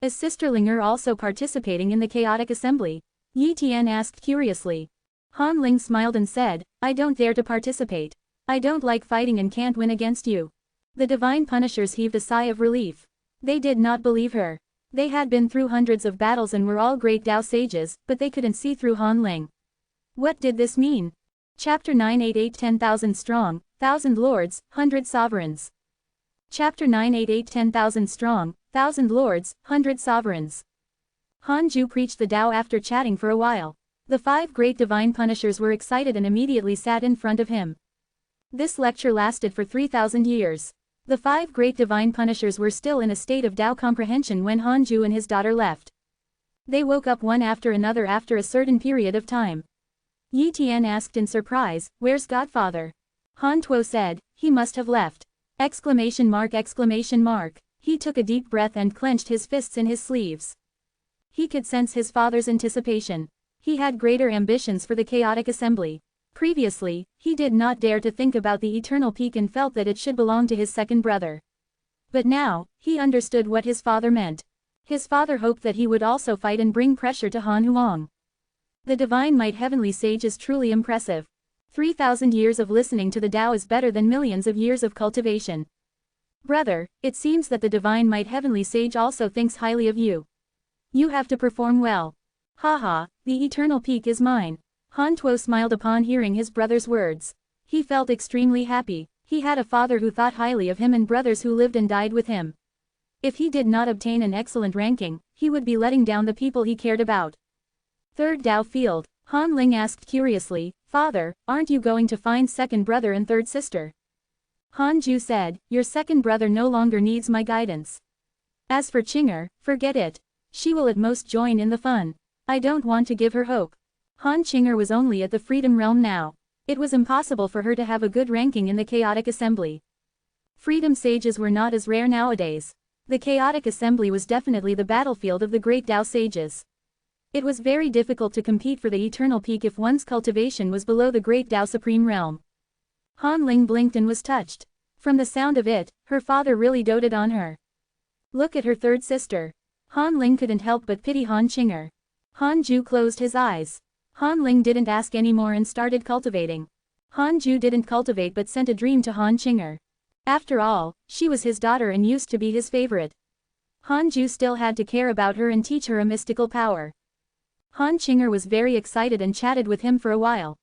Is Sister Linger also participating in the chaotic assembly? Yi Tian asked curiously. Han Ling smiled and said, I don't dare to participate. I don't like fighting and can't win against you. The divine punishers heaved a sigh of relief. They did not believe her. They had been through hundreds of battles and were all great Tao sages, but they couldn't see through Han Ling. What did this mean? Chapter 988 10,000 strong, 1,000 lords, 100 sovereigns. Chapter 988 10,000 strong, 1,000 lords, 100 sovereigns. Han Ju preached the Tao after chatting for a while. The 5 great divine punishers were excited and immediately sat in front of him. This lecture lasted for 3,000 years. The 5 great divine punishers were still in a state of Tao comprehension when Han Ju and his daughter left. They woke up one after another after a certain period of time. Yi Tian asked in surprise, where's Godfather? Han Tuo said, he must have left. Exclamation mark, exclamation mark. He took a deep breath and clenched his fists in his sleeves. He could sense his father's anticipation. He had greater ambitions for the chaotic assembly. Previously, he did not dare to think about the eternal peak and felt that it should belong to his second brother. But now, he understood what his father meant. His father hoped that he would also fight and bring pressure to Han Huang. The divine might heavenly sage is truly impressive. 3,000 years of listening to the Tao is better than millions of years of cultivation. Brother, it seems that the divine might heavenly sage also thinks highly of you. You have to perform well. Haha, the eternal peak is mine. Han Tuo smiled upon hearing his brother's words. He felt extremely happy. He had a father who thought highly of him and brothers who lived and died with him. If he did not obtain an excellent ranking, he would be letting down the people he cared about. Third Tao field. Han Ling asked curiously, Father, aren't you going to find second brother and third sister? Han Ju said, your second brother no longer needs my guidance. As for Qinger, forget it. She will at most join in the fun. I don't want to give her hope. Han Qinger was only at the Freedom Realm now. It was impossible for her to have a good ranking in the chaotic assembly. Freedom sages were not as rare nowadays. The chaotic assembly was definitely the battlefield of the great Tao sages. It was very difficult to compete for the eternal peak if one's cultivation was below the great Tao supreme realm. Han Ling blinked and was touched. From the sound of it, her father really doted on her. Look at her third sister. Han Ling couldn't help but pity Han Qinger. Han Ju closed his eyes. Han Ling didn't ask anymore and started cultivating. Han Ju didn't cultivate but sent a dream to Han Qinger. After all, she was his daughter and used to be his favorite. Han Ju still had to care about her and teach her a mystical power. Han Qinger was very excited and chatted with him for a while.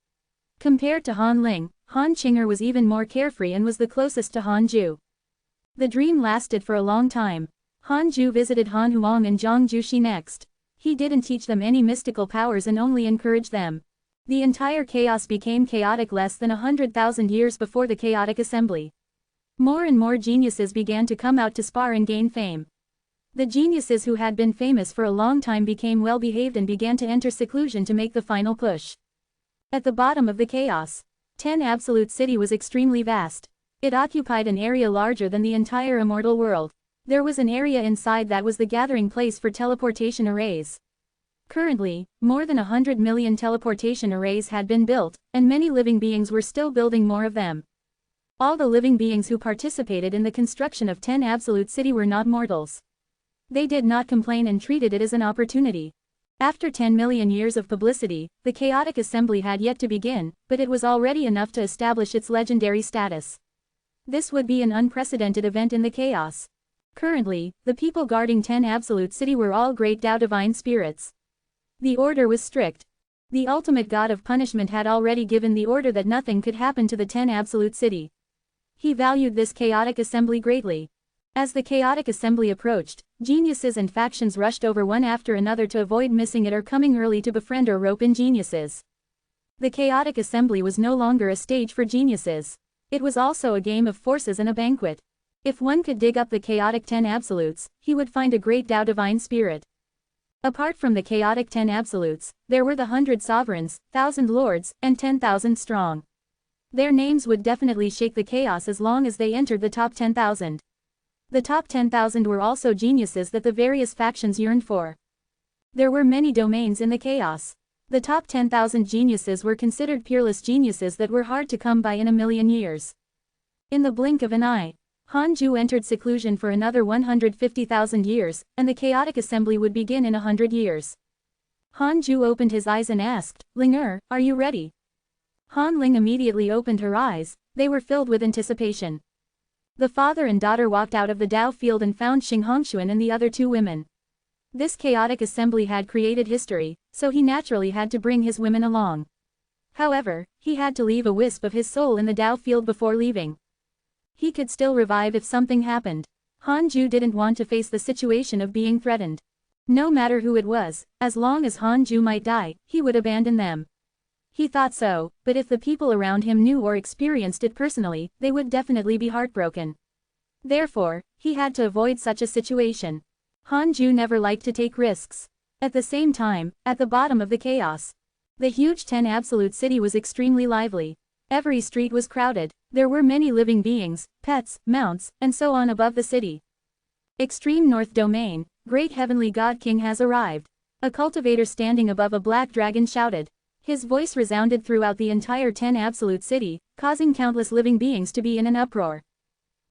Compared to Han Ling, Han Qinger was even more carefree and was the closest to Han Ju. The dream lasted for a long time. Han Ju visited Han Huang and Zhang Juxi next. He didn't teach them any mystical powers and only encouraged them. The entire chaos became chaotic less than 100,000 years before the chaotic assembly. More and more geniuses began to come out to spar and gain fame. The geniuses who had been famous for a long time became well-behaved and began to enter seclusion to make the final push. At the bottom of the chaos, 10 Absolute City was extremely vast. It occupied an area larger than the entire immortal world. There was an area inside that was the gathering place for teleportation arrays. Currently, more than 100 million teleportation arrays had been built, and many living beings were still building more of them. All the living beings who participated in the construction of 10 Absolute City were not mortals. They did not complain and treated it as an opportunity. After 10 million years of publicity, the chaotic assembly had yet to begin, but it was already enough to establish its legendary status. This would be an unprecedented event in the chaos. Currently, the people guarding 10 Absolute City were all great Tao divine spirits. The order was strict. The ultimate god of punishment had already given the order that nothing could happen to the 10 Absolute City. He valued this chaotic assembly greatly. As the chaotic assembly approached, geniuses and factions rushed over one after another to avoid missing it or coming early to befriend or rope in geniuses. The chaotic assembly was no longer a stage for geniuses. It was also a game of forces and a banquet. If one could dig up the chaotic 10 absolutes, he would find a great Tao divine spirit. Apart from the chaotic 10 absolutes, there were the 100 sovereigns, 1,000 lords, and 10,000 strong. Their names would definitely shake the chaos as long as they entered the top 10,000. The top 10,000 were also geniuses that the various factions yearned for. There were many domains in the chaos. The top 10,000 geniuses were considered peerless geniuses that were hard to come by in a million years. In the blink of an eye, Hanju entered seclusion for another 150,000 years, and the chaotic assembly would begin in 100 years. Hanju opened his eyes and asked, "Ling, are you ready?" Han Ling immediately opened her eyes. They were filled with anticipation. The father and daughter walked out of the Dao field and found Xing Hongshuan and the other two women. This chaotic assembly had created history, so he naturally had to bring his women along. However, he had to leave a wisp of his soul in the Dao field before leaving. He could still revive if something happened. Hanju didn't want to face the situation of being threatened. No matter who it was, as long as Hanju might die, he would abandon them. He thought so, but if the people around him knew or experienced it personally, they would definitely be heartbroken. Therefore, he had to avoid such a situation. Hanju never liked to take risks. At the same time, at the bottom of the chaos, the huge 10 Absolute City was extremely lively. Every street was crowded. There were many living beings, pets, mounts, and so on above the city. Extreme North Domain, Great Heavenly God King has arrived. A cultivator standing above a black dragon shouted. His voice resounded throughout the entire 10 Absolute City, causing countless living beings to be in an uproar.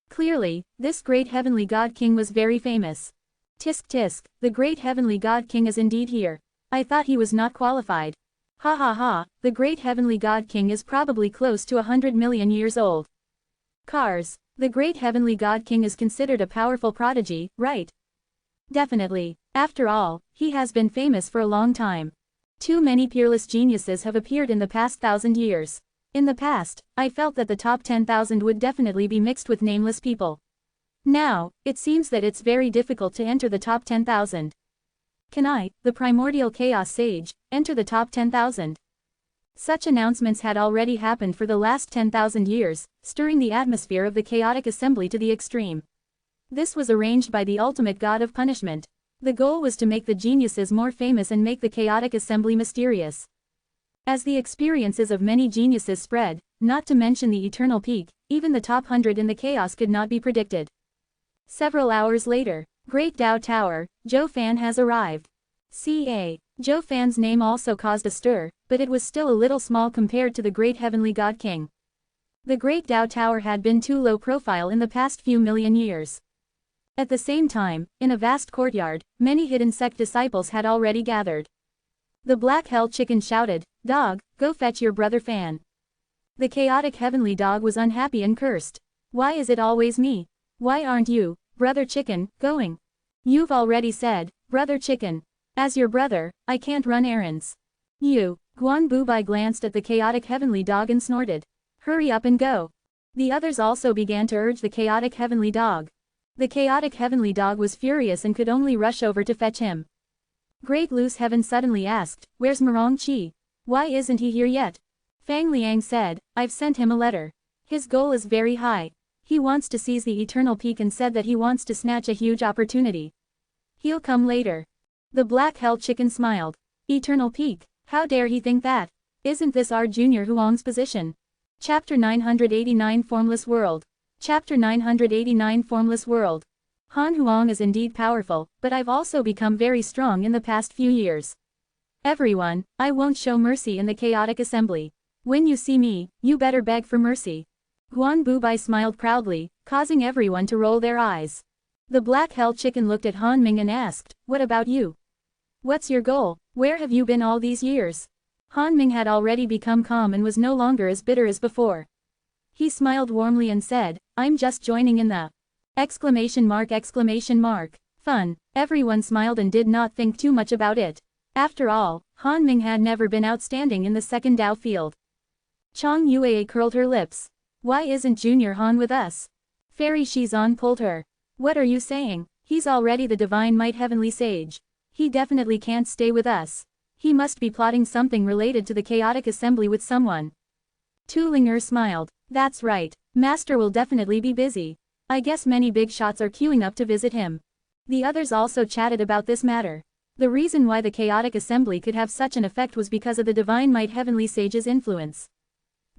Clearly, this Great Heavenly God King was very famous. Tisk tisk, the Great Heavenly God King is indeed here. I thought he was not qualified. Ha ha ha, the Great Heavenly God King is probably close to 100 million years old. Cars, the Great Heavenly God King is considered a powerful prodigy, right? Definitely. After all, he has been famous for a long time. Too many peerless geniuses have appeared in the past 1,000 years. In the past, I felt that the top 10,000 would definitely be mixed with nameless people. Now, it seems that it's very difficult to enter the top 10,000. Can I, the primordial chaos sage, enter the top 10,000? Such announcements had already happened for the last 10,000 years, stirring the atmosphere of the chaotic assembly to the extreme. This was arranged by the ultimate god of punishment. The goal was to make the geniuses more famous and make the chaotic assembly mysterious. As the experiences of many geniuses spread, not to mention the eternal peak, even the top 100 in the chaos could not be predicted. Several hours later, Great Dao Tower, Zhou Fan has arrived. Ca. Zhou Fan's name also caused a stir, but it was still a little small compared to the Great Heavenly God King. The Great Dao Tower had been too low profile in the past few million years. At the same time, in a vast courtyard, many hidden sect disciples had already gathered. The Black Hell Chicken shouted, "Dog, go fetch your brother Fan." The chaotic heavenly dog was unhappy and cursed. "Why is it always me? Why aren't you, Brother Chicken, going? You've already said, Brother Chicken. As your brother, I can't run errands." Guan Bubai glanced at the chaotic heavenly dog and snorted. "Hurry up and go." The others also began to urge the chaotic heavenly dog. The chaotic heavenly dog was furious and could only rush over to fetch him. Great Loose Heaven suddenly asked, "Where's Murong Qi? Why isn't he here yet?" Fang Liang said, "I've sent him a letter. His goal is very high. He wants to seize the eternal peak and said that he wants to snatch a huge opportunity. He'll come later. The black hell chicken smiled. Eternal peak, how dare he think that? Isn't this our junior Huang's position? Chapter 989 Formless World. Chapter 989 Formless World. Han Huang is indeed powerful, but I've also become very strong in the past few years. Everyone, I won't show mercy in the chaotic assembly. When you see me, you better beg for mercy. Guan Bubai smiled proudly, causing everyone to roll their eyes. The black hell chicken looked at Han Ming and asked, "What about you? What's your goal? Where have you been all these years?" Han Ming had already become calm and was no longer as bitter as before. He smiled warmly and said, "I'm just joining in the exclamation mark. Fun." Everyone smiled and did not think too much about it. After all, Han Ming had never been outstanding in the second Dao field. Chang Yue curled her lips. "Why isn't Junior Han with us?" Fairy Shizan pulled her. "What are you saying? He's already the divine might heavenly sage. He definitely can't stay with us. He must be plotting something related to the chaotic assembly with someone." Tu Ling'er smiled. "That's right, Master will definitely be busy. I guess many big shots are queuing up to visit him." The others also chatted about this matter. The reason why the chaotic assembly could have such an effect was because of the divine might heavenly sage's influence.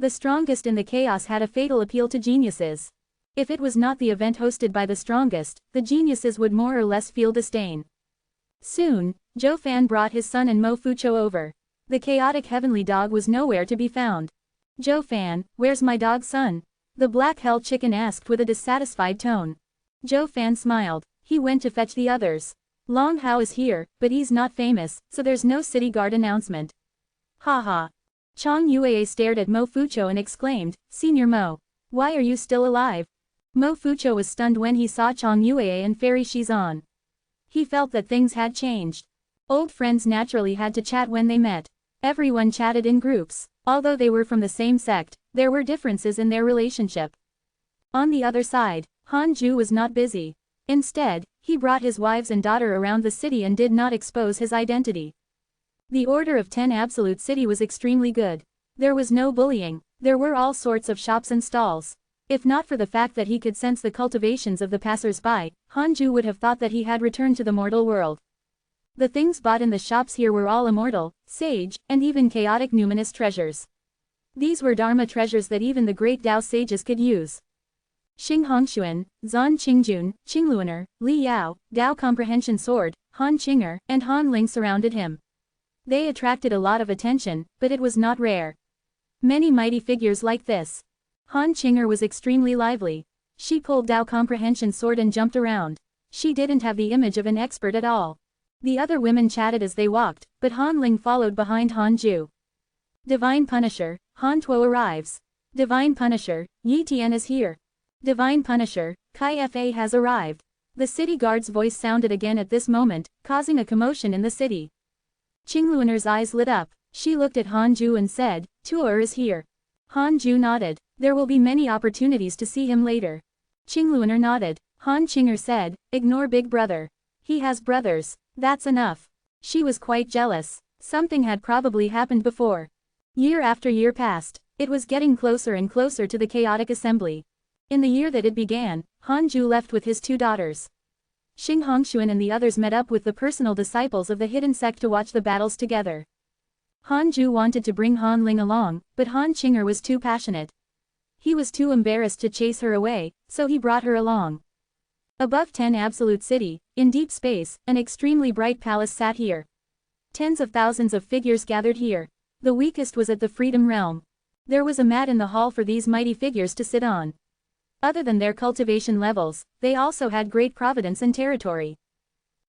The strongest in the chaos had a fatal appeal to geniuses. If it was not the event hosted by the strongest, the geniuses would more or less feel disdain. Soon, Zhou Fan brought his son and Mo Fucho over. The chaotic heavenly dog was nowhere to be found. "Zhou Fan, where's my dog son?" the black hell chicken asked with a dissatisfied tone. Zhou Fan smiled. "He went to fetch the others. Long Hao is here, but he's not famous, so there's no city guard announcement." "Ha ha." Chang Yue stared at Mo Fucho and exclaimed, "Senior Mo, why are you still alive?" Mo Fucho was stunned when he saw Chang Yue and Fairy Shizan. He felt that things had changed. Old friends naturally had to chat when they met. Everyone chatted in groups. Although they were from the same sect, there were differences in their relationship. On the other side, Han Ju was not busy. Instead, he brought his wives and daughter around the city and did not expose his identity. The Order of 10 Absolute City was extremely good. There was no bullying. There were all sorts of shops and stalls. If not for the fact that he could sense the cultivations of the passers-by, Han Ju would have thought that he had returned to the mortal world. The things bought in the shops here were all immortal, sage, and even chaotic numinous treasures. These were Dharma treasures that even the great Dao sages could use. Xing Hongshuan, Zan Qingjun, Qingluaner, Li Yao, Dao Comprehension Sword, Han Qinger, and Han Ling surrounded him. They attracted a lot of attention, but it was not rare. Many mighty figures like this. Han Qinger was extremely lively. She pulled Dao Comprehension Sword and jumped around. She didn't have the image of an expert at all. The other women chatted as they walked, but Han Ling followed behind Han Ju. "Divine Punisher, Han Tuo arrives. Divine Punisher, Yi Tian is here. Divine Punisher, Kai Fa has arrived." The city guard's voice sounded again at this moment, causing a commotion in the city. Qingluaner's eyes lit up. She looked at Han Ju and said, "Tuo is here." Han Ju nodded. "There will be many opportunities to see him later." Qingluaner nodded. Han Qinger said, "Ignore Big Brother. He has brothers. That's enough." She was quite jealous. Something had probably happened before. Year after year passed. It was getting closer and closer to the chaotic assembly. In the year that it began, Han Ju left with his 2 daughters. Xing Hongshuan and the others met up with the personal disciples of the hidden sect to watch the battles together. Han Ju wanted to bring Han Ling along, but Han Qinger was too passionate. He was too embarrassed to chase her away, so he brought her along. Above 10 Absolute City, in deep space, an extremely bright palace sat here. Tens of thousands of figures gathered here. The weakest was at the Freedom Realm. There was a mat in the hall for these mighty figures to sit on. Other than their cultivation levels, they also had great providence and territory.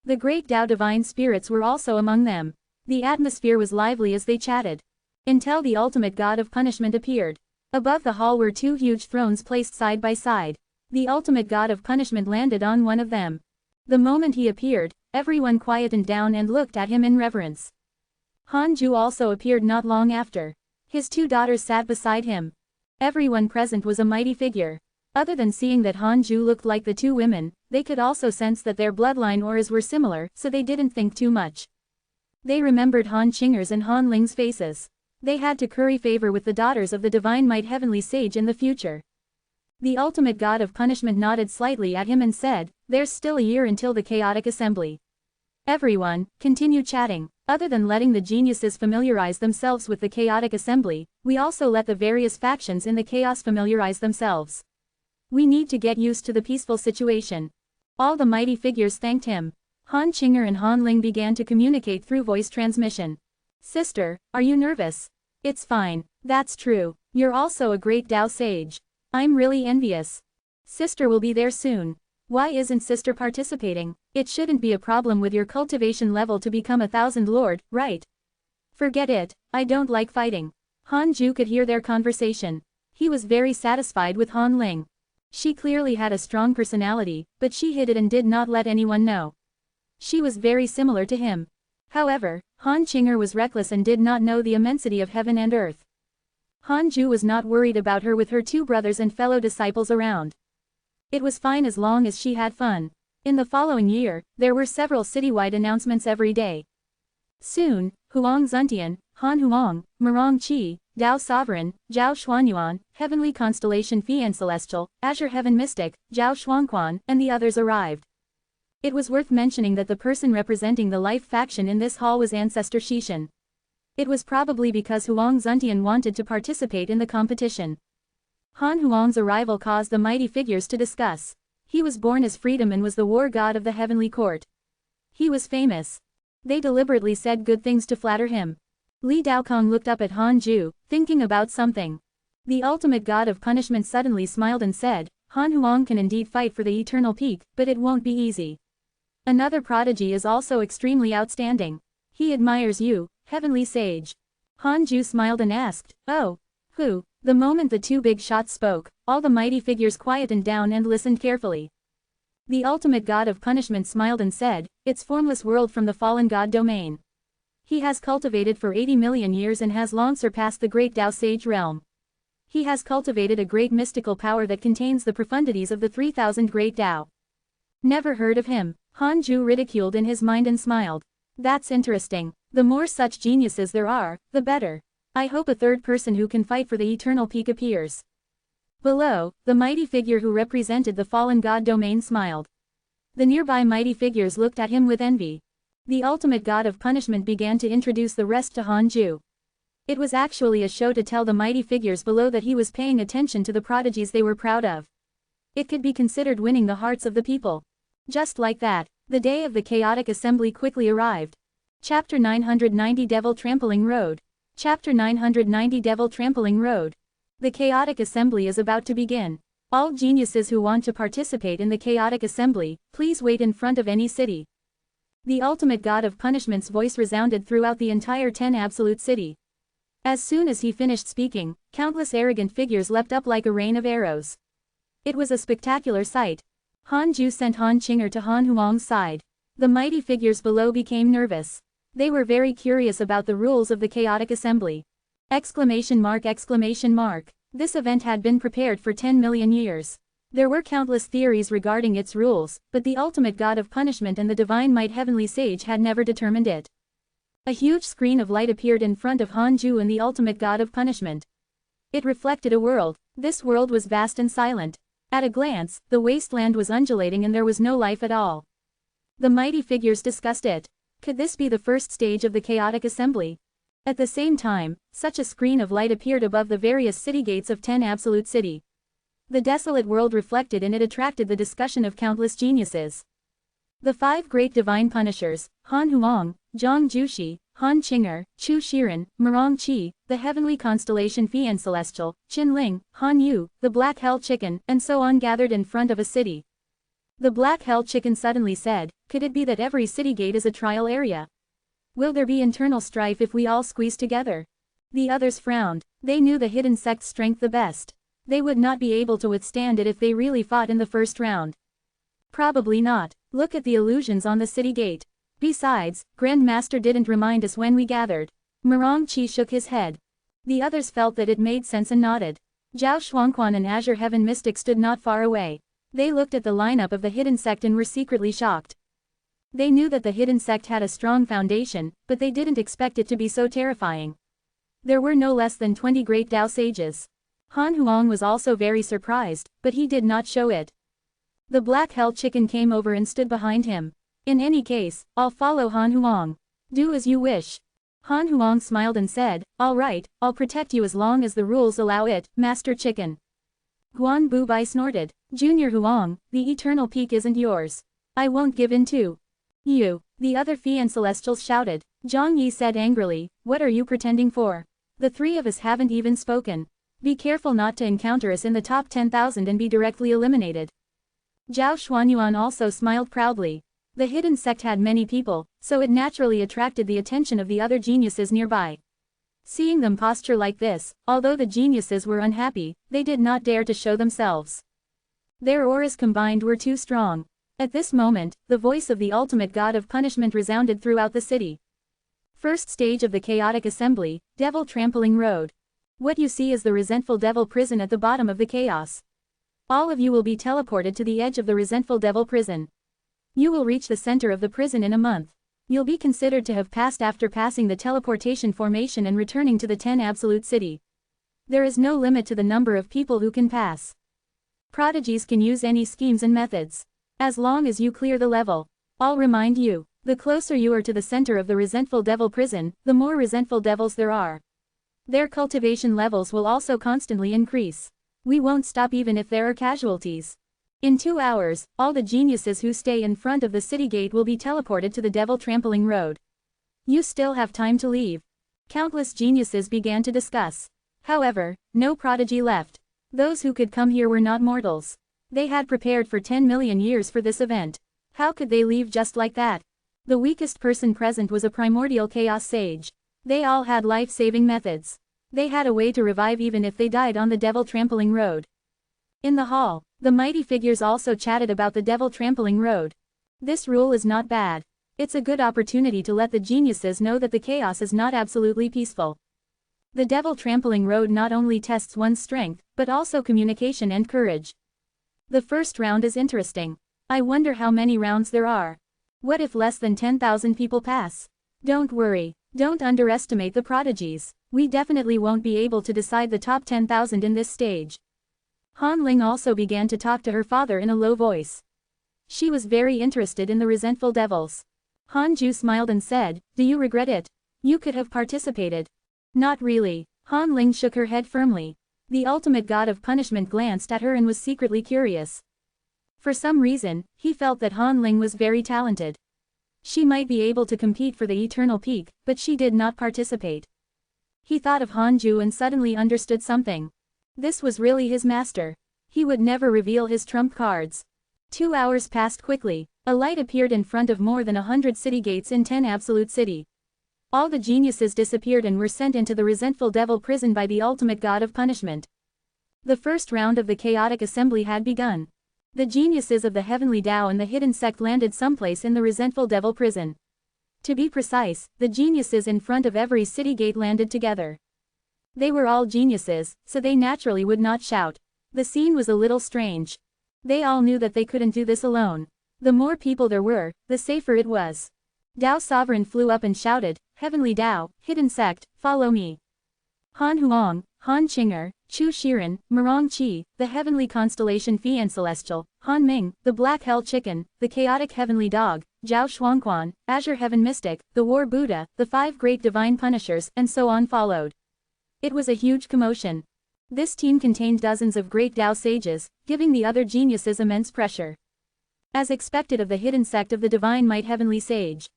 The great Tao divine spirits were also among them. The atmosphere was lively as they chatted. Until the ultimate god of punishment appeared. Above the hall were 2 huge thrones placed side by side. The ultimate god of punishment landed on one of them. The moment he appeared, everyone quietened down and looked at him in reverence. Han Ju also appeared not long after. His 2 daughters sat beside him. Everyone present was a mighty figure. Other than seeing that Han Ju looked like the 2 women, they could also sense that their bloodline auras were similar, so they didn't think too much. They remembered Han Qinger's and Han Ling's faces. They had to curry favor with the daughters of the divine might heavenly sage in the future. The ultimate god of punishment nodded slightly at him and said, "There's still a year until the chaotic assembly. Everyone, continue chatting. Other than letting the geniuses familiarize themselves with the chaotic assembly, we also let the various factions in the chaos familiarize themselves. We need to get used to the peaceful situation." All the mighty figures thanked him. Han Qinger and Han Ling began to communicate through voice transmission. "Sister, are you nervous?" "It's fine. That's true. You're also a great Tao sage. I'm really envious. Sister will be there soon. Why isn't sister participating? It shouldn't be a problem with your cultivation level to become a 1000 lord, right?" "Forget it, I don't like fighting." Han Ju could hear their conversation. He was very satisfied with Han Ling. She clearly had a strong personality, but she hid it and did not let anyone know. She was very similar to him. However, Han Qinger was reckless and did not know the immensity of heaven and earth. Han Ju was not worried about her with her 2 brothers and fellow disciples around. It was fine as long as she had fun. In the following year, there were several citywide announcements every day. Soon, Huang Zuntian, Han Huang, Murong Qi, Dao Sovereign, Zhao Xuanyuan, Heavenly Constellation Phi and Celestial, Azure Heaven Mystic, Zhao Xuanquan, and the others arrived. It was worth mentioning that the person representing the life faction in this hall was Ancestor Shishan. It was probably because Huang Zuntian wanted to participate in the competition. Han Huang's arrival caused the mighty figures to discuss. He was born as freedom and was the war god of the heavenly court. He was famous. They deliberately said good things to flatter him. Li Daokong looked up at Han Ju, thinking about something. The ultimate god of punishment suddenly smiled and said, "Han Huang can indeed fight for the eternal peak, but it won't be easy. Another prodigy is also extremely outstanding. He admires you, heavenly sage." Han Ju smiled and asked, "Oh, who?" The moment the 2 big shots spoke, all the mighty figures quietened down and listened carefully. The ultimate god of punishment smiled and said, "It's formless world from the fallen god domain. He has cultivated for 80 million years and has long surpassed the great Tao sage realm. He has cultivated a great mystical power that contains the profundities of the 3000 great Tao." "Never heard of him," Han Ju ridiculed in his mind and smiled. "That's interesting. The more such geniuses there are, the better. I hope a 3rd person who can fight for the eternal peak appears." Below, the mighty figure who represented the fallen god domain smiled. The nearby mighty figures looked at him with envy. The ultimate god of punishment began to introduce the rest to Han Ju. It was actually a show to tell the mighty figures below that he was paying attention to the prodigies they were proud of. It could be considered winning the hearts of the people. Just like that, the day of the chaotic assembly quickly arrived. Chapter 990 Devil Trampling Road. Chapter 990 Devil Trampling Road. The chaotic assembly is about to begin. All geniuses who want to participate in the chaotic assembly, please wait in front of any city. The ultimate god of punishment's voice resounded throughout the entire 10 absolute city. As soon as he finished speaking, countless arrogant figures leapt up like a rain of arrows. It was a spectacular sight. Han Ju sent Han Qinger to Han Huang's side. The mighty figures below became nervous. They were very curious about the rules of the chaotic assembly. Exclamation mark, exclamation mark. This event had been prepared for 10 million years. There were countless theories regarding its rules, but the ultimate god of punishment and the divine might heavenly sage had never determined it. A huge screen of light appeared in front of Han Ju and the ultimate god of punishment. It reflected a world. This world was vast and silent. At a glance, the wasteland was undulating and there was no life at all. The mighty figures discussed it. Could this be the first stage of the chaotic assembly? At the same time, such a screen of light appeared above the various city gates of 10 absolute city. The desolate world reflected in it attracted the discussion of countless geniuses. The 5 great divine punishers, Han Huang, Zhang Jushi, Han Qinger, Chu Shiren, Murong Qi, the heavenly constellation Phi and Celestial, Qin Ling, Han Yu, the black hell chicken, and so on gathered in front of a city. The black hell chicken suddenly said, "Could it be that every city gate is a trial area? Will there be internal strife if we all squeeze together?" The others frowned. They knew the hidden sect's strength the best. They would not be able to withstand it if they really fought in the first round. Probably not. Look at the illusions on the city gate. Besides, Grand Master didn't remind us when we gathered. Murong Qi shook his head. The others felt that it made sense and nodded. Zhao Xuanquan and Azure Heaven Mystic stood not far away. They looked at the lineup of the hidden sect and were secretly shocked. They knew that the hidden sect had a strong foundation, but they didn't expect it to be so terrifying. There were no less than 20 great Tao sages. Han Huang was also very surprised, but he did not show it. The black hell chicken came over and stood behind him. In any case, I'll follow Han Huang. Do as you wish. Han Huang smiled and said, all right, I'll protect you as long as the rules allow it, Master Chicken. Guan Bu Bai snorted, Junior Huang, the eternal peak isn't yours. I won't give in to you. The other Fian Celestials shouted. Zhang Yi said angrily, what are you pretending for? The three of us haven't even spoken. Be careful not to encounter us in the top 10,000 and be directly eliminated. Zhao Xuanyuan also smiled proudly. The hidden sect had many people, so it naturally attracted the attention of the other geniuses nearby. Seeing them posture like this, although the geniuses were unhappy, they did not dare to show themselves. Their auras combined were too strong. At this moment, the voice of the ultimate god of punishment resounded throughout the city. First stage of the chaotic assembly, Devil Trampling Road. What you see is the resentful devil prison at the bottom of the chaos. All of you will be teleported to the edge of the resentful devil prison. You will reach the center of the prison in a month. You'll be considered to have passed after passing the teleportation formation and returning to the 10 Absolute City. There is no limit to the number of people who can pass. Prodigies can use any schemes and methods. As long as you clear the level. I'll remind you, the closer you are to the center of the resentful devil prison, the more resentful devils there are. Their cultivation levels will also constantly increase. We won't stop even if there are casualties. In 2 hours, all the geniuses who stay in front of the city gate will be teleported to the Devil Trampling Road. You still have time to leave. Countless geniuses began to discuss. However, no prodigy left. Those who could come here were not mortals. They had prepared for 10 million years for this event. How could they leave just like that? The weakest person present was a primordial chaos sage. They all had life-saving methods. They had a way to revive even if they died on the Devil Trampling Road. In the hall, the mighty figures also chatted about the Devil Trampling Road. This rule is not bad. It's a good opportunity to let the geniuses know that the chaos is not absolutely peaceful. The Devil Trampling Road not only tests one's strength, but also communication and courage. The first round is interesting. I wonder how many rounds there are. What if less than 10,000 people pass? Don't worry. Don't underestimate the prodigies. We definitely won't be able to decide the top 10,000 in this stage. Han Ling also began to talk to her father in a low voice. She was very interested in the resentful devils. Han Ju smiled and said, do you regret it? You could have participated. Not really. Han Ling shook her head firmly. The ultimate god of punishment glanced at her and was secretly curious. For some reason, he felt that Han Ling was very talented. She might be able to compete for the eternal peak, but she did not participate. He thought of Han Ju and suddenly understood something. This was really his master. He would never reveal his trump cards. 2 hours passed quickly. A light appeared in front of more than 100 city gates in 10 Absolute City. All the geniuses disappeared and were sent into the resentful devil prison by the ultimate god of punishment. The first round of the chaotic assembly had begun. The geniuses of the heavenly Tao and the hidden sect landed someplace in the resentful devil prison. To be precise, the geniuses in front of every city gate landed together. They were all geniuses, so they naturally would not shout. The scene was a little strange. They all knew that they couldn't do this alone. The more people there were, the safer it was. Tao Sovereign flew up and shouted, Heavenly Tao, Hidden Sect, follow me. Han Huang, Han Qing'er, Chu Shiren, Mirong Qi, the heavenly constellation Fian Celestial, Han Ming, the Black Hell Chicken, the chaotic heavenly dog, Zhao Xuanquan, Azure Heaven Mystic, the War Buddha, the 5 great divine punishers, and so on followed. It was a huge commotion. This team contained dozens of great Tao sages, giving the other geniuses immense pressure. As expected of the hidden sect of the Divine Might Heavenly Sage.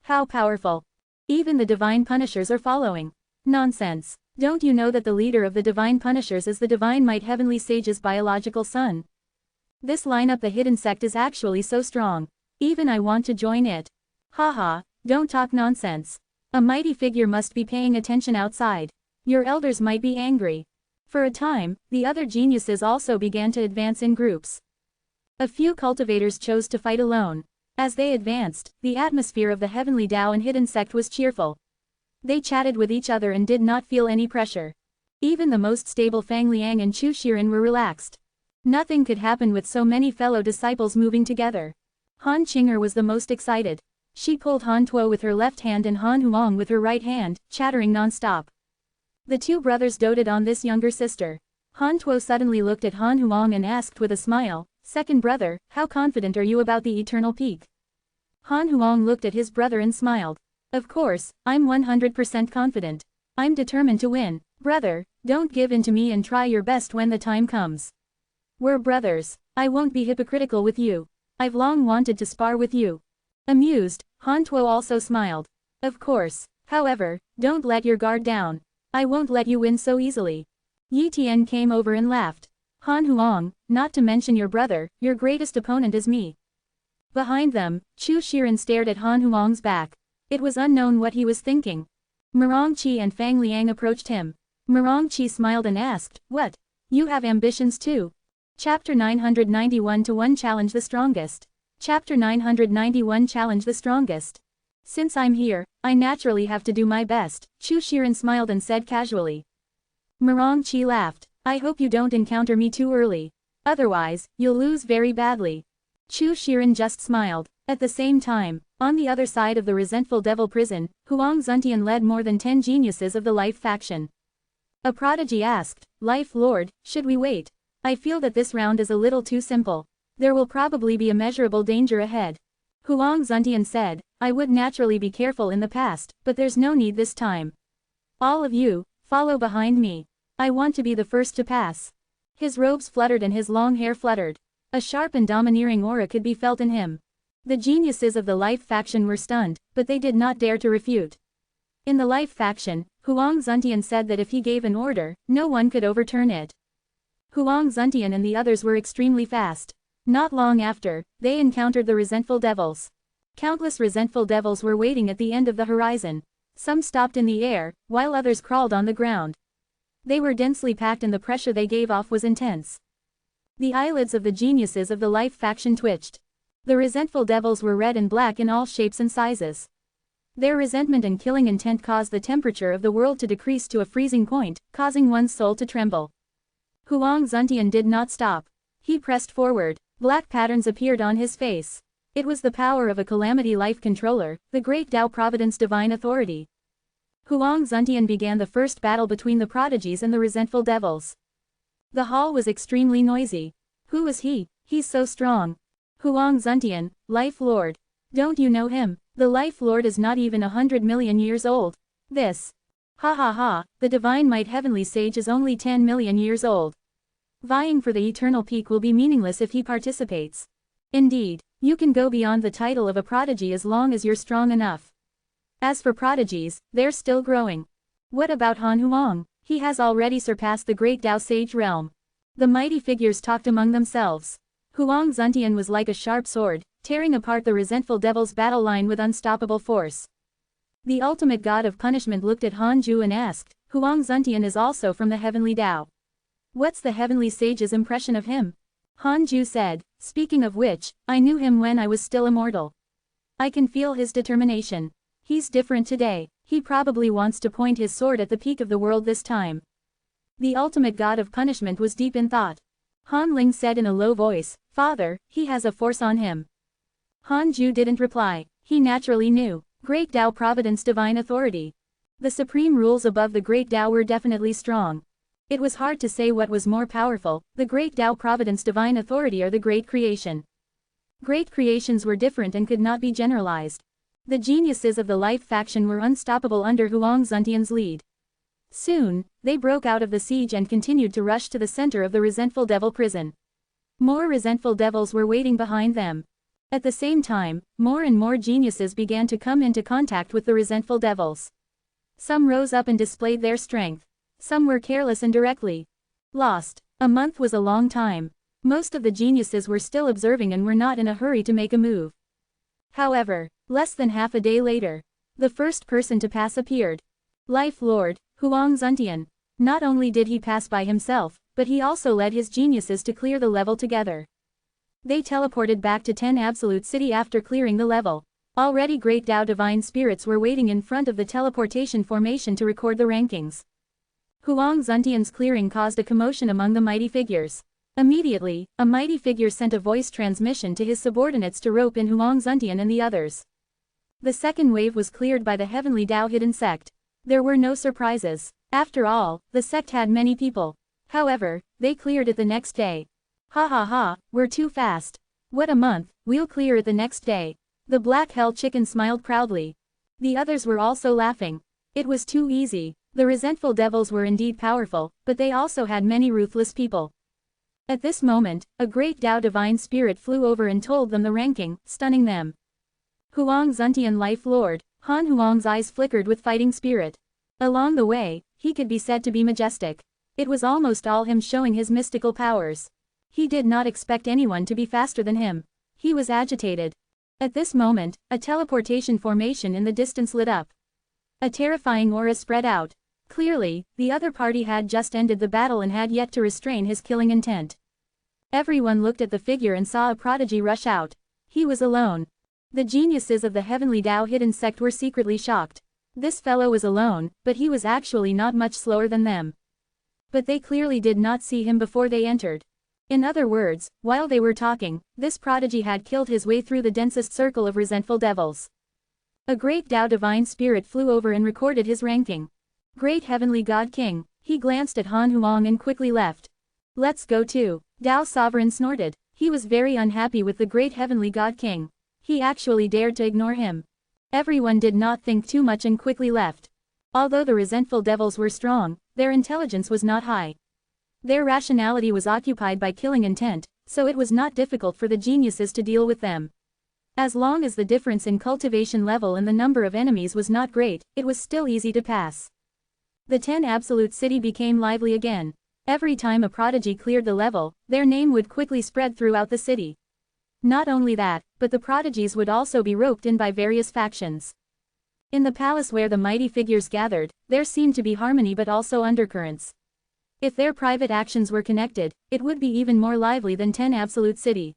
How powerful. Even the Divine Punishers are following. Nonsense. Don't you know that the leader of the Divine Punishers is the Divine Might Heavenly Sage's biological son? This lineup the hidden sect is actually so strong. Even I want to join it. Haha, don't talk nonsense. A mighty figure must be paying attention outside. Your elders might be angry. For a time, the other geniuses also began to advance in groups. A few cultivators chose to fight alone. As they advanced, the atmosphere of the heavenly Tao and hidden sect was cheerful. They chatted with each other and did not feel any pressure. Even the most stable Fang Liang and Chu Shiren were relaxed. Nothing could happen with so many fellow disciples moving together. Han Qing'er was the most excited. She pulled Han Tuo with her left hand and Han Huang with her right hand, chattering non-stop. The two brothers doted on this younger sister. Han Tuo suddenly looked at Han Huang and asked with a smile, "Second brother, how confident are you about the eternal peak?" Han Huang looked at his brother and smiled. "Of course, I'm 100% confident. I'm determined to win. Brother, don't give in to me and try your best when the time comes. We're brothers. I won't be hypocritical with you. I've long wanted to spar with you." Amused, Han Tuo also smiled. "Of course. However, don't let your guard down. I won't let you win so easily." Yi Tian came over and laughed. "Han Huang, not to mention your brother, your greatest opponent is me." Behind them, Chu Shiren stared at Han Huang's back. It was unknown what he was thinking. Murong Qi and Fang Liang approached him. Murong Qi smiled and asked, "What? You have ambitions too?" Chapter 991-1 Challenge the Strongest. Chapter 991 Challenge the Strongest. "Since I'm here, I naturally have to do my best," Chu Shiren smiled and said casually. Murong Qi laughed. "I hope you don't encounter me too early. Otherwise, you'll lose very badly." Chu Shiren just smiled. At the same time, on the other side of the resentful devil prison, Huang Zuntian led more than 10 geniuses of the Life faction. A prodigy asked, "Life Lord, should we wait? I feel that this round is a little too simple. There will probably be immeasurable danger ahead." Huang Zuntian said, "I would naturally be careful in the past, but there's no need this time. All of you, follow behind me. I want to be the first to pass." His robes fluttered and his long hair fluttered. A sharp and domineering aura could be felt in him. The geniuses of the Life faction were stunned, but they did not dare to refute. In the Life faction, Huang Zuntian said that if he gave an order, no one could overturn it. Huang Zuntian and the others were extremely fast. Not long after, they encountered the resentful devils. Countless resentful devils were waiting at the end of the horizon. Some stopped in the air, while others crawled on the ground. They were densely packed and the pressure they gave off was intense. The eyelids of the geniuses of the Life faction twitched. The resentful devils were red and black in all shapes and sizes. Their resentment and killing intent caused the temperature of the world to decrease to a freezing point, causing one's soul to tremble. Huang Zuntian did not stop. He pressed forward. Black patterns appeared on his face. It was the power of a calamity life controller, the great Tao Providence divine authority. Huang Zuntian began the first battle between the prodigies and the resentful devils. The hall was extremely noisy. Who was he? He's so strong. Huang Zuntian, Life Lord. Don't you know him? The Life Lord is not even 100 million years old. This. Ha ha ha, the divine might heavenly sage is only 10 million years old. Vying for the eternal peak will be meaningless if he participates. Indeed, you can go beyond the title of a prodigy as long as you're strong enough. As for prodigies, they're still growing. What about Han Huang? He has already surpassed the great Tao Sage realm. The mighty figures talked among themselves. Huang Zuntian was like a sharp sword, tearing apart the resentful devil's battle line with unstoppable force. The ultimate god of punishment looked at Han Ju and asked, "Huang Zuntian is also from the heavenly Tao. What's the heavenly sage's impression of him?" Han Ju said, "Speaking of which, I knew him when I was still immortal. I can feel his determination. He's different today. He probably wants to point his sword at the peak of the world this time." The ultimate god of punishment was deep in thought. Han Ling said in a low voice, "Father, he has a force on him." Han Ju didn't reply. He naturally knew. Great Tao Providence divine authority. The supreme rules above the Great Tao were definitely strong. It was hard to say what was more powerful, the Great Tao Providence divine authority or the Great Creation. Great creations were different and could not be generalized. The geniuses of the Life faction were unstoppable under Huang Zuntian's lead. Soon, they broke out of the siege and continued to rush to the center of the resentful devil prison. More resentful devils were waiting behind them. At the same time, more and more geniuses began to come into contact with the resentful devils. Some rose up and displayed their strength. Some were careless and directly lost. A month was a long time. Most of the geniuses were still observing and were not in a hurry to make a move. However, less than half a day later, the first person to pass appeared. Life Lord, Huang Zuntian. Not only did he pass by himself, but he also led his geniuses to clear the level together. They teleported back to 10 Absolute City after clearing the level. Already great Tao divine spirits were waiting in front of the teleportation formation to record the rankings. Huang Zuntian's clearing caused a commotion among the mighty figures. Immediately, a mighty figure sent a voice transmission to his subordinates to rope in Huang Zuntian and the others. The second wave was cleared by the heavenly Tao hidden sect. There were no surprises. After all, the sect had many people. However, they cleared it the next day. Ha ha ha, we're too fast. What a month, we'll clear it the next day. The black hell chicken smiled proudly. The others were also laughing. It was too easy. The resentful devils were indeed powerful, but they also had many ruthless people. At this moment, a great Tao divine spirit flew over and told them the ranking, stunning them. Huang Zuntian Life Lord, Han Huang's eyes flickered with fighting spirit. Along the way, he could be said to be majestic. It was almost all him showing his mystical powers. He did not expect anyone to be faster than him. He was agitated. At this moment, a teleportation formation in the distance lit up. A terrifying aura spread out. Clearly, the other party had just ended the battle and had yet to restrain his killing intent. Everyone looked at the figure and saw a prodigy rush out. He was alone. The geniuses of the heavenly Tao hidden sect were secretly shocked. This fellow was alone, but he was actually not much slower than them. But they clearly did not see him before they entered. In other words, while they were talking, this prodigy had killed his way through the densest circle of resentful devils. A great Tao divine spirit flew over and recorded his ranking. Great heavenly God King, he glanced at Han Huang and quickly left. Let's go too. Tao Sovereign snorted. He was very unhappy with the great heavenly God King. He actually dared to ignore him. Everyone did not think too much and quickly left. Although the resentful devils were strong, their intelligence was not high. Their rationality was occupied by killing intent, so it was not difficult for the geniuses to deal with them. As long as the difference in cultivation level and the number of enemies was not great, it was still easy to pass. The 10 Absolute City became lively again. Every time a prodigy cleared the level, their name would quickly spread throughout the city. Not only that, but the prodigies would also be roped in by various factions. In the palace where the mighty figures gathered, there seemed to be harmony but also undercurrents. If their private actions were connected, it would be even more lively than 10 Absolute City.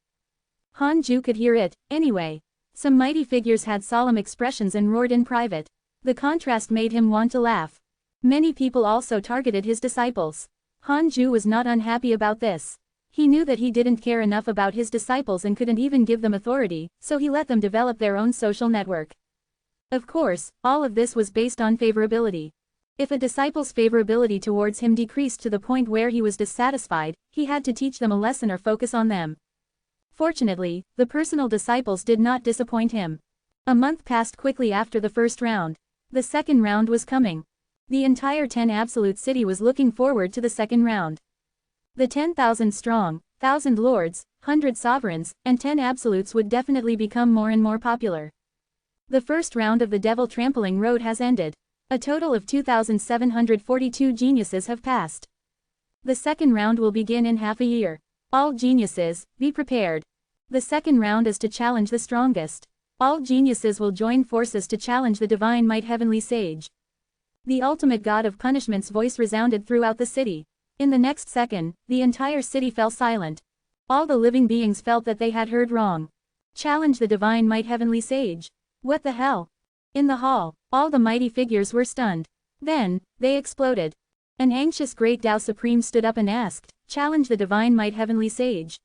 Han Ju could hear it, anyway. Some mighty figures had solemn expressions and roared in private. The contrast made him want to laugh. Many people also targeted his disciples. Han Ju was not unhappy about this. He knew that he didn't care enough about his disciples and couldn't even give them authority, so he let them develop their own social network. Of course, all of this was based on favorability. If a disciple's favorability towards him decreased to the point where he was dissatisfied, he had to teach them a lesson or focus on them. Fortunately, the personal disciples did not disappoint him. A month passed quickly after the first round. The second round was coming. The entire 10 Absolute City was looking forward to the second round. The 10,000 strong, 1,000 lords, 100 sovereigns, and 10 absolutes would definitely become more and more popular. The first round of the Devil Trampling Road has ended. A total of 2,742 geniuses have passed. The second round will begin in half a year. All geniuses, be prepared. The second round is to challenge the strongest. All geniuses will join forces to challenge the Divine Might Heavenly Sage. The ultimate god of punishment's voice resounded throughout the city. In the next second, the entire city fell silent. All the living beings felt that they had heard wrong. Challenge the Divine Might Heavenly Sage. What the hell? In the hall, all the mighty figures were stunned. Then, they exploded. An anxious great Tao Supreme stood up and asked, challenge the Divine Might Heavenly Sage.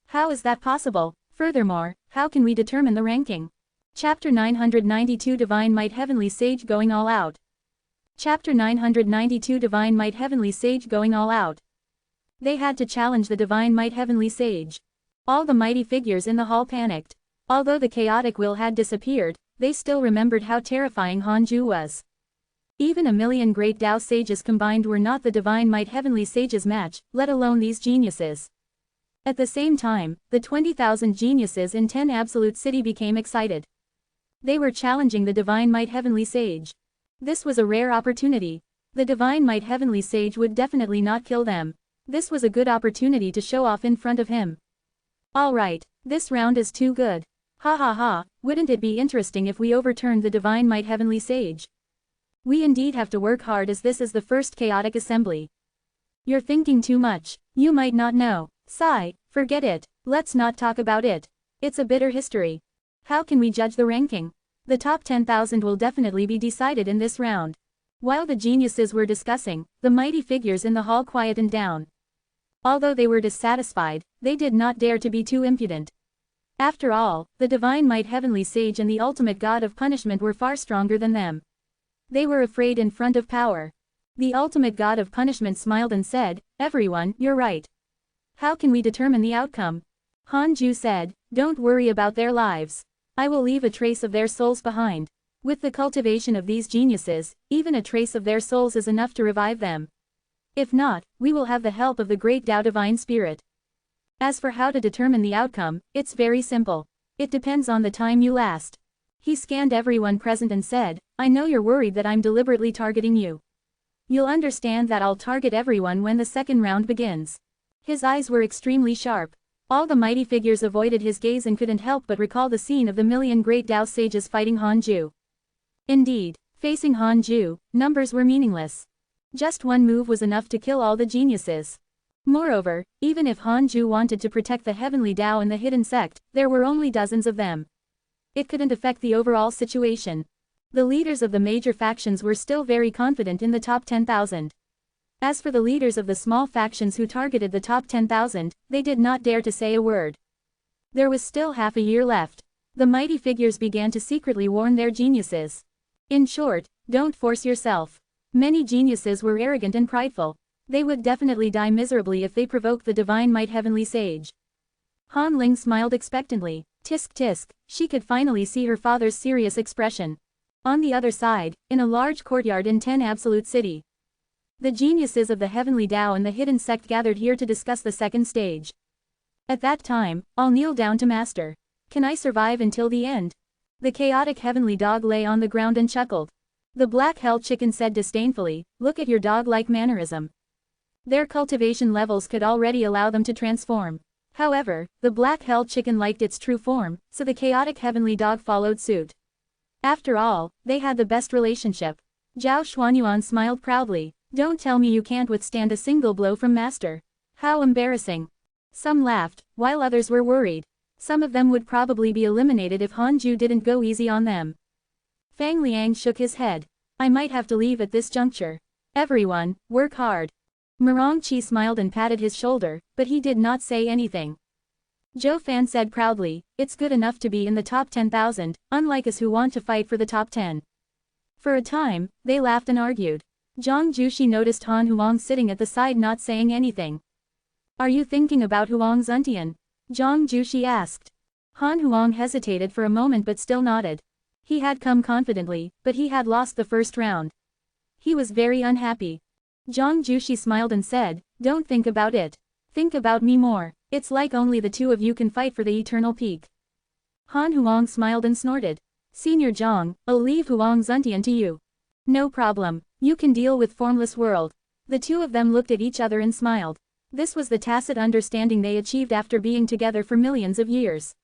How is that possible? Furthermore, how can we determine the ranking? Chapter 992 Divine Might Heavenly Sage Going All Out. Chapter 992 Divine Might Heavenly Sage Going All Out. They had to challenge the Divine Might Heavenly Sage. All the mighty figures in the hall panicked. Although the chaotic will had disappeared, they still remembered how terrifying Han Ju was. Even a million great Tao sages combined were not the Divine Might Heavenly Sage's match, let alone these geniuses. At the same time, the 20,000 geniuses in 10 Absolute City became excited. They were challenging the Divine Might Heavenly Sage. This was a rare opportunity. The Divine Might Heavenly Sage would definitely not kill them. This was a good opportunity to show off in front of him. Alright, this round is too good. Ha ha ha, wouldn't it be interesting if we overturned the Divine Might Heavenly Sage? We indeed have to work hard as this is the first chaotic assembly. You're thinking too much. You might not know. Sigh, forget it. Let's not talk about it. It's a bitter history. How can we judge the ranking? The top 10,000 will definitely be decided in this round. While the geniuses were discussing, the mighty figures in the hall quietened down. Although they were dissatisfied, they did not dare to be too impudent. After all, the Divine Might Heavenly Sage and the ultimate god of punishment were far stronger than them. They were afraid in front of power. The ultimate god of punishment smiled and said, "Everyone, you're right. How can we determine the outcome?" Hanju said, "Don't worry about their lives. I will leave a trace of their souls behind. With the cultivation of these geniuses, even a trace of their souls is enough to revive them. If not, we will have the help of the great Tao Divine Spirit. As for how to determine the outcome, it's very simple. It depends on the time you last." He scanned everyone present and said, "I know you're worried that I'm deliberately targeting you. You'll understand that I'll target everyone when the second round begins." His eyes were extremely sharp. All the mighty figures avoided his gaze and couldn't help but recall the scene of the million great Tao sages fighting Hanju. Indeed, facing Hanju, numbers were meaningless. Just one move was enough to kill all the geniuses. Moreover, even if Hanju wanted to protect the heavenly Tao and the hidden sect, there were only dozens of them. It couldn't affect the overall situation. The leaders of the major factions were still very confident in the top 10,000. As for the leaders of the small factions who targeted the top 10,000, they did not dare to say a word. There was still half a year left. The mighty figures began to secretly warn their geniuses. In short, don't force yourself. Many geniuses were arrogant and prideful. They would definitely die miserably if they provoked the divine might heavenly sage. Han Ling smiled expectantly. Tisk tisk, she could finally see her father's serious expression. On the other side, in a large courtyard in 10 Absolute City, the geniuses of the heavenly Tao and the hidden sect gathered here to discuss the second stage. At that time, I'll kneel down to Master. Can I survive until the end? The chaotic heavenly dog lay on the ground and chuckled. The black hell chicken said disdainfully, "Look at your dog-like mannerism." Their cultivation levels could already allow them to transform. However, the black hell chicken liked its true form, so the chaotic heavenly dog followed suit. After all, they had the best relationship. Zhao Xuanyuan smiled proudly. "Don't tell me you can't withstand a single blow from Master. How embarrassing." Some laughed, while others were worried. Some of them would probably be eliminated if Hanju didn't go easy on them. Fang Liang shook his head. "I might have to leave at this juncture. Everyone, work hard." Murong Qi smiled and patted his shoulder, but he did not say anything. Zhou Fan said proudly, "It's good enough to be in the top 10,000, unlike us who want to fight for the top 10. For a time, they laughed and argued. Zhang Jushi noticed Han Huang sitting at the side not saying anything. "Are you thinking about Huang Zuntian?" Zhang Jushi asked. Han Huang hesitated for a moment but still nodded. He had come confidently, but he had lost the first round. He was very unhappy. Zhang Jushi smiled and said, "Don't think about it. Think about me more. It's like only the two of you can fight for the eternal peak." Han Huang smiled and snorted. "Senior Zhang, I'll leave Huang Zuntian to you." "No problem. You can deal with Formless World." The two of them looked at each other and smiled. This was the tacit understanding they achieved after being together for millions of years.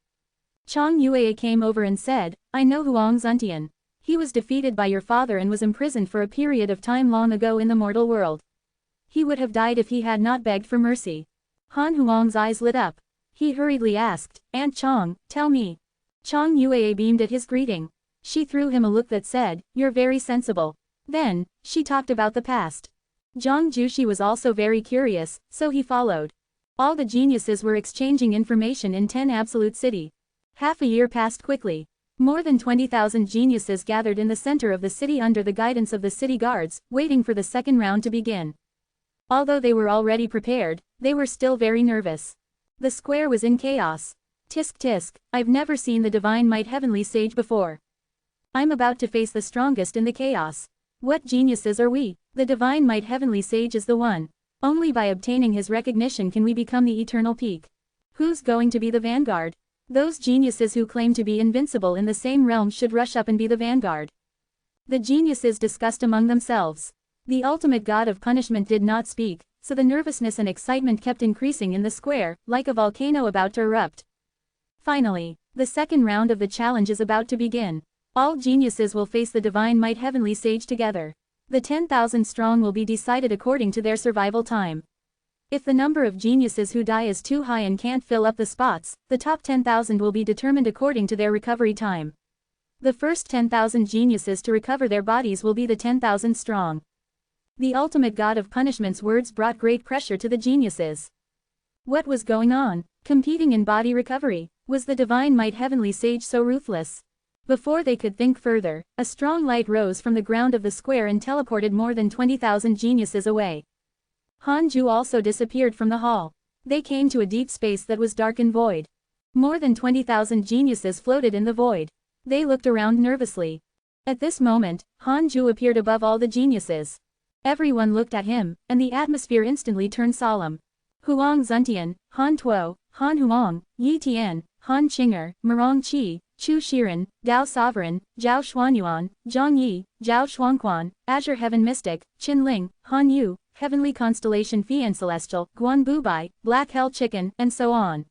Chang Yue came over and said, "I know Huang Zuntian. He was defeated by your father and was imprisoned for a period of time long ago in the mortal world. He would have died if he had not begged for mercy." Han Huang's eyes lit up. He hurriedly asked, "Aunt Chang, tell me." Chang Yue beamed at his greeting. She threw him a look that said, "You're very sensible." Then, she talked about the past. Zhang Jushi was also very curious, so he followed. All the geniuses were exchanging information in 10 Absolute City. Half a year passed quickly. More than 20,000 geniuses gathered in the center of the city under the guidance of the city guards, waiting for the second round to begin. Although they were already prepared, they were still very nervous. The square was in chaos. Tisk tisk, I've never seen the divine might heavenly sage before. I'm about to face the strongest in the chaos. What geniuses are we? The divine might heavenly sage is the one. Only by obtaining his recognition can we become the eternal peak. Who's going to be the vanguard? Those geniuses who claim to be invincible in the same realm should rush up and be the vanguard. The geniuses discussed among themselves. The ultimate god of punishment did not speak, so the nervousness and excitement kept increasing in the square, like a volcano about to erupt. Finally, the second round of the challenge is about to begin. All geniuses will face the divine might heavenly sage together. The 10,000 strong will be decided according to their survival time. If the number of geniuses who die is too high and can't fill up the spots, the top 10,000 will be determined according to their recovery time. The first 10,000 geniuses to recover their bodies will be the 10,000 strong. The ultimate god of punishment's words brought great pressure to the geniuses. What was going on? Competing in body recovery? Was the divine might heavenly sage so ruthless? Before they could think further, a strong light rose from the ground of the square and teleported more than 20,000 geniuses away. Hanju also disappeared from the hall. They came to a deep space that was dark and void. More than 20,000 geniuses floated in the void. They looked around nervously. At this moment, Hanju appeared above all the geniuses. Everyone looked at him, and the atmosphere instantly turned solemn. Huang Zuntian, Han Tuo, Han Huang, Yi Tian, Han Qinger, Mirong Qi, Chu Shiren, Dao Sovereign, Zhao Xuanyuan, Zhang Yi, Zhao Xuanquan, Azure Heaven Mystic, Qin Ling, Han Yu, Heavenly Constellation Fian Celestial, Guan Bubai, Black Hell Chicken, and so on.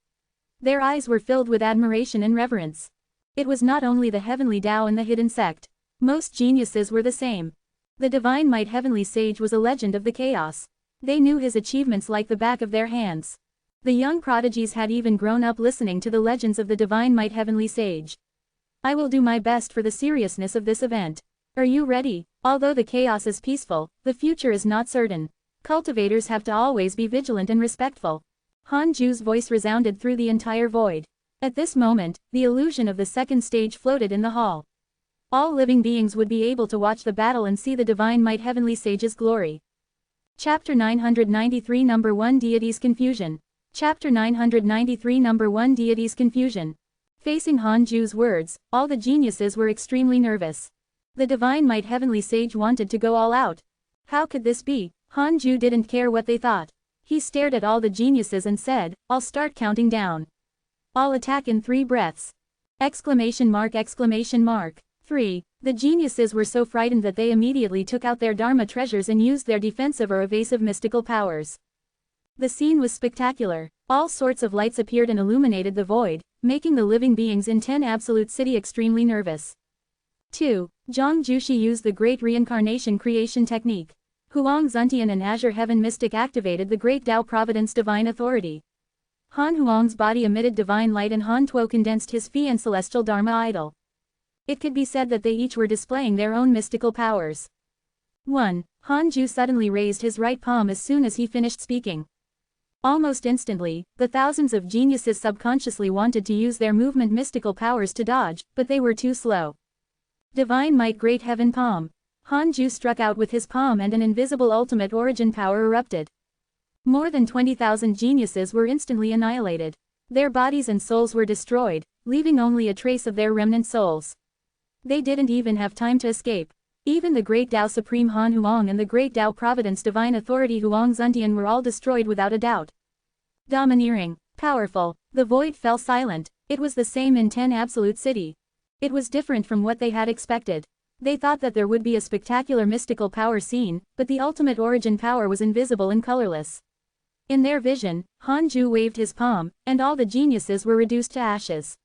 Their eyes were filled with admiration and reverence. It was not only the heavenly Tao and the hidden sect. Most geniuses were the same. The divine might heavenly sage was a legend of the chaos. They knew his achievements like the back of their hands. The young prodigies had even grown up listening to the legends of the divine might heavenly sage. I will do my best for the seriousness of this event. Are you ready? Although the chaos is peaceful, the future is not certain. Cultivators have to always be vigilant and respectful. Hanju's voice resounded through the entire void. At this moment, the illusion of the second stage floated in the hall. All living beings would be able to watch the battle and see the divine might heavenly sage's glory. Chapter 993 Number 1 Deity's Confusion. Chapter 993 Number 1 Deity's Confusion. Facing Hanju's words, all the geniuses were extremely nervous. The divine might heavenly sage wanted to go all out. How could this be? Hanju didn't care what they thought. He stared at all the geniuses and said, I'll start counting down. I'll attack in 3 breaths. Exclamation mark. 3. The geniuses were so frightened that they immediately took out their Dharma treasures and used their defensive or evasive mystical powers. The scene was spectacular. All sorts of lights appeared and illuminated the void, making the living beings in 10 Absolute City extremely nervous. 2. Zhang Jushi used the Great Reincarnation Creation Technique. Huang Zuntian and Azure Heaven Mystic activated the Great Tao Providence Divine Authority. Han Huang's body emitted divine light and Han Tuo condensed his Fian Celestial Dharma idol. It could be said that they each were displaying their own mystical powers. 1. Hanju suddenly raised his right palm as soon as he finished speaking. Almost instantly, the thousands of geniuses subconsciously wanted to use their movement mystical powers to dodge, but they were too slow. Divine Might Great Heaven Palm. Hanju struck out with his palm and an invisible ultimate origin power erupted. More than 20,000 geniuses were instantly annihilated. Their bodies and souls were destroyed, leaving only a trace of their remnant souls. They didn't even have time to escape. Even the Great Tao Supreme Han Huang and the Great Tao Providence Divine Authority Huang Zuntian were all destroyed without a doubt. Domineering, powerful, the void fell silent. It was the same in 10 Absolute City. It was different from what they had expected. They thought that there would be a spectacular mystical power scene, but the ultimate origin power was invisible and colorless. In their vision, Hanju waved his palm, and all the geniuses were reduced to ashes.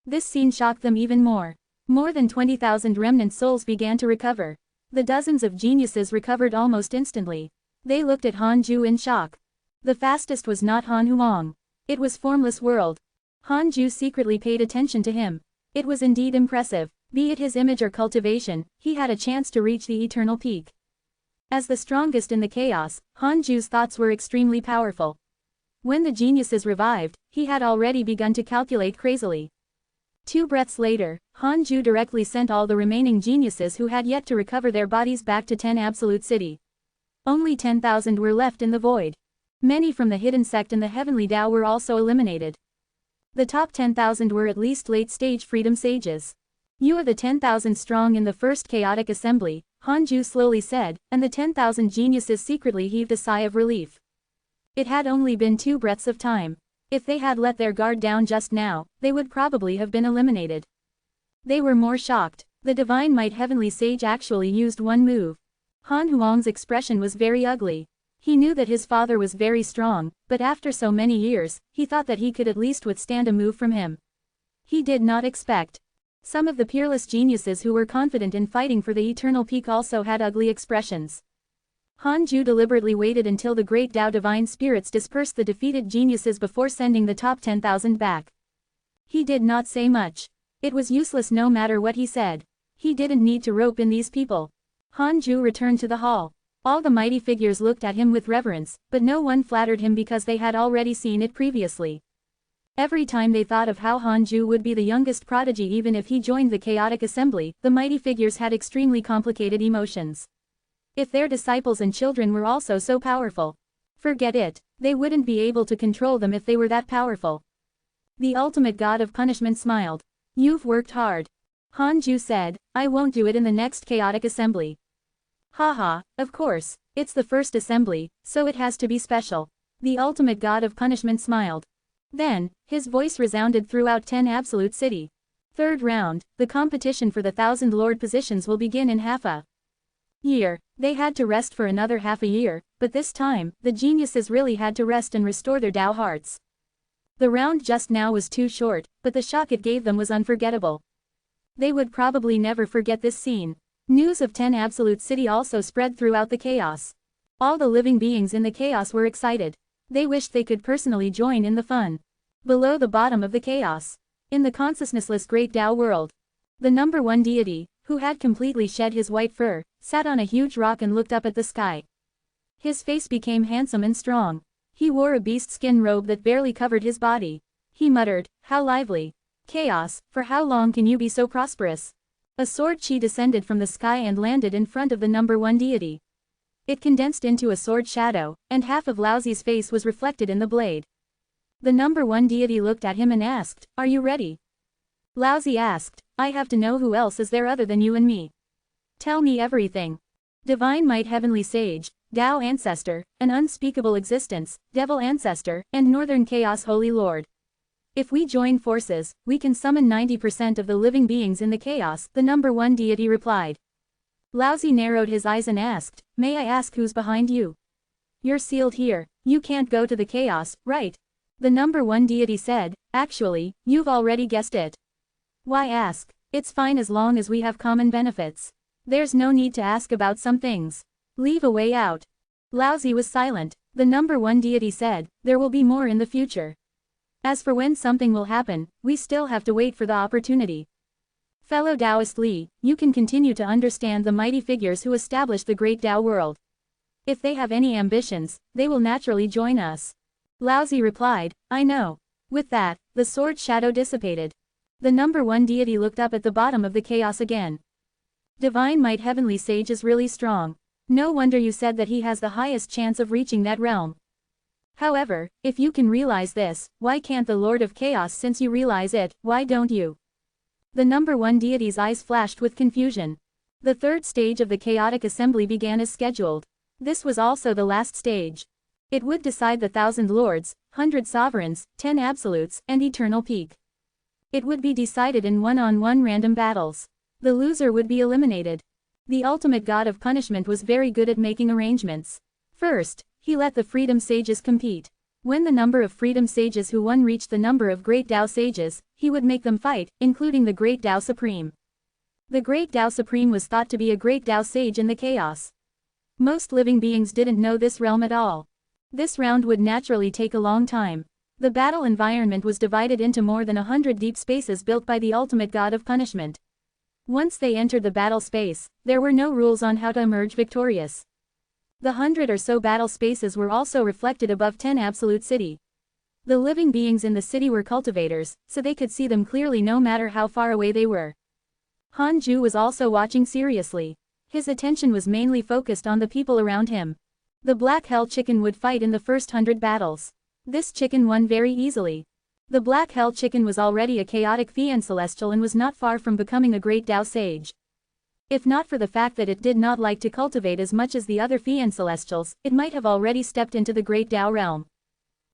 This scene shocked them even more. More than 20,000 remnant souls began to recover. The dozens of geniuses recovered almost instantly. They looked at Hanju in shock. The fastest was not Han Huang. It was Formless World. Hanju secretly paid attention to him. It was indeed impressive. Be it his image or cultivation, he had a chance to reach the eternal peak. As the strongest in the chaos, Hanju's thoughts were extremely powerful. When the geniuses revived, he had already begun to calculate crazily. 2 breaths later, Hanju directly sent all the remaining geniuses who had yet to recover their bodies back to 10 Absolute City. Only 10,000 were left in the void. Many from the hidden sect and the heavenly Tao were also eliminated. The top 10,000 were at least late-stage freedom sages. You are the 10,000 strong in the first chaotic assembly, Hanju slowly said, and the 10,000 geniuses secretly heaved a sigh of relief. It had only been 2 breaths of time. If they had let their guard down just now, they would probably have been eliminated. They were more shocked. The Divine Might Heavenly Sage actually used one move. Han Huang's expression was very ugly. He knew that his father was very strong, but after so many years, he thought that he could at least withstand a move from him. He did not expect. Some of the peerless geniuses who were confident in fighting for the eternal peak also had ugly expressions. Hanju deliberately waited until the Great Tao Divine Spirits dispersed the defeated geniuses before sending the top 10,000 back. He did not say much. It was useless no matter what he said. He didn't need to rope in these people. Hanju returned to the hall. All the mighty figures looked at him with reverence, but no one flattered him because they had already seen it previously. Every time they thought of how Hanju would be the youngest prodigy even if he joined the chaotic assembly, the mighty figures had extremely complicated emotions. If their disciples and children were also so powerful, forget it, they wouldn't be able to control them if they were that powerful. The ultimate god of punishment smiled. You've worked hard. Hanju said, I won't do it in the next chaotic assembly. Haha, of course, it's the first assembly, so it has to be special. The ultimate god of punishment smiled. Then, his voice resounded throughout 10 Absolute City. Third round, the competition for the 1,000 Lord positions will begin in half a year. They had to rest for another half a year, but this time, the geniuses really had to rest and restore their Tao hearts. The round just now was too short, but the shock it gave them was unforgettable. They would probably never forget this scene. News of 10 Absolute City also spread throughout the chaos. All the living beings in the chaos were excited. They wished they could personally join in the fun. Below the bottom of the chaos, in the consciousnessless great Tao world, the number one deity, who had completely shed his white fur, sat on a huge rock and looked up at the sky. His face became handsome and strong. He wore a beast skin robe that barely covered his body. He muttered, how lively. Chaos, for how long can you be so prosperous? A sword chi descended from the sky and landed in front of the number one deity. It condensed into a sword shadow, and half of Laozi's face was reflected in the blade. The number one deity looked at him and asked, are you ready? Laozi asked, I have to know who else is there other than you and me. Tell me everything. Divine Might Heavenly Sage, Tao Ancestor, an unspeakable existence, Devil Ancestor, and Northern Chaos Holy Lord. If we join forces, we can summon 90% of the living beings in the chaos, the number one deity replied. Laozi narrowed his eyes and asked, may I ask who's behind you? You're sealed here, you can't go to the chaos, right? The number one deity said, actually, you've already guessed it. Why ask? It's fine as long as we have common benefits. There's no need to ask about some things. Leave a way out. Laozi was silent. The number one deity said, there will be more in the future. As for when something will happen, we still have to wait for the opportunity. Fellow Taoist Li, you can continue to understand the mighty figures who established the great Tao world. If they have any ambitions, they will naturally join us. Laozi replied, I know. With that, the sword shadow dissipated. The number one deity looked up at the bottom of the chaos again. Divine Might Heavenly Sage is really strong. No wonder you said that he has the highest chance of reaching that realm. However, if you can realize this, why can't the Lord of Chaos? Since you realize it, why don't you? The number one deity's eyes flashed with confusion. The third stage of the chaotic assembly began as scheduled. This was also the last stage. It would decide the 1,000 lords, 100 sovereigns, 10 absolutes, and eternal peak. It would be decided in one-on-one random battles. The loser would be eliminated. The ultimate god of punishment was very good at making arrangements. First, he let the freedom sages compete. When the number of freedom sages who won reached the number of great Tao sages, he would make them fight, including the great Tao Supreme. The great Tao Supreme was thought to be a great Tao sage in the chaos. Most living beings didn't know this realm at all. This round would naturally take a long time. The battle environment was divided into more than 100 deep spaces built by the ultimate god of punishment. Once they entered the battle space, there were no rules on how to emerge victorious. The 100 or so battle spaces were also reflected above 10 Absolute City. The living beings in the city were cultivators, so they could see them clearly no matter how far away they were. Hanju was also watching seriously. His attention was mainly focused on the people around him. The Black Hell Chicken would fight in the first 100 battles. This chicken won very easily. The Black Hell Chicken was already a chaotic fiend celestial and was not far from becoming a great Tao sage. If not for the fact that it did not like to cultivate as much as the other fiend celestials, it might have already stepped into the great Tao realm.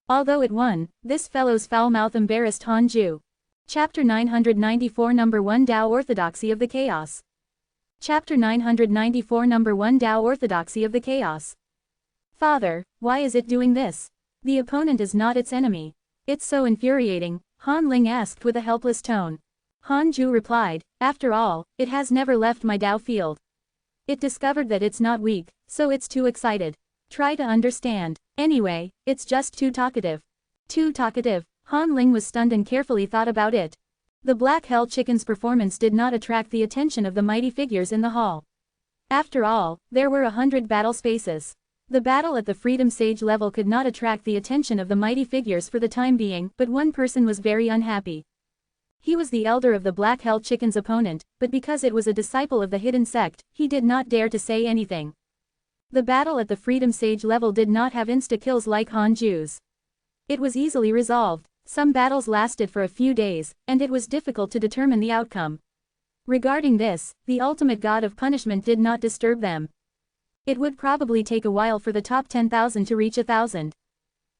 Although it won, this fellow's foul mouth embarrassed Hanju. Chapter 994 Number 1 Tao Orthodoxy of the Chaos. Chapter 994 Number 1 Tao Orthodoxy of the Chaos. Father, why is it doing this? The opponent is not its enemy. It's so infuriating, Han Ling asked with a helpless tone. Hanju replied, after all, it has never left my Tao field. It discovered that it's not weak, so it's too excited. Try to understand. Anyway, it's just too talkative. Too talkative. Han Ling was stunned and carefully thought about it. The Black Hell Chicken's performance did not attract the attention of the mighty figures in the hall. After all, there were 100 battle spaces. The battle at the Freedom Sage level could not attract the attention of the mighty figures for the time being, but one person was very unhappy. He was the elder of the Black Hell Chicken's opponent, but because it was a disciple of the hidden sect, he did not dare to say anything. The battle at the Freedom Sage level did not have insta-kills like Hanju's. It was easily resolved. Some battles lasted for a few days, and it was difficult to determine the outcome. Regarding this, the ultimate god of punishment did not disturb them. It would probably take a while for the top 10,000 to reach 1,000.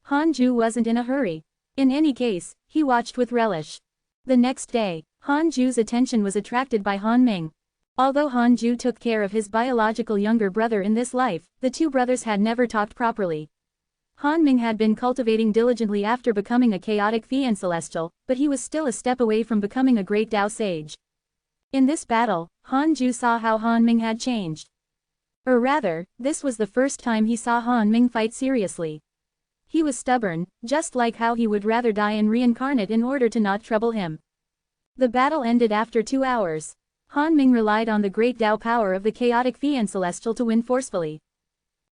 Hanju wasn't in a hurry. In any case, he watched with relish. The next day, Hanju's attention was attracted by Han Ming. Although Hanju took care of his biological younger brother in this life, the two brothers had never talked properly. Han Ming had been cultivating diligently after becoming a chaotic fiend celestial, but he was still a step away from becoming a great Tao sage. In this battle, Hanju saw how Han Ming had changed. Or rather, this was the first time he saw Han Ming fight seriously. He was stubborn, just like how he would rather die and reincarnate in order to not trouble him. The battle ended after 2 hours. Han Ming relied on the great Tao power of the chaotic fiend celestial to win forcefully.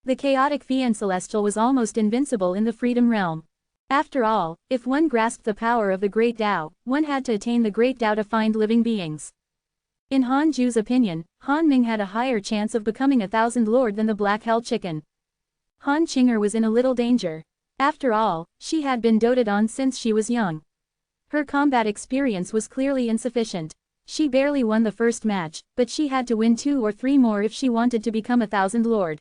The chaotic fiend celestial was almost invincible in the freedom realm. After all, if one grasped the power of the great Tao, one had to attain the great Tao to find living beings. In Hanju's opinion, Han Ming had a higher chance of becoming a 1,000 lord than the Black Hell Chicken. Han Qinger was in a little danger. After all, she had been doted on since she was young. Her combat experience was clearly insufficient. She barely won the first match, but she had to win 2 or 3 more if she wanted to become a 1,000 lord.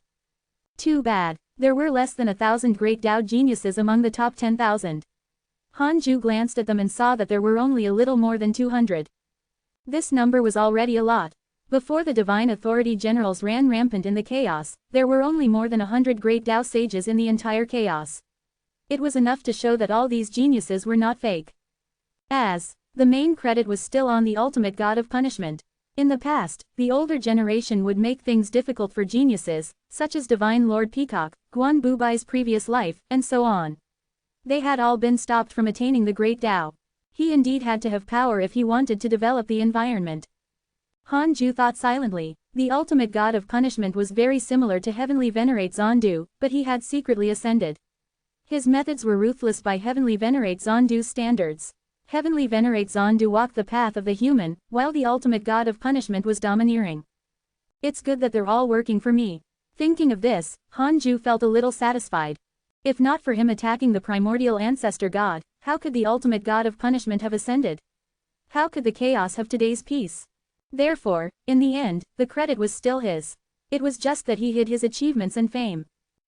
Too bad, there were less than 1,000 great Tao geniuses among the top 10,000. Hanju glanced at them and saw that there were only a little more than 200. This number was already a lot. Before the divine authority generals ran rampant in the chaos, there were only more than 100 great Tao sages in the entire chaos. It was enough to show that all these geniuses were not fake. As the main credit was still on the ultimate god of punishment. In the past, the older generation would make things difficult for geniuses, such as Divine Lord Peacock, Guan Bubai's previous life, and so on. They had all been stopped from attaining the great Tao. He indeed had to have power if he wanted to develop the environment. Hanju thought silently. The ultimate god of punishment was very similar to Heavenly Venerate Zondu, but he had secretly ascended. His methods were ruthless by Heavenly Venerate Zondu's standards. Heavenly Venerate Zondu walked the path of the human, while the ultimate god of punishment was domineering. It's good that they're all working for me. Thinking of this, Hanju felt a little satisfied. If not for him attacking the primordial ancestor god, how could the ultimate god of punishment have ascended? How could the chaos have today's peace? Therefore, in the end, the credit was still his. It was just that he hid his achievements and fame.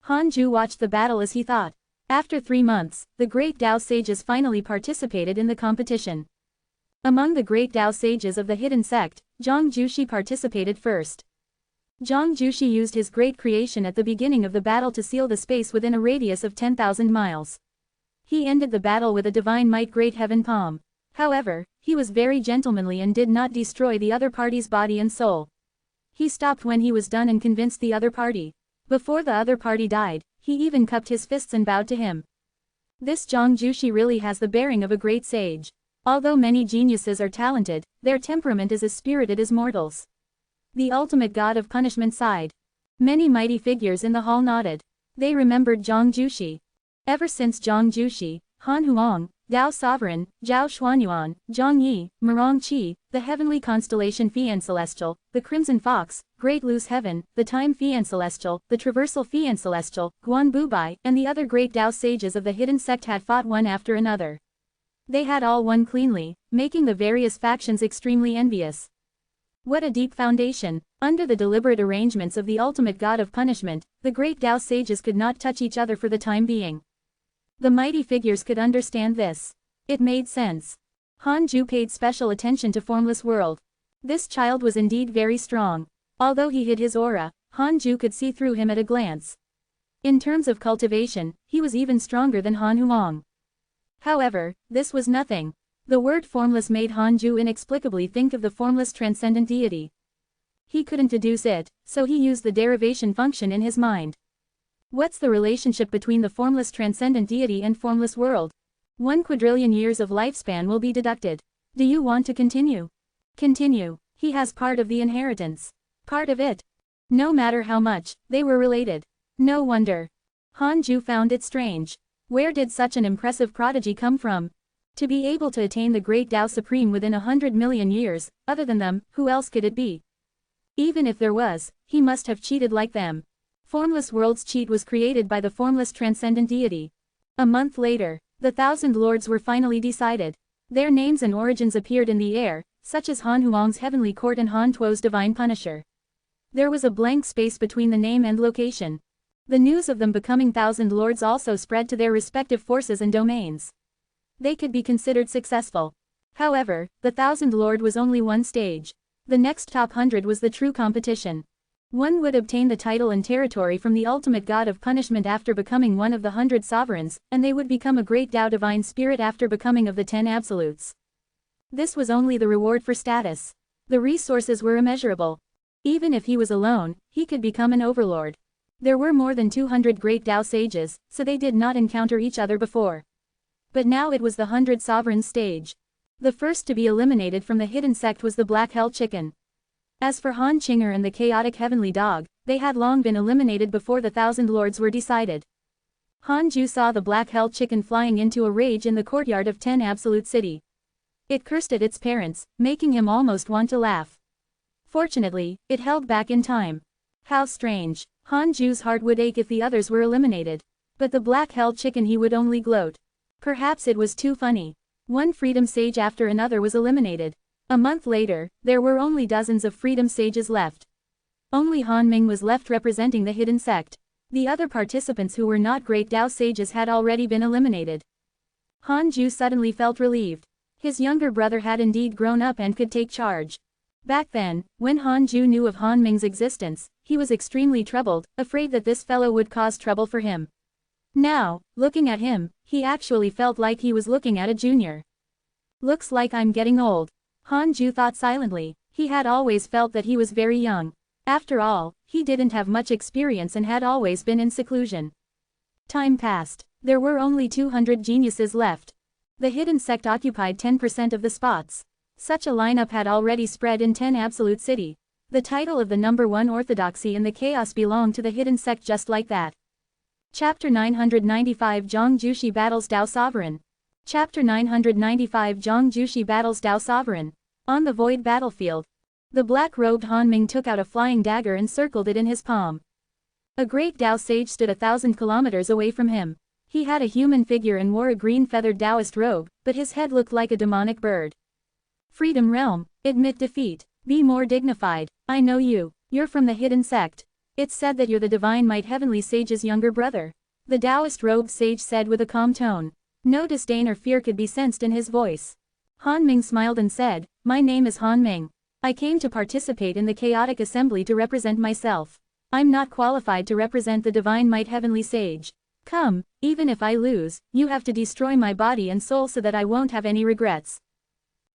Hanju watched the battle as he thought. After 3 months, the great Tao sages finally participated in the competition. Among the great Tao sages of the hidden sect, Zhang Jushi participated first. Zhang Jushi used his great creation at the beginning of the battle to seal the space within a radius of 10,000 miles. He ended the battle with a divine might great heaven palm. However, he was very gentlemanly and did not destroy the other party's body and soul. He stopped when he was done and convinced the other party. Before the other party died, he even cupped his fists and bowed to him. This Zhang Jushi really has the bearing of a great sage. Although many geniuses are talented, their temperament is as spirited as mortals. The ultimate god of punishment sighed. Many mighty figures in the hall nodded. They remembered Zhang Jushi. Ever since Zhang Jushi, Han Huang, Dao Sovereign, Zhao Xuanyuan, Zhang Yi, Mirong Qi, the Heavenly Constellation Fiend Celestial, the Crimson Fox, Great Loose Heaven, the Time Fiend Celestial, the Traversal Fiend Celestial, Guan Bubai, and the other great Tao sages of the hidden sect had fought one after another. They had all won cleanly, making the various factions extremely envious. What a deep foundation! Under the deliberate arrangements of the ultimate god of punishment, the great Tao sages could not touch each other for the time being. The mighty figures could understand this. It made sense. Hanju paid special attention to Formless World. This child was indeed very strong. Although he hid his aura, Hanju could see through him at a glance. In terms of cultivation, he was even stronger than Han Huang. However, this was nothing. The word formless made Hanju inexplicably think of the formless transcendent deity. He couldn't deduce it, so he used the derivation function in his mind. What's the relationship between the formless transcendent deity and formless world? 1 quadrillion years of lifespan will be deducted. Do you want to continue? Continue. He has part of the inheritance. Part of it. No matter how much, they were related. No wonder. Han Ju found it strange. Where did such an impressive prodigy come from? To be able to attain the great Tao Supreme within 100 million years, other than them, who else could it be? Even if there was, he must have cheated like them. Formless world's cheat was created by the formless transcendent deity. A month later, the 1,000 lords were finally decided. Their names and origins appeared in the air, such as Han Huang's heavenly court and Han Tuo's divine punisher. There was a blank space between the name and location. The news of them becoming 1,000 lords also spread to their respective forces and domains. They could be considered successful. However, the 1,000 lord was only one stage. The next top 100 was the true competition. One would obtain the title and territory from the ultimate god of punishment after becoming one of the 100 sovereigns, and they would become a great Tao divine spirit after becoming of the 10 absolutes. This was only the reward for status. The resources were immeasurable. Even if he was alone, he could become an overlord. There were more than 200 great Tao sages, so they did not encounter each other before. But now it was the 100 sovereigns stage. The first to be eliminated from the hidden sect was the Black Hell Chicken. As for Han Qinger and the chaotic heavenly dog, they had long been eliminated before the 1,000 lords were decided. Han Ju saw the Black Hell Chicken flying into a rage in the courtyard of 10 Absolute City. It cursed at its parents, making him almost want to laugh. Fortunately, it held back in time. How strange. Han Ju's heart would ache if the others were eliminated. But the Black Hell Chicken, he would only gloat. Perhaps it was too funny. One freedom sage after another was eliminated. A month later, there were only dozens of freedom sages left. Only Han Ming was left representing the hidden sect. The other participants who were not great Tao sages had already been eliminated. Han Ju suddenly felt relieved. His younger brother had indeed grown up and could take charge. Back then, when Han Ju knew of Han Ming's existence, he was extremely troubled, afraid that this fellow would cause trouble for him. Now, looking at him, he actually felt like he was looking at a junior. Looks like I'm getting old. Han Ju thought silently. He had always felt that he was very young. After all, he didn't have much experience and had always been in seclusion. Time passed. There were only 200 geniuses left. The hidden sect occupied 10% of the spots. Such a lineup had already spread in 10 Absolute City. The title of the number 1 orthodoxy in the chaos belonged to the hidden sect just like that. Chapter 995 Zhang Jushi battles Tao Sovereign. Chapter 995 Zhang Jushi battles Tao Sovereign. On the void battlefield, the black-robed Han Ming took out a flying dagger and circled it in his palm. A great Tao sage stood 1,000 kilometers away from him. He had a human figure and wore a green feathered Taoist robe, but his head looked like a demonic bird. Freedom Realm, admit defeat. Be more dignified. I know you. You're from the hidden sect. It's said that you're the Divine Might Heavenly Sage's younger brother. The Taoist robed sage said with a calm tone. No disdain or fear could be sensed in his voice. Han Ming smiled and said, "My name is Han Ming. I came to participate in the chaotic assembly to represent myself. I'm not qualified to represent the Divine Might Heavenly Sage. Come, even if I lose, you have to destroy my body and soul so that I won't have any regrets."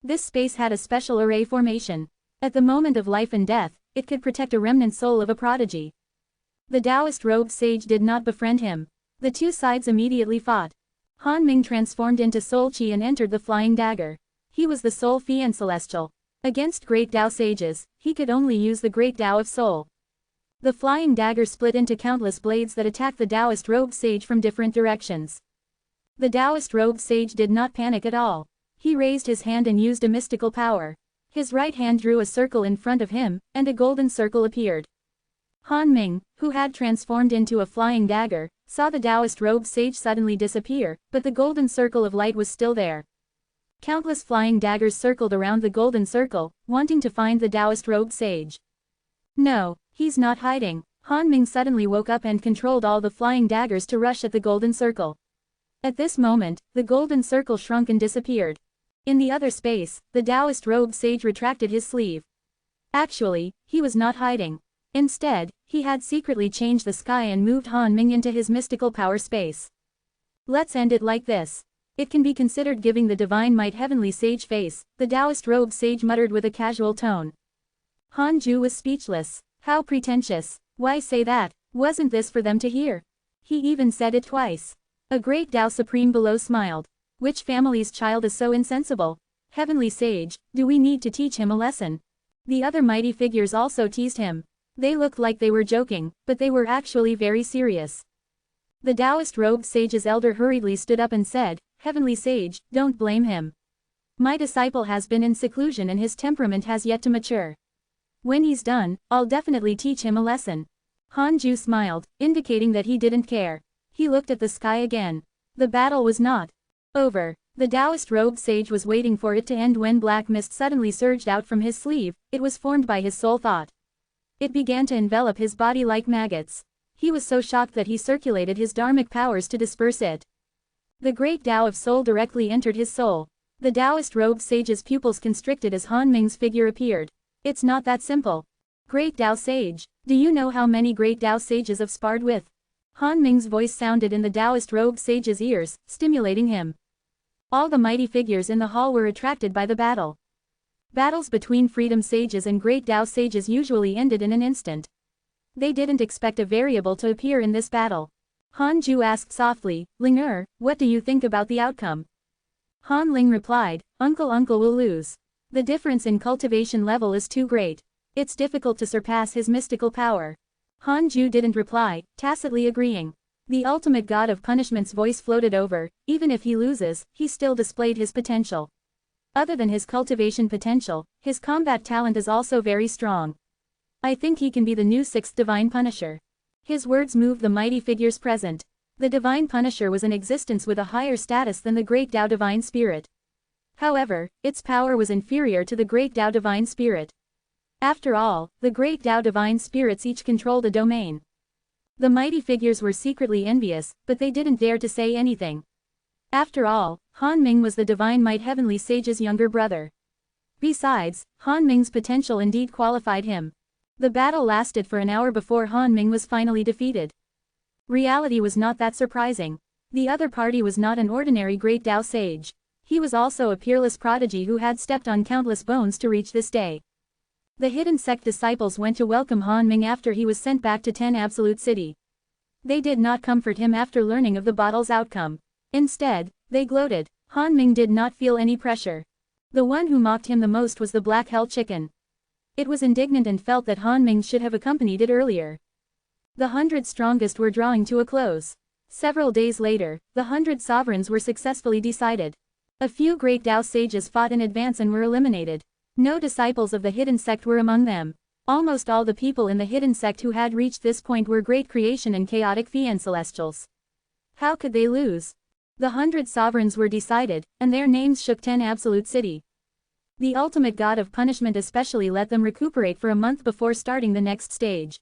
This space had a special array formation. At the moment of life and death, it could protect a remnant soul of a prodigy. The Taoist robed sage did not befriend him. The two sides immediately fought. Han Ming transformed into Soul Chi and entered the flying dagger. He was the Soul Fiend Celestial. Against great Tao sages, he could only use the great Tao of Soul. The flying dagger split into countless blades that attacked the Taoist robed sage from different directions. The Taoist robed sage did not panic at all. He raised his hand and used a mystical power. His right hand drew a circle in front of him, and a golden circle appeared. Han Ming, who had transformed into a flying dagger, saw the Taoist robed sage suddenly disappear, but the golden circle of light was still there. Countless flying daggers circled around the golden circle, wanting to find the Taoist robed sage. No, he's not hiding. Han Ming suddenly woke up and controlled all the flying daggers to rush at the golden circle. At this moment, the golden circle shrunk and disappeared. In the other space, the Taoist robed sage retracted his sleeve. Actually, he was not hiding. Instead, he had secretly changed the sky and moved Han Ming into his mystical power space. Let's end it like this. It can be considered giving the Divine Might Heavenly Sage face, the Taoist robed sage muttered with a casual tone. Han Ju was speechless. How pretentious. Why say that? Wasn't this for them to hear? He even said it twice. A great Tao Supreme below smiled. Which family's child is so insensible? Heavenly Sage, do we need to teach him a lesson? The other mighty figures also teased him. They looked like they were joking, but they were actually very serious. The Taoist robed sage's elder hurriedly stood up and said, "Heavenly sage, don't blame him. My disciple has been in seclusion and his temperament has yet to mature. When he's done, I'll definitely teach him a lesson." Han Ju smiled, indicating that he didn't care. He looked at the sky again. The battle was not over. The Taoist robed sage was waiting for it to end when black mist suddenly surged out from his sleeve. It was formed by his soul thought. It began to envelop his body like maggots. He was so shocked that he circulated his dharmic powers to disperse it. The great Tao of soul directly entered his soul. The Taoist robed sage's pupils constricted as Han Ming's figure appeared. It's not that simple. Great Tao sage, do you know how many great Tao sages I've sparred with? Han Ming's voice sounded in the Taoist robed sage's ears, stimulating him. All the mighty figures in the hall were attracted by the battle. Battles between freedom sages and great Tao sages usually ended in an instant. They didn't expect a variable to appear in this battle. Han Ju asked softly, "Ling what do you think about the outcome?" Han Ling replied, Uncle will lose. The difference in cultivation level is too great. It's difficult to surpass his mystical power." Han Ju didn't reply, tacitly agreeing. The ultimate god of punishment's voice floated over, even if he loses, he still displayed his potential. Other than his cultivation potential, his combat talent is also very strong. I think he can be the new sixth divine punisher. His words moved the mighty figures present. The divine punisher was in existence with a higher status than the great Tao divine spirit. However, its power was inferior to the great Tao divine spirit. After all, the great Tao divine spirits each controlled a domain. The mighty figures were secretly envious, but they didn't dare to say anything. After all, Han Ming was the divine might heavenly sage's younger brother. Besides, Han Ming's potential indeed qualified him. The battle lasted for an hour before Han Ming was finally defeated. Reality was not that surprising. The other party was not an ordinary great Tao sage. He was also a peerless prodigy who had stepped on countless bones to reach this day. The hidden sect disciples went to welcome Han Ming after he was sent back to 10 Absolute City. They did not comfort him after learning of the battle's outcome. Instead, they gloated. Han Ming did not feel any pressure. The one who mocked him the most was the Black Hell Chicken. It was indignant and felt that Han Ming should have accompanied it earlier. The 100 strongest were drawing to a close. Several days later, the 100 sovereigns were successfully decided. A few great Tao sages fought in advance and were eliminated. No disciples of the hidden sect were among them. Almost all the people in the hidden sect who had reached this point were great creation and chaotic fiend celestials. How could they lose? The 100 sovereigns were decided, and their names shook 10 Absolute City. The ultimate god of punishment especially let them recuperate for a month before starting the next stage.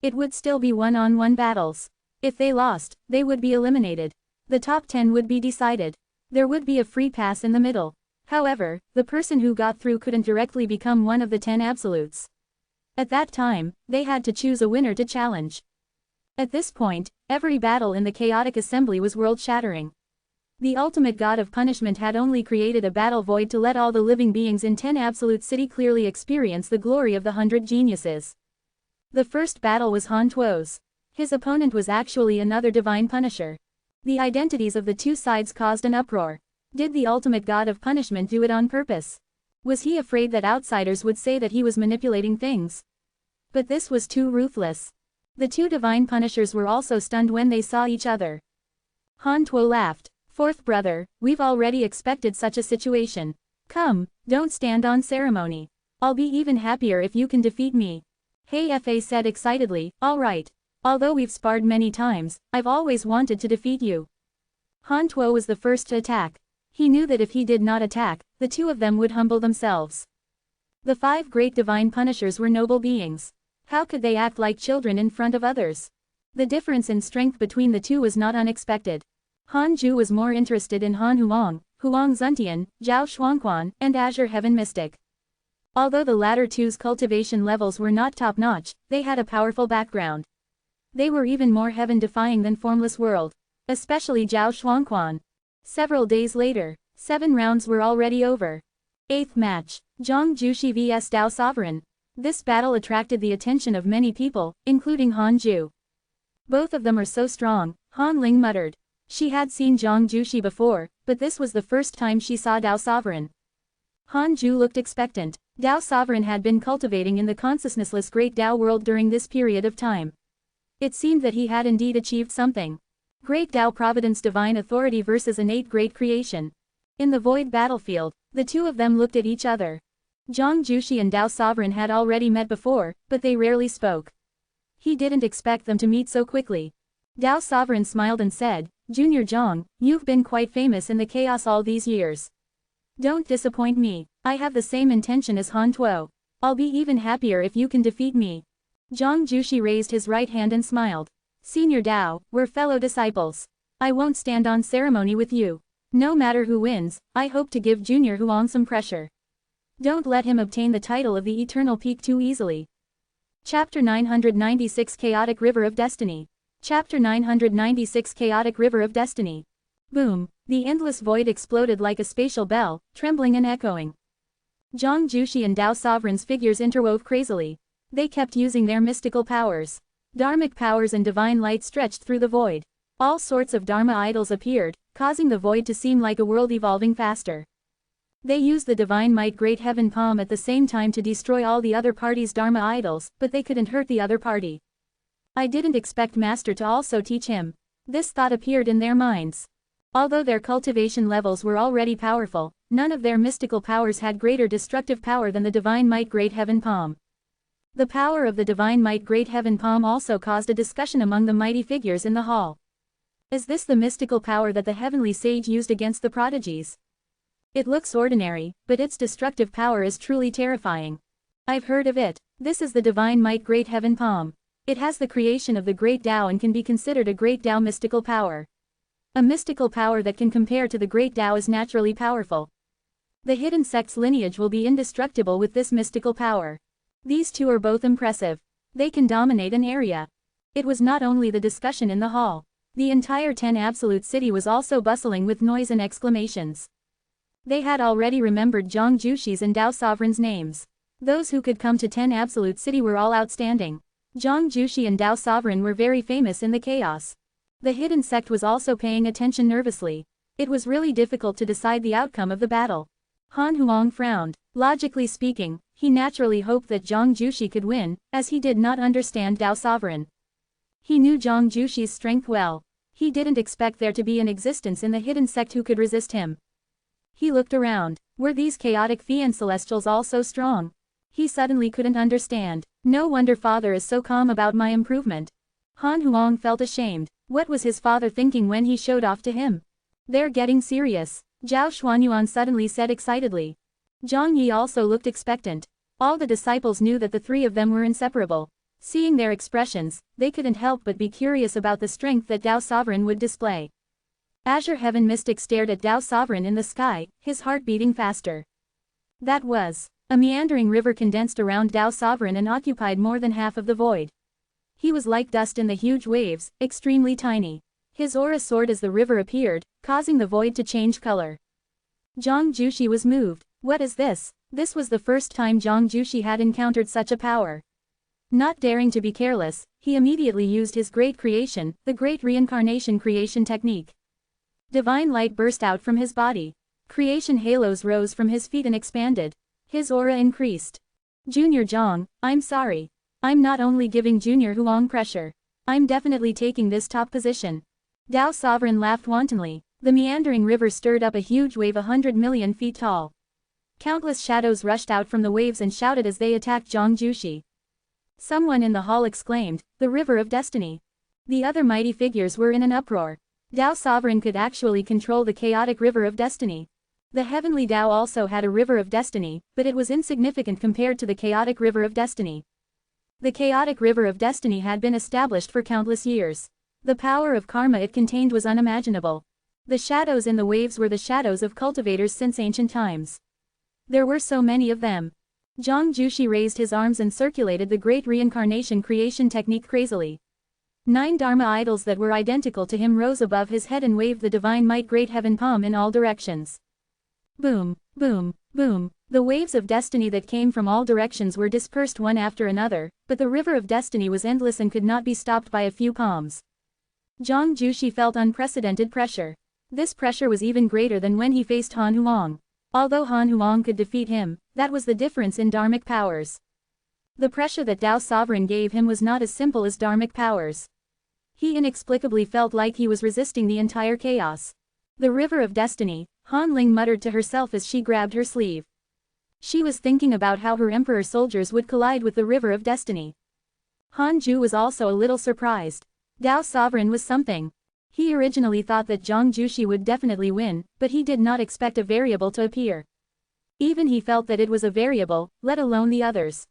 It would still be one-on-one battles. If they lost, they would be eliminated. The top 10 would be decided. There would be a free pass in the middle. However, the person who got through couldn't directly become one of the 10 absolutes. At that time, they had to choose a winner to challenge. At this point, every battle in the chaotic assembly was world-shattering. The ultimate god of punishment had only created a battle void to let all the living beings in 10 Absolute City clearly experience the glory of the 100 geniuses. The first battle was Han Tuo's. His opponent was actually another divine punisher. The identities of the two sides caused an uproar. Did the ultimate god of punishment do it on purpose? Was he afraid that outsiders would say that he was manipulating things? But this was too ruthless. The two divine punishers were also stunned when they saw each other. Han Tuo laughed. "Fourth brother, we've already expected such a situation. Come, don't stand on ceremony. I'll be even happier if you can defeat me." Hey Fa said excitedly, "All right. Although we've sparred many times, I've always wanted to defeat you." Han Tuo was the first to attack. He knew that if he did not attack, the two of them would humble themselves. The 5 great divine punishers were noble beings. How could they act like children in front of others? The difference in strength between the two was not unexpected. Han Ju was more interested in Han Huang, Huang Zuntian, Zhao Shuangquan, and Azure Heaven Mystic. Although the latter two's cultivation levels were not top-notch, they had a powerful background. They were even more heaven-defying than Formless World. Especially Zhao Shuangquan. Several days later, 7 rounds were already over. 8th match, Zhang Jushi vs Tao Sovereign. This battle attracted the attention of many people, including Han Ju. Both of them are so strong, Han Ling muttered. She had seen Zhang Jushi before, but this was the first time she saw Tao Sovereign. Han Ju looked expectant. Tao Sovereign had been cultivating in the consciousnessless great Tao world during this period of time. It seemed that he had indeed achieved something. Great Tao Providence divine authority versus innate great creation. In the void battlefield, the two of them looked at each other. Zhang Jushi and Tao Sovereign had already met before, but they rarely spoke. He didn't expect them to meet so quickly. Tao Sovereign smiled and said, Junior Zhang, you've been quite famous in the chaos all these years. Don't disappoint me. I have the same intention as Han Tuo. I'll be even happier if you can defeat me. Zhang Jushi raised his right hand and smiled. Senior Tao, we're fellow disciples. I won't stand on ceremony with you. No matter who wins, I hope to give Junior Huang some pressure. Don't let him obtain the title of the Eternal Peak too easily. Chapter 996 Chaotic River of Destiny. Chapter 996 Chaotic River of Destiny. Boom, the endless void exploded like a spatial bell, trembling and echoing. Zhang Jushi and Tao Sovereign's figures interwove crazily. They kept using their mystical powers. Dharmic powers and divine light stretched through the void. All sorts of Dharma idols appeared, causing the void to seem like a world evolving faster. They used the divine might great heaven palm at the same time to destroy all the other party's Dharma idols, but they couldn't hurt the other party. I didn't expect Master to also teach him. This thought appeared in their minds. Although their cultivation levels were already powerful, none of their mystical powers had greater destructive power than the divine might great heaven palm. The power of the divine might great heaven palm also caused a discussion among the mighty figures in the hall. Is this the mystical power that the heavenly sage used against the prodigies? It looks ordinary, but its destructive power is truly terrifying. I've heard of it. This is the divine might great heaven palm. It has the creation of the great Tao and can be considered a great Tao mystical power. A mystical power that can compare to the great Tao is naturally powerful. The hidden sect's lineage will be indestructible with this mystical power. These two are both impressive. They can dominate an area. It was not only the discussion in the hall. The entire 10 Absolute City was also bustling with noise and exclamations. They had already remembered Zhang Jushi's and Tao Sovereign's names. Those who could come to 10 Absolute City were all outstanding. Zhang Jushi and Tao Sovereign were very famous in the chaos. The hidden sect was also paying attention nervously. It was really difficult to decide the outcome of the battle. Han Huang frowned. Logically speaking, he naturally hoped that Zhang Jushi could win, as he did not understand Tao Sovereign. He knew Zhang Jushi's strength well. He didn't expect there to be an existence in the hidden sect who could resist him. He looked around. Were these chaotic fiend celestials all so strong? He suddenly couldn't understand. No wonder father is so calm about my improvement. Han Huang felt ashamed. What was his father thinking when he showed off to him? They're getting serious. Zhao Xuanyuan suddenly said excitedly. Zhang Yi also looked expectant. All the disciples knew that the three of them were inseparable. Seeing their expressions, they couldn't help but be curious about the strength that Tao Sovereign would display. Azure Heaven Mystic stared at Tao Sovereign in the sky, his heart beating faster. That was. A meandering river condensed around Tao Sovereign and occupied more than half of the void. He was like dust in the huge waves, extremely tiny. His aura soared as the river appeared, causing the void to change color. Zhang Jushi was moved. What is this? This was the first time Zhang Jushi had encountered such a power. Not daring to be careless, he immediately used his great creation, the great reincarnation creation technique. Divine light burst out from his body. Creation halos rose from his feet and expanded. His aura increased. Junior Zhang, I'm sorry. I'm not only giving Junior Huang pressure. I'm definitely taking this top position. Tao Sovereign laughed wantonly. The meandering river stirred up a huge wave 100 million feet tall. Countless shadows rushed out from the waves and shouted as they attacked Zhang Jushi. Someone in the hall exclaimed, the river of destiny. The other mighty figures were in an uproar. Tao Sovereign could actually control the chaotic river of destiny. The heavenly Tao also had a river of destiny, but it was insignificant compared to the chaotic river of destiny. The chaotic river of destiny had been established for countless years. The power of karma it contained was unimaginable. The shadows in the waves were the shadows of cultivators since ancient times. There were so many of them. Zhang Jushi raised his arms and circulated the great reincarnation creation technique crazily. 9 Dharma idols that were identical to him rose above his head and waved the divine might great heaven palm in all directions. Boom, boom, boom. The waves of destiny that came from all directions were dispersed one after another, but the river of destiny was endless and could not be stopped by a few palms. Zhang Jushi felt unprecedented pressure. This pressure was even greater than when he faced Han Huang. Although Han Huang could defeat him, that was the difference in dharmic powers. The pressure that Dao Sovereign gave him was not as simple as dharmic powers. He inexplicably felt like he was resisting the entire chaos. The river of destiny, Han Ling muttered to herself as she grabbed her sleeve. She was thinking about how her emperor soldiers would collide with the river of destiny. Han Ju was also a little surprised. Dao Sovereign was something. He originally thought that Zhang Jushi would definitely win, but he did not expect a variable to appear. Even he felt that it was a variable, let alone the others.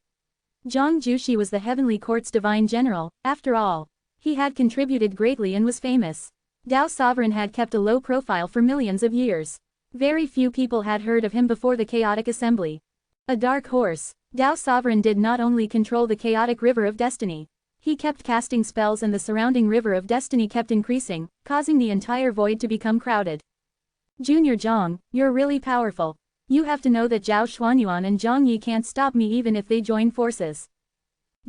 Zhang Jushi was the heavenly court's divine general, after all. He had contributed greatly and was famous. Dao Sovereign had kept a low profile for millions of years. Very few people had heard of him before the chaotic assembly. A dark horse, Dao Sovereign did not only control the chaotic river of destiny. He kept casting spells and the surrounding river of destiny kept increasing, causing the entire void to become crowded. Junior Zhang, you're really powerful. You have to know that Zhao Xuanyuan and Zhang Yi can't stop me even if they join forces.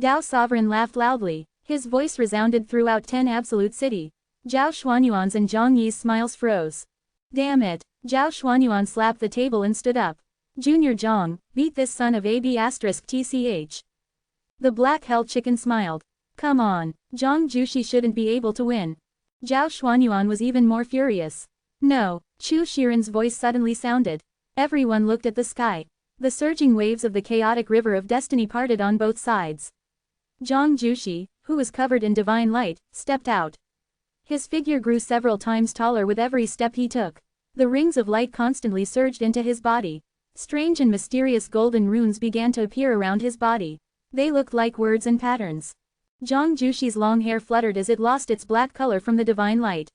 Dao Sovereign laughed loudly. His voice resounded throughout 10 Absolute City. Zhao Xuanyuan's and Zhang Yi's smiles froze. Damn it. Zhao Xuanyuan slapped the table and stood up. Junior Zhang, beat this son of AB*TCH. The black-held chicken smiled. Come on, Zhang Jushi shouldn't be able to win. Zhao Xuanyuan was even more furious. No, Chu Shiren's voice suddenly sounded. Everyone looked at the sky. The surging waves of the chaotic river of destiny parted on both sides. Zhang Jushi, who was covered in divine light, stepped out. His figure grew several times taller with every step he took. The rings of light constantly surged into his body. Strange and mysterious golden runes began to appear around his body. They looked like words and patterns. Zhang Jushi's long hair fluttered as it lost its black color from the divine light.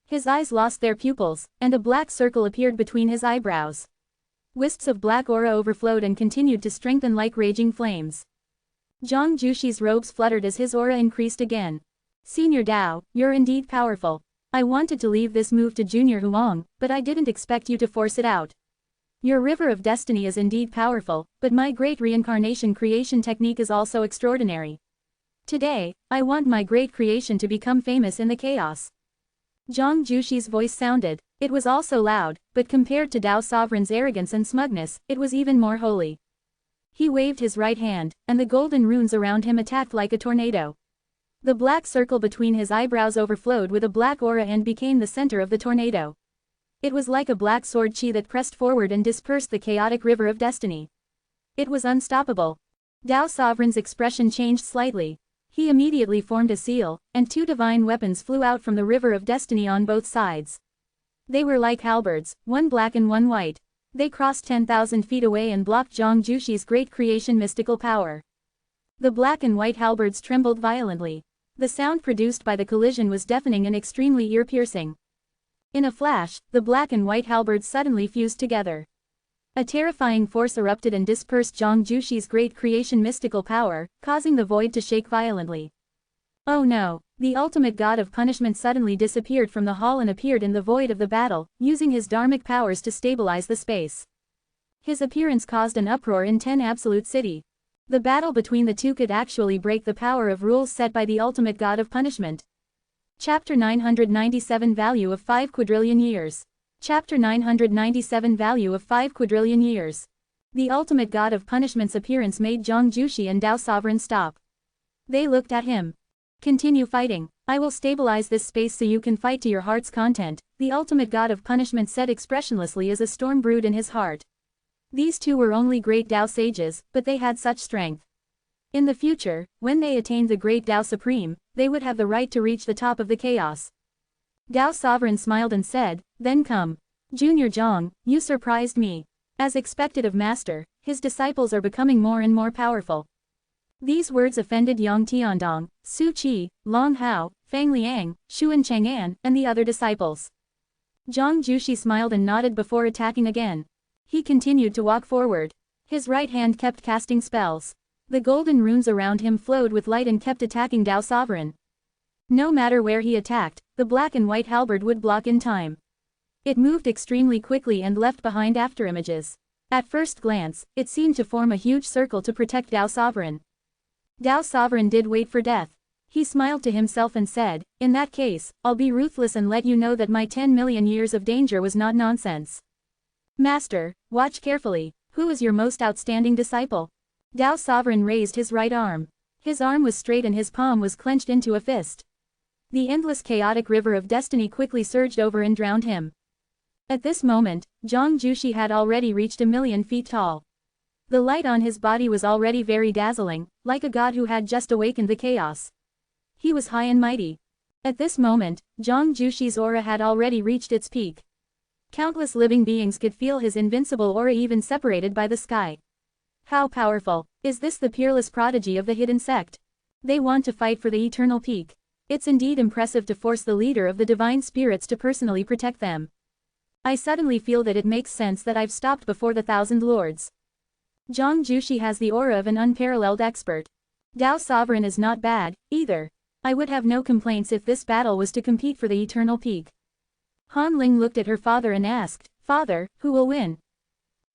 His eyes lost their pupils, and a black circle appeared between his eyebrows. Wisps of black aura overflowed and continued to strengthen like raging flames. Zhang Jushi's robes fluttered as his aura increased again. Senior Dao, you're indeed powerful. I wanted to leave this move to Junior Huang, but I didn't expect you to force it out. Your river of destiny is indeed powerful, but my great reincarnation creation technique is also extraordinary. Today, I want my great creation to become famous in the chaos. Zhang Jushi's voice sounded. It was also loud, but compared to Dao Sovereign's arrogance and smugness, it was even more holy. He waved his right hand, and the golden runes around him attacked like a tornado. The black circle between his eyebrows overflowed with a black aura and became the center of the tornado. It was like a black sword chi that pressed forward and dispersed the chaotic river of destiny. It was unstoppable. Dao Sovereign's expression changed slightly. He immediately formed a seal, and 2 divine weapons flew out from the river of destiny on both sides. They were like halberds, one black and one white. They crossed 10,000 feet away and blocked Zhang Jushi's great creation mystical power. The black and white halberds trembled violently. The sound produced by the collision was deafening and extremely ear-piercing. In a flash, the black and white halberds suddenly fused together. A terrifying force erupted and dispersed Zhang Jushi's great creation mystical power, causing the void to shake violently. Oh no, the ultimate god of punishment suddenly disappeared from the hall and appeared in the void of the battle, using his dharmic powers to stabilize the space. His appearance caused an uproar in 10 Absolute City. The battle between the two could actually break the power of rules set by the ultimate god of punishment. Chapter 997 Value of 5 quadrillion years. Chapter 997 Value of 5 quadrillion years. The ultimate god of punishment's appearance made Zhang Jushi and Dao Sovereign stop. They looked at him. Continue fighting. I will stabilize this space so you can fight to your heart's content, the ultimate god of punishment said expressionlessly as a storm brewed in his heart. These two were only great Dao sages, but they had such strength. In the future, when they attained the great Dao Supreme, they would have the right to reach the top of the chaos. Dao Sovereign smiled and said, then come. Junior Zhang, you surprised me. As expected of Master, his disciples are becoming more and more powerful. These words offended Yang Tiandong, Su Qi, Long Hao, Fang Liang, Xuan Chang'an, and the other disciples. Zhang Jushi smiled and nodded before attacking again. He continued to walk forward. His right hand kept casting spells. The golden runes around him flowed with light and kept attacking Dao Sovereign. No matter where he attacked, the black and white halberd would block in time. It moved extremely quickly and left behind afterimages. At first glance, it seemed to form a huge circle to protect Dao Sovereign. Dao Sovereign did wait for death. He smiled to himself and said, in that case, I'll be ruthless and let you know that my 10 million years of danger was not nonsense. Master, watch carefully, who is your most outstanding disciple? Dao Sovereign raised his right arm. His arm was straight and his palm was clenched into a fist. The endless chaotic river of destiny quickly surged over and drowned him. At this moment, Zhang Jushi had already reached 1,000,000 feet tall. The light on his body was already very dazzling, like a god who had just awakened the chaos. He was high and mighty. At this moment, Zhang Jushi's aura had already reached its peak. Countless living beings could feel his invincible aura even separated by the sky. How powerful! Is this the peerless prodigy of the hidden sect? They want to fight for the eternal peak. It's indeed impressive to force the leader of the divine spirits to personally protect them. I suddenly feel that it makes sense that I've stopped before the 1,000 lords. Zhang Jushi has the aura of an unparalleled expert. Dao Sovereign is not bad, either. I would have no complaints if this battle was to compete for the eternal peak. Han Ling looked at her father and asked, "Father, who will win?"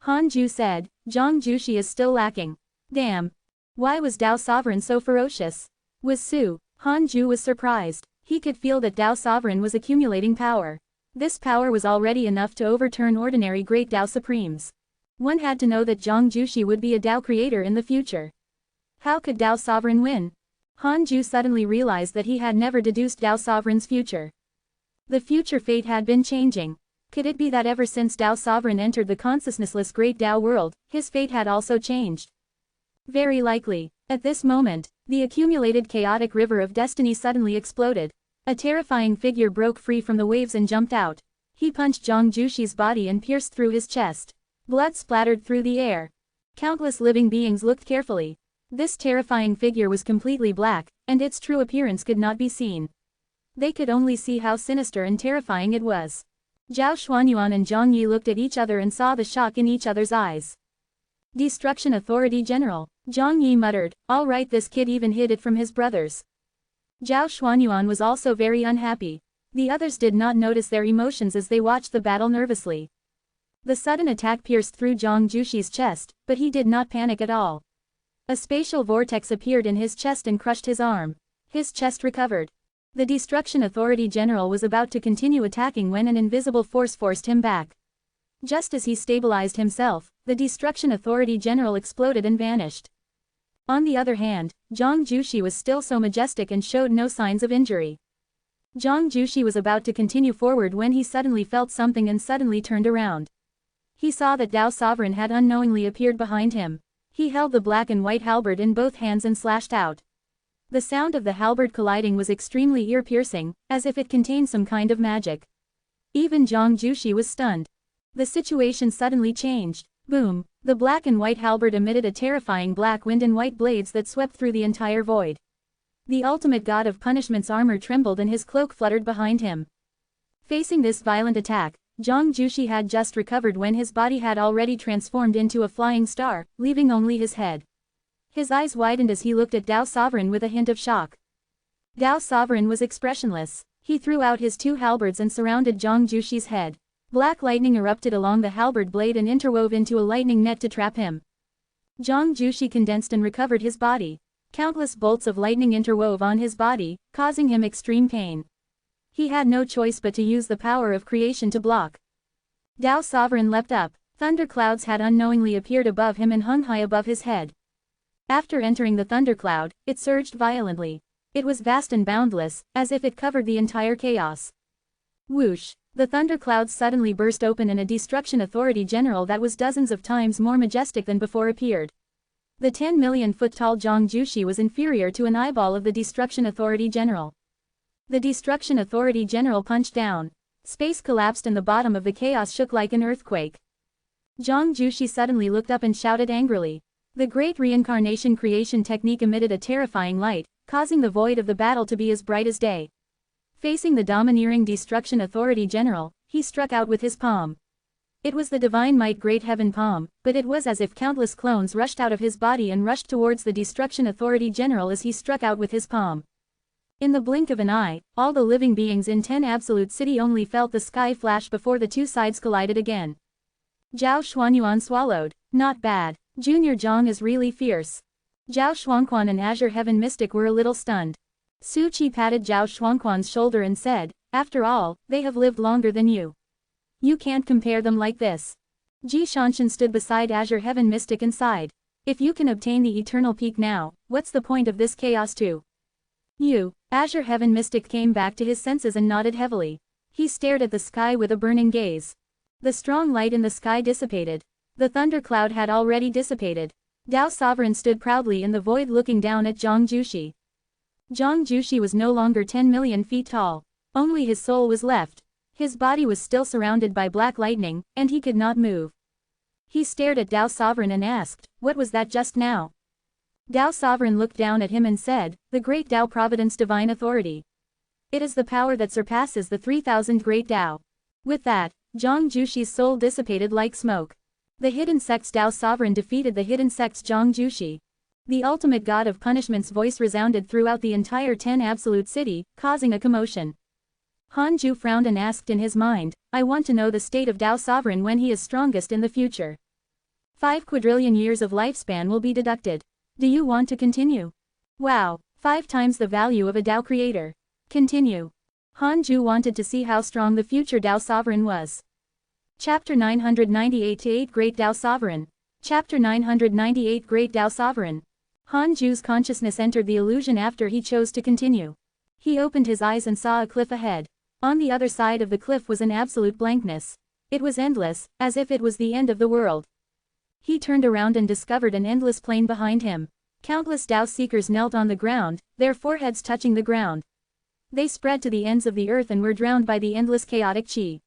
Han Ju said, "Zhang Jushi is still lacking. Damn. Why was Dao Sovereign so ferocious?" Was Su. Han Ju was surprised. He could feel that Dao Sovereign was accumulating power. This power was already enough to overturn ordinary great Dao Supremes. One had to know that Zhang Jushi would be a Dao creator in the future. How could Dao Sovereign win? Han Ju suddenly realized that he had never deduced Dao Sovereign's future. The future fate had been changing. Could it be that ever since Dao Sovereign entered the consciousnessless great Dao world, his fate had also changed? Very likely. At this moment, the accumulated chaotic river of destiny suddenly exploded. A terrifying figure broke free from the waves and jumped out. He punched Zhang Jushi's body and pierced through his chest. Blood splattered through the air. Countless living beings looked carefully. This terrifying figure was completely black, and its true appearance could not be seen. They could only see how sinister and terrifying it was. Zhao Xuanyuan and Zhang Yi looked at each other and saw the shock in each other's eyes. Destruction Authority General. Zhang Yi muttered, "All right, this kid even hid it from his brothers." Zhao Xuanyuan was also very unhappy. The others did not notice their emotions as they watched the battle nervously. The sudden attack pierced through Zhang Jushi's chest, but he did not panic at all. A spatial vortex appeared in his chest and crushed his arm. His chest recovered. The Destruction Authority General was about to continue attacking when an invisible force forced him back. Just as he stabilized himself, the Destruction Authority General exploded and vanished. On the other hand, Zhang Jushi was still so majestic and showed no signs of injury. Zhang Jushi was about to continue forward when he suddenly felt something and suddenly turned around. He saw that Dao Sovereign had unknowingly appeared behind him. He held the black and white halberd in both hands and slashed out. The sound of the halberd colliding was extremely ear-piercing, as if it contained some kind of magic. Even Zhang Jushi was stunned. The situation suddenly changed. Boom! The black and white halberd emitted a terrifying black wind and white blades that swept through the entire void. The ultimate god of punishment's armor trembled and his cloak fluttered behind him. Facing this violent attack, Zhang Jushi had just recovered when his body had already transformed into a flying star, leaving only his head. His eyes widened as he looked at Dao Sovereign with a hint of shock. Dao Sovereign was expressionless. He threw out his two halberds and surrounded Zhang Jushi's head. Black lightning erupted along the halberd blade and interwove into a lightning net to trap him. Zhang Jushi condensed and recovered his body. Countless bolts of lightning interwove on his body, causing him extreme pain. He had no choice but to use the power of creation to block. Dao Sovereign leapt up. Thunderclouds had unknowingly appeared above him and hung high above his head. After entering the thundercloud, it surged violently. It was vast and boundless, as if it covered the entire chaos. Whoosh! The thunderclouds suddenly burst open and a Destruction Authority General that was dozens of times more majestic than before appeared. The 10 million foot tall Zhang Jushi was inferior to an eyeball of the Destruction Authority General. The Destruction Authority General punched down. Space collapsed and the bottom of the chaos shook like an earthquake. Zhang Jushi suddenly looked up and shouted angrily. The great reincarnation creation technique emitted a terrifying light, causing the void of the battle to be as bright as day. Facing the domineering Destruction Authority General, he struck out with his palm. It was the Divine Might Great Heaven Palm, but it was as if countless clones rushed out of his body and rushed towards the Destruction Authority General as he struck out with his palm. In the blink of an eye, all the living beings in 10 Absolute City only felt the sky flash before the two sides collided again. Zhao Xuanyuan swallowed. Not bad. Junior Zhang is really fierce. Zhao Xuanquan and Azure Heaven Mystic were a little stunned. Su Qi patted Zhao Xuanquan's shoulder and said, "After all, they have lived longer than you. You can't compare them like this." Ji Shanshan stood beside Azure Heaven Mystic and sighed. If you can obtain the eternal peak now, what's the point of this chaos too? You, Azure Heaven Mystic came back to his senses and nodded heavily. He stared at the sky with a burning gaze. The strong light in the sky dissipated. The thundercloud had already dissipated. Tao Sovereign stood proudly in the void looking down at Zhang Jushi. Zhang Jushi was no longer 10 million feet tall. Only his soul was left. His body was still surrounded by black lightning, and he could not move. He stared at Tao Sovereign and asked, what was that just now? Tao Sovereign looked down at him and said, the great Tao Providence divine authority. It is the power that surpasses the 3,000 great Tao. With that, Zhang Jushi's soul dissipated like smoke. The hidden sect's Tao Sovereign defeated the hidden sect's Zhang Jushi. The ultimate god of punishment's voice resounded throughout the entire 10 absolute city, causing a commotion. Han Ju frowned and asked in his mind, I want to know the state of Tao Sovereign when he is strongest in the future. 5 quadrillion years of lifespan will be deducted. Do you want to continue? Wow, 5 times the value of a Tao creator. Continue. Han Ju wanted to see how strong the future Tao Sovereign was. Chapter 998 to 8 Great Tao Sovereign. Chapter 998 Great Tao Sovereign. Han Ju's consciousness entered the illusion after he chose to continue. He opened his eyes and saw a cliff ahead. On the other side of the cliff was an absolute blankness. It was endless, as if it was the end of the world. He turned around and discovered an endless plain behind him. Countless Tao seekers knelt on the ground, their foreheads touching the ground. They spread to the ends of the earth and were drowned by the endless chaotic chi.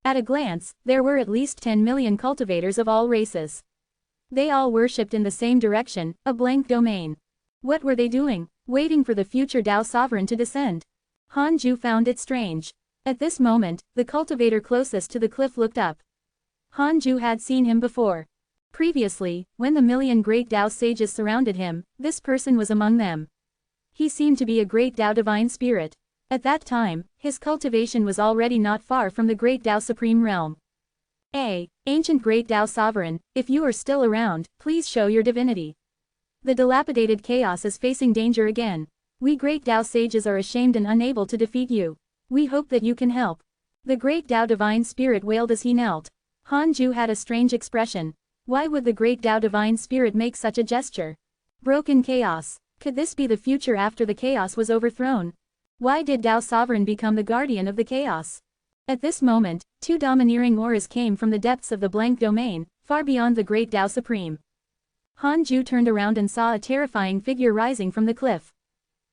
At a glance, there were at least 10 million cultivators of all races. They all worshipped in the same direction, a blank domain. What were they doing? Waiting for the future Tao Sovereign to descend. Han Ju found it strange. At this moment, the cultivator closest to the cliff looked up. Han Ju had seen him before. Previously, when the million great Tao sages surrounded him, this person was among them. He seemed to be a great Tao divine spirit. At that time, his cultivation was already not far from the great Tao supreme realm. Ancient great Tao Sovereign, if you are still around, please show your divinity. The dilapidated chaos is facing danger again. We great Tao sages are ashamed and unable to defeat you. We hope that you can help. The great Tao divine spirit wailed as he knelt. Han Ju had a strange expression. Why would the great Tao divine spirit make such a gesture? Broken chaos. Could this be the future after the chaos was overthrown? Why did Tao Sovereign become the guardian of the chaos? At this moment, 2 domineering auras came from the depths of the blank domain, far beyond the great Tao Supreme. Han Ju turned around and saw a terrifying figure rising from the cliff.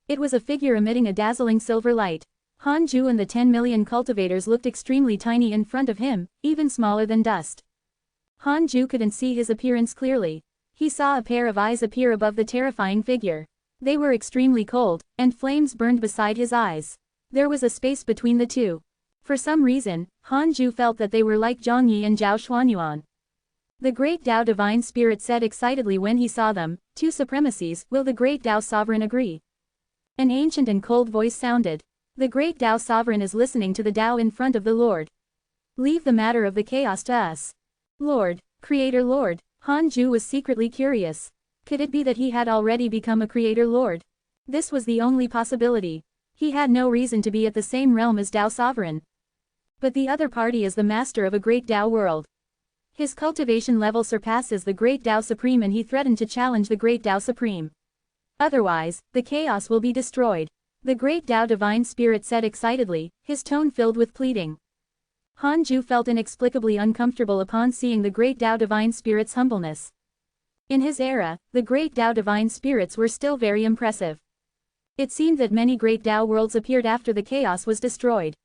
It was a figure emitting a dazzling silver light. Han Ju and the 10 million cultivators looked extremely tiny in front of him, even smaller than dust. Han Ju couldn't see his appearance clearly. He saw a pair of eyes appear above the terrifying figure. They were extremely cold, and flames burned beside his eyes. There was a space between the two. For some reason, Han Ju felt that they were like Zhang Yi and Zhao Xuanyuan. The great Tao divine spirit said excitedly when he saw them, 2 supremacies, will the great Tao Sovereign agree? An ancient and cold voice sounded. The great Tao Sovereign is listening to the Tao in front of the Lord. Leave the matter of the chaos to us. Lord, Creator Lord. Han Ju was secretly curious. Could it be that he had already become a Creator Lord? This was the only possibility. He had no reason to be at the same realm as Tao Sovereign. But the other party is the master of a great Tao world. His cultivation level surpasses the great Tao Supreme and he threatened to challenge the great Tao Supreme. Otherwise, the chaos will be destroyed. The great Tao divine spirit said excitedly, his tone filled with pleading. Han Ju felt inexplicably uncomfortable upon seeing the great Tao divine spirit's humbleness. In his era, the great Tao divine spirits were still very impressive. It seemed that many great Tao worlds appeared after the chaos was destroyed.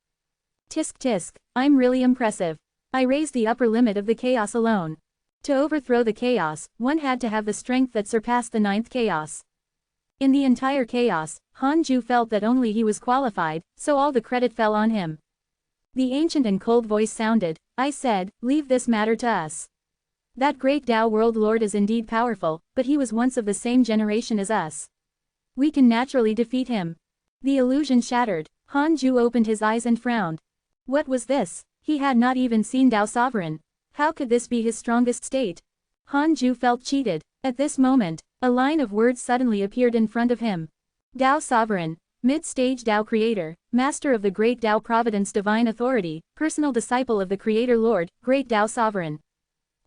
Tisk tisk, I'm really impressive. I raised the upper limit of the chaos alone. To overthrow the chaos, one had to have the strength that surpassed the 9th chaos. In the entire chaos, Han Ju felt that only he was qualified, so all the credit fell on him. The ancient and cold voice sounded, I said, leave this matter to us. That great Tao world lord is indeed powerful, but he was once of the same generation as us. We can naturally defeat him. The illusion shattered. Han Ju opened his eyes and frowned. What was this? He had not even seen Tao Sovereign. How could this be his strongest state? Han Ju felt cheated. At this moment, a line of words suddenly appeared in front of him. Tao Sovereign, mid-stage Tao Creator, Master of the Great Tao Providence Divine Authority, personal disciple of the Creator Lord, Great Tao Sovereign.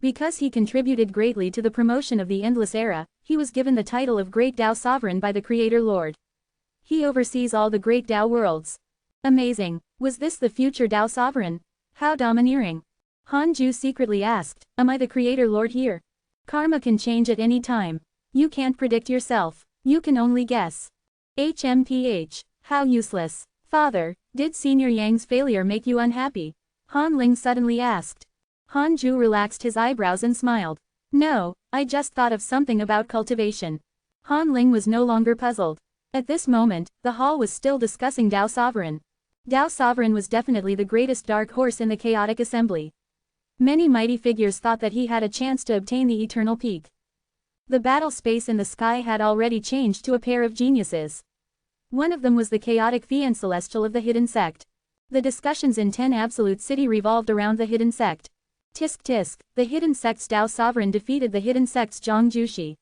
Because he contributed greatly to the promotion of the endless era, he was given the title of Great Tao Sovereign by the Creator Lord. He oversees all the great Tao worlds. Amazing. Was this the future Tao Sovereign? How domineering. Han Ju secretly asked, am I the Creator Lord here? Karma can change at any time. You can't predict yourself. You can only guess. HMPH. How useless. Father, did Senior Yang's failure make you unhappy? Han Ling suddenly asked. Han Ju relaxed his eyebrows and smiled. No, I just thought of something about cultivation. Han Ling was no longer puzzled. At this moment, the hall was still discussing Tao Sovereign. Tao Sovereign was definitely the greatest dark horse in the chaotic assembly. Many mighty figures thought that he had a chance to obtain the eternal peak. The battle space in the sky had already changed to a pair of geniuses. One of them was the chaotic Fian Celestial of the Hidden Sect. The discussions in 10 Absolute City revolved around the Hidden Sect. Tisk tisk, the Hidden Sect's Tao Sovereign defeated the Hidden Sect's Zhang Jushi.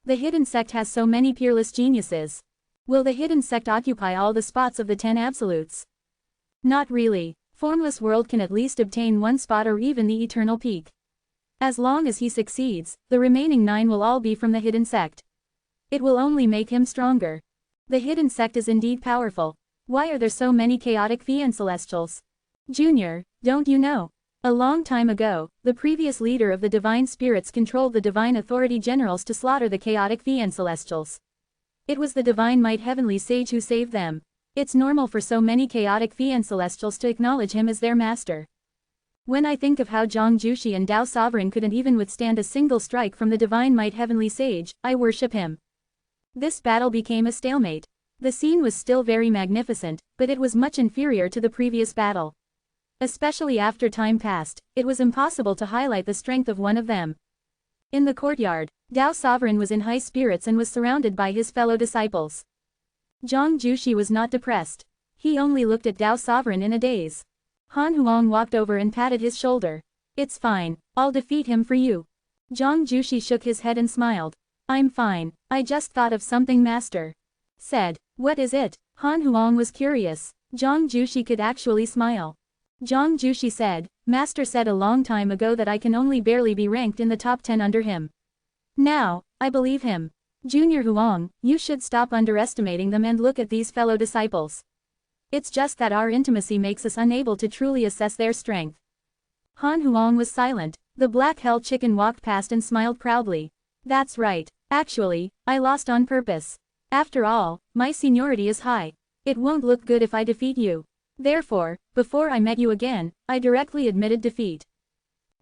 The Hidden Sect has so many peerless geniuses. Will the Hidden Sect occupy all the spots of the 10 Absolutes? Not really. Formless World can at least obtain one spot or even the Eternal Peak. As long as he succeeds, the remaining 9 will all be from the Hidden Sect. It will only make him stronger. The Hidden Sect is indeed powerful. Why are there so many chaotic Fian Celestials? Junior, don't you know? A long time ago, the previous leader of the Divine Spirits controlled the Divine Authority Generals to slaughter the chaotic Fian Celestials. It was the Divine Might Heavenly Sage who saved them. It's normal for so many chaotic Fian Celestials to acknowledge him as their master. When I think of how Zhang Jushi and Tao Sovereign couldn't even withstand a single strike from the Divine Might Heavenly Sage, I worship him. This battle became a stalemate. The scene was still very magnificent, but it was much inferior to the previous battle. Especially after time passed, it was impossible to highlight the strength of one of them. In the courtyard, Tao Sovereign was in high spirits and was surrounded by his fellow disciples. Zhang Jushi was not depressed. He only looked at Tao Sovereign in a daze. Han Huang walked over and patted his shoulder. It's fine, I'll defeat him for you. Zhang Jushi shook his head and smiled. I'm fine, I just thought of something master. Said, what is it? Han Huang was curious. Zhang Jushi could actually smile. Zhang Jushi said, Master said a long time ago that I can only barely be ranked in the top 10 under him. Now, I believe him. Junior Huang, you should stop underestimating them and look at these fellow disciples. It's just that our intimacy makes us unable to truly assess their strength. Han Huang was silent. The black hell chicken walked past and smiled proudly. That's right. Actually, I lost on purpose. After all, my seniority is high. It won't look good if I defeat you. Therefore, before I met you again, I directly admitted defeat.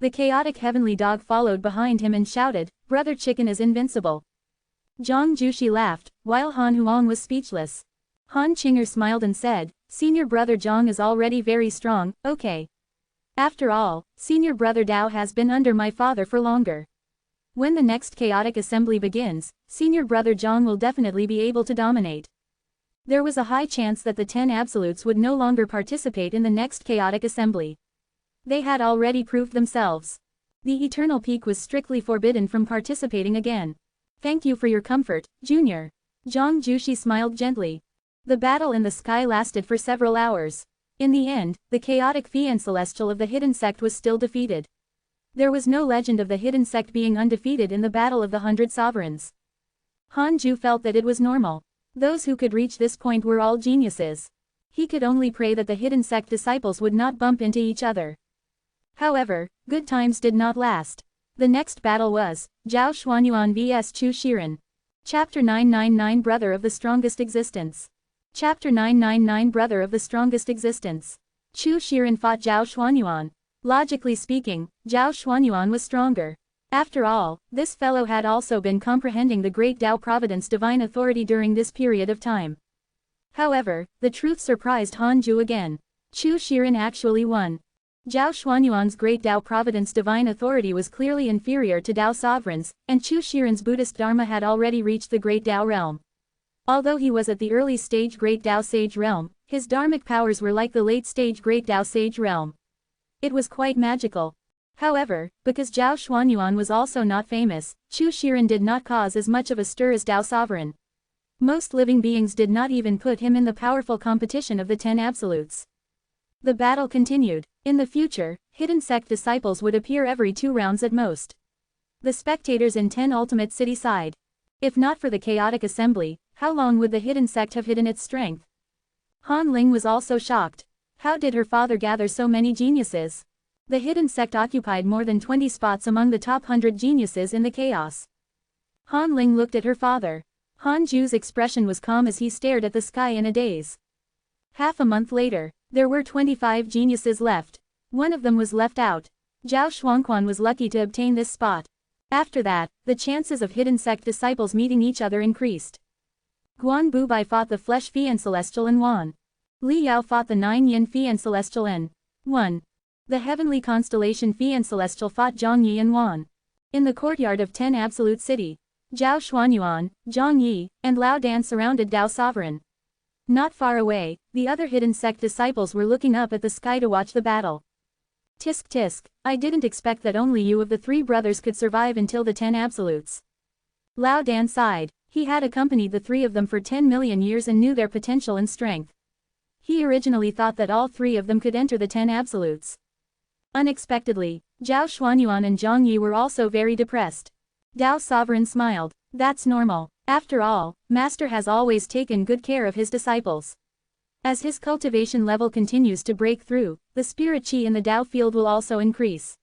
The chaotic heavenly dog followed behind him and shouted, Brother Chicken is invincible. Zhang Jushi laughed, while Han Huang was speechless. Han Qinger smiled and said, Senior Brother Zhang is already very strong, okay. After all, Senior Brother Dao has been under my father for longer. When the next chaotic assembly begins, Senior Brother Zhang will definitely be able to dominate. There was a high chance that the 10 Absolutes would no longer participate in the next chaotic assembly. They had already proved themselves. The Eternal Peak was strictly forbidden from participating again. Thank you for your comfort, Junior. Zhang Jushi smiled gently. The battle in the sky lasted for several hours. In the end, the chaotic Fian Celestial of the Hidden Sect was still defeated. There was no legend of the Hidden Sect being undefeated in the Battle of the 100 Sovereigns. Han Ju felt that it was normal. Those who could reach this point were all geniuses. He could only pray that the Hidden Sect disciples would not bump into each other. However, good times did not last. The next battle was Zhao Xuanyuan vs Chu Shiren. Chapter 999 Brother of the Strongest Existence. Chapter 999 Brother of the Strongest Existence. Chu Shiren fought Zhao Xuanyuan. Logically speaking, Zhao Xuanyuan was stronger. After all, this fellow had also been comprehending the great Tao Providence divine authority during this period of time. However, the truth surprised Han Ju again. Chu Shiren actually won. Zhao Xuanyuan's great Tao Providence divine authority was clearly inferior to Tao Sovereign's, and Chu Shiren's Buddhist Dharma had already reached the great Tao realm. Although he was at the early stage great Tao Sage realm, his dharmic powers were like the late stage great Tao Sage realm. It was quite magical. However, because Zhao Xuanyuan was also not famous, Chu Shiren did not cause as much of a stir as Tao Sovereign. Most living beings did not even put him in the powerful competition of the 10 Absolutes. The battle continued. In the future, hidden sect disciples would appear every 2 rounds at most. The spectators in 10 Ultimate City sighed. If not for the chaotic assembly, how long would the hidden sect have hidden its strength? Han Ling was also shocked. How did her father gather so many geniuses? The hidden sect occupied more than 20 spots among the top 100 geniuses in the chaos. Han Ling looked at her father. Han Ju's expression was calm as he stared at the sky in a daze. Half a month later, there were 25 geniuses left. One of them was left out. Zhao Xuanquan was lucky to obtain this spot. After that, the chances of hidden sect disciples meeting each other increased. Guan Bubai fought the Flesh Fian Celestial in Wan. Li Yao fought the 9 Yin Fian Celestial in 1. The Heavenly Constellation Fian Celestial fought Zhang Yi in Wan. In the courtyard of 10 Absolute City, Zhao Xuanyuan, Zhang Yi, and Lao Dan surrounded Dao Sovereign. Not far away, the other hidden sect disciples were looking up at the sky to watch the battle. Tisk tisk, I didn't expect that only you of the 3 brothers could survive until the 10 absolutes. Lao Dan sighed. He had accompanied the 3 of them for 10 million years and knew their potential and strength. He originally thought that all 3 of them could enter the 10 absolutes. Unexpectedly, Zhao Xuanyuan and Zhang Yi were also very depressed. Dao Sovereign smiled. That's normal. After all, Master has always taken good care of his disciples. As his cultivation level continues to break through, the spirit chi in the Dao field will also increase.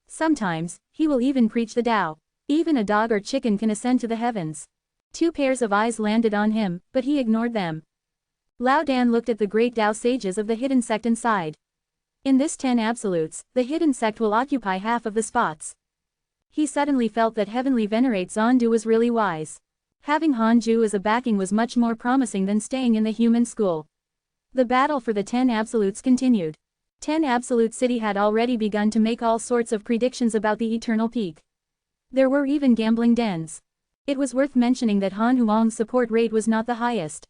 Sometimes, he will even preach the Dao. Even a dog or chicken can ascend to the heavens. 2 pairs of eyes landed on him, but he ignored them. Lao Dan looked at the great Dao sages of the hidden sect and sighed. In this 10 absolutes, the hidden sect will occupy half of the spots. He suddenly felt that Heavenly Venerate Zondu was really wise. Having Han Ju as a backing was much more promising than staying in the human school. The battle for the 10 absolutes continued. 10 Absolute City had already begun to make all sorts of predictions about the Eternal Peak. There were even gambling dens. It was worth mentioning that Han Huang's support rate was not the highest.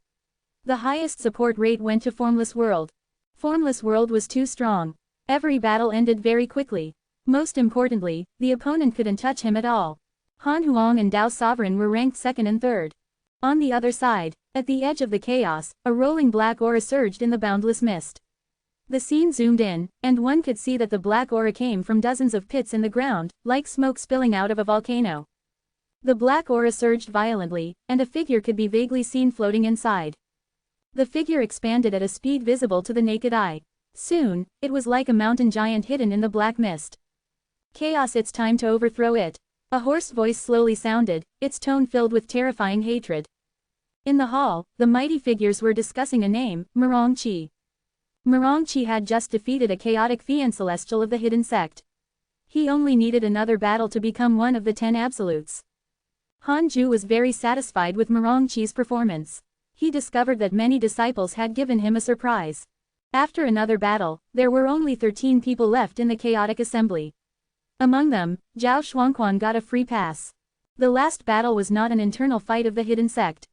The highest support rate went to Formless World. Formless World was too strong. Every battle ended very quickly. Most importantly, the opponent couldn't touch him at all. Han Huang and Dao Sovereign were ranked 2nd and 3rd. On the other side, at the edge of the chaos, a rolling black aura surged in the boundless mist. The scene zoomed in, and one could see that the black aura came from dozens of pits in the ground, like smoke spilling out of a volcano. The black aura surged violently, and a figure could be vaguely seen floating inside. The figure expanded at a speed visible to the naked eye. Soon, it was like a mountain giant hidden in the black mist. Chaos, it's time to overthrow it. A hoarse voice slowly sounded, its tone filled with terrifying hatred. In the hall, the mighty figures were discussing a name, Mirong Qi. Mirong Qi had just defeated a chaotic Fian Celestial of the hidden sect. He only needed another battle to become one of the 10 absolutes. Han Ju was very satisfied with Mirong Qi's performance. He discovered that many disciples had given him a surprise. After another battle, there were only 13 people left in the chaotic assembly. Among them, Zhao Xuanquan got a free pass. The last battle was not an internal fight of the hidden sect.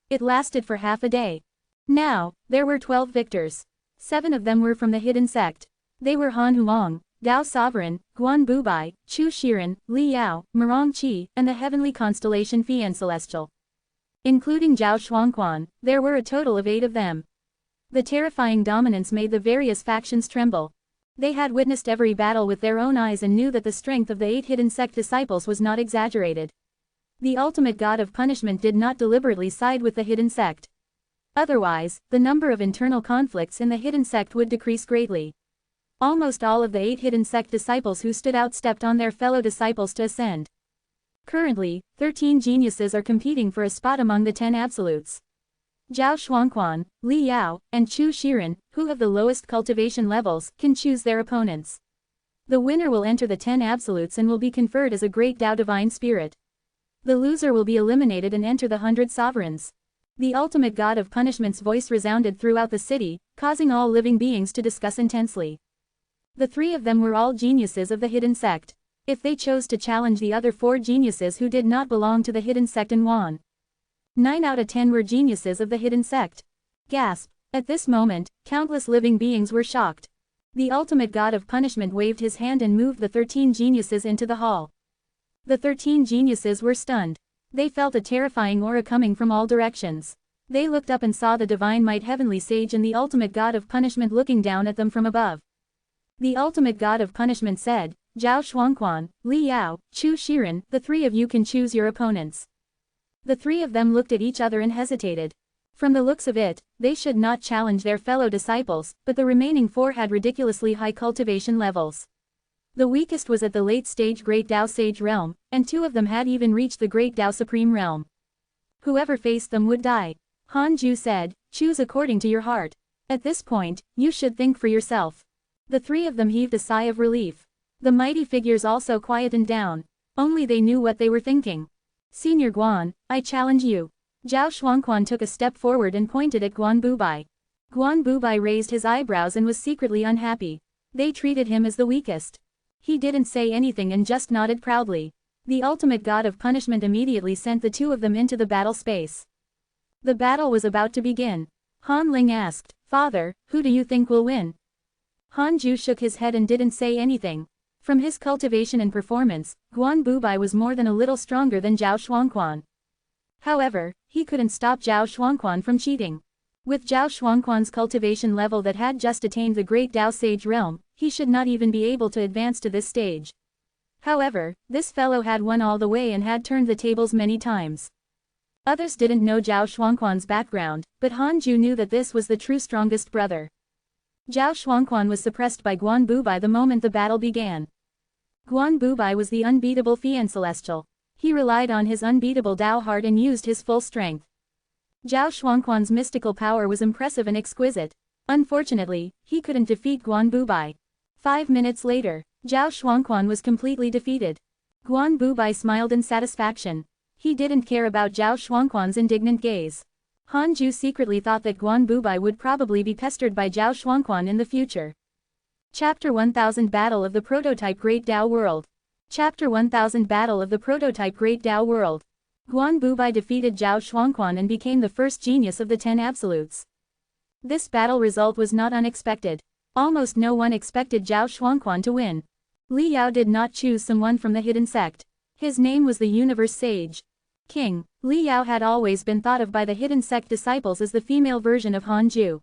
It lasted for half a day. Now, there were 12 victors. 7 of them were from the hidden sect. They were Han Huang, Dao Sovereign, Guan Bubai, Chu Shiren, Li Yao, Mirong Qi, and the heavenly constellation Fian Celestial. Including Zhao Xuanquan, there were a total of 8 of them. The terrifying dominance made the various factions tremble. They had witnessed every battle with their own eyes and knew that the strength of the 8 hidden sect disciples was not exaggerated. The ultimate god of punishment did not deliberately side with the hidden sect. Otherwise, the number of internal conflicts in the hidden sect would decrease greatly. Almost all of the 8 hidden sect disciples who stood out stepped on their fellow disciples to ascend. Currently, 13 geniuses are competing for a spot among the 10 absolutes. Zhao Xuanquan, Li Yao, and Chu Shiren, who have the lowest cultivation levels, can choose their opponents. The winner will enter the 10 absolutes and will be conferred as a great Dao divine spirit. The loser will be eliminated and enter the 100 sovereigns. The ultimate god of punishment's voice resounded throughout the city, causing all living beings to discuss intensely. The 3 of them were all geniuses of the hidden sect. If they chose to challenge the other 4 geniuses who did not belong to the hidden sect in Wan, 9 out of 10 were geniuses of the hidden sect. Gasp! At this moment, countless living beings were shocked. The ultimate god of punishment waved his hand and moved the 13 geniuses into the hall. The 13 geniuses were stunned. They felt a terrifying aura coming from all directions. They looked up and saw the divine might heavenly sage and the ultimate god of punishment looking down at them from above. The ultimate god of punishment said, Zhao Shuangquan, Li Yao, Chu Shiren, the three of you can choose your opponents. The three of them looked at each other and hesitated. From the looks of it, they should not challenge their fellow disciples, but the remaining four had ridiculously high cultivation levels. The weakest was at the late-stage Great Tao Sage realm, and two of them had even reached the Great Tao Supreme realm. Whoever faced them would die. Han Ju said, choose according to your heart. At this point, you should think for yourself. The three of them heaved a sigh of relief. The mighty figures also quietened down. Only they knew what they were thinking. Senior Guan, I challenge you. Zhao Shuangquan took a step forward and pointed at Guan Bubai. Guan Bubai raised his eyebrows and was secretly unhappy. They treated him as the weakest. He didn't say anything and just nodded proudly. The ultimate god of punishment immediately sent the two of them into the battle space. The battle was about to begin. Han Ling asked, Father, who do you think will win? Han Ju shook his head and didn't say anything. From his cultivation and performance, Guan Bubai was more than a little stronger than Zhao Shuangquan. However, he couldn't stop Zhao Shuangquan from cheating. With Zhao Shuangquan's cultivation level that had just attained the Great Tao Sage realm, he should not even be able to advance to this stage. However, this fellow had won all the way and had turned the tables many times. Others didn't know Zhao Shuangquan's background, but Han Ju knew that this was the true strongest brother. Zhao Shuangquan was suppressed by Guan Bubai the moment the battle began. Guan Bubai was the unbeatable Fian Celestial. He relied on his unbeatable Dao heart and used his full strength. Zhao Shuangquan's mystical power was impressive and exquisite. Unfortunately, he couldn't defeat Guan Bubai. 5 minutes later, Zhao Shuangquan was completely defeated. Guan Bubai smiled in satisfaction. He didn't care about Zhao Shuangquan's indignant gaze. Han Ju secretly thought that Guan Bubai would probably be pestered by Zhao Shuangquan in the future. Chapter 1000 Battle of the Prototype Great Tao World. Chapter 1000 Battle of the Prototype Great Tao World. Guan Bubai defeated Zhao Shuangquan and became the first genius of the 10 Absolutes. This battle result was not unexpected. Almost no one expected Zhao Shuangquan to win. Li Yao did not choose someone from the hidden sect. His name was the Universe Sage King. Li Yao had always been thought of by the hidden sect disciples as the female version of Han Ju.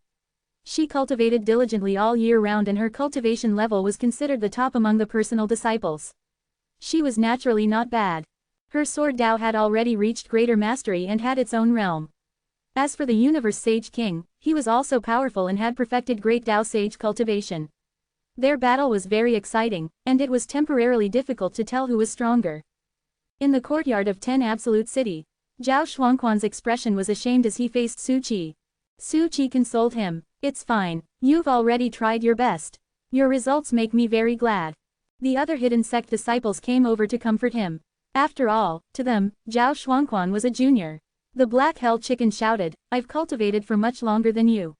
She cultivated diligently all year round and her cultivation level was considered the top among the personal disciples. She was naturally not bad. Her sword Dao had already reached greater mastery and had its own realm. As for the Universe Sage King, he was also powerful and had perfected Great Tao Sage cultivation. Their battle was very exciting, and it was temporarily difficult to tell who was stronger. In the courtyard of 10 Absolute City, Zhao Shuangquan's expression was ashamed as he faced Su Qi. Su Qi consoled him. It's fine, you've already tried your best. Your results make me very glad. The other hidden sect disciples came over to comfort him. After all, to them, Zhao Shuangquan was a junior. The Black Hell Chicken shouted, I've cultivated for much longer than you.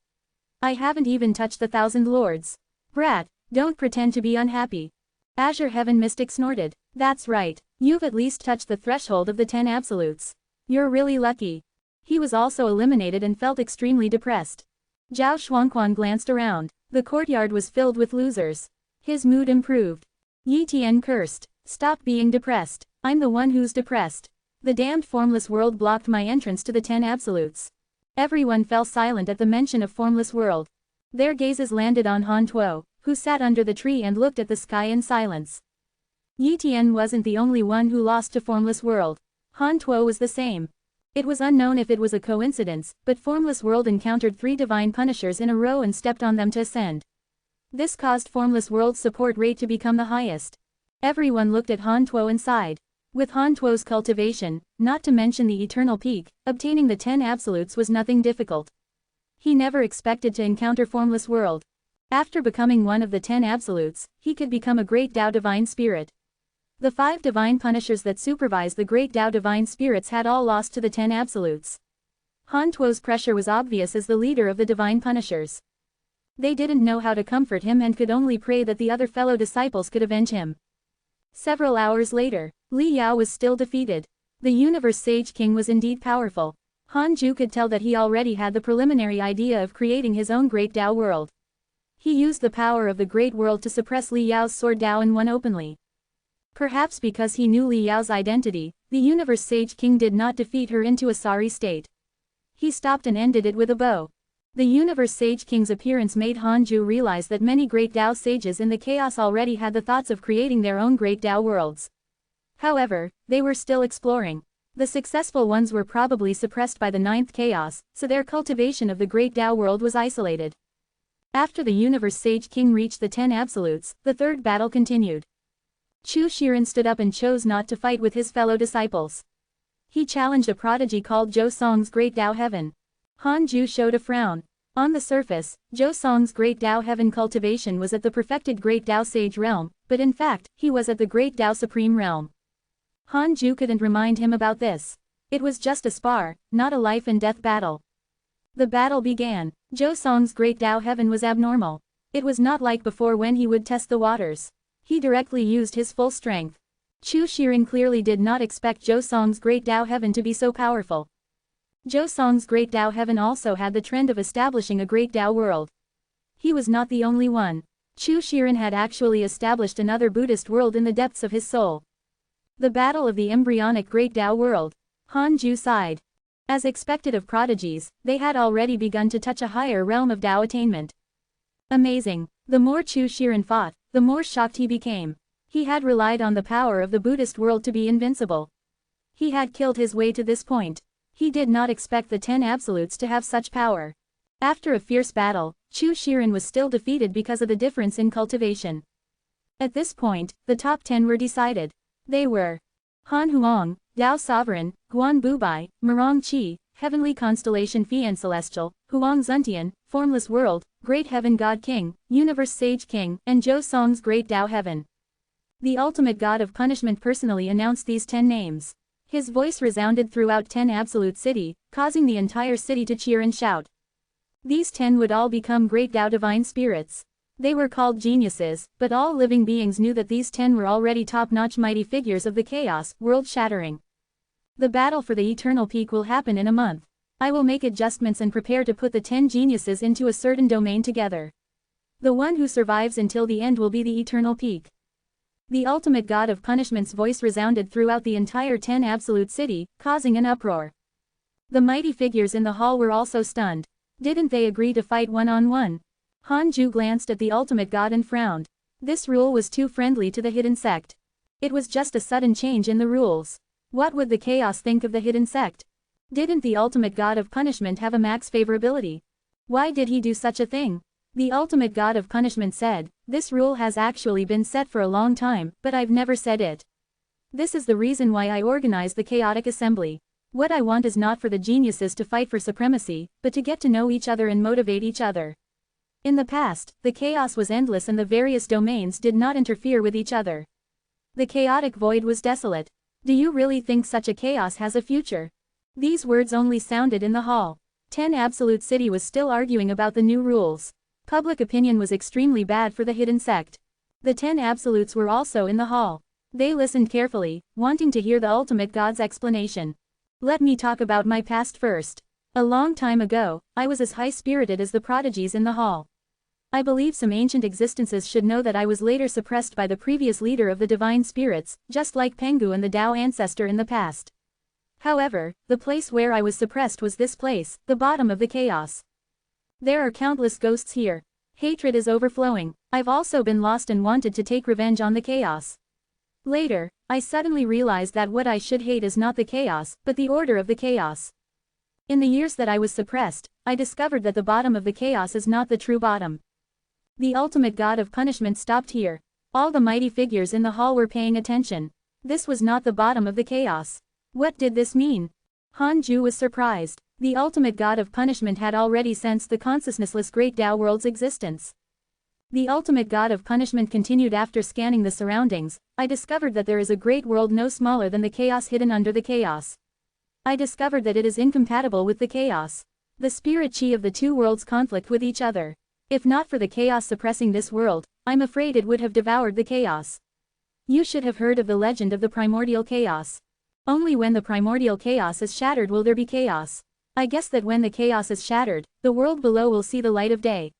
I haven't even touched the 1,000 lords. Brat, don't pretend to be unhappy. Azure Heaven Mystic snorted, that's right, you've at least touched the threshold of the 10 Absolutes. You're really lucky. He was also eliminated and felt extremely depressed. Zhao Shuangquan glanced around. The courtyard was filled with losers. His mood improved. Yi Tian cursed, stop being depressed. I'm the one who's depressed. The damned formless world blocked my entrance to the 10 Absolutes. Everyone fell silent at the mention of formless world. Their gazes landed on Han Tuo, who sat under the tree and looked at the sky in silence. Yi Tian wasn't the only one who lost to formless world. Han Tuo was the same. It was unknown if it was a coincidence, but formless world encountered 3 divine punishers in a row and stepped on them to ascend. This caused formless world's support rate to become the highest. Everyone looked at Han Tuo and sighed. With Han Tuo's cultivation, not to mention the eternal peak, obtaining the 10 Absolutes was nothing difficult. He never expected to encounter formless world. After becoming one of the 10 Absolutes, he could become a great Tao Divine Spirit. The 5 divine punishers that supervised the great Tao Divine Spirits had all lost to the 10 Absolutes. Han Tuo's pressure was obvious as the leader of the divine punishers. They didn't know how to comfort him and could only pray that the other fellow disciples could avenge him. Several hours later, Li Yao was still defeated. The Universe Sage King was indeed powerful. Han Ju could tell that he already had the preliminary idea of creating his own great Tao world. He used the power of the great world to suppress Li Yao's sword Dao and won openly. Perhaps because he knew Li Yao's identity, the Universe Sage King did not defeat her into a sorry state. He stopped and ended it with a bow. The Universe Sage King's appearance made Hanju realize that many great Tao sages in the chaos already had the thoughts of creating their own great Tao worlds. However, they were still exploring. The successful ones were probably suppressed by the ninth chaos, so their cultivation of the great Tao world was isolated. After the Universe Sage King reached the 10 absolutes, the third battle continued. Chu Shiren stood up and chose not to fight with his fellow disciples. He challenged a prodigy called Zhou Song's Great Tao Heaven. Hanju showed a frown. On the surface, Zhou Song's Great Tao Heaven cultivation was at the perfected Great Tao Sage realm, but in fact, he was at the Great Tao Supreme realm. Hanju couldn't remind him about this. It was just a spar, not a life and death battle. The battle began. Zhou Song's Great Tao Heaven was abnormal. It was not like before when he would test the waters. He directly used his full strength. Chu Shiren clearly did not expect Zhou Song's Great Tao Heaven to be so powerful. Zhou Song's Great Tao Heaven also had the trend of establishing a Great Tao world. He was not the only one. Chu Shiren had actually established another Buddhist world in the depths of his soul. The battle of the embryonic Great Tao world. Hanju sighed. As expected of prodigies, they had already begun to touch a higher realm of Tao attainment. Amazing. The more Chu Shiren fought, the more shocked he became. He had relied on the power of the Buddhist world to be invincible. He had killed his way to this point. He did not expect the 10 absolutes to have such power. After a fierce battle, Chu Shiren was still defeated because of the difference in cultivation. At this point, the top 10 were decided. They were Han Huang, Tao Sovereign, Guan Bubai, Murong Qi, Heavenly Constellation Fian Celestial, Huang Zuntian, Formless World, Great Heaven God King, Universe Sage King, and Zhou Song's Great Tao Heaven. The ultimate god of punishment personally announced these 10 names. His voice resounded throughout 10 Absolute City, causing the entire city to cheer and shout. These 10 would all become great Tao divine spirits. They were called geniuses, but all living beings knew that these 10 were already top-notch mighty figures of the chaos, world-shattering. The battle for the eternal peak will happen in a month. I will make adjustments and prepare to put the 10 geniuses into a certain domain together. The one who survives until the end will be the eternal peak. The ultimate god of punishment's voice resounded throughout the entire 10 Absolute City, causing an uproar. The mighty figures in the hall were also stunned. Didn't they agree to fight one-on-one? Hanju glanced at the ultimate god and frowned. This rule was too friendly to the hidden sect. It was just a sudden change in the rules. What would the chaos think of the hidden sect? Didn't the ultimate god of punishment have a max favorability? Why did he do such a thing? The ultimate god of punishment said, "This rule has actually been set for a long time, but I've never said it. This is the reason why I organized the chaotic assembly. What I want is not for the geniuses to fight for supremacy, but to get to know each other and motivate each other." In the past, the chaos was endless and the various domains did not interfere with each other. The chaotic void was desolate. Do you really think such a chaos has a future? These words only sounded in the hall. 10 Absolute City was still arguing about the new rules. Public opinion was extremely bad for the hidden sect. The 10 Absolutes were also in the hall. They listened carefully, wanting to hear the ultimate god's explanation. Let me talk about my past first. A long time ago, I was as high-spirited as the prodigies in the hall. I believe some ancient existences should know that I was later suppressed by the previous leader of the divine spirits, just like Pengu and the Tao ancestor in the past. However, the place where I was suppressed was this place, the bottom of the chaos. There are countless ghosts here. Hatred is overflowing. I've also been lost and wanted to take revenge on the chaos. Later, I suddenly realized that what I should hate is not the chaos, but the order of the chaos. In the years that I was suppressed, I discovered that the bottom of the chaos is not the true bottom. The ultimate god of punishment stopped here. All the mighty figures in the hall were paying attention. This was not the bottom of the chaos. What did this mean? Hanju was surprised. The ultimate god of punishment had already sensed the consciousnessless great Tao world's existence. The ultimate god of punishment continued after scanning the surroundings. I discovered that there is a great world no smaller than the chaos hidden under the chaos. I discovered that it is incompatible with the chaos. The spirit chi of the two worlds conflict with each other. If not for the chaos suppressing this world, I'm afraid it would have devoured the chaos. You should have heard of the legend of the primordial chaos. Only when the primordial chaos is shattered will there be chaos. I guess that when the chaos is shattered, the world below will see the light of day.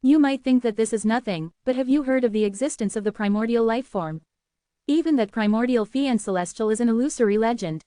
You might think that this is nothing, but have you heard of the existence of the primordial life form? Even that primordial fiend celestial is an illusory legend.